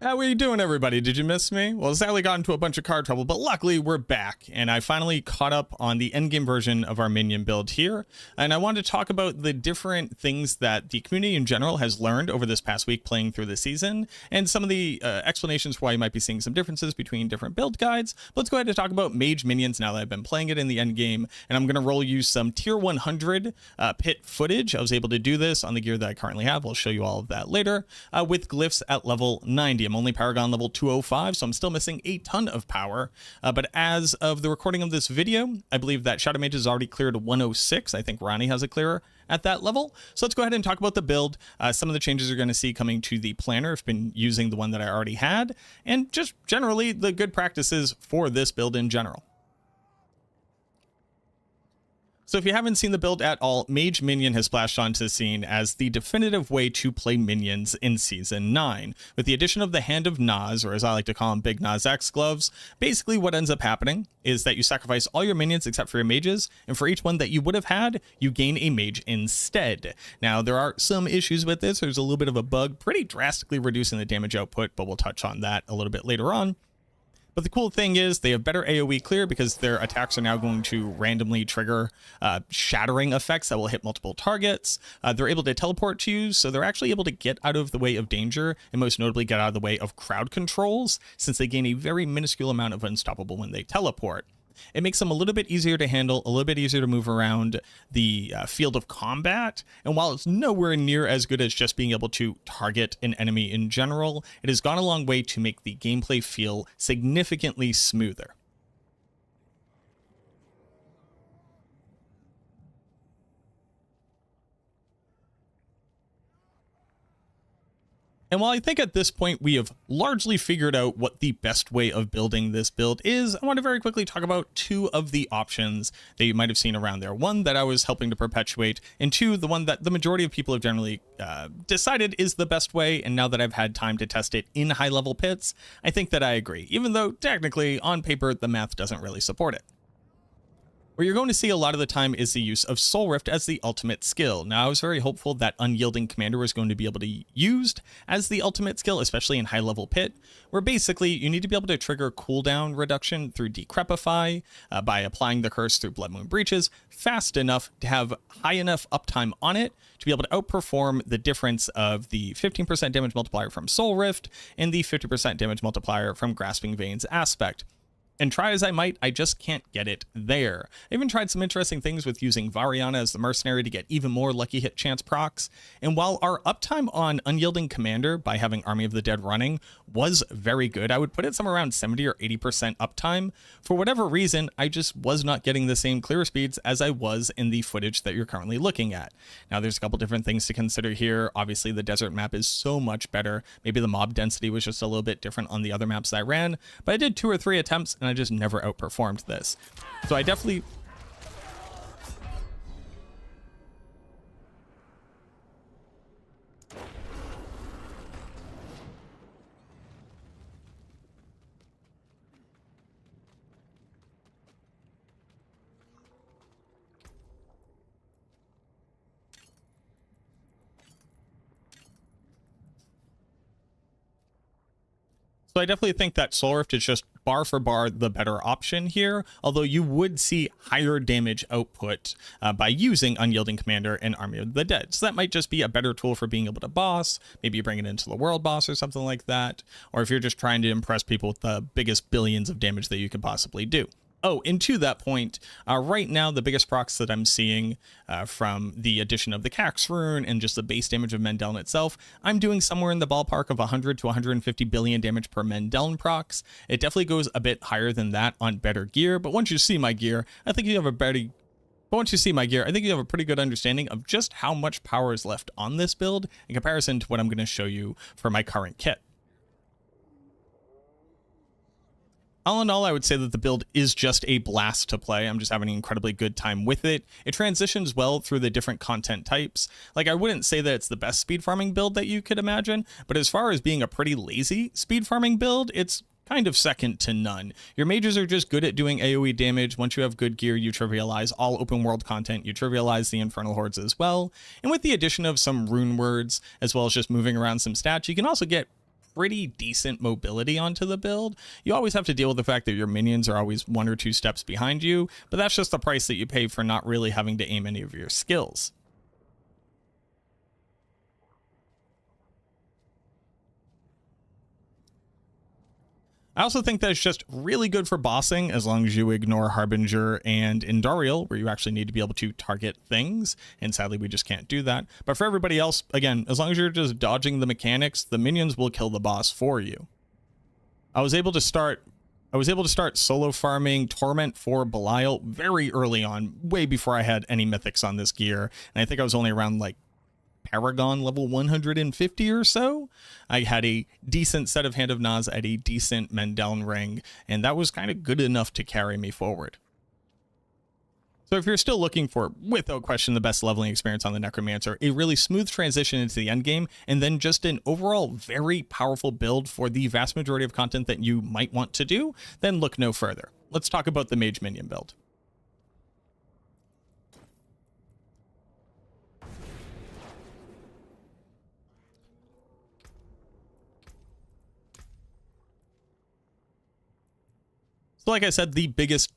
How are you doing, everybody? Did you miss me? Well, sadly got into a bunch of card trouble, but luckily we're back, and I finally caught up on the endgame version of our minion build here, and I wanted to talk about the different things that the community in general has learned over this past week playing through the season, and some of the explanations for why you might be seeing some differences between different build guides. Let's go ahead and talk about mage minions now that I've been playing it in the endgame, and I'm going to roll you some tier 100 pit footage. I was able to do this on the gear that I currently have. I'll show you all of that later, with glyphs at level 90. I'm only Paragon level 205, so I'm still missing a ton of power. But as of the recording of this video, I believe that Shadow Mage has already cleared 106. I think Ronnie has a clearer at that level. So let's go ahead and talk about the build. Some of the changes you're going to see coming to the planner. I've been using the one that I already had, and just generally the good practices for this build in general. So if you haven't seen the build at all, Mage Minion has splashed onto the scene as the definitive way to play minions in Season 9. With the addition of the Hand of Nas, or as I like to call them, Big Nas X gloves, basically what ends up happening is that you sacrifice all your minions except for your mages, and for each one that you would have had, you gain a mage instead. Now, there are some issues with this. There's a little bit of a bug, pretty drastically reducing the damage output, but we'll touch on that a little bit later on. But the cool thing is they have better AoE clear because their attacks are now going to randomly trigger shattering effects that will hit multiple targets. They're able to teleport to you, so they're actually able to get out of the way of danger, and most notably get out of the way of crowd controls, since they gain a very minuscule amount of unstoppable when they teleport. It makes them a little bit easier to handle, a little bit easier to move around the field of combat, and while it's nowhere near as good as just being able to target an enemy in general, it has gone a long way to make the gameplay feel significantly smoother. And while I think at this point we have largely figured out what the best way of building this build is, I want to very quickly talk about two of the options that you might have seen around there. One that I was helping to perpetuate, and two, the one that the majority of people have generally decided is the best way, and now that I've had time to test it in high-level pits, I think that I agree, even though technically, on paper, the math doesn't really support it. What you're going to see a lot of the time is the use of Soul Rift as the ultimate skill. Now, I was very hopeful that Unyielding Commander was going to be able to be used as the ultimate skill, especially in high-level pit, where basically you need to be able to trigger cooldown reduction through Decrepify by applying the curse through Blood Moon Breaches fast enough to have high enough uptime on it to be able to outperform the difference of the 15% damage multiplier from Soul Rift and the 50% damage multiplier from Grasping Veins Aspect. And try as I might, I just can't get it there. I even tried some interesting things with using Variana as the mercenary to get even more lucky hit chance procs. And while our uptime on Unyielding Commander by having Army of the Dead running was very good, I would put it somewhere around 70 or 80% uptime. For whatever reason, I just was not getting the same clear speeds as I was in the footage that you're currently looking at. Now, there's a couple different things to consider here. Obviously, the desert map is so much better. Maybe the mob density was just a little bit different on the other maps that I ran, but I did 2 or 3 attempts and I just never outperformed this. So I definitely... So I definitely think that Soul Rift is just bar for bar the better option here, although you would see higher damage output by using Unyielding Commander and Army of the Dead. So that might just be a better tool for being able to boss. Maybe you bring it into the world boss or something like that. Or if you're just trying to impress people with the biggest billions of damage that you could possibly do. Oh, and to that point, right now, the biggest procs that I'm seeing from the addition of the Cax rune and just the base damage of Mendeln itself, I'm doing somewhere in the ballpark of 100 to 150 billion damage per Mendeln procs. It definitely goes a bit higher than that on better gear, but once you see my gear, I think you have a pretty... But once you see my gear, I think you have a pretty good understanding of just how much power is left on this build in comparison to what I'm going to show you for my current kit. All in all, I would say that the build is just a blast to play. I'm just having an incredibly good time with it. It transitions well through the different content types. Like, I wouldn't say that it's the best speed farming build that you could imagine, but as far as being a pretty lazy speed farming build, it's kind of second to none. Your mages are just good at doing AoE damage. Once you have good gear, you trivialize all open world content. You trivialize the Infernal Hordes as well. And with the addition of some rune words, as well as just moving around some stats, you can also get pretty decent mobility onto the build. You always have to deal with the fact that your minions are always 1 or 2 steps behind you, but that's just the price that you pay for not really having to aim any of your skills. I also think that it's just really good for bossing as long as you ignore Harbinger and Indariel, where you actually need to be able to target things, and sadly we just can't do that. But for everybody else, again, as long as you're just dodging the mechanics, the minions will kill the boss for you. I was able to start solo farming Torment for Belial very early on, way before I had any mythics on this gear, and I think I was only around like Paragon level 150 or so. I had a decent set of Hand of Naz at a decent Mendeln ring, and that was kind of good enough to carry me forward. So if you're still looking for, without question, the best leveling experience on the Necromancer, a really smooth transition into the endgame, and then just an overall very powerful build for the vast majority of content that you might want to do, then look no further. Let's talk about the Mage Minion build. So like I said, the biggest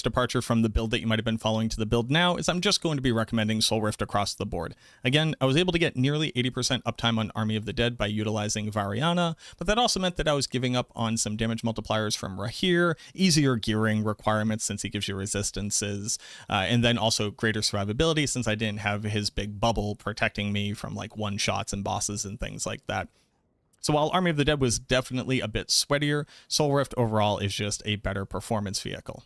departure from the build that you might have been following to the build now is I'm just going to be recommending Soul Rift across the board. Again, I was able to get nearly 80% uptime on Army of the Dead by utilizing Variana, but that also meant that I was giving up on some damage multipliers from Rahir, easier gearing requirements since he gives you resistances, and then also greater survivability since I didn't have his big bubble protecting me from like one-shots and bosses and things like that. So while Army of the Dead was definitely a bit sweatier, Soul Rift overall is just a better performance vehicle.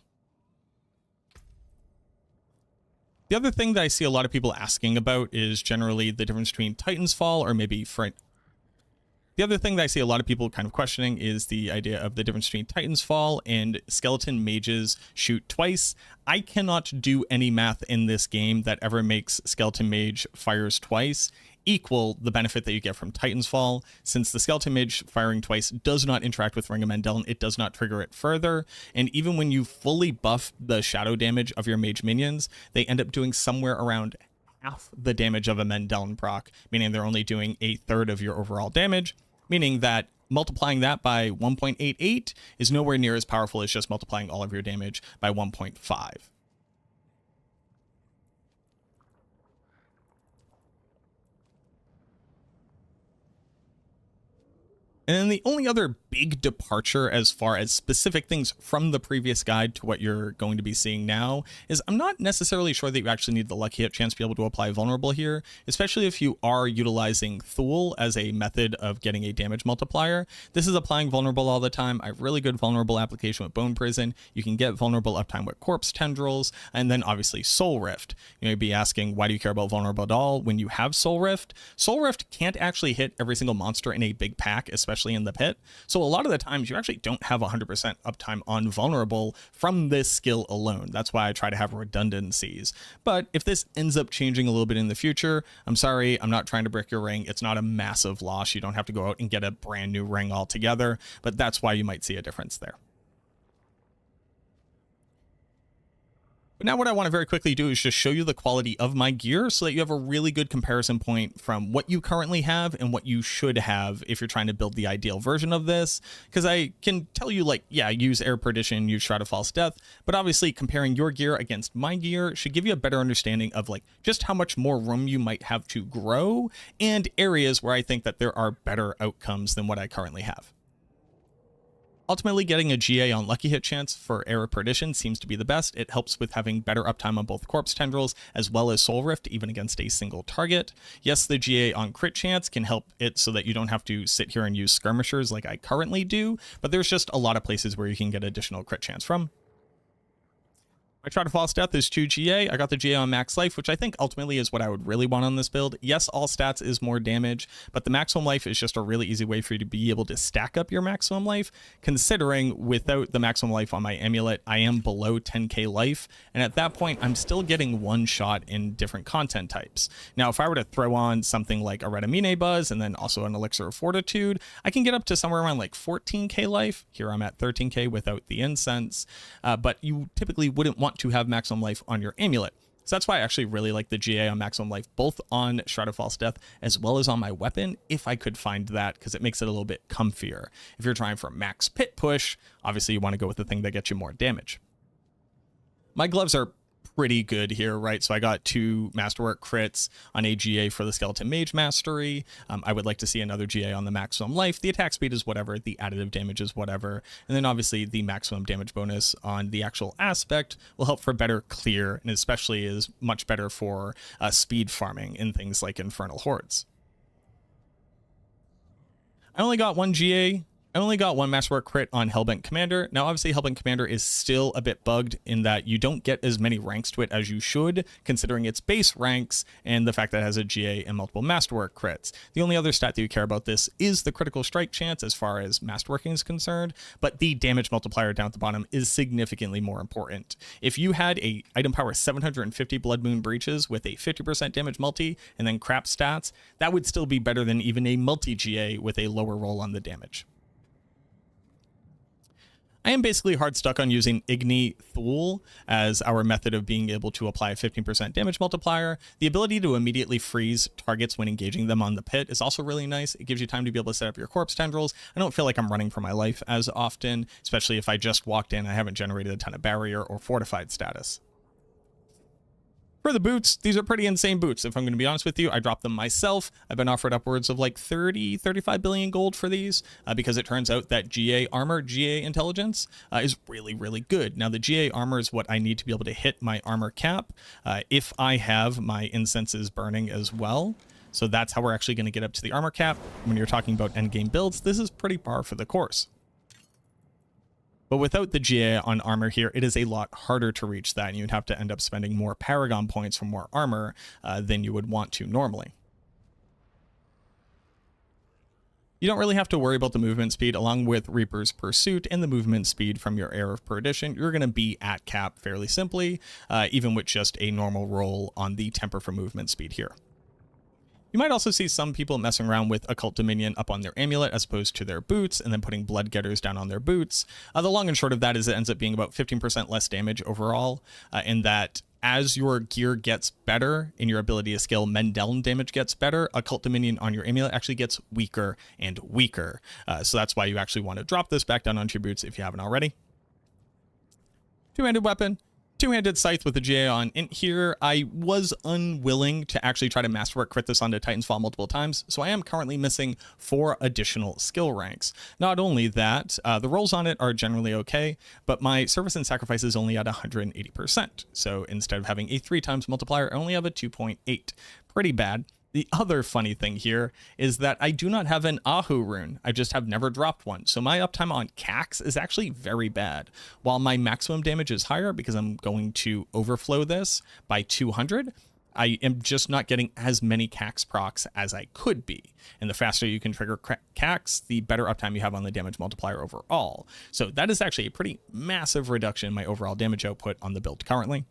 The other thing that I see a lot of people asking about is generally the difference between Titan's Fall or maybe The other thing that I see a lot of people kind of questioning is the idea of the difference between Titan's Fall and Skeleton Mages shoot twice. I cannot do any math in this game that ever makes Skeleton Mage fires twice equal the benefit that you get from Titan's Fall. Since the Skeleton Mage firing twice does not interact with Ring of Mendeln, it does not trigger it further, and even when you fully buff the shadow damage of your mage minions, they end up doing somewhere around half the damage of a Mendeln proc, meaning they're only doing a third of your overall damage, meaning that multiplying that by 1.88 is nowhere near as powerful as just multiplying all of your damage by 1.5. And then the only other big departure as far as specific things from the previous guide to what you're going to be seeing now is I'm not necessarily sure that you actually need the lucky hit chance to be able to apply vulnerable here, especially if you are utilizing Thule as a method of getting a damage multiplier. This is applying vulnerable all the time. I have really good vulnerable application with Bone Prison. You can get vulnerable uptime with Corpse Tendrils, and then obviously Soul Rift. You may be asking, why do you care about vulnerable at all when you have Soul Rift? Soul Rift can't actually hit every single monster in a big pack, especially in the pit. So a lot of the times you actually don't have 100% uptime on vulnerable from this skill alone. That's why I try to have redundancies. But if this ends up changing a little bit in the future, I'm sorry, I'm not trying to brick your ring. It's not a massive loss. You don't have to go out and get a brand new ring altogether, but that's why you might see a difference there. But now what I want to very quickly do is just show you the quality of my gear so that you have a really good comparison point from what you currently have and what you should have if you're trying to build the ideal version of this. Because I can tell you, like, yeah, use Air Perdition, use Shroud of False Death, but obviously comparing your gear against my gear should give you a better understanding of like just how much more room you might have to grow and areas where I think that there are better outcomes than what I currently have. Ultimately, getting a GA on Lucky Hit Chance for Air of Perdition seems to be the best. It helps with having better uptime on both Corpse Tendrils as well as Soul Rift, even against a single target. Yes, the GA on Crit Chance can help it so that you don't have to sit here and use Skirmishers like I currently do, but there's just a lot of places where you can get additional Crit Chance from. My Shroud of False Death is 2 GA. I got the GA on Max Life, which I think ultimately is what I would really want on this build. Yes, all stats is more damage, but the maximum life is just a really easy way for you to be able to stack up your maximum life, considering without the maximum life on my amulet, I am below 10k life, and at that point, I'm still getting one shot in different content types. Now, if I were to throw on something like a Redamine Buzz and then also an Elixir of Fortitude, I can get up to somewhere around like 14k life. Here I'm at 13k without the incense, but you typically wouldn't want to have maximum life on your amulet. So that's why I actually really like the GA on maximum life, both on Shroud of False Death as well as on my weapon, if I could find that, because it makes it a little bit comfier. If you're trying for max pit push, obviously you want to go with the thing that gets you more damage. My gloves are pretty good here, right? So I got 2 Masterwork crits on a GA for the Skeleton Mage Mastery. I would like to see another GA on the maximum life. The attack speed is whatever, the additive damage is whatever, and then obviously the maximum damage bonus on the actual aspect will help for better clear, and especially is much better for speed farming in things like Infernal Hordes. I only got 1 GA. I only got 1 Masterwork crit on Hellbent Commander. Now, obviously, Hellbent Commander is still a bit bugged in that you don't get as many ranks to it as you should, considering its base ranks and the fact that it has a GA and multiple Masterwork crits. The only other stat that you care about this is the critical strike chance as far as Masterworking is concerned, but the damage multiplier down at the bottom is significantly more important. If you had a item power 750 Blood Moon Breaches with a 50% damage multi and then crap stats, that would still be better than even a multi-GA with a lower roll on the damage. I am basically hard stuck on using Igni Thule as our method of being able to apply a 15% damage multiplier. The ability to immediately freeze targets when engaging them on the pit is also really nice. It gives you time to be able to set up your corpse tendrils. I don't feel like I'm running for my life as often, especially if I just walked in, I haven't generated a ton of barrier or fortified status. For the boots, these are pretty insane boots. If I'm going to be honest with you, I dropped them myself. I've been offered upwards of like 35 billion gold for these because it turns out that GA armor, GA intelligence is really, really good. Now, the GA armor is what I need to be able to hit my armor cap if I have my incenses burning as well. So that's how we're actually going to get up to the armor cap. When you're talking about endgame builds, this is pretty par for the course. But without the GA on armor here, it is a lot harder to reach that, and you'd have to end up spending more Paragon points for more armor than you would want to normally. You don't really have to worry about the movement speed. Along with Reaper's Pursuit and the movement speed from your Heir of Perdition, you're going to be at cap fairly simply, even with just a normal roll on the temper for movement speed here. You might also see some people messing around with Occult Dominion up on their amulet as opposed to their boots, and then putting Blood Getters down on their boots. The long and short of that is it ends up being about 15% less damage overall, in that as your gear gets better and your ability to scale Mendeln damage gets better, Occult Dominion on your amulet actually gets weaker and weaker. So that's why you actually want to drop this back down onto your boots if you haven't already. Two-handed weapon. Two-handed scythe with a GA on int here. I was unwilling to actually try to masterwork crit this onto Titan's Fall multiple times, so I am currently missing 4 additional skill ranks. Not only that, the rolls on it are generally okay, but my service and sacrifice is only at 180%. So instead of having a 3 times multiplier, I only have a 2.8. Pretty bad. The other funny thing here is that I do not have an Ahu rune. I just have never dropped one. So my uptime on Cax is actually very bad. While my maximum damage is higher because I'm going to overflow this by 200, I am just not getting as many Cax procs as I could be. And the faster you can trigger Cax, the better uptime you have on the damage multiplier overall. So that is actually a pretty massive reduction in my overall damage output on the build currently.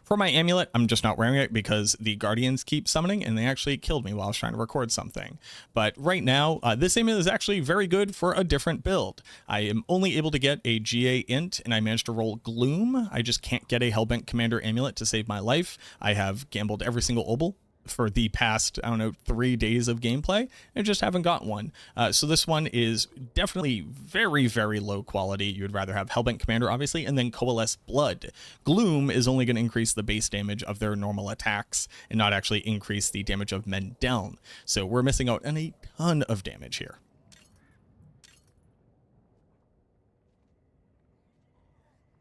For my amulet, I'm just not wearing it because the guardians keep summoning and they actually killed me while I was trying to record something. But right now, this amulet is actually very good for a different build. I am only able to get a GA int and I managed to roll Gloom. I just can't get a Hellbent Commander amulet to save my life. I have gambled every single obol for the past, 3 days of gameplay and just haven't got one. So this one is definitely very, very low quality. You would rather have Hellbent Commander, obviously, and then Coalesce Blood. Gloom is only going to increase the base damage of their normal attacks and not actually increase the damage of men down. So we're missing out on a ton of damage here.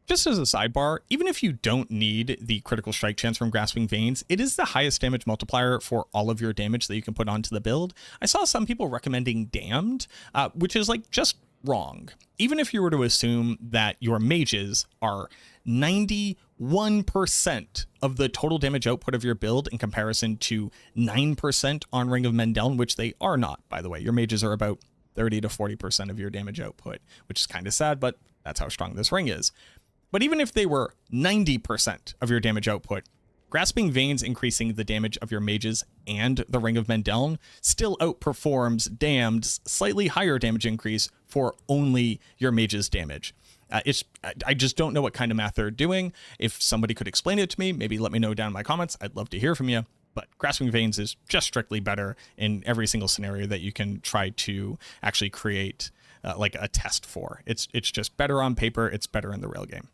Just as a sidebar, even if you don't need the critical strike chance from Grasping Veins, it is the highest damage multiplier for all of your damage that you can put onto the build. I saw some people recommending Damned, which is like just wrong. Even if you were to assume that your mages are 91% of the total damage output of your build in comparison to 9% on Ring of Mendeln, which they are not, by the way. Your mages are about 30 to 40% of your damage output, which is kind of sad, but that's how strong this ring is. But even if they were 90% of your damage output, Grasping Veins increasing the damage of your mages and the Ring of Mendeln still outperforms Damned's slightly higher damage increase for only your mage's damage. I just don't know what kind of math they're doing. If somebody could explain it to me, maybe let me know down in my comments. I'd love to hear from you. But Grasping Veins is just strictly better in every single scenario that you can try to actually create like a test for. It's just better on paper. It's better in the real game.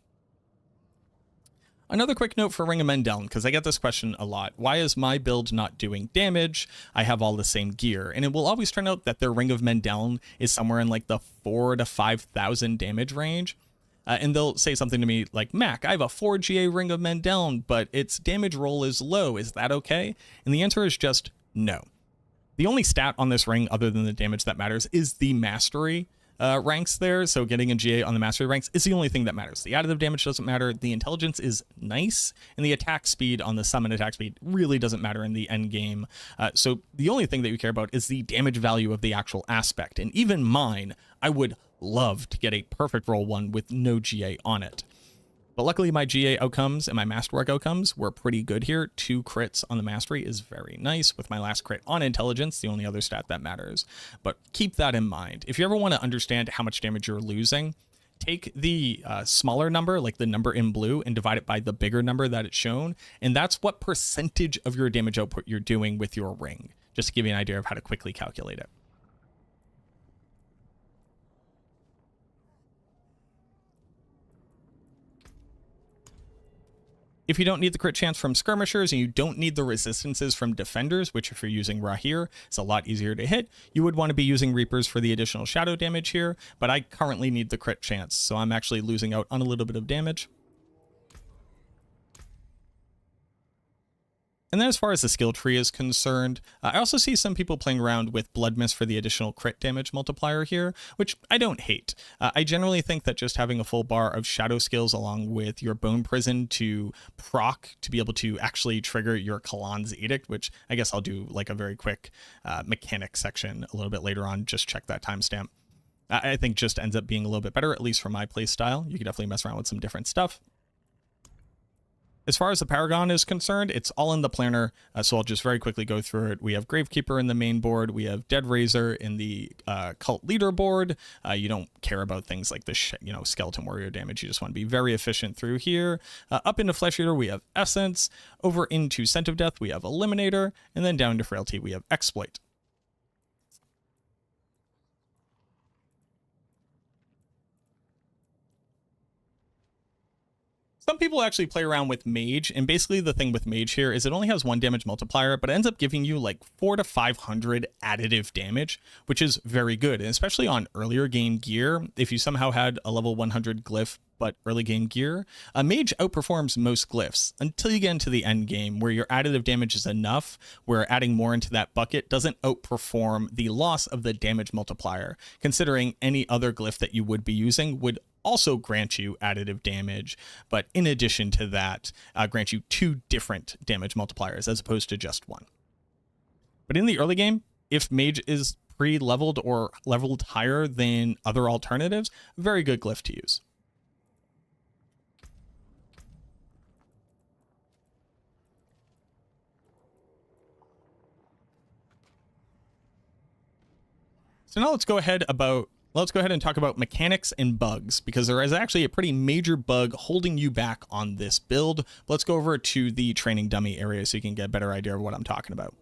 Another quick note for Ring of Mendeln, because I get this question a lot. Why is my build not doing damage? I have all the same gear. And it will always turn out that their Ring of Mendeln is somewhere in like the 4,000 to 5,000 damage range. And they'll say something to me like, Mac, I have a 4 GA Ring of Mendeln, but its damage roll is low. Is that okay? And the answer is just no. The only stat on this ring other than the damage that matters is the mastery ranks there. So getting a GA on the mastery ranks is the only thing that matters. The additive damage doesn't matter. The intelligence is nice, and the attack speed on the summon attack speed really doesn't matter in the end game. So the only thing that you care about is the damage value of the actual aspect. And even mine, I would love to get a perfect roll one with no GA on it. But luckily my GA outcomes and my masterwork outcomes were pretty good here. 2 crits on the mastery is very nice, with my last crit on intelligence, the only other stat that matters. But keep that in mind. If you ever want to understand how much damage you're losing, take the smaller number, like the number in blue, and divide it by the bigger number that it's shown. And that's what percentage of your damage output you're doing with your ring, just to give you an idea of how to quickly calculate it. If you don't need the crit chance from skirmishers and you don't need the resistances from defenders, which if you're using Rahir, it's a lot easier to hit, you would want to be using Reapers for the additional shadow damage here, but I currently need the crit chance, so I'm actually losing out on a little bit of damage. And then as far as the skill tree is concerned, I also see some people playing around with Blood Mist for the additional crit damage multiplier here, which I don't hate. I generally think that just having a full bar of shadow skills along with your Bone Prison to proc to be able to actually trigger your Kalan's Edict, which I guess I'll do like a very quick mechanic section a little bit later on, just check that timestamp. I think just ends up being a little bit better, at least for my play style. You can definitely mess around with some different stuff. As far as the Paragon is concerned, it's all in the planner, so I'll just very quickly go through it. We have Gravekeeper in the main board. We have Dead Razor in the Cult Leader board. You don't care about things like the Skeleton Warrior damage. You just want to be very efficient through here. Up into Flesh Eater, we have Essence. Over into Scent of Death, we have Eliminator. And then down to Frailty, we have Exploit. Some people actually play around with Mage, and basically the thing with Mage here is it only has 1 damage multiplier, but it ends up giving you like 400 to 500 additive damage, which is very good, and especially on earlier game gear. If you somehow had a level 100 glyph but early game gear, a Mage outperforms most glyphs until you get into the end game where your additive damage is enough where adding more into that bucket doesn't outperform the loss of the damage multiplier, considering any other glyph that you would be using would also grant you additive damage, but in addition to that, grant you 2 different damage multipliers as opposed to just 1. But in the early game, if Mage is pre-leveled or leveled higher than other alternatives, very good glyph to use. So now let's go ahead and talk about mechanics and bugs, because there is actually a pretty major bug holding you back on this build. Let's go over to the training dummy area so you can get a better idea of what I'm talking about.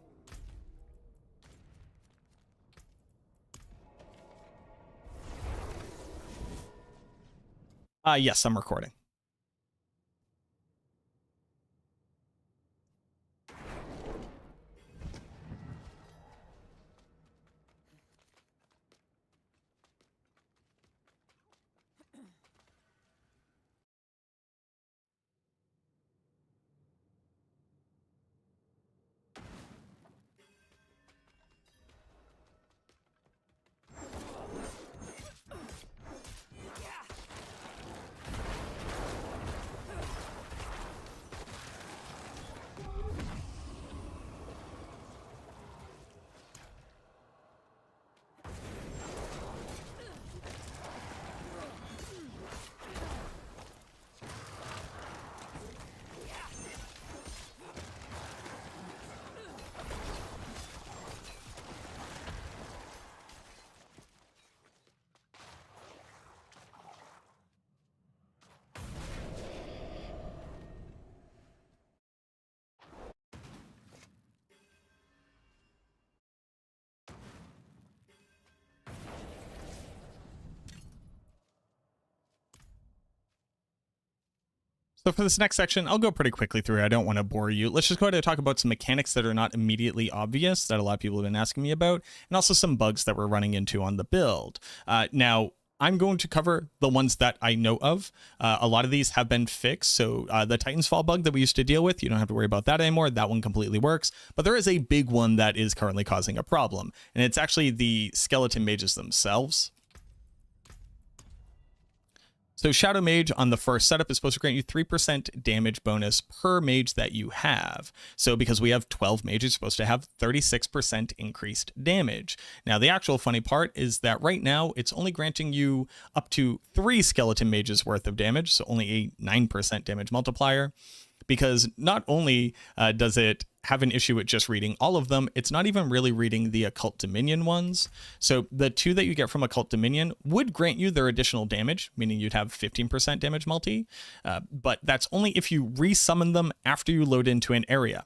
Yes, I'm recording. So for this next section, I'll go pretty quickly through it. I don't want to bore you. Let's just go ahead and talk about some mechanics that are not immediately obvious that a lot of people have been asking me about, and also some bugs that we're running into on the build. Now, I'm going to cover the ones that I know of. A lot of these have been fixed. So the Titan's Fall bug that we used to deal with, you don't have to worry about that anymore. That one completely works. But there is a big one that is currently causing a problem, and it's actually the skeleton mages themselves. So Shadow Mage on the first setup is supposed to grant you 3% damage bonus per mage that you have. So because we have 12 mages, you're supposed to have 36% increased damage. Now, the actual funny part is that right now it's only granting you up to 3 skeleton mages worth of damage, so only a 9% damage multiplier. Because not only does it have an issue with just reading all of them, it's not even really reading the Occult Dominion ones. So the 2 that you get from Occult Dominion would grant you their additional damage, meaning you'd have 15% damage multi, but that's only if you resummon them after you load into an area.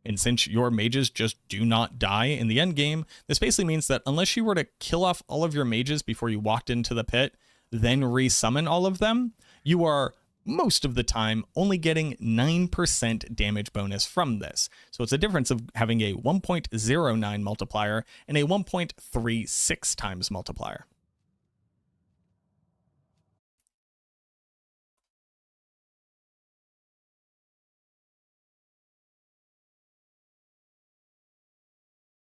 And since your mages just do not die in the end game, this basically means that unless you were to kill off all of your mages before you walked into the pit, then resummon all of them, you are most of the time only getting 9% damage bonus from this. So it's a difference of having a 1.09 multiplier and a 1.36 times multiplier.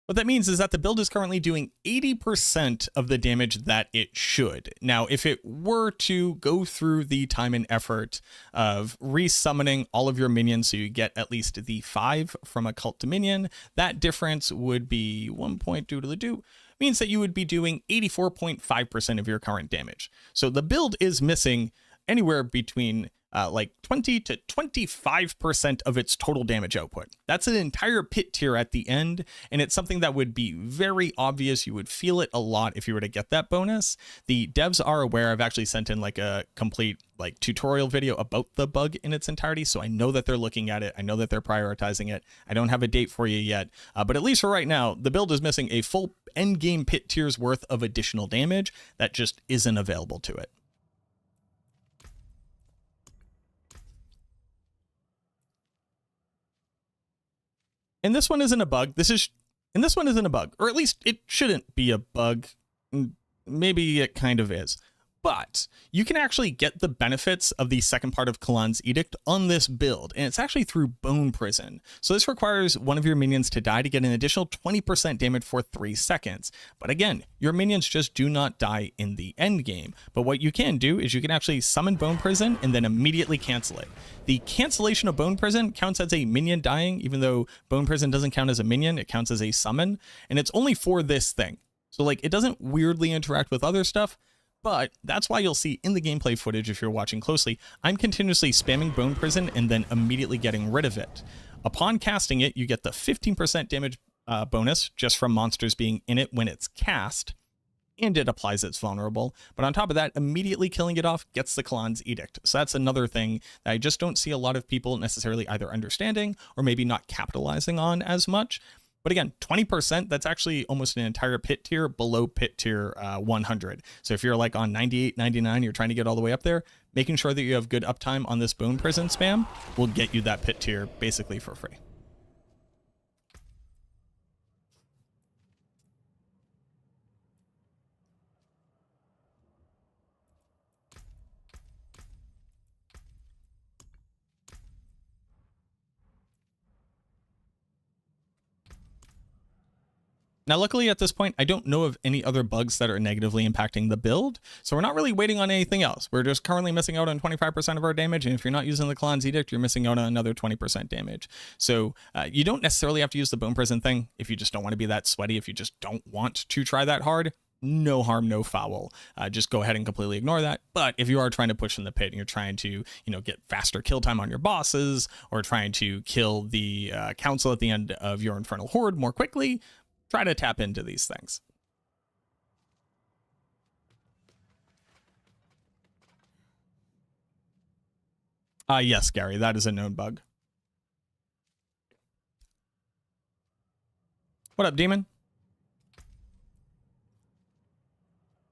What that means is that the build is currently doing 80% of the damage that it should. Now, if it were to go through the time and effort of resummoning all of your minions so you get at least the 5 from Occult Dominion, that difference would be 1.2, means that you would be doing 84.5% of your current damage. So the build is missing anywhere between like 20 to 25% of its total damage output. That's an entire pit tier at the end, and it's something that would be very obvious. You would feel it a lot if you were to get that bonus. The devs are aware. I've actually sent in like a complete like tutorial video about the bug in its entirety, so I know that they're looking at it. I know that they're prioritizing it. I don't have a date for you yet, but at least for right now, the build is missing a full endgame pit tier's worth of additional damage that just isn't available to it. And this one isn't a bug. And this one isn't a bug, or at least it shouldn't be a bug. Maybe it kind of is. But you can actually get the benefits of the second part of Kalan's Edict on this build, and it's actually through Bone Prison. So this requires one of your minions to die to get an additional 20% damage for 3 seconds. But again, your minions just do not die in the end game. But what you can do is you can actually summon Bone Prison and then immediately cancel it. The cancellation of Bone Prison counts as a minion dying, even though Bone Prison doesn't count as a minion, it counts as a summon, and it's only for this thing. So like it doesn't weirdly interact with other stuff. But that's why you'll see in the gameplay footage, if you're watching closely, I'm continuously spamming Bone Prison and then immediately getting rid of it. Upon casting it, you get the 15% damage bonus just from monsters being in it when it's cast, and it applies its vulnerable. But on top of that, immediately killing it off gets the Kalan's Edict. So that's another thing that I just don't see a lot of people necessarily either understanding or maybe not capitalizing on as much. But again, 20%, that's actually almost an entire pit tier below pit tier 100. So if you're like on 98, 99, you're trying to get all the way up there, making sure that you have good uptime on this Bone Prison spam will get you that pit tier basically for free. Now, luckily at this point, I don't know of any other bugs that are negatively impacting the build, so we're not really waiting on anything else. We're just currently missing out on 25% of our damage, and if you're not using the Kalan's Edict, you're missing out on another 20% damage. So you don't necessarily have to use the Bone Prison thing if you just don't want to be that sweaty, if you just don't want to try that hard. No harm, no foul. Just go ahead and completely ignore that. But if you are trying to push in the pit and you're trying to, get faster kill time on your bosses, or trying to kill the council at the end of your Infernal Horde more quickly, try to tap into these things. Yes, Gary, that is a known bug. What up, Demon?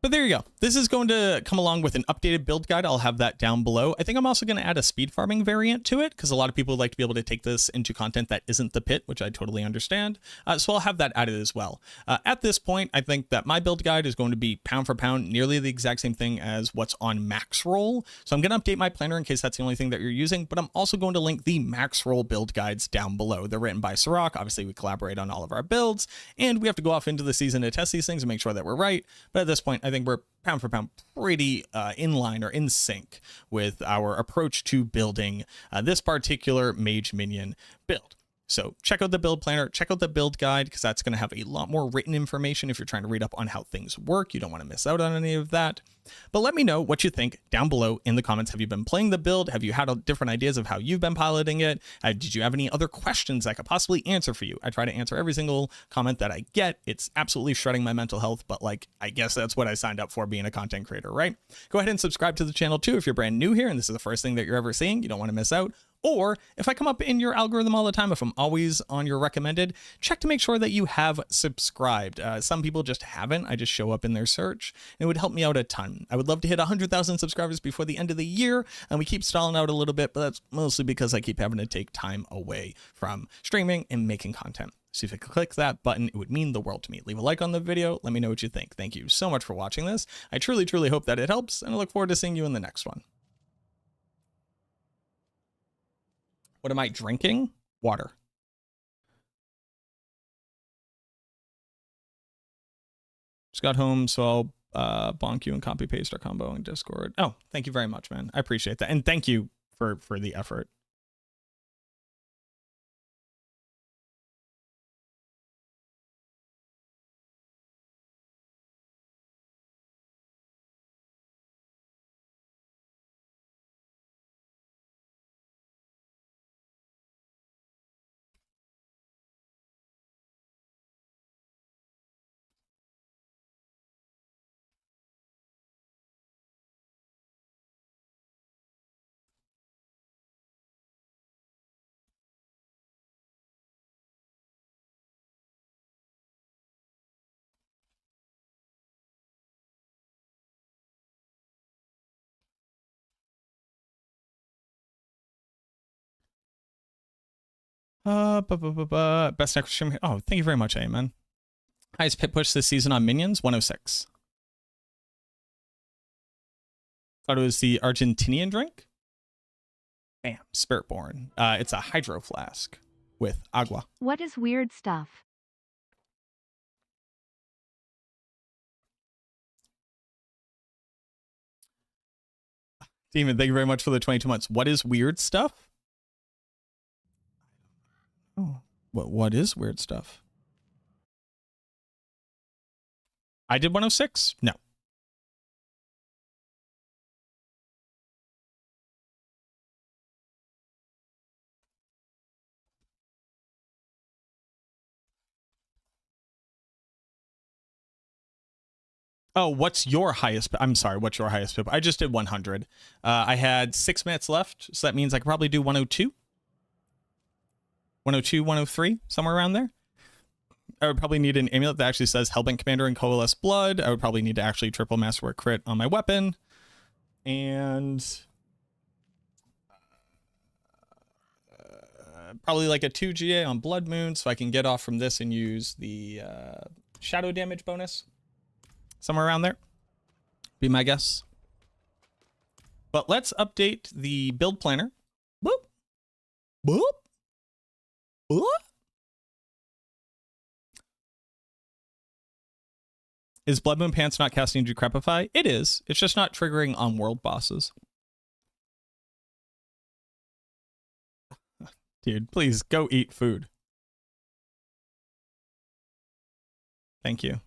But there you go. This is going to come along with an updated build guide. I'll have that down below. I think I'm also going to add a speed farming variant to it because a lot of people would like to be able to take this into content that isn't the pit, which I totally understand. So I'll have that added as well. At this point, I think that my build guide is going to be pound for pound, nearly the exact same thing as what's on Max Roll. So I'm going to update my planner in case that's the only thing that you're using, but I'm also going to link the Max Roll build guides down below. They're written by Sirach. Obviously, we collaborate on all of our builds, and we have to go off into the season to test these things and make sure that we're right. But at this point, I I think we're pound for pound pretty in line or in sync with our approach to building this particular mage minion build. So check out the build planner, check out the build guide, because that's going to have a lot more written information if you're trying to read up on how things work. You don't want to miss out on any of that. But let me know what you think down below in the comments. Have you been playing the build? Have you had different ideas of how you've been piloting it? Did you have any other questions I could possibly answer for you? I try to answer every single comment that I get. It's absolutely shredding my mental health, but like, I guess that's what I signed up for, being a content creator, right? Go ahead and subscribe to the channel too if you're brand new here and this is the first thing that you're ever seeing. You don't want to miss out. Or if I come up in your algorithm all the time, if I'm always on your recommended, check to make sure that you have subscribed. Some people just haven't. I just show up in their search. It would help me out a ton. I would love to hit 100,000 subscribers before the end of the year, and we keep stalling out a little bit, but that's mostly because I keep having to take time away from streaming and making content. So if you could click that button, it would mean the world to me. Leave a like on the video. Let me know what you think. Thank you so much for watching this. I truly, truly hope that it helps, and I look forward to seeing you in the next one. What am I drinking? Water. Just got home, so I'll bonk you and copy paste our combo in Discord. Oh, thank you very much, man. I appreciate that. And thank you for the effort. Best next stream. Oh, thank you very much, Amen. Highest pit push this season on minions, 106. Thought it was the Argentinian drink. Bam, Spiritborn. It's a hydro flask with agua.
What is weird stuff?
Demon, thank you very much for the 22 months. What is weird stuff? Oh, what is weird stuff? I did 106? No. Oh, what's your highest? I'm sorry, what's your highest pip? I just did 100. I had 6 minutes left, so that means I could probably do 102. 102, 103, somewhere around there. I would probably need an amulet that actually says Hellbent Commander and Coalesce Blood. I would probably need to actually triple Masterwork crit on my weapon. And probably like a 2 GA on Blood Moon, so I can get off from this and use the shadow damage bonus. Somewhere around there. Be my guess. But let's update the build planner. Boop. Boop. Boop. Is Blood Moon Pants not casting Decrepify? It is. It's just not triggering on world bosses. Dude, please go eat food. Thank you.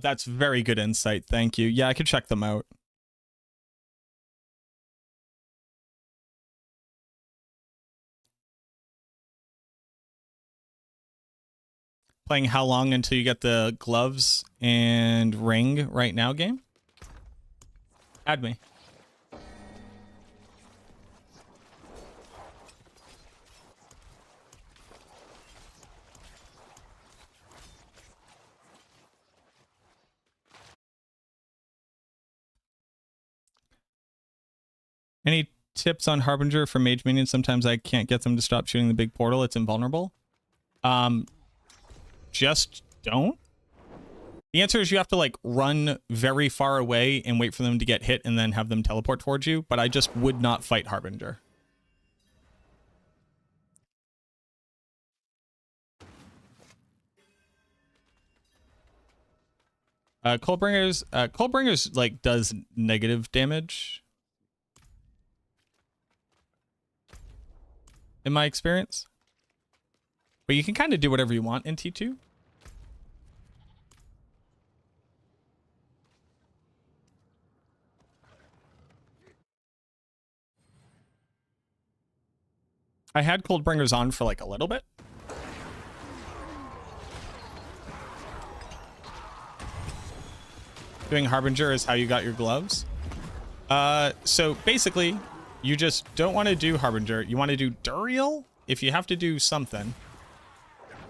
That's very good insight. Thank you. Yeah, I could check them out. Playing how long until you get the gloves and ring right now game? Add me. Any tips on Harbinger for mage minions? Sometimes I can't get them to stop shooting the big portal. It's invulnerable. Just don't. The answer is you have to like run very far away and wait for them to get hit and then have them teleport towards you, but I just would not fight Harbinger. Coldbringer's like does negative damage in my experience. But you can kind of do whatever you want in T2. I had Coldbringers on for like a little bit. Doing Harbinger is how you got your gloves. So basically, you just don't want to do Harbinger. You want to do Duriel if you have to do something.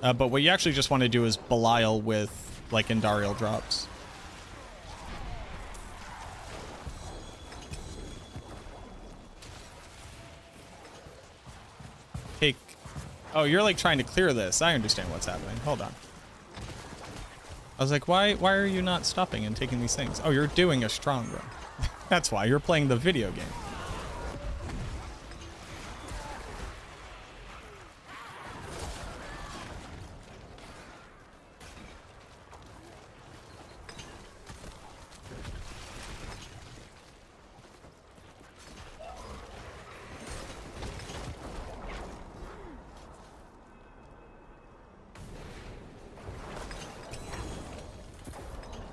But what you actually just want to do is Belial with like Indariel drops. Take. Oh, you're like trying to clear this. I understand what's happening. Hold on. I was like, why are you not stopping and taking these things? Oh, you're doing a strong run. That's why you're playing the video game.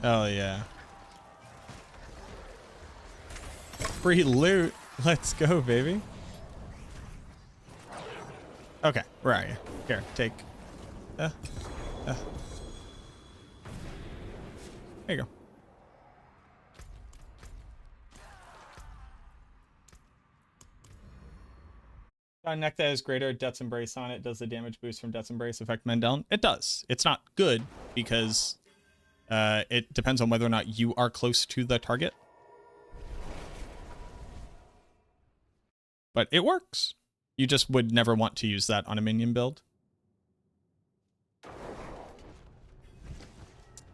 Oh yeah. Free loot. Let's go, baby. Okay, where are you? Here, take. There you go. Got a neck that has greater Death's Embrace on it. Does the damage boost from Death's Embrace affect men down? It does. It's not good because it depends on whether or not you are close to the target. But it works. You just would never want to use that on a minion build.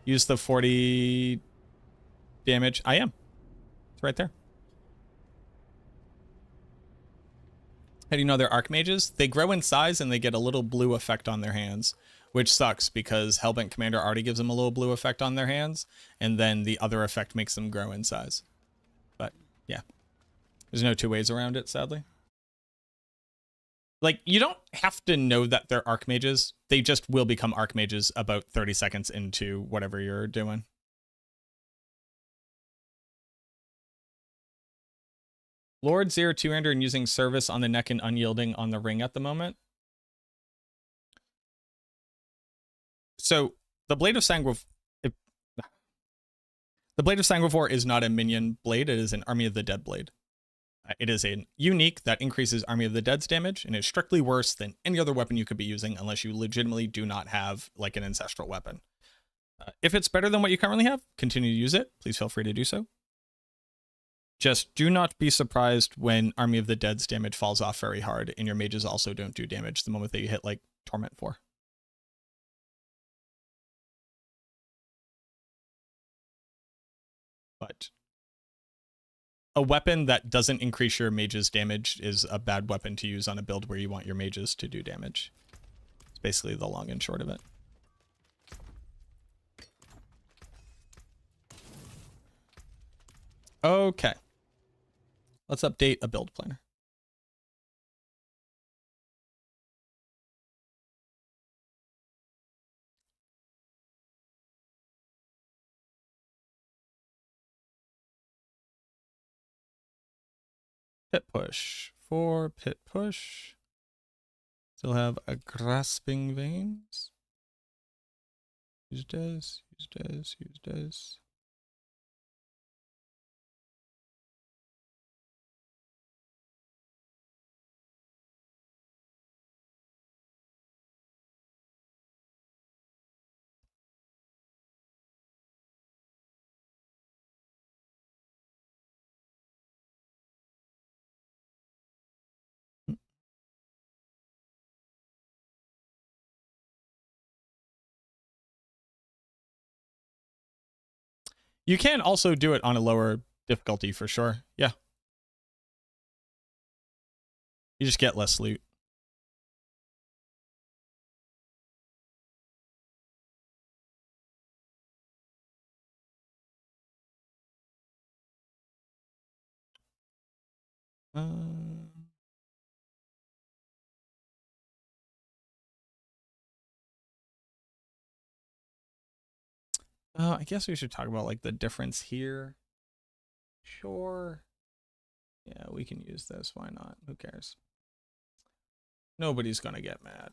Use the 40 damage. I am. It's right there. How do you know they're Archmages? They grow in size and they get a little blue effect on their hands, which sucks because Hellbent Commander already gives them a little blue effect on their hands, and then the other effect makes them grow in size. But yeah, there's no two ways around it, sadly. Like, you don't have to know that they're Archmages. They just will become Archmages about 30 seconds into whatever you're doing. Lord 0-2-hander and using service on the neck and unyielding on the ring at the moment. So the Blade of Sangrefor, the Blade of Sangrefor is not a minion blade. It is an Army of the Dead blade. It is a unique that increases Army of the Dead's damage, and is strictly worse than any other weapon you could be using unless you legitimately do not have like an ancestral weapon. If it's better than what you currently have, continue to use it. Please feel free to do so. Just do not be surprised when Army of the Dead's damage falls off very hard, and your mages also don't do damage the moment that you hit like Torment 4. But a weapon that doesn't increase your mage's damage is a bad weapon to use on a build where you want your mages to do damage. It's basically the long and short of it. Okay. Let's update a build planner. Pit push. 4 pit push. Still have a grasping veins. Use does, use does, use does. You can also do it on a lower difficulty for sure. Yeah. You just get less loot. I guess we should talk about like the difference here. Sure. Yeah, we can use this. Why not? Who cares? Nobody's gonna get mad.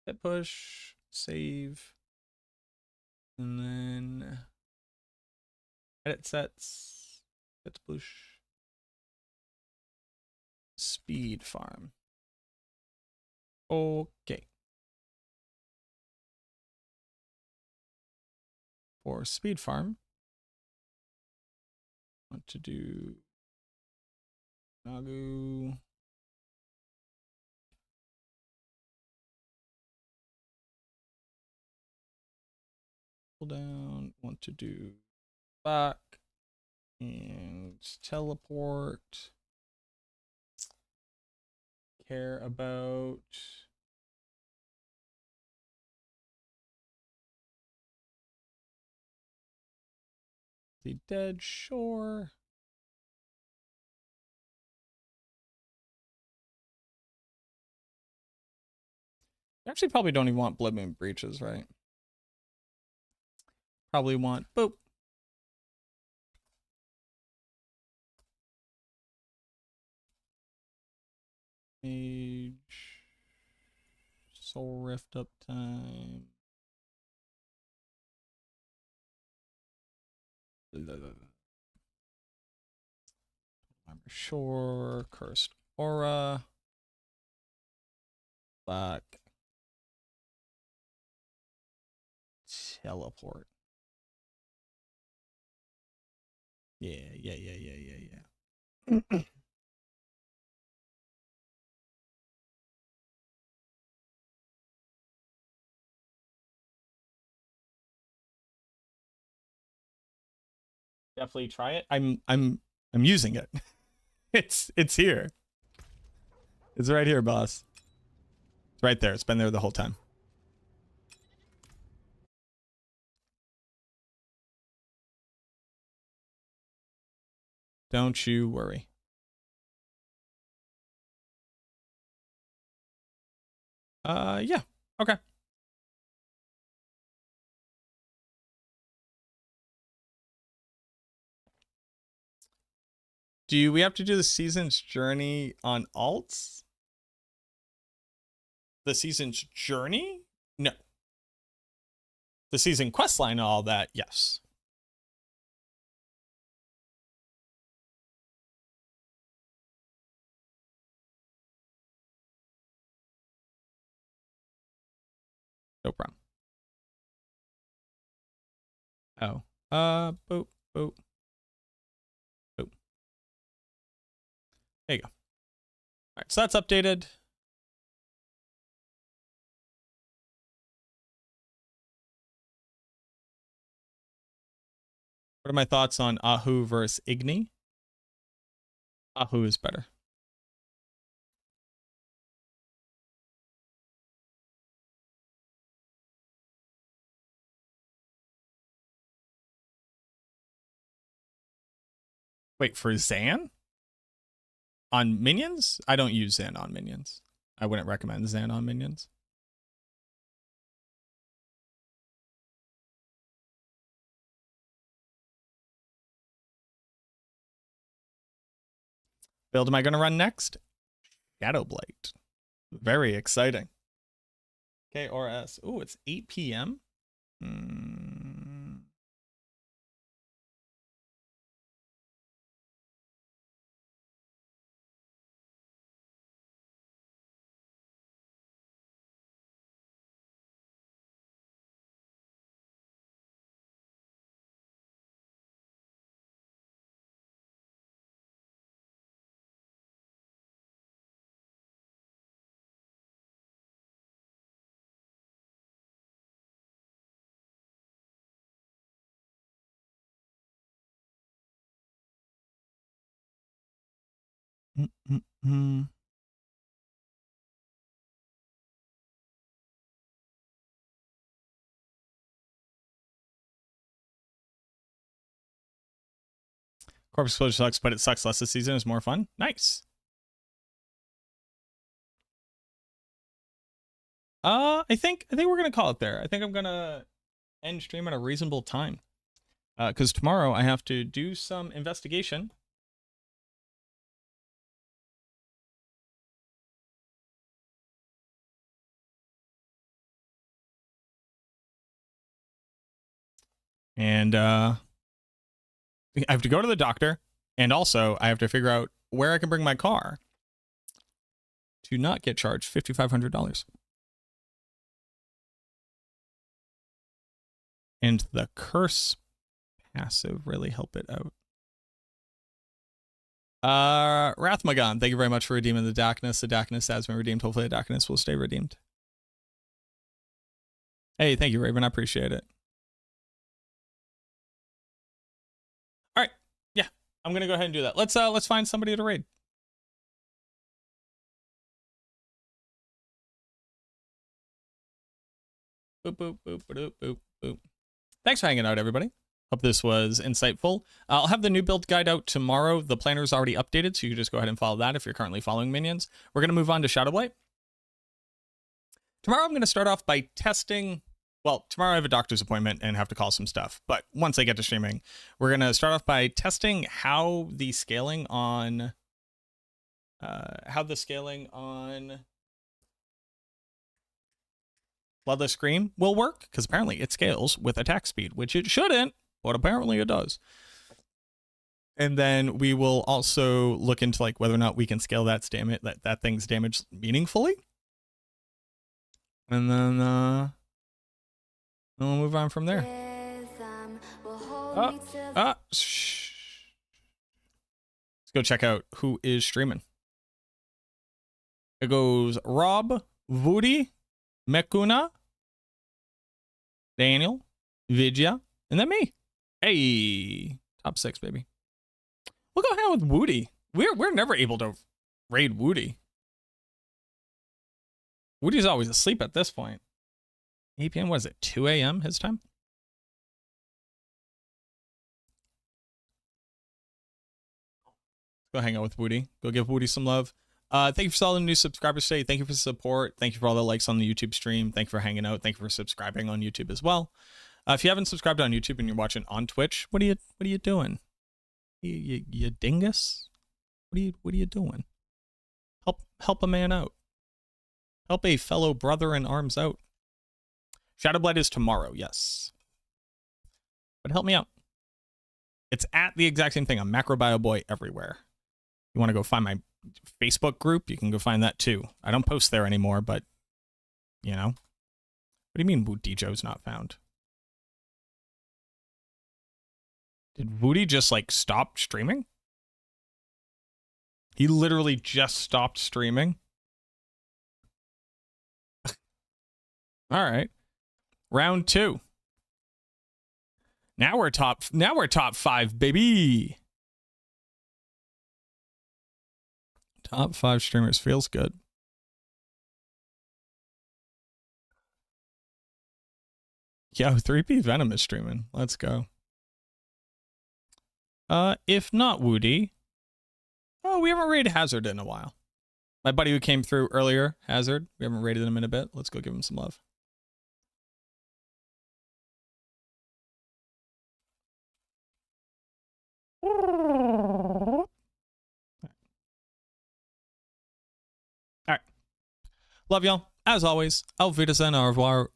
Hit push, save, and then edit sets, hit push, speed farm. Okay. For speed farm, want to do Nagu. Pull down, want to do back and teleport. Care about the dead shore. You actually probably don't even want Blood Moon Breaches, right? Probably want boop. Mage. Soul Rift uptime. I'm sure. Cursed Aura. Back. Teleport. Yeah. Definitely try it. I'm using it. It's here. It's right here, boss. It's right there. It's been there the whole time. Don't you worry. Yeah. Okay. Do we have to do the season's journey on alts? The season's journey? No. The season questline and all that, yes. No problem. Oh. Boop, boop. Boop. There you go. All right, so that's updated. What are my thoughts on Ahu versus Igni? Ahu is better. Wait, for Zan? On minions? I don't use Zan on minions. I wouldn't recommend Zan on minions. Build am I going to run next? Shadowblight. Very exciting. KRS. Ooh, it's 8 p.m. Corpse Explosion sucks, but it sucks less this season. Is more fun. Nice. I think we're gonna call it there. I think I'm gonna end stream at a reasonable time. Because tomorrow I have to do some investigation. And I have to go to the doctor, and also I have to figure out where I can bring my car to not get charged $5,500. And the curse passive really help it out. Rathmagon, thank you very much for redeeming the darkness. The darkness has been redeemed. Hopefully the darkness will stay redeemed. Hey, thank you, Raven. I appreciate it. All right. Yeah, I'm gonna go ahead and do that. Let's find somebody to raid. Boop, boop, boop, boop, boop, boop. Thanks for hanging out, everybody. Hope this was insightful. I'll have the new build guide out tomorrow. The planner is already updated, so you can just go ahead and follow that if you're currently following minions. We're going to move on to Shadowblight. Tomorrow I'm going to start off by testing... Well, tomorrow I have a doctor's appointment and have to call some stuff. But once I get to streaming, we're going to start off by testing how the scaling on... Bloodless Scream will work, because apparently it scales with attack speed, which it shouldn't, but apparently it does. And then we will also look into like whether or not we can scale that thing's damage meaningfully. And then we'll move on from there. Shh. Let's go check out who is streaming. It goes Rob, Woody, Mekuna, Daniel, Vidya, and then me. Hey, top 6, baby. We'll go hang out with Woody. We're never able to raid Woody. Woody's always asleep at this point. 8 p.m. What is it? 2 a.m. his time? Go hang out with Woody. Go give Woody some love. Thank you for all the new subscribers today. Thank you for the support. Thank you for all the likes on the YouTube stream. Thank you for hanging out. Thank you for subscribing on YouTube as well. If you haven't subscribed on YouTube and you're watching on Twitch, what are you doing? You dingus? What are you doing? Help a man out. Help a fellow brother in arms out. Shadowblight is tomorrow, yes. But help me out. It's at the exact same thing. I'm MacroBioBoi everywhere. You want to go find my Facebook group? You can go find that too. I don't post there anymore, but you know. What do you mean Woodyjo's not found? Did Woody just like stop streaming? He literally just stopped streaming. All right. Round 2. Now we're top 5, baby. Top 5 streamers feels good. Yo, 3P Venom is streaming. Let's go. If not Woody. Oh, we haven't raided Hazard in a while. My buddy who came through earlier, Hazard. We haven't raided him in a bit. Let's go give him some love. All right. Love y'all. As always, auf Wiedersehen, au revoir.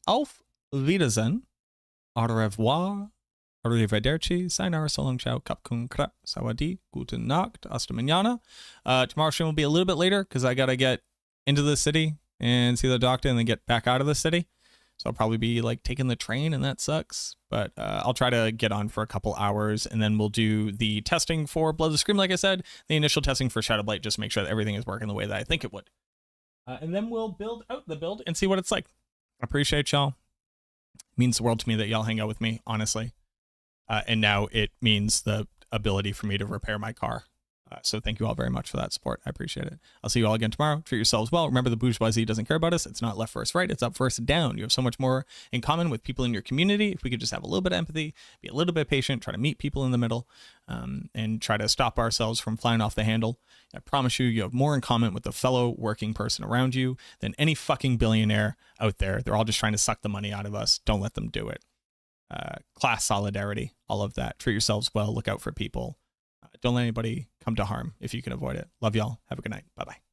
Auf Wiedersehen, au revoir, arrivederci, sayonara, so long, ciao, kapkun kra, sawadi, guten nacht, hasta mañana. Tomorrow's stream will be a little bit later because I gotta get into the city and see the doctor and then get back out of the city. So I'll probably be like taking the train and that sucks. But I'll try to get on for a couple hours and then we'll do the testing for Bloodless Scream, like I said, the initial testing for Shadowblight, just to make sure that everything is working the way that I think it would. And then we'll build out the build and see what it's like. I appreciate y'all. Means the world to me that y'all hang out with me, honestly. And now it means the ability for me to repair my car. So thank you all very much for that support. I appreciate it. I'll see you all again tomorrow. Treat yourselves well. Remember, the bourgeoisie doesn't care about us. It's not left versus right. It's up versus down. You have so much more in common with people in your community. If we could just have a little bit of empathy, be a little bit patient, try to meet people in the middle, and try to stop ourselves from flying off the handle. I promise you, you have more in common with the fellow working person around you than any fucking billionaire out there. They're all just trying to suck the money out of us. Don't let them do it. Class solidarity, all of that. Treat yourselves well. Look out for people. Don't let anybody come to harm if you can avoid it. Love y'all. Have a good night. Bye-bye.